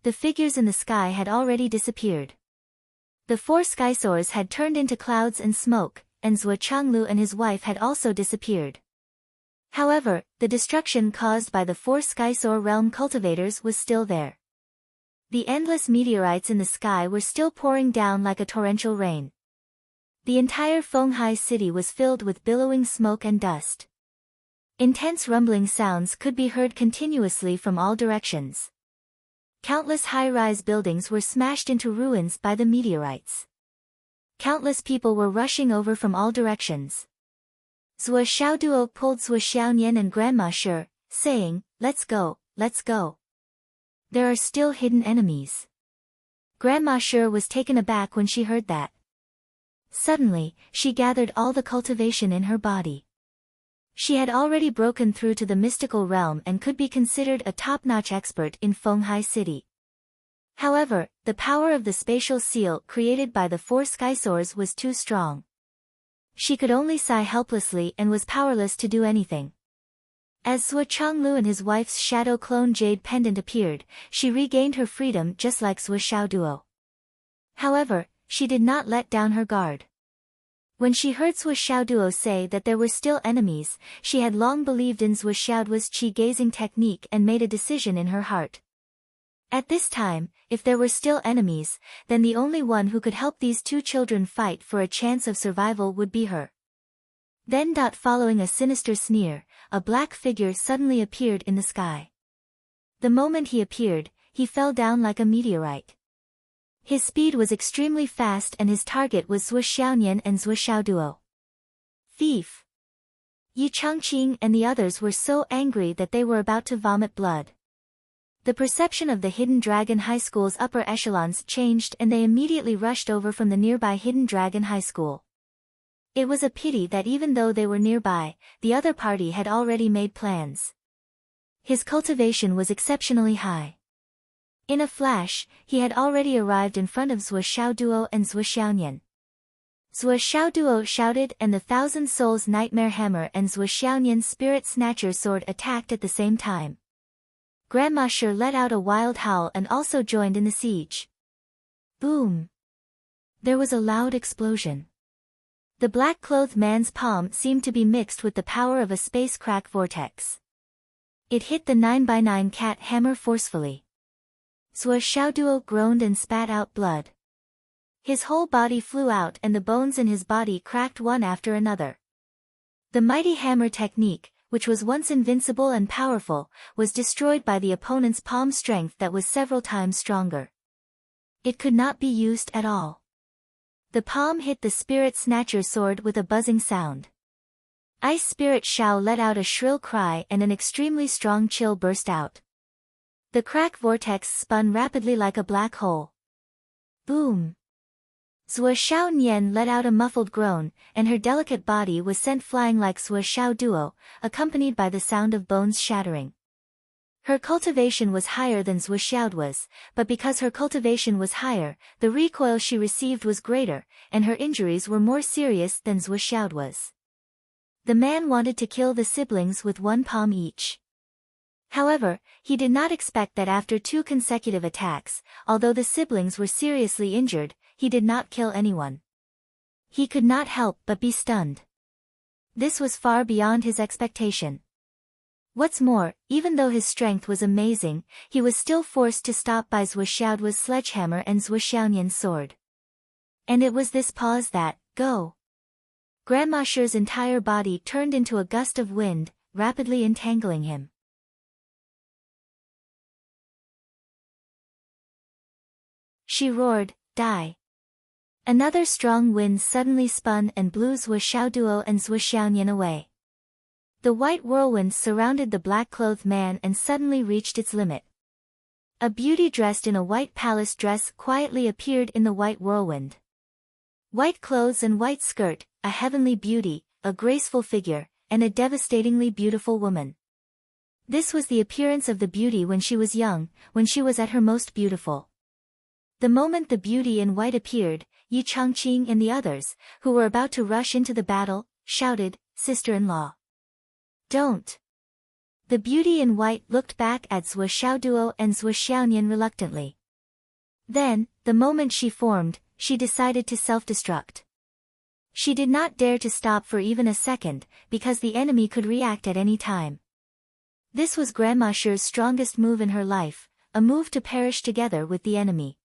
The figures in the sky had already disappeared. The 4 Skysoars had turned into clouds and smoke, and Zhuo Changlu and his wife had also disappeared. However, the destruction caused by the 4 Skysoar realm cultivators was still there. The endless meteorites in the sky were still pouring down like a torrential rain. The entire Fenghai city was filled with billowing smoke and dust. Intense rumbling sounds could be heard continuously from all directions. Countless high-rise buildings were smashed into ruins by the meteorites. Countless people were rushing over from all directions. Zhuo Xiaoduo pulled Zhuo Xiaonian and Grandma Shi, saying, "Let's go, let's go. There are still hidden enemies." Grandma Shi was taken aback when she heard that. Suddenly, she gathered all the cultivation in her body. She had already broken through to the mystical realm and could be considered a top-notch expert in Fenghai City. However, the power of the spatial seal created by the 4 Skysoars was too strong. She could only sigh helplessly and was powerless to do anything. As Zhuo Changlu and his wife's shadow clone jade pendant appeared, she regained her freedom just like Zhuo Xiaoduo. However, she did not let down her guard. When she heard Zhuo Xiaoduo say that there were still enemies, she had long believed in Zhuo Xiaoduo's qi-gazing technique and made a decision in her heart. At this time, if there were still enemies, then the only one who could help these two children fight for a chance of survival would be her. Then, following a sinister sneer, a black figure suddenly appeared in the sky. The moment he appeared, he fell down like a meteorite. His speed was extremely fast and his target was Zhuo Xiaonian and Zhuo Xiaoduo. Thief! Yi Changqing and the others were so angry that they were about to vomit blood. The perception of the Hidden Dragon High School's upper echelons changed and they immediately rushed over from the nearby Hidden Dragon High School. It was a pity that even though they were nearby, the other party had already made plans. His cultivation was exceptionally high. In a flash, he had already arrived in front of Zhuo Xiaoduo and Zhuo Xiaonian. Zhuo Xiaoduo shouted and the Thousand Souls Nightmare Hammer and Zhuo Xiaonian's Spirit Snatcher Sword attacked at the same time. Grandma Shi let out a wild howl and also joined in the siege. Boom! There was a loud explosion. The black-clothed man's palm seemed to be mixed with the power of a space crack vortex. It hit the 9x9 cat hammer forcefully. Zhuo Xiaoduo groaned and spat out blood. His whole body flew out and the bones in his body cracked one after another. The mighty hammer technique, which was once invincible and powerful, was destroyed by the opponent's palm strength that was several times stronger. It could not be used at all. The palm hit the Spirit Snatcher sword with a buzzing sound. Ice Spirit Shao let out a shrill cry and an extremely strong chill burst out. The crack vortex spun rapidly like a black hole. Boom! Zhuo Xiaonian let out a muffled groan, and her delicate body was sent flying like Zhuo Xiaoduo, accompanied by the sound of bones shattering. Her cultivation was higher than Zhuo Xiaoduo's, but because her cultivation was higher, the recoil she received was greater, and her injuries were more serious than Zhuo Xiaoduo's. The man wanted to kill the siblings with one palm each. However, he did not expect that after 2 consecutive attacks, although the siblings were seriously injured, he did not kill anyone. He could not help but be stunned. This was far beyond his expectation. What's more, even though his strength was amazing, he was still forced to stop by Zhuo Xiaoduo's sledgehammer and Zhuo Xiaonian's sword. And it was this pause that, go! Grandma Shi's entire body turned into a gust of wind, rapidly entangling him. She roared, die! Another strong wind suddenly spun and blew Zhuo Xiaoduo and Zhuo Xiaonian away. The white whirlwind surrounded the black-clothed man and suddenly reached its limit. A beauty dressed in a white palace dress quietly appeared in the white whirlwind. White clothes and white skirt, a heavenly beauty, a graceful figure, and a devastatingly beautiful woman. This was the appearance of the beauty when she was young, when she was at her most beautiful. The moment the beauty in white appeared, Yi Changqing and the others, who were about to rush into the battle, shouted, "Sister-in-law! Don't!" The beauty in white looked back at Zhuo Xiaoduo and Zhuo Xiaonian reluctantly. Then, the moment she formed, she decided to self-destruct. She did not dare to stop for even a second, because the enemy could react at any time. This was Grandma Shi's strongest move in her life, a move to perish together with the enemy.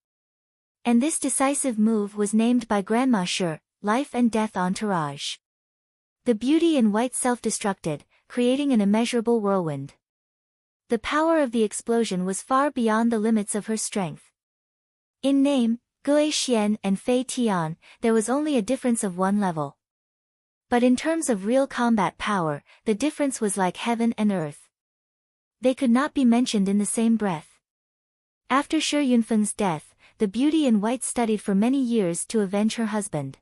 And this decisive move was named by Grandma Shi, Life and Death Entourage. The beauty in white self-destructed, creating an immeasurable whirlwind. The power of the explosion was far beyond the limits of her strength. In name, Gue Xian and Fei Tian, there was only a difference of 1 level. But in terms of real combat power, the difference was like heaven and earth. They could not be mentioned in the same breath. After Shi Yunfeng's death, the beauty in white studied for many years to avenge her husband.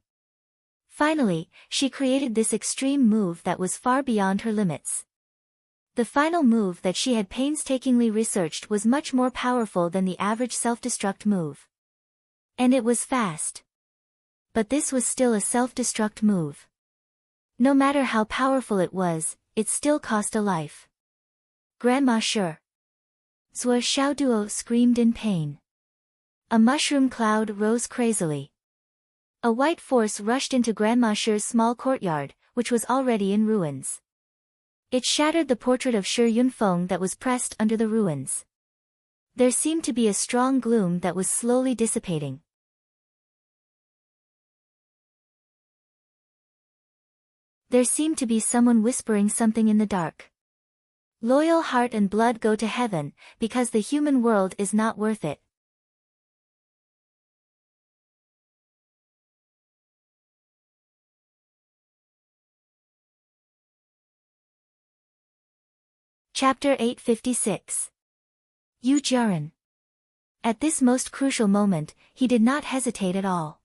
Finally, she created this extreme move that was far beyond her limits. The final move that she had painstakingly researched was much more powerful than the average self-destruct move. And it was fast. But this was still a self-destruct move. No matter how powerful it was, it still cost a life. Grandma Shi. Zhuo Xiaoduo screamed in pain. A mushroom cloud rose crazily. A white force rushed into Grandma Shi's small courtyard, which was already in ruins. It shattered the portrait of Shi Yunfeng that was pressed under the ruins. There seemed to be a strong gloom that was slowly dissipating. There seemed to be someone whispering something in the dark. Loyal heart and blood go to heaven, because the human world is not worth it. Chapter 856. Yu Jiren. At this most crucial moment, he did not hesitate at all.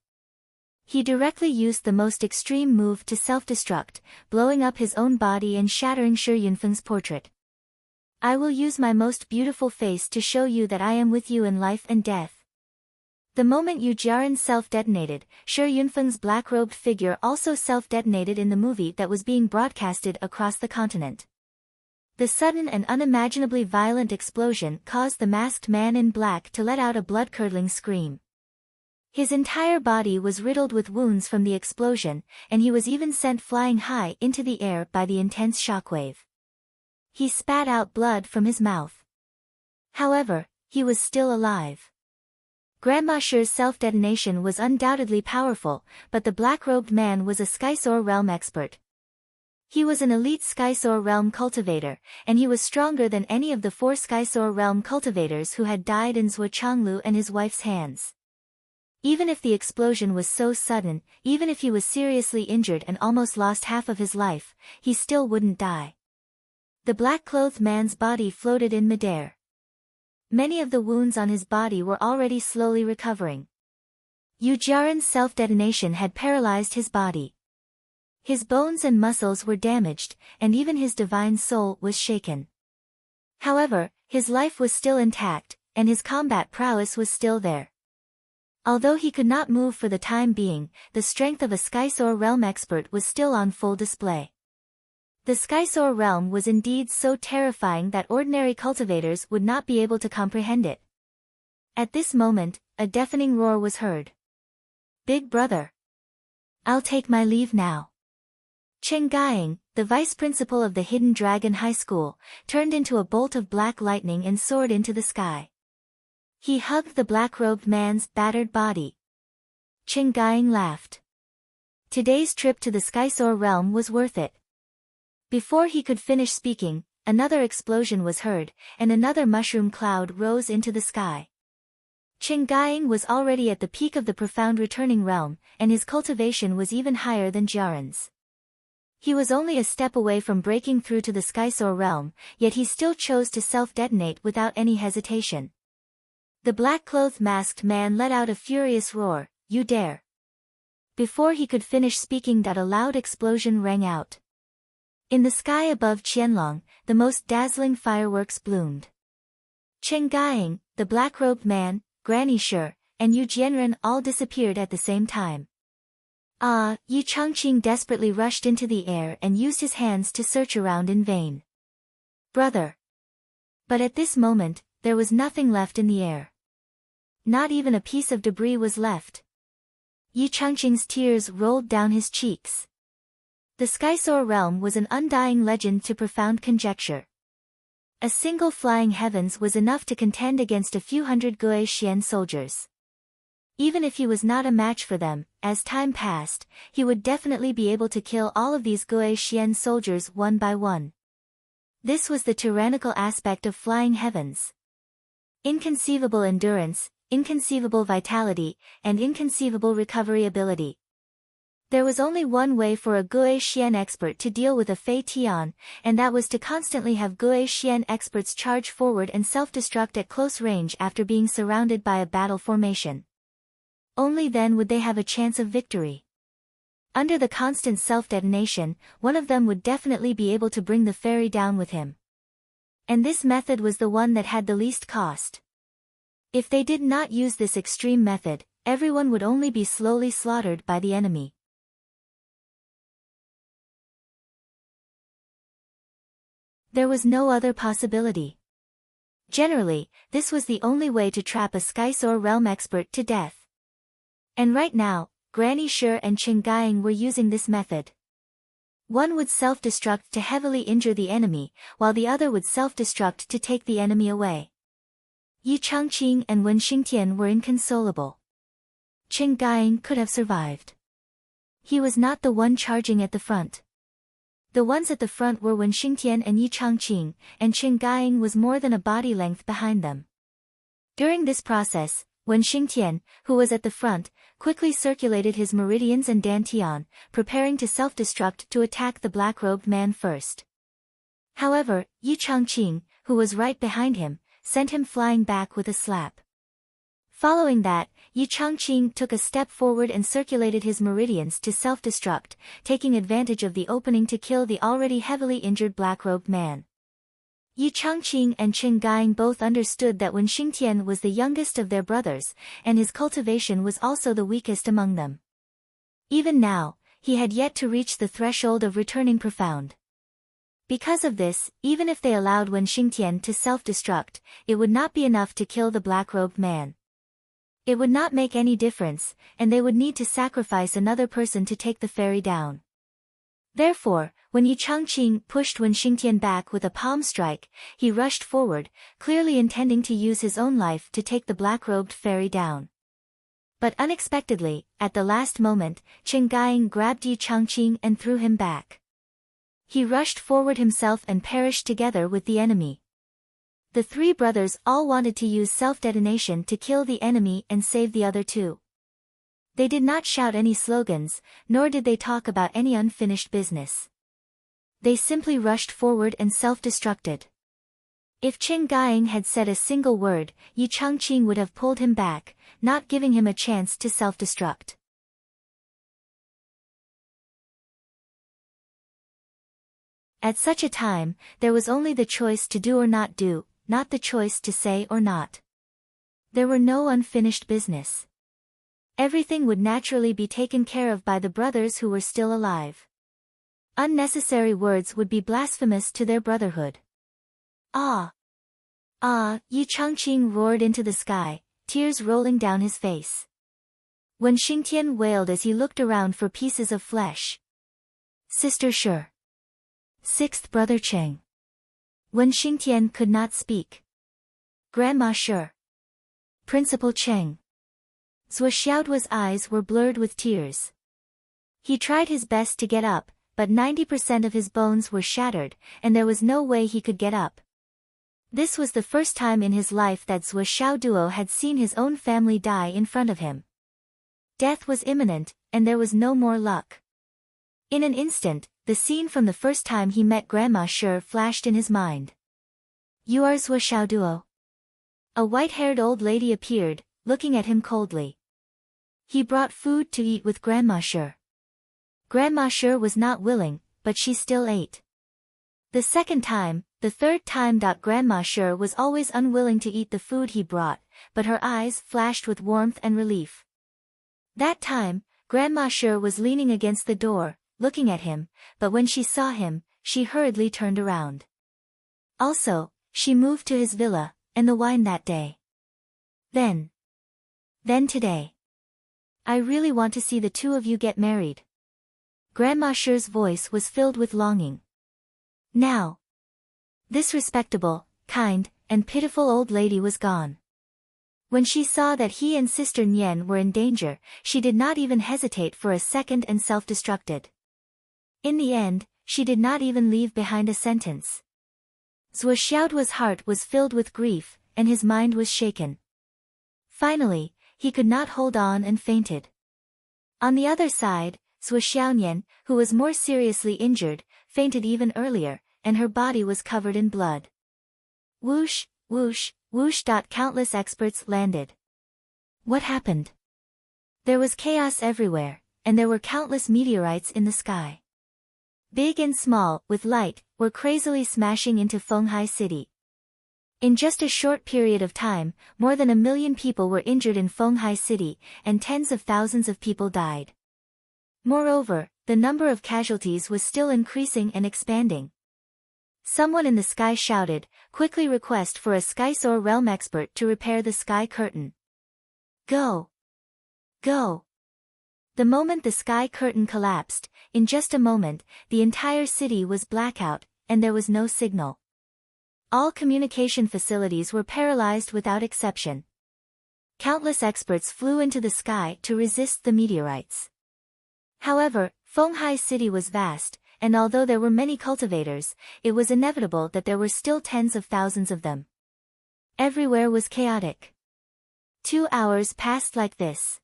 He directly used the most extreme move to self-destruct, blowing up his own body and shattering Shi Yunfeng's portrait. I will use my most beautiful face to show you that I am with you in life and death. The moment Yu Jiren self-detonated, Shi Yunfeng's black-robed figure also self-detonated in the movie that was being broadcasted across the continent. The sudden and unimaginably violent explosion caused the masked man in black to let out a blood-curdling scream. His entire body was riddled with wounds from the explosion, and he was even sent flying high into the air by the intense shockwave. He spat out blood from his mouth. However, he was still alive. Grandma Shi's self-detonation was undoubtedly powerful, but the black-robed man was a Skysoar realm expert. He was an elite Skysoar realm cultivator, and he was stronger than any of the 4 Skysoar realm cultivators who had died in Zhuo Changlu and his wife's hands. Even if the explosion was so sudden, even if he was seriously injured and almost lost half of his life, he still wouldn't die. The black-clothed man's body floated in midair. Many of the wounds on his body were already slowly recovering. Yu Jiren's self-detonation had paralyzed his body. His bones and muscles were damaged, and even his divine soul was shaken. However, his life was still intact, and his combat prowess was still there. Although he could not move for the time being, the strength of a Skysoar realm expert was still on full display. The Skysoar realm was indeed so terrifying that ordinary cultivators would not be able to comprehend it. At this moment, a deafening roar was heard. "Big brother! I'll take my leave now." Chen Gaiying, the vice principal of the Hidden Dragon High School, turned into a bolt of black lightning and soared into the sky. He hugged the black-robed man's battered body. Chen Gaiying laughed. Today's trip to the Skysoar realm was worth it. Before he could finish speaking, another explosion was heard, and another mushroom cloud rose into the sky. Chen Gaiying was already at the peak of the profound returning realm, and his cultivation was even higher than Jiaren's. He was only a step away from breaking through to the Skysoar realm, yet he still chose to self-detonate without any hesitation. The black-clothed masked man let out a furious roar, "You dare!" Before he could finish speaking, a loud explosion rang out. In the sky above Qianlong, the most dazzling fireworks bloomed. Chen Gaiying, the black-robed man, Granny Shi, and Yu Jianren all disappeared at the same time. Yi Changqing desperately rushed into the air and used his hands to search around in vain. "Brother!" But at this moment, there was nothing left in the air. Not even a piece of debris was left. Yi Changqing's tears rolled down his cheeks. The Skysoar realm was an undying legend to profound conjecture. A single flying heavens was enough to contend against a few hundred Gue Xian soldiers. Even if he was not a match for them, as time passed, he would definitely be able to kill all of these Gue Xian soldiers one by one. This was the tyrannical aspect of flying heavens. Inconceivable endurance, inconceivable vitality, and inconceivable recovery ability. There was only one way for a Gue Xian expert to deal with a Fei Tian, and that was to constantly have Gue Xian experts charge forward and self-destruct at close range after being surrounded by a battle formation. Only then would they have a chance of victory. Under the constant self-detonation, one of them would definitely be able to bring the fairy down with him. And this method was the one that had the least cost. If they did not use this extreme method, everyone would only be slowly slaughtered by the enemy. There was no other possibility. Generally, this was the only way to trap a Skysore realm expert to death. And right now, Granny Shi and Qinggying were using this method. One would self-destruct to heavily injure the enemy, while the other would self-destruct to take the enemy away. Yi Changqing and Wen Xingtian were inconsolable. Qinggying could have survived. He was not the one charging at the front. The ones at the front were Wen Xingtian and Yi Changqing, and Qinggying was more than a body length behind them. During this process, Wen Xingtian, who was at the front, quickly circulated his meridians and dantian, preparing to self-destruct to attack the black-robed man first. However, Yi Changqing, who was right behind him, sent him flying back with a slap. Following that, Yi Changqing took a step forward and circulated his meridians to self-destruct, taking advantage of the opening to kill the already heavily injured black-robed man. Yi Changqing and Qinggying both understood that Wen Xingtian was the youngest of their brothers, and his cultivation was also the weakest among them. Even now, he had yet to reach the threshold of returning profound. Because of this, even if they allowed Wen Xingtian to self-destruct, it would not be enough to kill the black-robed man. It would not make any difference, and they would need to sacrifice another person to take the fairy down. Therefore, when Yi Changqing pushed Wen Xingtian back with a palm strike, he rushed forward, clearly intending to use his own life to take the black-robed fairy down. But unexpectedly, at the last moment, Qinggying grabbed Yi Changqing and threw him back. He rushed forward himself and perished together with the enemy. The three brothers all wanted to use self-detonation to kill the enemy and save the other two. They did not shout any slogans, nor did they talk about any unfinished business. They simply rushed forward and self-destructed. If Qinggying had said a single word, Yi Changqing would have pulled him back, not giving him a chance to self-destruct. At such a time, there was only the choice to do or not do, not the choice to say or not. There were no unfinished business. Everything would naturally be taken care of by the brothers who were still alive. Unnecessary words would be blasphemous to their brotherhood. Ah! Ah! Yi Changqing roared into the sky, tears rolling down his face. Wen Xingtian wailed as he looked around for pieces of flesh. Sister Shi. Sixth brother Cheng. Wen Xingtian could not speak. Grandma Shi. Principal Cheng. Zhuo Xiaoduo's eyes were blurred with tears. He tried his best to get up, but 90% of his bones were shattered, and there was no way he could get up. This was the first time in his life that Zhuo Xiaoduo had seen his own family die in front of him. Death was imminent, and there was no more luck. In an instant, the scene from the first time he met Grandma Shi flashed in his mind. You are Zhuo Xiaoduo? A white-haired old lady appeared, looking at him coldly. He brought food to eat with Grandma Shi. Grandma Shi was not willing, but she still ate. The second time, the third time. Grandma Shi was always unwilling to eat the food he brought, but her eyes flashed with warmth and relief. That time, Grandma Shi was leaning against the door, looking at him, but when she saw him, she hurriedly turned around. Also, she moved to his villa, and the wine that day. Then today. I really want to see the two of you get married. Grandma Shi's voice was filled with longing. Now. This respectable, kind, and pitiful old lady was gone. When she saw that he and Sister Nian were in danger, she did not even hesitate for a second and self-destructed. In the end, she did not even leave behind a sentence. Zhuo Xiaoduo's heart was filled with grief, and his mind was shaken. Finally, he could not hold on and fainted. On the other side, Zhuo Xiaonian, who was more seriously injured, fainted even earlier, and her body was covered in blood. Whoosh, whoosh, whoosh. Countless experts landed. What happened? There was chaos everywhere, and there were countless meteorites in the sky. Big and small, with light, were crazily smashing into Fenghai City. In just a short period of time, more than 1 million people were injured in Fenghai City, and tens of thousands of people died. Moreover, the number of casualties was still increasing and expanding. Someone in the sky shouted, quickly request for a Skysore realm expert to repair the sky curtain. Go! Go! The moment the sky curtain collapsed, in just a moment, the entire city was blackout, and there was no signal. All communication facilities were paralyzed without exception. Countless experts flew into the sky to resist the meteorites. However, Fenghai City was vast, and although there were many cultivators, it was inevitable that there were still tens of thousands of them. Everywhere was chaotic. 2 hours passed like this.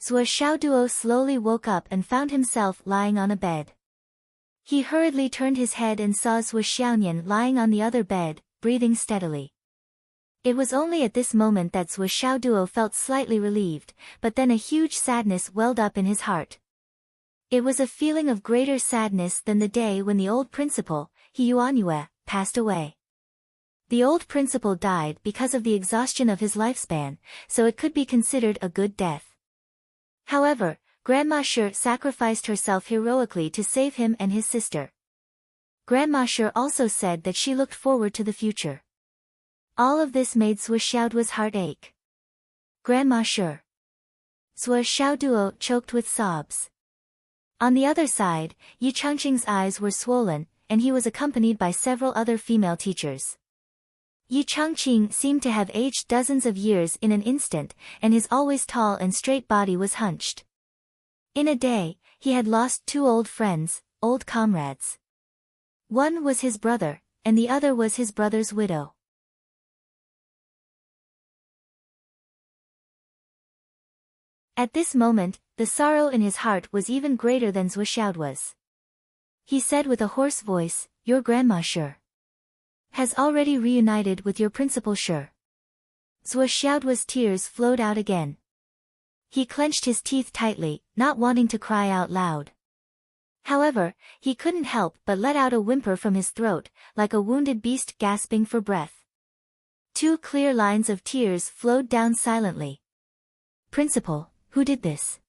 Zhuo Xiaoduo slowly woke up and found himself lying on a bed. He hurriedly turned his head and saw Zhuo Xiaoyan lying on the other bed, breathing steadily. It was only at this moment that Zhuo Xiaoduo felt slightly relieved, but then a huge sadness welled up in his heart. It was a feeling of greater sadness than the day when the old principal, He Yuanyue, passed away. The old principal died because of the exhaustion of his lifespan, so it could be considered a good death. However, Grandma Shi sacrificed herself heroically to save him and his sister. Grandma Shi also said that she looked forward to the future. All of this made Zhuo Xiaoduo's heart ache. Grandma Shi. Zhuo Xiaoduo choked with sobs. On the other side, Yi Changqing's eyes were swollen, and he was accompanied by several other female teachers. Yi Changqing seemed to have aged dozens of years in an instant, and his always tall and straight body was hunched. In a day, he had lost 2 old friends, old comrades. One was his brother, and the other was his brother's widow. At this moment, the sorrow in his heart was even greater than Zhuo Xiaoduo's. He said with a hoarse voice, "Your grandma Shi has already reunited with your principal Shi." Zhuo Xiaoduo's tears flowed out again. He clenched his teeth tightly, not wanting to cry out loud. However, he couldn't help but let out a whimper from his throat, like a wounded beast gasping for breath. 2 clear lines of tears flowed down silently. "Principal, who did this?"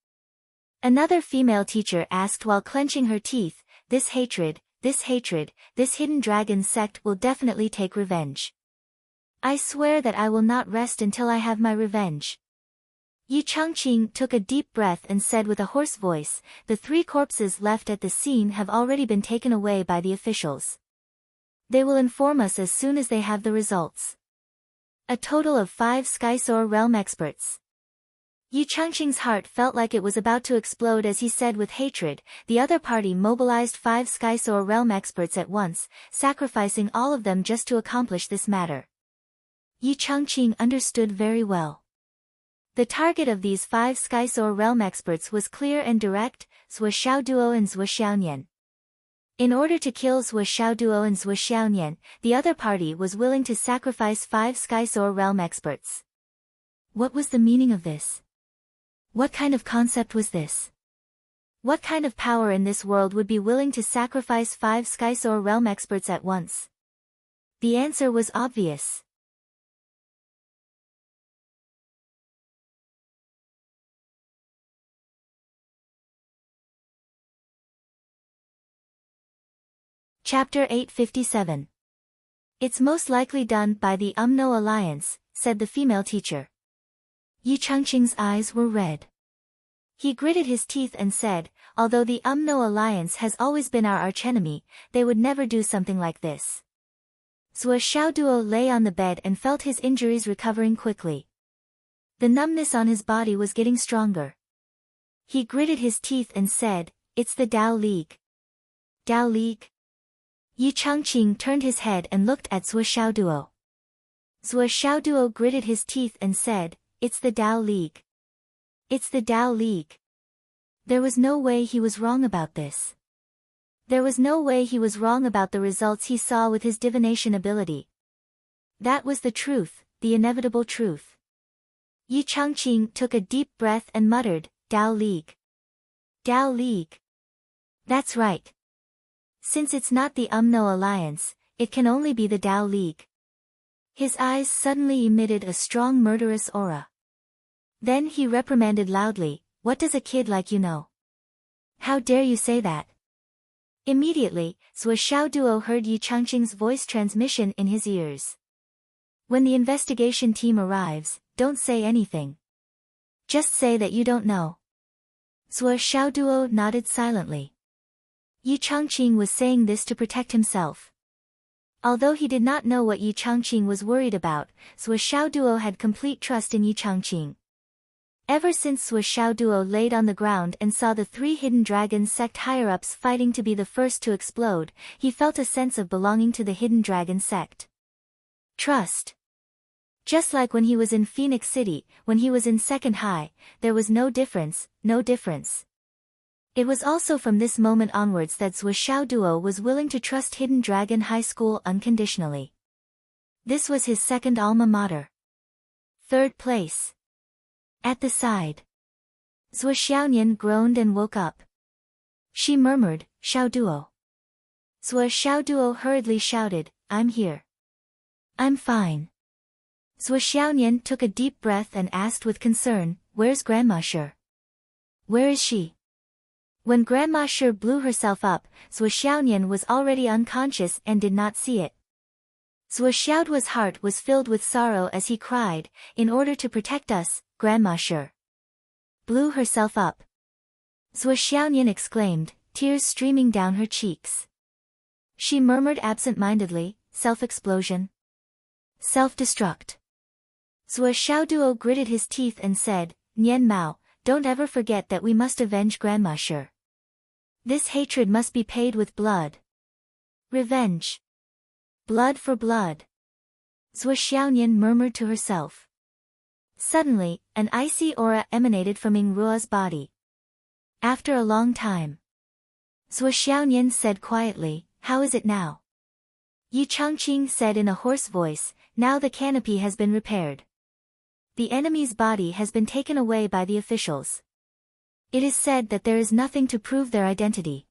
Another female teacher asked while clenching her teeth. This hatred, this hidden dragon sect will definitely take revenge. I swear that I will not rest until I have my revenge. Yi Changqing took a deep breath and said with a hoarse voice, "The 3 corpses left at the scene have already been taken away by the officials. They will inform us as soon as they have the results." A total of 5 Skysore realm experts. Yi Changqing's heart felt like it was about to explode as he said with hatred. The other party mobilized 5 Skysore realm experts at once, sacrificing all of them just to accomplish this matter. Yi Changqing understood very well. The target of these 5 Skysore realm experts was clear and direct: Zhuo Xiaoduo and Zhuo Xiaoyan. In order to kill Zhuo Xiaoduo and Zhuo Xiaoyan, the other party was willing to sacrifice 5 Skysore realm experts. What was the meaning of this? What kind of concept was this? What kind of power in this world would be willing to sacrifice 5 Skysore realm experts at once? The answer was obvious. Chapter 857. It's most likely done by the UMNO Alliance, said the female teacher. Yi Changqing's eyes were red. He gritted his teeth and said, although the UMNO Alliance has always been our archenemy, they would never do something like this. Zhuo Xiaoduo lay on the bed and felt his injuries recovering quickly. The numbness on his body was getting stronger. He gritted his teeth and said, "It's the Tao League." Tao League? Yi Changqing turned his head and looked at Zhuo Xiaoduo. Zhuo Xiaoduo gritted his teeth and said, "It's the Tao League. It's the Tao League." There was no way he was wrong about this. There was no way he was wrong about the results he saw with his divination ability. That was the truth, the inevitable truth. Yi Changqing took a deep breath and muttered, "Tao League. Tao League. That's right. Since it's not the UMNO Alliance, it can only be the Tao League." His eyes suddenly emitted a strong murderous aura. Then he reprimanded loudly, "What does a kid like you know? How dare you say that? Immediately, Zhuo Xiaoduo heard Yi Changqing's voice transmission in his ears. When the investigation team arrives, don't say anything. Just say that you don't know. Zhuo Xiaoduo nodded silently. Yi Changqing was saying this to protect himself. Although he did not know what Yi Changqing was worried about, Zhuo Xiaoduo had complete trust in Yi Changqing. Ever since Zhuo Xiaoduo laid on the ground and saw the 3 Hidden Dragon sect higher-ups fighting to be the first to explode, he felt a sense of belonging to the Hidden Dragon sect. Trust. Just like when he was in Phoenix City, when he was in Second High, there was no difference, no difference. It was also from this moment onwards that Zhuo Xiaoduo was willing to trust Hidden Dragon High School unconditionally. This was his second alma mater. 3rd place. At the side. Zhuo Xiaonian groaned and woke up. She murmured, Xiaoduo. Zhuo Xiaoduo hurriedly shouted, I'm here. I'm fine. Zhuo Xiaonian took a deep breath and asked with concern, where's Grandma Shi? Where is she? When Grandma Shi blew herself up, Zhuo Xiaonian was already unconscious and did not see it. Zhuo Xiaoduo's heart was filled with sorrow as he cried, in order to protect us, Grandma Shi blew herself up. Zhuo Xiaonian exclaimed, tears streaming down her cheeks. She murmured absent-mindedly, self-explosion. Self-destruct. Zhuo Xiaoduo gritted his teeth and said, Nian Mao, don't ever forget that we must avenge Grandma Shi. This hatred must be paid with blood. Revenge. Blood for blood. Zhuo Xiaonian murmured to herself. Suddenly, an icy aura emanated from Ying Ruo's body. After a long time, Zhuo Xiaonian said quietly, how is it now? Yi Changqing said in a hoarse voice, now the canopy has been repaired. The enemy's body has been taken away by the officials. It is said that there is nothing to prove their identity.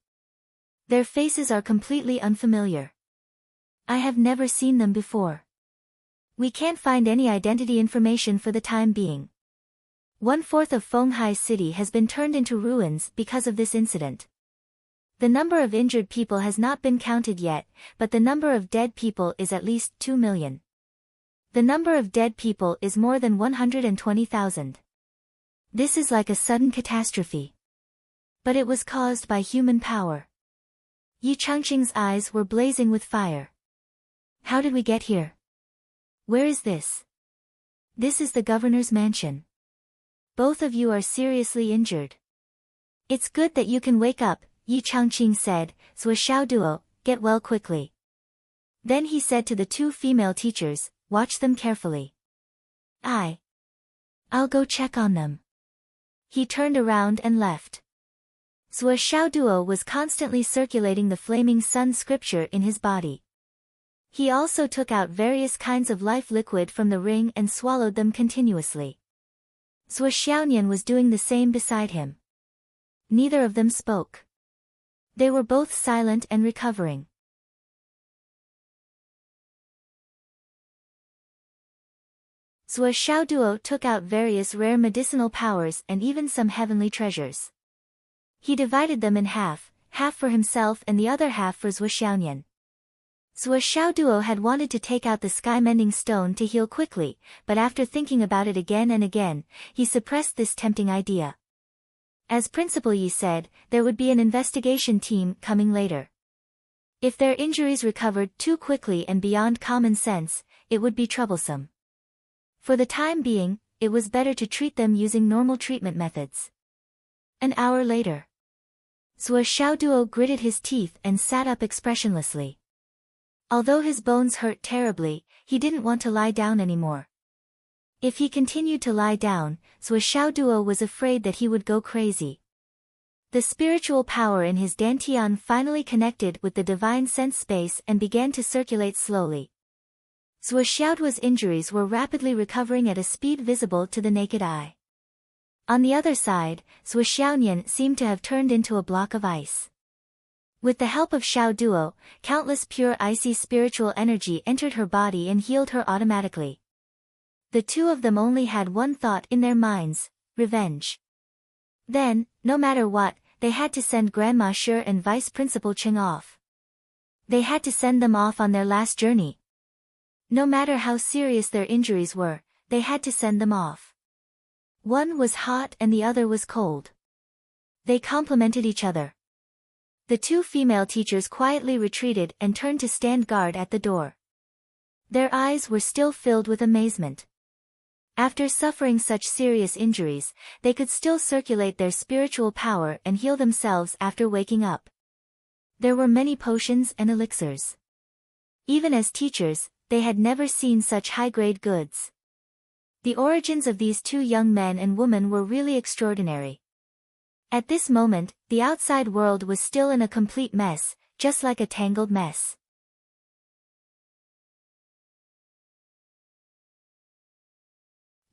Their faces are completely unfamiliar. I have never seen them before. We can't find any identity information for the time being. 1/4 of Fenghai City has been turned into ruins because of this incident. The number of injured people has not been counted yet, but the number of dead people is at least 2 million. The number of dead people is more than 120,000. This is like a sudden catastrophe. But it was caused by human power. Yi Changqing's eyes were blazing with fire. How did we get here? Where is this? This is the governor's mansion. Both of you are seriously injured. It's good that you can wake up, Yi Changqing said, Zhuo Xiaoduo, get well quickly. Then he said to the 2 female teachers, watch them carefully. I'll go check on them. He turned around and left. Zhuo Xiaoduo was constantly circulating the flaming sun scripture in his body. He also took out various kinds of life liquid from the ring and swallowed them continuously. Zhuo Xiaonian was doing the same beside him. Neither of them spoke. They were both silent and recovering. Zhuo Xiaoduo took out various rare medicinal powers and even some heavenly treasures. He divided them in half for himself and the other half for Zhuo Xiaonian. Zhuo Xiaoduo had wanted to take out the sky-mending stone to heal quickly, but after thinking about it again and again, he suppressed this tempting idea. As Principal Yi said, there would be an investigation team coming later. If their injuries recovered too quickly and beyond common sense, it would be troublesome. For the time being, it was better to treat them using normal treatment methods. An hour later, Zhuo Xiaoduo gritted his teeth and sat up expressionlessly. Although his bones hurt terribly, he didn't want to lie down anymore. If he continued to lie down, Zhuo Xiaoduo was afraid that he would go crazy. The spiritual power in his dantian finally connected with the divine sense space and began to circulate slowly. Zhuo Xiaoduo's injuries were rapidly recovering at a speed visible to the naked eye. On the other side, Zhuo Xiaonian seemed to have turned into a block of ice. With the help of Xiaoduo, countless pure icy spiritual energy entered her body and healed her automatically. The 2 of them only had one thought in their minds: revenge. Then, no matter what, they had to send Grandma Shi and Vice Principal Cheng off. They had to send them off on their last journey. No matter how serious their injuries were, they had to send them off. One was hot and the other was cold. They complemented each other. The two female teachers quietly retreated and turned to stand guard at the door. Their eyes were still filled with amazement. After suffering such serious injuries, they could still circulate their spiritual power and heal themselves after waking up. There were many potions and elixirs. Even as teachers, they had never seen such high-grade goods. The origins of these two young men and women were really extraordinary. At this moment, the outside world was still in a complete mess, just like a tangled mess.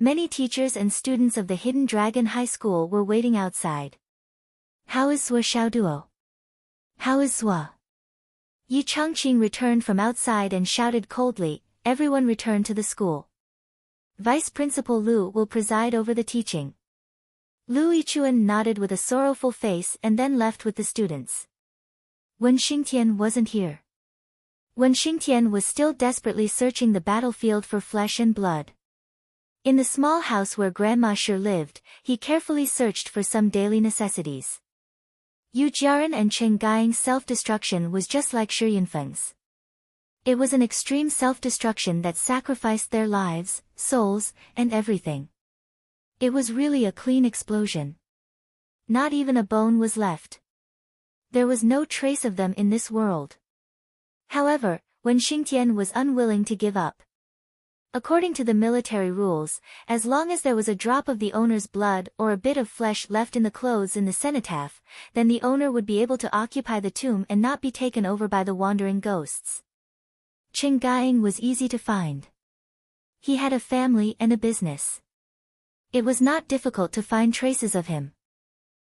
Many teachers and students of the Hidden Dragon High School were waiting outside. How is Zua Xiaoduo? How is Zua? Yi Changqing returned from outside and shouted coldly, everyone return to the school. Vice Principal Lu will preside over the teaching. Lu Yichuan nodded with a sorrowful face and then left with the students. Wen Xingtian wasn't here. Wen Xingtian was still desperately searching the battlefield for flesh and blood. In the small house where Grandma Shi lived, he carefully searched for some daily necessities. Yu Jiaran and Chen Gaiying's self-destruction was just like Shi Yunfeng's. It was an extreme self-destruction that sacrificed their lives, souls, and everything. It was really a clean explosion. Not even a bone was left. There was no trace of them in this world. However, Wen Xingtian was unwilling to give up. According to the military rules, as long as there was a drop of the owner's blood or a bit of flesh left in the clothes in the cenotaph, then the owner would be able to occupy the tomb and not be taken over by the wandering ghosts. Chen Gaiying was easy to find. He had a family and a business. It was not difficult to find traces of him.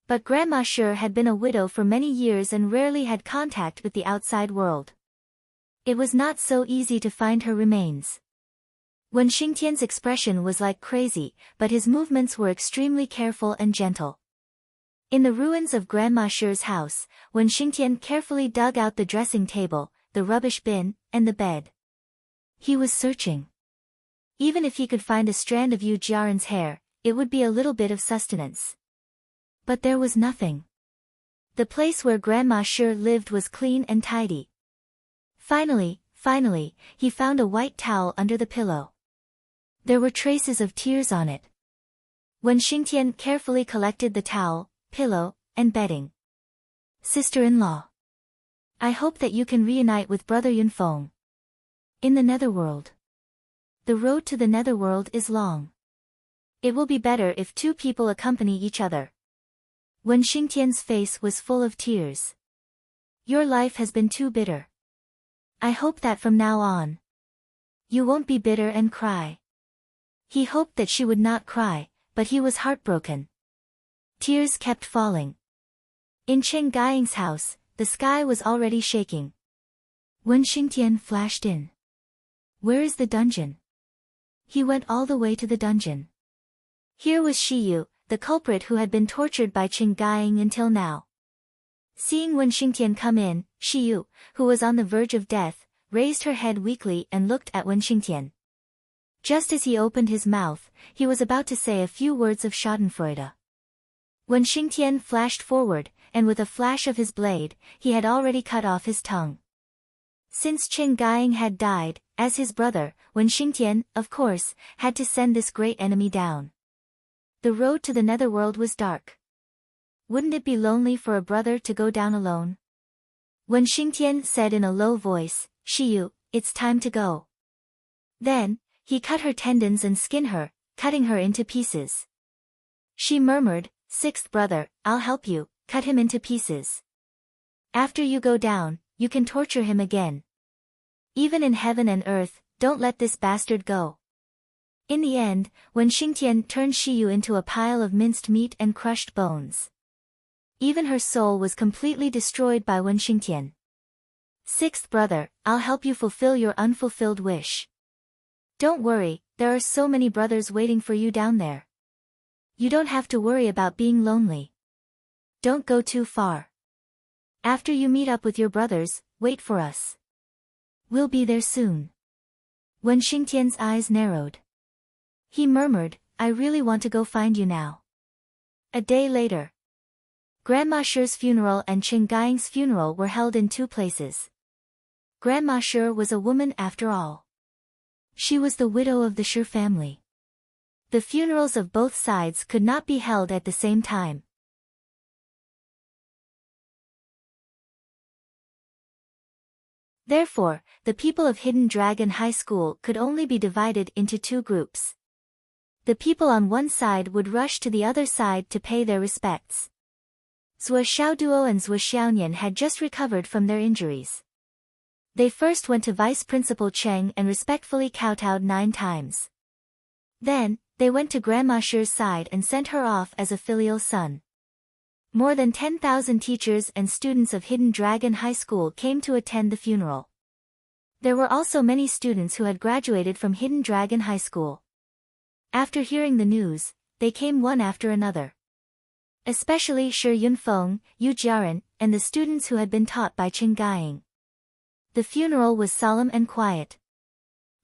But Grandma Shi had been a widow for many years and rarely had contact with the outside world. It was not so easy to find her remains. Wen Xingtian's expression was like crazy, but his movements were extremely careful and gentle. In the ruins of Grandma Shi's house, Wen Xingtian carefully dug out the dressing table, the rubbish bin, and the bed. He was searching. Even if he could find a strand of Yu Jiaran's hair, it would be a little bit of sustenance. But there was nothing. The place where Grandma Shi lived was clean and tidy. Finally, he found a white towel under the pillow. There were traces of tears on it. Wen Xingtian carefully collected the towel, pillow, and bedding. Sister-in-law. I hope that you can reunite with Brother Yunfeng. In the Netherworld. The road to the Netherworld is long. It will be better if two people accompany each other. Wen Xingtian's face was full of tears. Your life has been too bitter. I hope that from now on, you won't be bitter and cry. He hoped that she would not cry, but he was heartbroken. Tears kept falling. In Chen Gaiying's house, the sky was already shaking. Wen Xingtian flashed in. Where is the dungeon? He went all the way to the dungeon. Here was Shi Yu, the culprit who had been tortured by Chen Gaiying until now. Seeing Wen Xingtian come in, Shi Yu, who was on the verge of death, raised her head weakly and looked at Wen Xingtian. Just as he opened his mouth, he was about to say a few words of schadenfreude. Wen Xingtian flashed forward, and with a flash of his blade, he had already cut off his tongue. Since Chen Gaiying had died, as his brother, Wen Xingtian, of course, had to send this great enemy down. The road to the Netherworld was dark. Wouldn't it be lonely for a brother to go down alone? Wen Xingtian said in a low voice, Shi Yu, it's time to go. Then, he cut her tendons and skinned her, cutting her into pieces. She murmured, Sixth brother, I'll help you, cut him into pieces. After you go down, you can torture him again. Even in heaven and earth, don't let this bastard go. In the end, Wen Xingtian turned Shi Yu into a pile of minced meat and crushed bones. Even her soul was completely destroyed by Wen Xingtian. Sixth brother, I'll help you fulfill your unfulfilled wish. Don't worry, there are so many brothers waiting for you down there. You don't have to worry about being lonely. don't go too far. After you meet up with your brothers, wait for us. We'll be there soon. When Xingtian's eyes narrowed, he murmured, I really want to go find you now. A day later, Grandma Shi's funeral and Qing Gaiying's funeral were held in two places. Grandma Shi was a woman after all. She was the widow of the Shi family. The funerals of both sides could not be held at the same time. Therefore, the people of Hidden Dragon High School could only be divided into two groups. The people on one side would rush to the other side to pay their respects. Zhuo Xiaoduo and Zhuo Xiaonian had just recovered from their injuries. They first went to Vice Principal Cheng and respectfully kowtowed 9 times. Then, they went to Grandma Shi's side and sent her off as a filial son. More than 10,000 teachers and students of Hidden Dragon High School came to attend the funeral. There were also many students who had graduated from Hidden Dragon High School. After hearing the news, they came one after another. Especially Shi Yunfeng, Yu Jiaran, and the students who had been taught by Qing Gaiying. The funeral was solemn and quiet.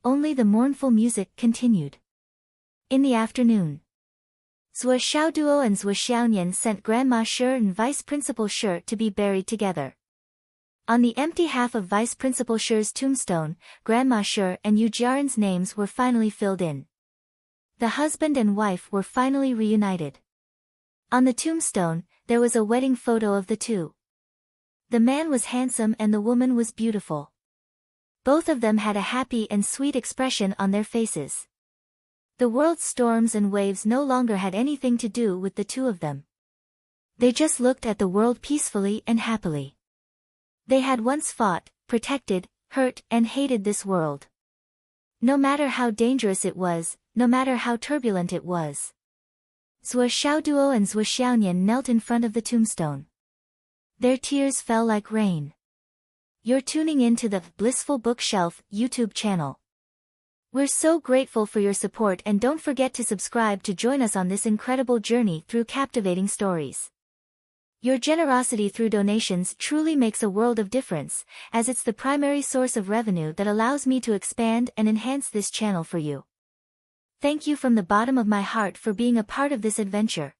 Only the mournful music continued. In the afternoon, Zhuo Xiaoduo and Zhuo Xiaonian sent Grandma Shi and Vice Principal Shi to be buried together. On the empty half of Vice Principal Shi's tombstone, Grandma Shi and Yu Jiaran's names were finally filled in. The husband and wife were finally reunited. On the tombstone, there was a wedding photo of the two. The man was handsome and the woman was beautiful. Both of them had a happy and sweet expression on their faces. The world's storms and waves no longer had anything to do with the two of them. They just looked at the world peacefully and happily. They had once fought, protected, hurt, and hated this world. No matter how dangerous it was, no matter how turbulent it was. Zhuo Xiaoduo and Zhuo Xiaonian knelt in front of the tombstone. Their tears fell like rain. You're tuning in to the Blissful Bookshelf YouTube channel. We're so grateful for your support, and don't forget to subscribe to join us on this incredible journey through captivating stories. Your generosity through donations truly makes a world of difference, as it's the primary source of revenue that allows me to expand and enhance this channel for you. Thank you from the bottom of my heart for being a part of this adventure.